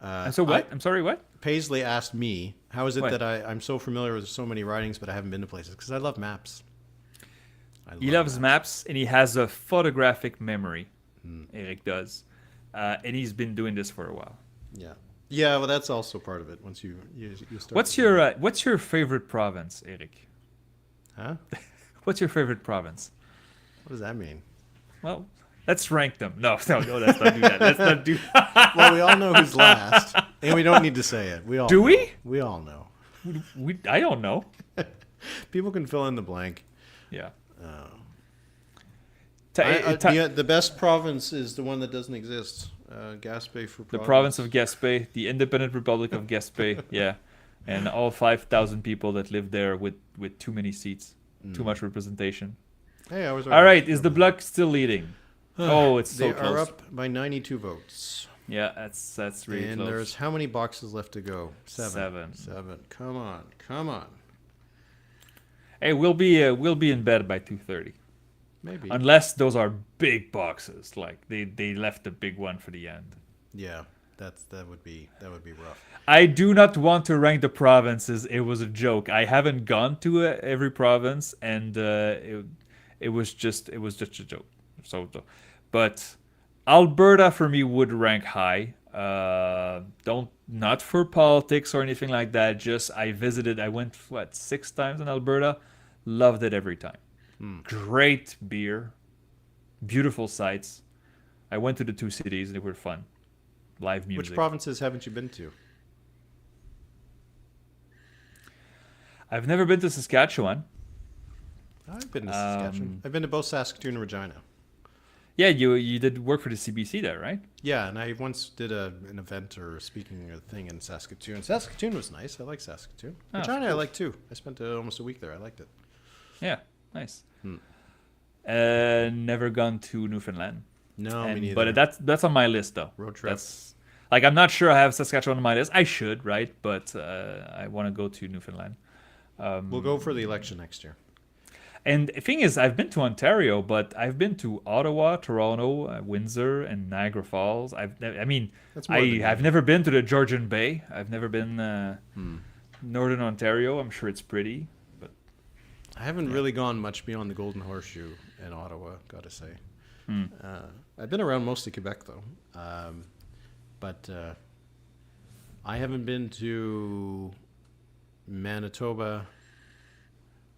And so what? I'm sorry, what? Paisley asked me, how is it What? that I'm so familiar with so many ridings, but I haven't been to places? Because I love maps. He loves maps, and he has a photographic memory. Éric does, and he's been doing this for a while. Yeah. Yeah, well, that's also part of it. Once you start. What's your favorite province, Éric? Huh? What's your favorite province? What does that mean? Well, let's rank them. No, let's not do that. Let's not do. Well, we all know who's last, and we don't need to say it. We all Do know. we? We all know. I don't know. People can fill in the blank. Yeah. The best province is the one that doesn't exist. Gaspé for The province of Gaspé, the independent republic of Gaspé, yeah, and all 5,000 people that live there with too many seats, too much representation. Hey, I was All right, is the Bloc still leading? Oh, it's so They close. are up by 92 votes. Yeah, that's really And close. there's how many boxes left to go? Seven. Come on. Hey, we'll be in bed by 2:30. Maybe. Unless those are big boxes, like they left the big one for the end. Yeah, that would be rough. I do not want to rank the provinces. It was a joke. I haven't gone to every province, and it was just a joke. But Alberta for me would rank high. Not for politics or anything like that. Just I went 6 times in Alberta, loved it every time. Great beer, beautiful sights. I went to the 2 cities. They were fun. Live music. Which provinces haven't you been to? I've never been to Saskatchewan. I've been to Saskatchewan. I've been to both Saskatoon and Regina. Yeah, you did work for the CBC there, right? Yeah, and I once did an event or a speaking thing in Saskatoon. Saskatoon was nice. I like Saskatoon. Oh, Regina I cool. like too. I spent almost a week there. I liked it. Yeah, nice. Never gone to Newfoundland. No, me neither. But that's on my list though. Road trip. That's like I'm not sure I have Saskatchewan on my list. I should, right? But I want to go to Newfoundland. We'll go for the election next year. And the thing is, I've been to Ontario, but I've been to Ottawa, Toronto, Windsor, and Niagara Falls. I've never been to the Georgian Bay. I've never been Northern Ontario. I'm sure it's pretty, but I haven't really gone much beyond the Golden Horseshoe in Ottawa, gotta say. I've been around mostly Quebec though, but I haven't been to Manitoba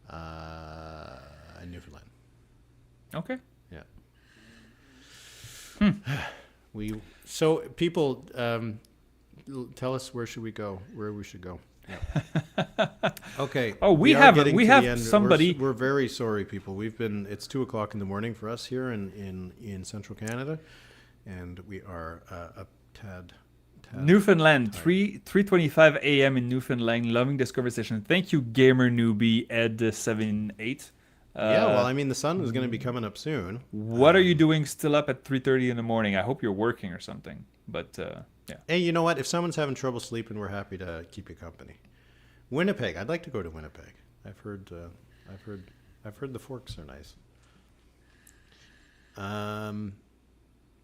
and Newfoundland. okay. Yeah. So people, tell us where we should go. Yeah. Okay. Oh, we are have getting to the end. somebody. We're very sorry, people. It's 2:00 in the morning for us here in central Canada, and we are a tad. Newfoundland, 3:25 a.m. in Newfoundland. Loving this conversation. Thank you, gamer newbie Ed78. Yeah, well, I mean, the sun is going to be coming up soon. What are you doing still up at 3:30 in the morning? I hope you're working or something. But yeah. Hey, you know what? If someone's having trouble sleeping, we're happy to keep you company. Winnipeg. I'd like to go to Winnipeg. I've heard the Forks are nice.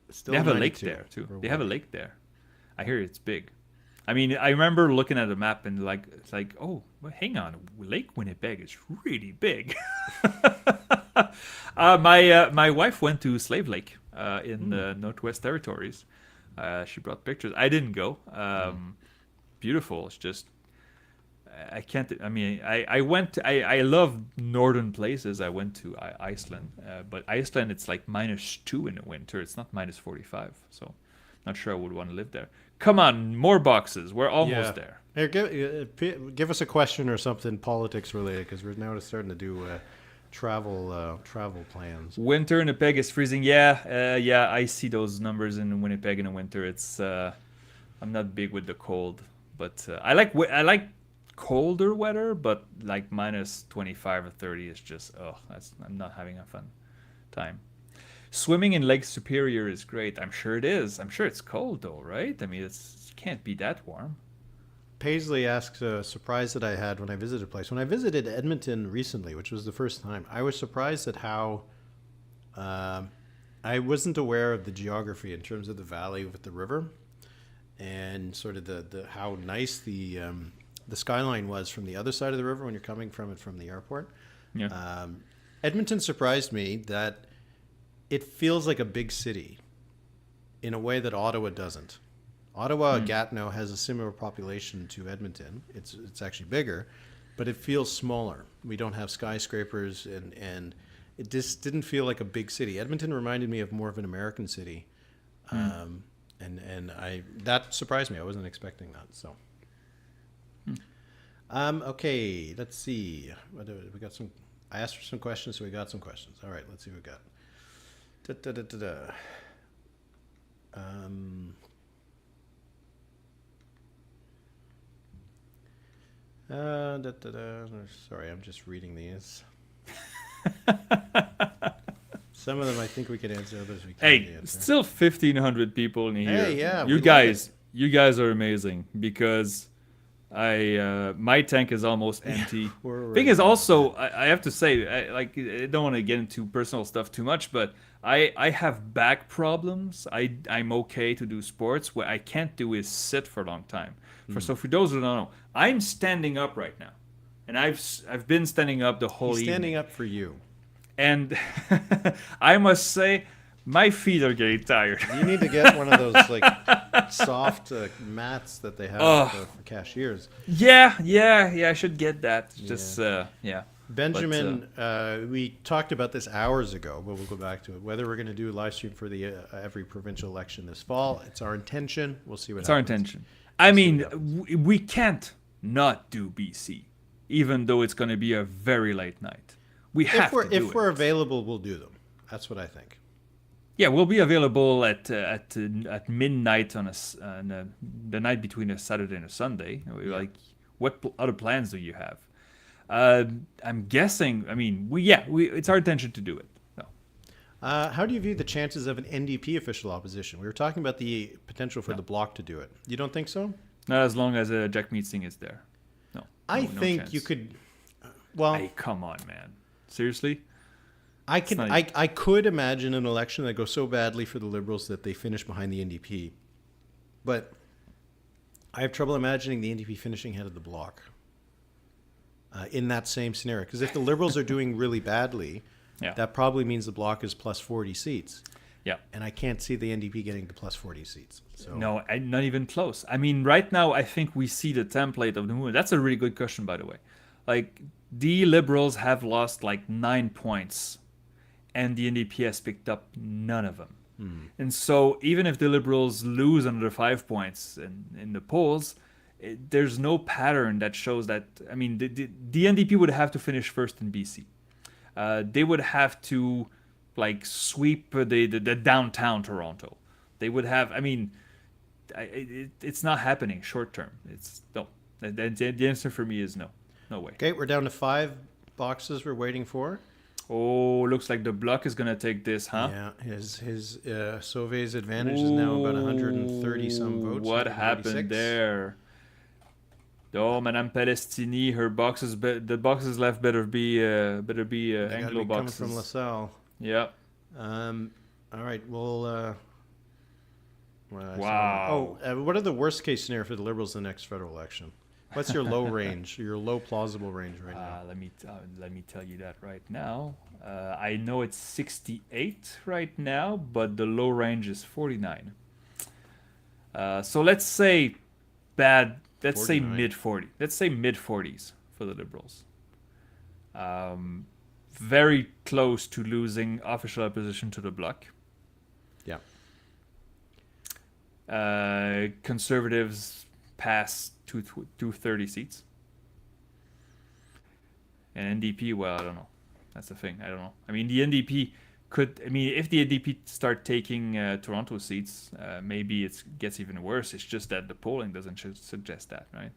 Still They have a 92. lake there too. They have a lake there. I hear it's big. I mean, I remember looking at a map and it's like, oh, well, hang on, Lake Winnipeg is really big. My wife went to Slave Lake in the Northwest Territories. She brought pictures. I didn't go. Beautiful. It's just I can't. I mean, I went. I love northern places. I went to Iceland, but Iceland it's like -2 in the winter. It's not -45. So, not sure I would want to live there. Come on, more boxes. We're almost there. Here, give us a question or something politics related, because we're now starting to do travel plans. Winter in Winnipeg is freezing. Yeah. I see those numbers in Winnipeg in the winter. It's I'm not big with the cold, but I like colder weather. But like -25 or 30 is just I'm not having fun. time. Swimming in Lake Superior is great. I'm sure it is. I'm sure it's cold though, right? I mean, it can't be that warm. Paisley asks a surprise that I had when I visited a place. When I visited Edmonton recently, which was the first time, I was surprised at how I wasn't aware of the geography in terms of the valley with the river and sort of the how nice the skyline was from the other side of the river when you're coming from it from the airport. Yeah. Edmonton surprised me that it feels like a big city in a way that Ottawa doesn't. Ottawa, Gatineau has a similar population to Edmonton. It's actually bigger, but it feels smaller. We don't have skyscrapers, and it just didn't feel like a big city. Edmonton reminded me of more of an American city, and that surprised me. I wasn't expecting that. So, okay, let's see. We got some. I asked for some questions, so we got some questions. All right, let's see what we got. Sorry, I'm just reading these. Some of them I think we can answer, others we can't answer. Still 1,500 people in here. Hey, yeah, you guys are amazing because my tank is almost empty. Thing is, also I have to say, I don't want to get into personal stuff too much, but I have back problems. I'm okay to do sports. What I can't do is sit for a long time. So for those who don't know, I'm standing up right now, and I've been standing up the whole evening. Standing up for you. And I must say, my feet are getting tired. You need to get one of those like soft mats that they have for cashiers. Yeah, I should get that. Just yeah. Benjamin, we talked about this hours ago, but we'll go back to it. Whether we're going to do a live stream for the every provincial election this fall, it's our intention. We'll see what happens. It's our intention. I mean, we can't not do BC, even though it's going to be a very late night. We have to do it. If we're available, we'll do them. That's what I think. Yeah, we'll be available at midnight on the night between a Saturday and a Sunday. Like, what other plans do you have? I'm guessing. I mean, it's our intention to do it. No. How do you view the chances of an NDP official opposition? We were talking about the potential for the Bloc to do it. You don't think so? Not as long as Jagmeet Singh is there. No. I think chance. You could. Well, hey, come on, man. Seriously? I could imagine an election that goes so badly for the Liberals that they finish behind the NDP, but I have trouble imagining the NDP finishing ahead of the Bloc in that same scenario. Because if the Liberals are doing really badly, that probably means the Bloc is plus 40 seats. Yeah. And I can't see the NDP getting to plus 40 seats. So. No, not even close. I mean, right now, I think we see the template of the movement. That's a really good question, by the way. Like, the Liberals have lost like 9 points, and the NDP has picked up none of them. And so even if the Liberals lose another 5 points in the polls, there's no pattern that shows that. I mean, the NDP would have to finish first in BC. They would have to like sweep the downtown Toronto. They would have. I mean, it's not happening short term. It's no. The answer for me is no. No way. Okay, we're down to 5 boxes we're waiting for. Oh, looks like the Bloc is going to take this, huh? Yeah, his Sauvé's advantage is now about 130 some votes. What happened there? Oh, Madame Palestini, her boxes, the boxes left better be Anglo boxes. Coming from LaSalle. Yeah. All right, well, wow. What are the worst case scenario for the Liberals in the next federal election? What's your low range, your low plausible range right now? Let me tell you that right now. I know it's 68 right now, but the low range is 49. So let's say let's 49. Say mid-40. Let's say mid-40s for the Liberals. Very close to losing official opposition to the Bloc. Yeah. Conservatives pass 230 seats. And NDP, well, I don't know. That's the thing. I don't know. I mean, the NDP could. I mean, if the NDP start taking Toronto seats, maybe it gets even worse. It's just that the polling doesn't suggest that, right?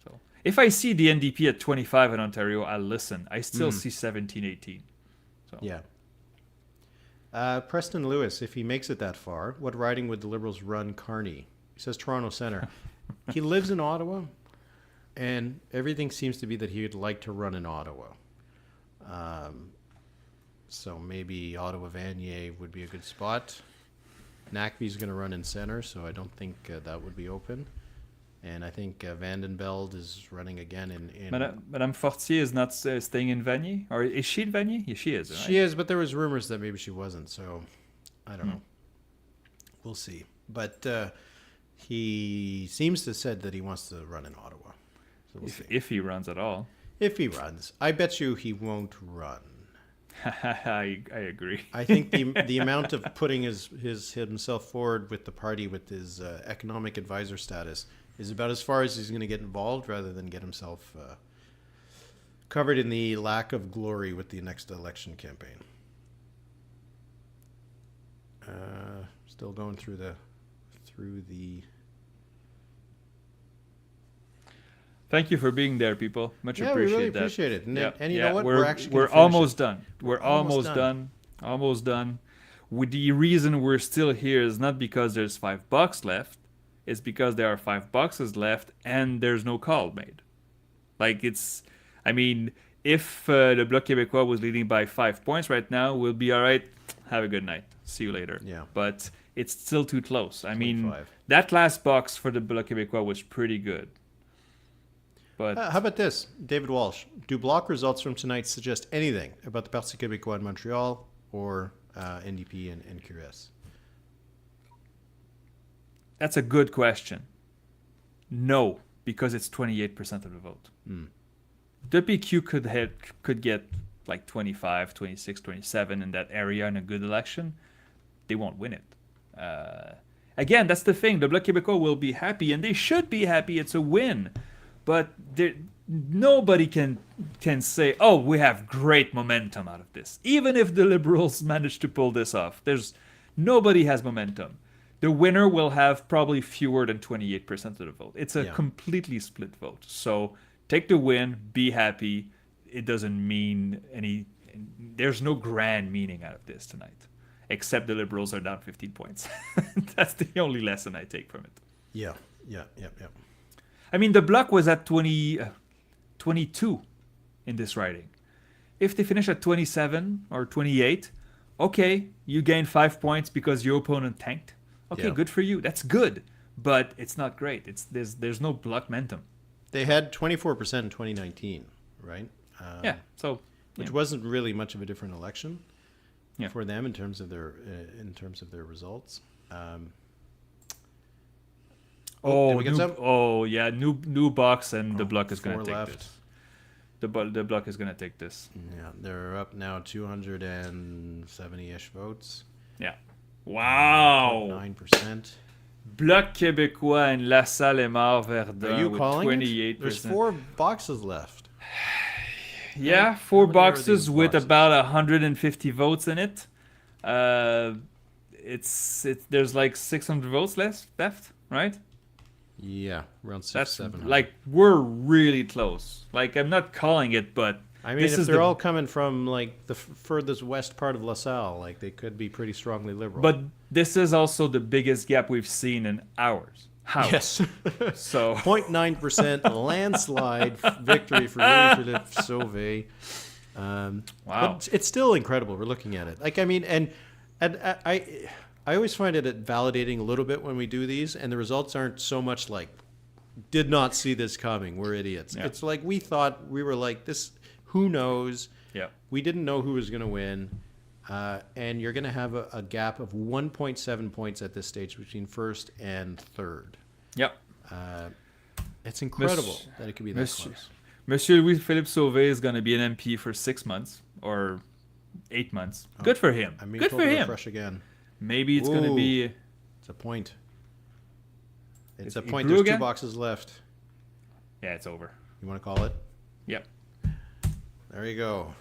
So, if I see the NDP at 25 in Ontario, I'll listen. I still see 17, 18. So. Yeah. Preston Lewis, if he makes it that far, what riding would the Liberals run Carney? He says Toronto Centre. He lives in Ottawa, and everything seems to be that he would like to run in Ottawa. So maybe Ottawa Vanier would be a good spot. Nackby's going to run in centre, so I don't think that would be open. And I think Vandenbeld is running again in Madame Fortier is not staying in Vanier? Or is she in Vanier? Yeah, she is, right? She is, but there was rumors that maybe she wasn't, so I don't know. We'll see. But he seems to have said that he wants to run in Ottawa. So we'll see. If he runs at all. If he runs. I bet you he won't run. I agree. I think the amount of putting himself forward with the party with his economic advisor status is about as far as he's going to get involved rather than get himself covered in the lack of glory with the next election campaign. Still going through the Thank you for being there, people. Much we appreciate really that. appreciate it. And, Yeah, and you yeah, know what? We're actually we're gonna finish almost it. done. We're almost done. Almost done. With the reason we're still here is not because there's $5 left. It's because there are 5 boxes left and there's no call made. Like if the Bloc Québécois was leading by 5 points right now, we'll be all right. Have a good night. See you later. Yeah. But it's still too close. I mean, 25. that last box for the Bloc Québécois was pretty good. But How about this? David Walsh. Do block results from tonight suggest anything about the Parti Québécois in Montreal or NDP and QS? that's a good question. No, because it's 28% of the vote. The PQ could get like 25, 26, 27 in that area in a good election. They won't win it. Again, that's the thing. The Bloc Québécois will be happy, and they should be happy. It's a win. But nobody can say, oh, we have great momentum out of this. Even if the Liberals manage to pull this off, nobody has momentum. The winner will have probably fewer than 28% of the vote. It's a completely split vote. So take the win, be happy. It doesn't mean there's no grand meaning out of this tonight, except the Liberals are down 15 points. That's the only lesson I take from it. Yeah. I mean, the Bloc was at 22 in this riding. If they finish at 27 or 28, okay, you gain 5 points because your opponent tanked. Okay, good for you. That's good, but it's not great. There's no Bloc momentum. They had 24% in 2019, right? Which wasn't really much of a different election Yeah. for them in terms of their results. Did we get some? New box, and the Bloc is going to 4 take left. this. The Bloc is going to take this. Yeah, they're up now 270-ish votes. Yeah. Wow. 9%. Bloc Québécois and LaSalle, Émard, Verdun Are you with calling 28%. it? There's 4 boxes left. Yeah, 4 How many are boxes these with boxes? about 150 votes in it. There's like 600 votes left, right? Yeah, around 6, That's 700. like we're really close. Like I'm not calling it, but I mean, if they're all coming from like the furthest west part of LaSalle, like they could be pretty strongly liberal. But this is also the biggest gap we've seen in hours. How? yes, So 0.9% landslide victory for Louis-Philippe Sauvé. wow. But it's still incredible. We're looking at it. Like, I mean, and I always find it validating a little bit when we do these, and the results aren't so much like, did not see this coming, we're idiots. Yeah. It's like we thought, we were like, this, who knows? Yeah. We didn't know who was going to win. And you're going to have a gap of 1.7 points at this stage between first and third. Yep. It's incredible that it could be that close. Monsieur Louis-Philippe Sauvé is going to be an MP for 6 months or 8 months. Good for him. I'm being Good told for to him. refresh again. Maybe it's going to be... It's a point. It's It a point. grew There's 2 again? boxes left. Yeah, it's over. You want to call it? Yep. There you go.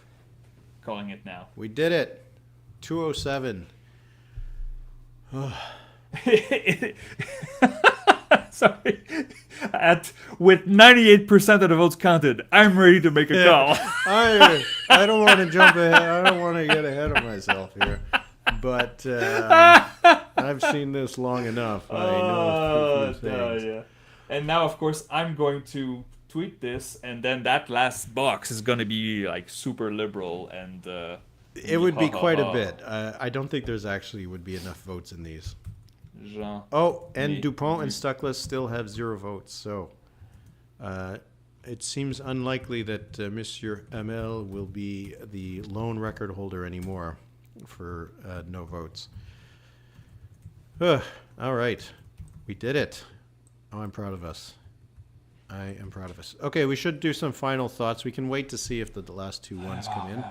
Calling it now. We did it. 207. Sorry. With 98% of the votes counted, I'm ready to make a call. I don't want to jump ahead. I don't want to get ahead of myself here. But I've seen this long enough. I know a few things. Yeah. And now, of course, I'm going to tweet this, and then that last box is going to be like super liberal, and It would be quite a bit. I don't think there's actually would be enough votes in these. Jean. Oh, and Dupont and Stuckless still have 0 votes. So it seems unlikely that Monsieur Hamel will be the lone record holder anymore for no votes. All right. We did it. Oh, I'm proud of us. I am proud of us. Okay, we should do some final thoughts. We can wait to see if the last 2 ones come in.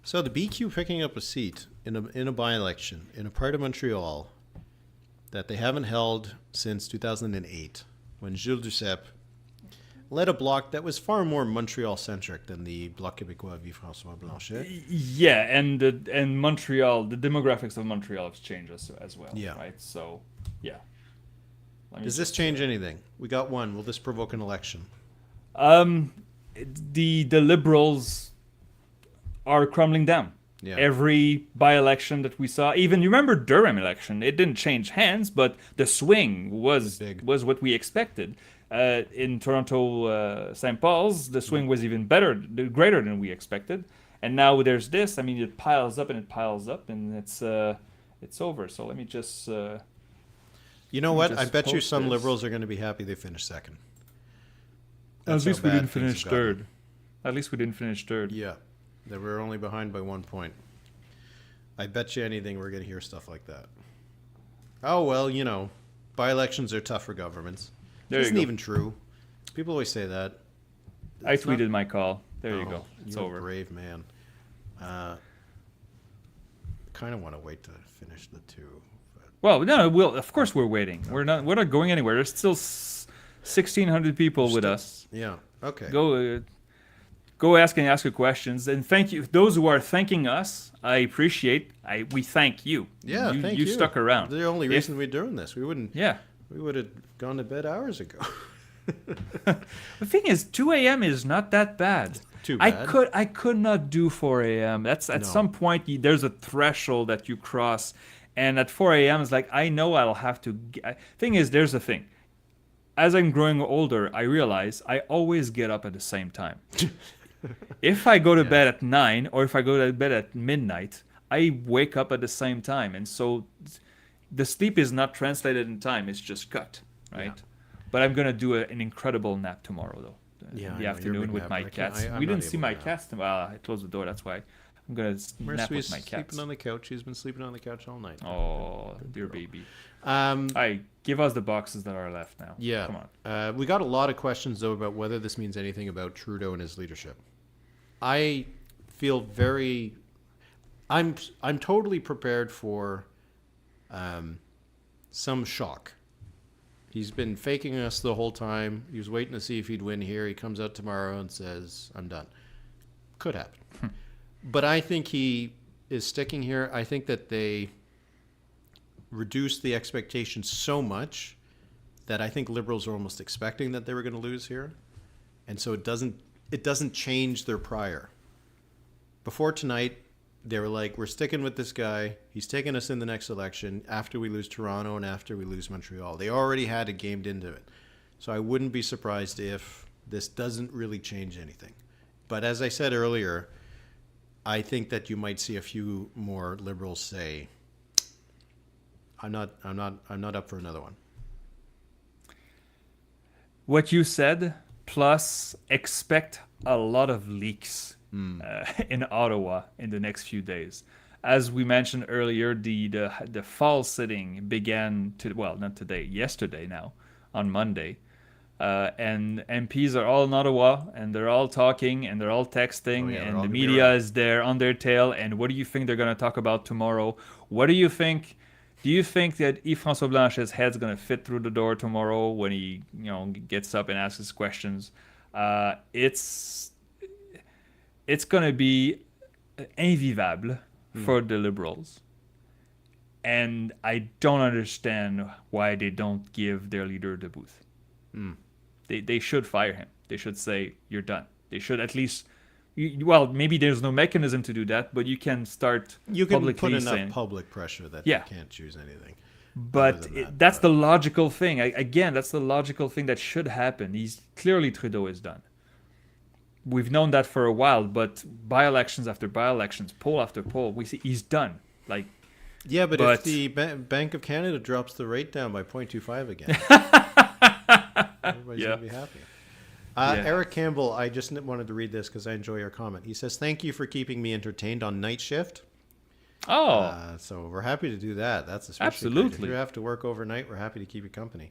So the BQ picking up a seat in a by-election in a part of Montreal that they haven't held since 2008, when Jules Duceppe led a bloc that was far more Montreal-centric than the Bloc Québécois of Yves-François Blanchet. Yeah, and Montreal, the demographics of Montreal have changed as well. Yeah. Right. So, yeah. Does this change anything? We got one. Will this provoke an election? The Liberals are crumbling down. Yeah. Every by-election that we saw, even you remember Durham election, it didn't change hands, but the swing was what we expected. In Toronto, St. Paul's, the swing was even greater than we expected. And now there's this. I mean, it piles up, and it's over. So let me just. You know what? I bet you some Liberals are going to be happy they finished second. At least we didn't finish third. At least we didn't finish third. Yeah. They were only behind by 1 point. I bet you anything we're going to hear stuff like that. Oh, well, by-elections are tough for governments. It isn't even true. People always say that. I tweeted my call. There you go. It's you're over. A brave man. Kind of want to wait to finish the 2. Well, no, of course we're waiting. We're not going anywhere. There's still 1,600 people with us. Yeah. Okay. Go ask your questions, and thank you those who are thanking us. I appreciate. We thank you. Yeah, thank you. You stuck around. The only reason we're doing this, we wouldn't. Yeah. We would have gone to bed hours ago. The thing is, 2 a.m. is not that bad. Too bad. I could not do 4 a.m. That's at some point there's a threshold that you cross, and at 4 a.m. it's like I know I'll have to. Thing is, there's a thing. As I'm growing older, I realize I always get up at the same time. If I go to bed at 9 or if I go to bed at midnight, I wake up at the same time. And so the sleep is not translated in time. It's just cut, right? Yeah. But I'm going to do an incredible nap tomorrow, though. In the afternoon with my cats. We didn't see my cats. I closed the door. That's why. I'm going to nap with my cats. Sleeping on the couch. He's been sleeping on the couch all night. Oh, dear baby. Give us the boxes that are left now. Yeah. Come on. We got a lot of questions, though, about whether this means anything about Trudeau and his leadership. I feel I'm totally prepared for some shock. He's been faking us the whole time. He was waiting to see if he'd win here. He comes out tomorrow and says, I'm done. Could happen. But I think he is sticking here. I think that they reduced the expectations so much that I think Liberals are almost expecting that they were going to lose here. And so it doesn't change their prior. Before tonight, they were like, we're sticking with this guy. He's taking us in the next election after we lose Toronto and after we lose Montreal. They already had it gamed into it. So I wouldn't be surprised if this doesn't really change anything. But as I said earlier, I think that you might see a few more Liberals say, I'm not up for another one. What you said, plus expect a lot of leaks in Ottawa in the next few days. As we mentioned earlier, the fall sitting began not today, yesterday now, on Monday. And MPs are all in Ottawa, and they're all talking, and they're all texting, and the media is there on their tail. And what do you think they're going to talk about tomorrow? What do you think? Do you think that Yves-François Blanchet's head's going to fit through the door tomorrow when he, gets up and asks his questions? It's going to be invivable for the Liberals. And I don't understand why they don't give their leader the booth. They should fire him. They should say, you're done. They should at least Well, maybe there's no mechanism to do that, but you can start You can publicly put enough saying, public pressure that Yeah. they can't choose anything. but than that, that's the logical thing. Again, that's the logical thing that should happen. Clearly Trudeau is done. We've known that for a while, but by-elections after by-elections, poll after poll, we see he's done. Like, Yeah, but But- if the Bank of Canada drops the rate down by 0.25 again, everybody's Yeah. going to be happy. Yeah. Eric Campbell, I just wanted to read this because I enjoy your comment. He says, "Thank you for keeping me entertained on night shift." So we're happy to do that. That's especially great. Absolutely. If you have to work overnight, we're happy to keep you company.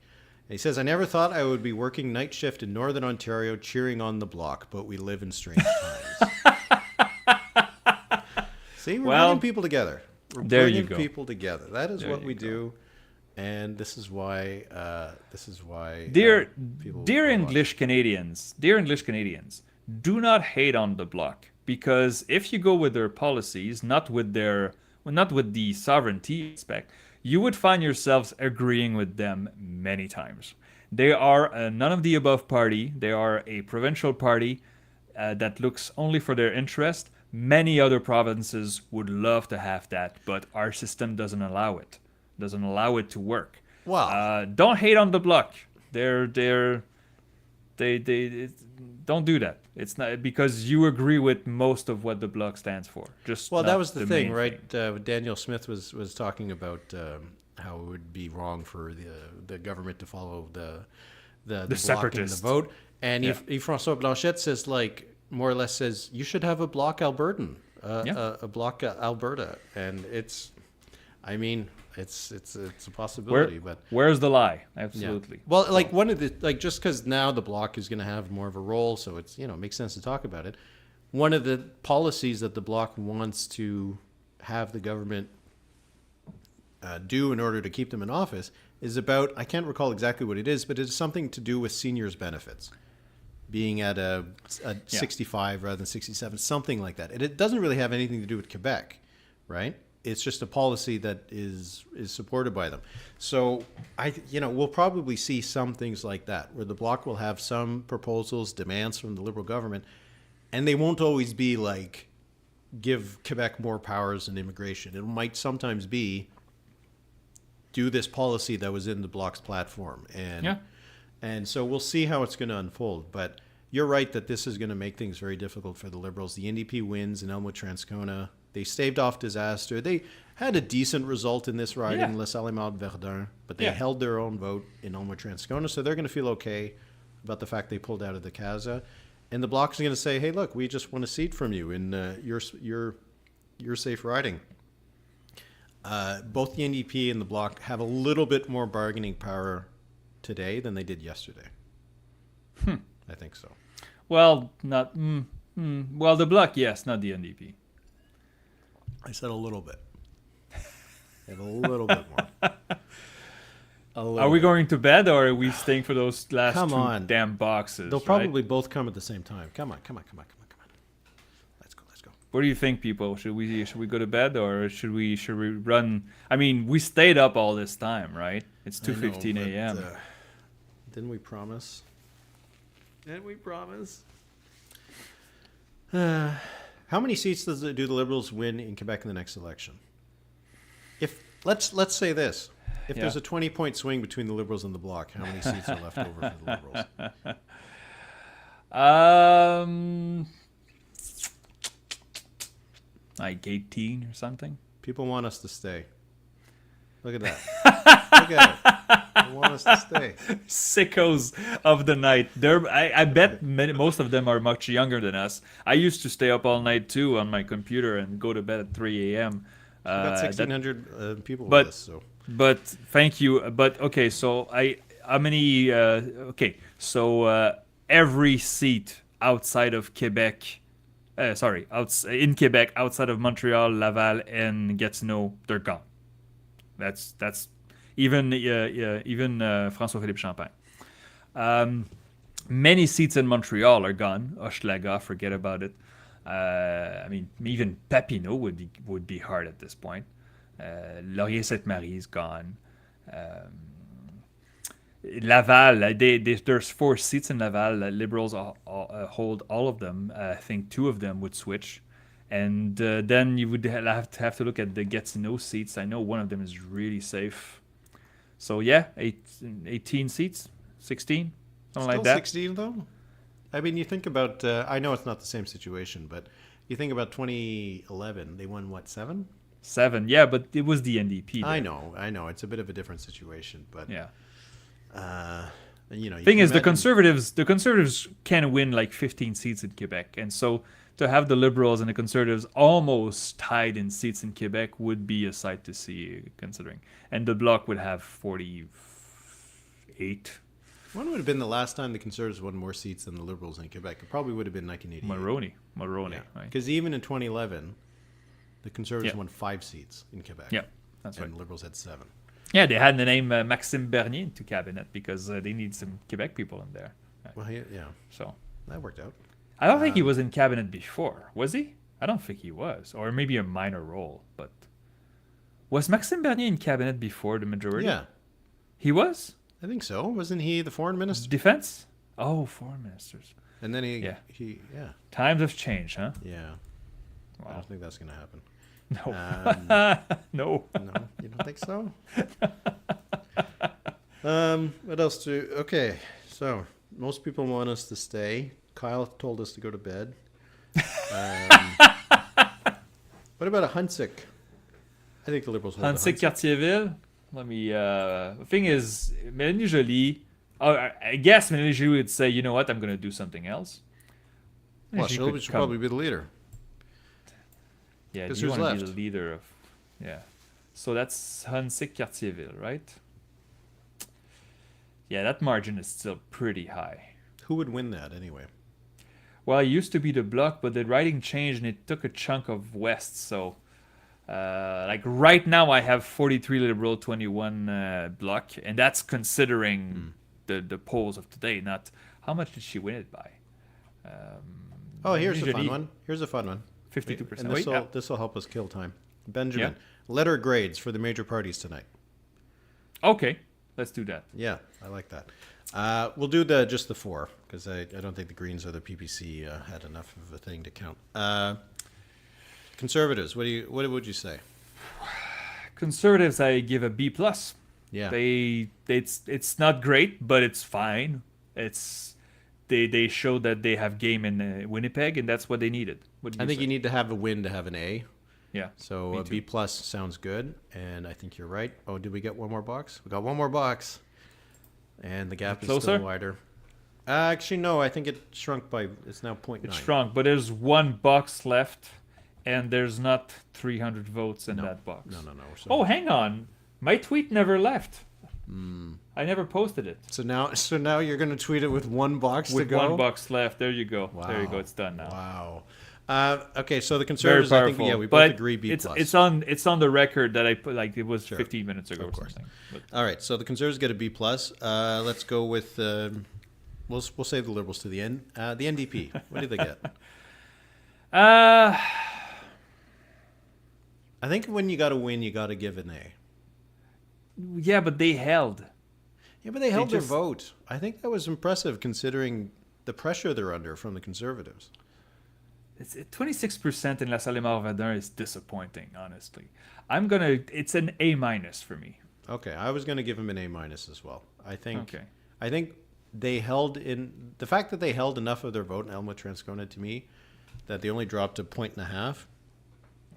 And he says, "I never thought I would be working night shift in Northern Ontario cheering on the Bloc, but we live in strange times." See, we're bringing people together. We're there you bringing go. people together. That is There what you we go. do. And this is why Dear people dear go English Canadians, do not hate on the Bloc, because if you go with their policies, not with the sovereignty aspect, you would find yourselves agreeing with them many times. They are a none of the above party. They are a provincial party that looks only for their interest. Many other provinces would love to have that, but our system doesn't allow it. Doesn't allow it to work. Wow. Don't hate on the Bloc. They don't do that. It's not because you agree with most of what the Bloc stands for. Just Well, that not was the thing, main right? Daniel Smith was talking about how it would be wrong for the government to follow the bloc in the separatists. vote, and Yeah. Yves-François Blanchet says, like, more or less says, you should have a bloc Albertan, a bloc Alberta, and it's a possibility, but. Where's the lie? Yeah. Absolutely. Well, like one of the just because now the Bloc is going to have more of a role, so it's it makes sense to talk about it. One of the policies that the Bloc wants to have the government do in order to keep them in office is about, I can't recall exactly what it is, but it's something to do with seniors' benefits, being at a 65 rather than 67, something like that. And it doesn't really have anything to do with Quebec, right? It's just a policy that is supported by them. So we'll probably see some things like that, where the Bloc will have some proposals, demands from the Liberal government, and they won't always be like give Quebec more powers in immigration. It might sometimes be do this policy that was in the Bloc's platform, and so we'll see how it's going to unfold. But you're right that this is going to make things very difficult for the Liberals. The NDP wins in Elmwood, Transcona. They staved off disaster. They had a decent result in this riding, LaSalle, Émard, Verdun, but they held their own vote in Elmwood, Transcona, so they're going to feel okay about the fact they pulled out of the CASA. And the Bloc's going to say, hey, look, we just want a seat from you in your safe riding. Both the NDP and the Bloc have a little bit more bargaining power today than they did yesterday. I think so. Well, not. Well, the Bloc, yes, not the NDP. I said a little bit. I have a little bit more. Are we going to bed, or are we staying for those last Come two on. damn boxes? They'll right? probably both come at the same time. Come on. Let's go. What do you think, people? Should we go to bed, or should we run? I mean, we stayed up all this time, right? It's 2:15 a.m. Didn't we promise? How many seats do the Liberals win in Quebec in the next election? If let's say this. If there's a 20-point swing between the Liberals and the Bloc, how many seats are left over for the Liberals? Like 18 or something. People want us to stay. Look at that. Look at it. They want us to stay. Sickos of the night. I bet most of them are much younger than us. I used to stay up all night too on my computer and go to bed at 3 a.m. We've got 1,600 people but- with us. So. But thank you. But okay, so how many? Every seat outside of Quebec, in Quebec, outside of Montreal, Laval, and Gatineau, they're gone. That's even François Philippe Champagne. Many seats in Montreal are gone. Hochelaga, forget about it. I mean, even Papineau would be hard at this point. Laurier-Sainte-Marie is gone. Laval, there's 4 seats in Laval. Liberals hold all of them. I think 2 of them would switch. And then you would have to look at the Gatineau seats. I know one of them is really safe. So yeah, 18 seats, 16, something like that. 16 though? I mean, you think about, I know it's not the same situation, but you think about 2011, they won what, 7? 7, yeah, but it was the NDP. I know. It's a bit of a different situation, but yeah. You Thing is, imagine... the conservatives can win like 15 seats in Quebec, and so to have the Liberals and the Conservatives almost tied in seats in Quebec would be a sight to see, considering. And the Bloc would have 48. When would have been the last time the Conservatives won more seats than the Liberals in Quebec? It probably would have been 1988. Mulroney, right? Because even in 2011, the Conservatives won 5 seats in Quebec. Yeah, that's right. And the Liberals had 7. Yeah, they had the name Maxime Bernier into cabinet because they need some Quebec people in there. Right? Well, yeah. So that worked out. I don't think he was in cabinet before. Was he? I don't think he was. Or maybe a minor role. But was Maxime Bernier in cabinet before the majority? Yeah. He was? I think so. Wasn't he the foreign minister? Defense? Oh, foreign ministers. And then he. Times have changed, huh? Yeah. Wow. I don't think that's going to happen. No. No. No, you don't think so? What else okay, so most people want us to stay. Kyle told us to go to bed. What about a Hunsick? I think the Liberals hold Hunsick Cartierville. Let me. The thing is, Mélanie Joly. I guess Mélanie Joly would say, you know what, I'm going to do something else. Well, she'll probably be the leader. Yeah, you want to be the leader of. Yeah. So that's Hunsick Cartierville, right? Yeah, that margin is still pretty high. Who would win that anyway? Well, it used to be the Bloc, but the writing changed and it took a chunk of West. So, like right now, I have 43 Liberal, 21 Bloc, and that's considering the polls of today. Not how much did she win it by? Here's a fun one. 52%. And this will help us kill time. Benjamin, letter grades for the major parties tonight. Okay, let's do that. Yeah, I like that. We'll do just the 4 because I don't think the Greens or the PPC had enough of a thing to count. Conservatives, what would you say? Conservatives, I give a B+. Yeah, it's not great, but it's fine. They showed that they have game in Winnipeg, and that's what they needed. I think you need to have a win to have an A. Yeah. So a B+ sounds good, and I think you're right. Oh, did we get one more box? We got one more box, and the gap is still wider. Actually, no. I think it shrunk by. It's now 0.9. It shrunk, but there's one box left, and there's not 300 votes in that box. No. Hang on. My tweet never left. I never posted it. So now you're going to tweet it with one box with to go? One box left. There you go. Wow. There you go. It's done now. Wow. Okay, so the Conservatives, I think, we both agree B+. It's on the record that I put, like, it was 15 minutes ago or something. But. All right, so the Conservatives get a B+. Let's go with, we'll save the Liberals to the end. The NDP, what do they get? I think when you got to win, you got to give an A. Yeah, but they held. Yeah, but they held their vote. I think that was impressive considering the pressure they're under from the Conservatives. It's 26% in LaSalle, Émard, Verdun is disappointing, honestly. It's an A- for me. Okay, I was going to give them an A- as well. I think they held in the fact that they held enough of their vote in Elmwood, Transcona to me that they only dropped a 1.5.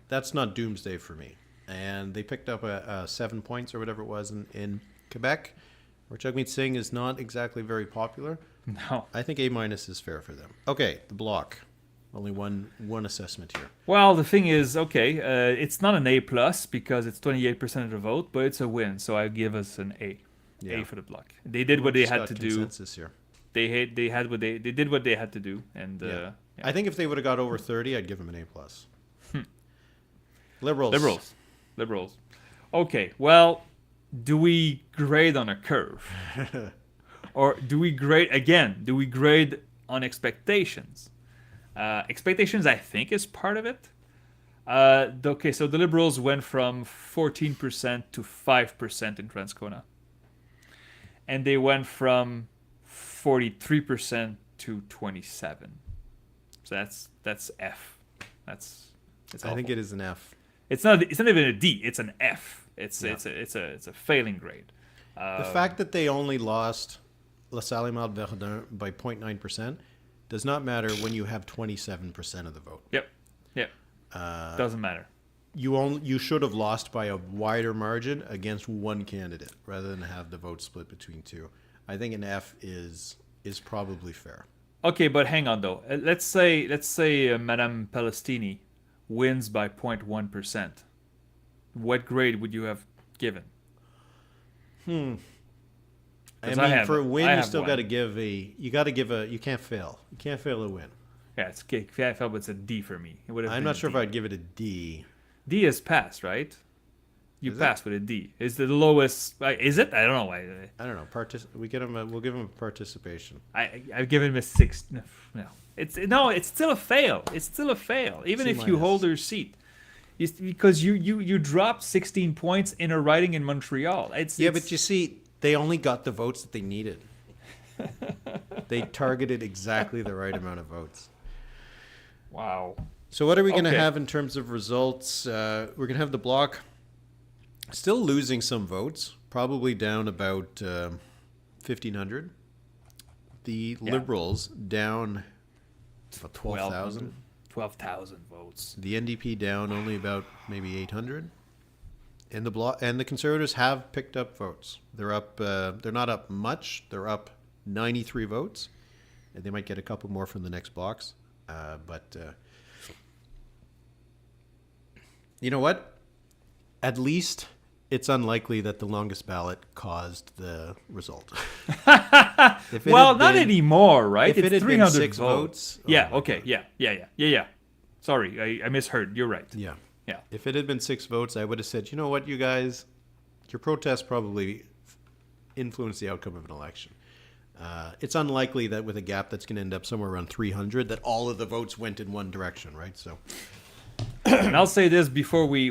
That's not doomsday for me. And they picked up a 7 points or whatever it was in Quebec, where Jagmeet Singh is not exactly very popular. No. I think A- is fair for them. Okay, the Bloc. Only one assessment here. Well, the thing is, it's not an A+ because it's 28% of the vote, but it's a win, so I give us an A. Yeah. A for the Bloc. They did what they had to do. Consensus here. They did what they had to do, and I think if they would have got over 30, I'd give them an A+. Liberals. Okay, well, do we grade on a curve? Or do we grade on expectations? Expectations, I think, is part of it. Okay, so the Liberals went from 14% to 5% in Transcona. and they went from 43% to 27%. So that's F. It's I think awful. it is an F. It's not even a D. It's an F. It's Yeah. it's a failing grade. The fact that they only lost LaSalle and Verdun by 0.9% does not matter when you have 27% of the vote. Yep. Doesn't matter. You should have lost by a wider margin against one candidate rather than have the vote split between two. I think an F is probably fair. Okay, but hang on though. Let's say Madame Palestini wins by 0.1%. What grade would you have given? I mean, I for a win, you have still one. got to give you can't fail. You can't fail a win. Yeah, it's okay. I felt it's a D for me. It would have I'm been not a sure D. if I'd give it a D. D is pass, right? You Is it? pass with a D. Is the lowest? Is it? I don't know. I don't know. We'll give him a participation. I've given him a 6. No, it's still a fail. It's still a fail, even C if you minus. hold your seat. Because you dropped 16 points in a riding in Montreal. But you see, they only got the votes that they needed. They targeted exactly the right amount of votes. Wow. So what are we going to Okay. have in terms of results? We're going to have the Bloc still losing some votes, probably down about 1,500. The Yeah. Liberals down about 12,000. 12,000 votes. The NDP down only about maybe 800. And the Bloc and the Conservatives have picked up votes. They're up. They're not up much. They're up 93 votes, and they might get a couple more from the next blocks. But you know what? At least it's unlikely that the longest ballot caused the result. If it Well, had not been- anymore, right? if it It's had been 300 6 votes. votes, Yeah. my Okay. God. Yeah. Sorry, I misheard. You're right. Yeah. Yeah. If it had been 6 votes, I would have said, you know what, you guys, your protest probably influenced the outcome of an election. It's unlikely that with a gap that's going to end up somewhere around 300, that all of the votes went in one direction, right? So, And I'll say this before we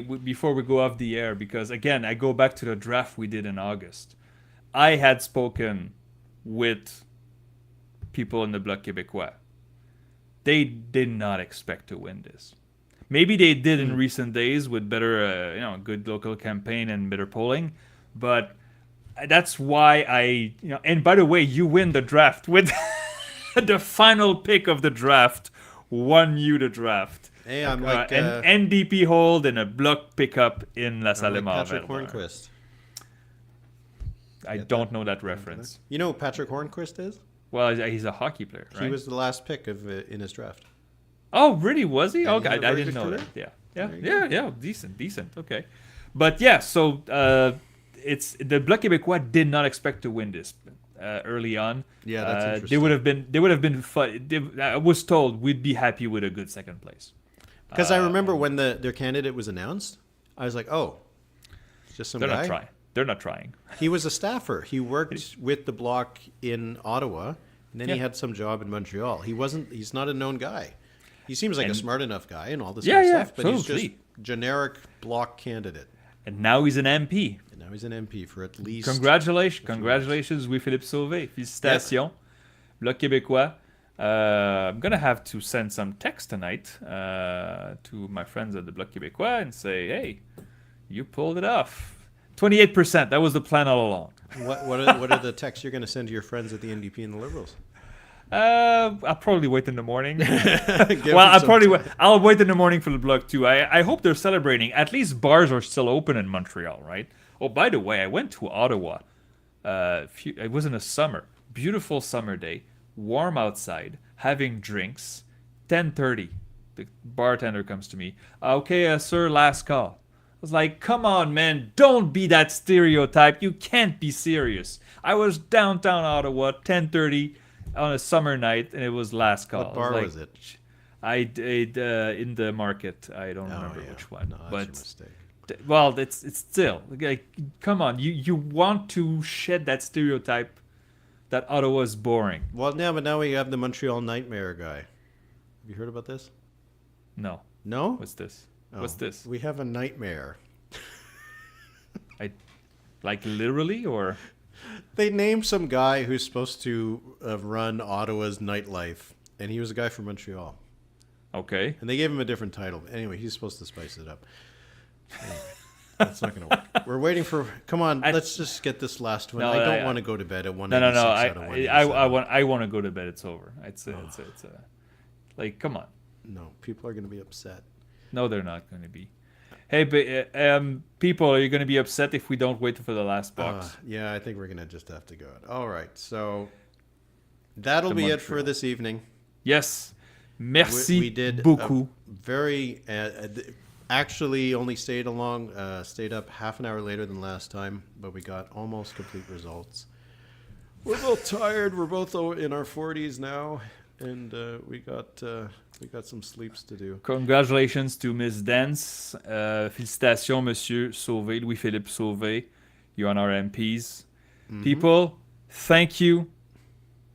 go off the air, because again, I go back to the draft we did in August. I had spoken with people in the Bloc Québécois. They did not expect to win this. Maybe they did in recent days with better, good local campaign and better polling, but that's why and by the way, you win the draft with the final pick of the draft won you the draft. hey, I'm like, An NDP hold and a Bloc pickup in LaSalle I'm like and Patrick Verdun. Hornquist. I don't know that reference. You know who Patrick Hornquist is? Well, he's a hockey player, right? He was the last pick of in his draft. Oh, really? Was he? Yeah, he Okay, had a I very didn't good know career. that. There you Yeah. Decent. Okay, but yeah. So it's the Bloc Québécois did not expect to win this early on. Yeah, that's They interesting. would have been fun. I was told we'd be happy with a good second place. Because I remember when their candidate was announced, I was like, oh, it's just some They're guy. not trying. They're not trying. He was a staffer. He worked with the Bloc in Ottawa, and then he Yeah. had some job in Montreal. He's not a known guy. He seems like a And- smart enough guy and all this Yeah, kind of yeah, stuff, but he's just totally. generic Bloc candidate. And now he's an MP. And now he's an MP for at least... Congratulations, Louis-Philippe Sauvé. Félicitations. Bloc Québécois. I'm going to have to send some text tonight to my friends at the Bloc Québécois and say, hey, you pulled it off. 28%. That was the plan all along. What are the texts you're going to send to your friends at the NDP and the Liberals? I'll probably wait in the morning. Give Well, them some I'll wait in the morning for the Bloc too. I hope they're celebrating. At least bars are still open in Montreal, right? Oh, by the way, I went to Ottawa. It was in the summer. Beautiful summer day. Warm outside. Having drinks. 10:30. The bartender comes to me. Okay, sir, last call. I was like, come on, man. Don't be that stereotype. You can't be serious. I was downtown Ottawa, 10:30 on a summer night, and it was last call. What bar was it? I did in the market. I don't remember yeah. which one. No, that's but your mistake. well, it's still like, come on. You want to shed that stereotype that Ottawa is boring. Well, yeah, but now we have the Montreal Nightmare guy. Have you heard about this? No. No? What's this? Oh, What's this? We have a nightmare. Like literally or They named some guy who's supposed to run Ottawa's nightlife, and he was a guy from Montreal. Okay. And they gave him a different title. Anyway, he's supposed to spice it up. Anyway, that's not going to work. We're waiting for. Come on, let's just get this last one. No, I don't want to go to bed at 1:86 No. out of 1:87. I want to go to bed. It's over. It's like, come on. No, people are going to be upset. No, they're not going to be. Hey, but people, are you going to be upset if we don't wait for the last box? Yeah, I think we're going to just have to go. All right, so that'll be it for this evening. Yes. Merci we did beaucoup. Very actually only stayed up half an hour later than last time, but we got almost complete results. We're both tired. We're both in our 40s now, and we got some sleeps to do. Congratulations to Miss Dance. Félicitations, Monsieur Sauvé, Louis-Philippe Sauvé. You're on our MPs. Mm-hmm. People, thank you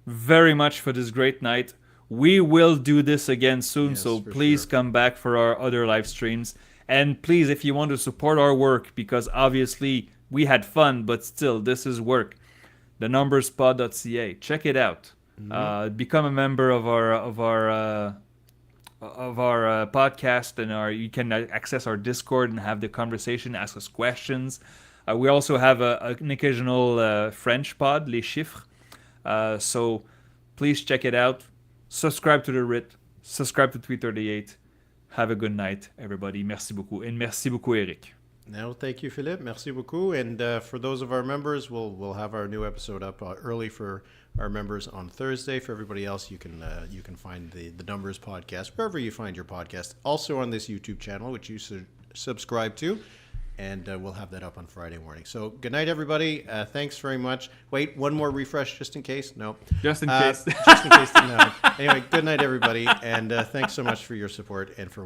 very much for this great night. We will do this again soon, so please come back for our other live streams. And please, if you want to support our work, because obviously we had fun, but still, this is work. thenumberspod.ca. Check it out. Mm-hmm. Become a member of our podcast, and you can access our Discord and have the conversation, ask us questions. We also have an occasional French pod, Les Chiffres. So please check it out. Subscribe to the RIT. Subscribe to 338. Have a good night, everybody. Merci beaucoup. And merci beaucoup, Éric. No, thank you, Philippe. Merci beaucoup. And for those of our members, we'll have our new episode up early for our members on Thursday. For everybody else, you can find the Numbers podcast wherever you find your podcast. Also on this YouTube channel, which you subscribe to, and we'll have that up on Friday morning. So good night, everybody. Thanks very much. Wait, one more refresh just in case. No, just in case. Just in case. No. Anyway, good night, everybody, and thanks so much for your support and for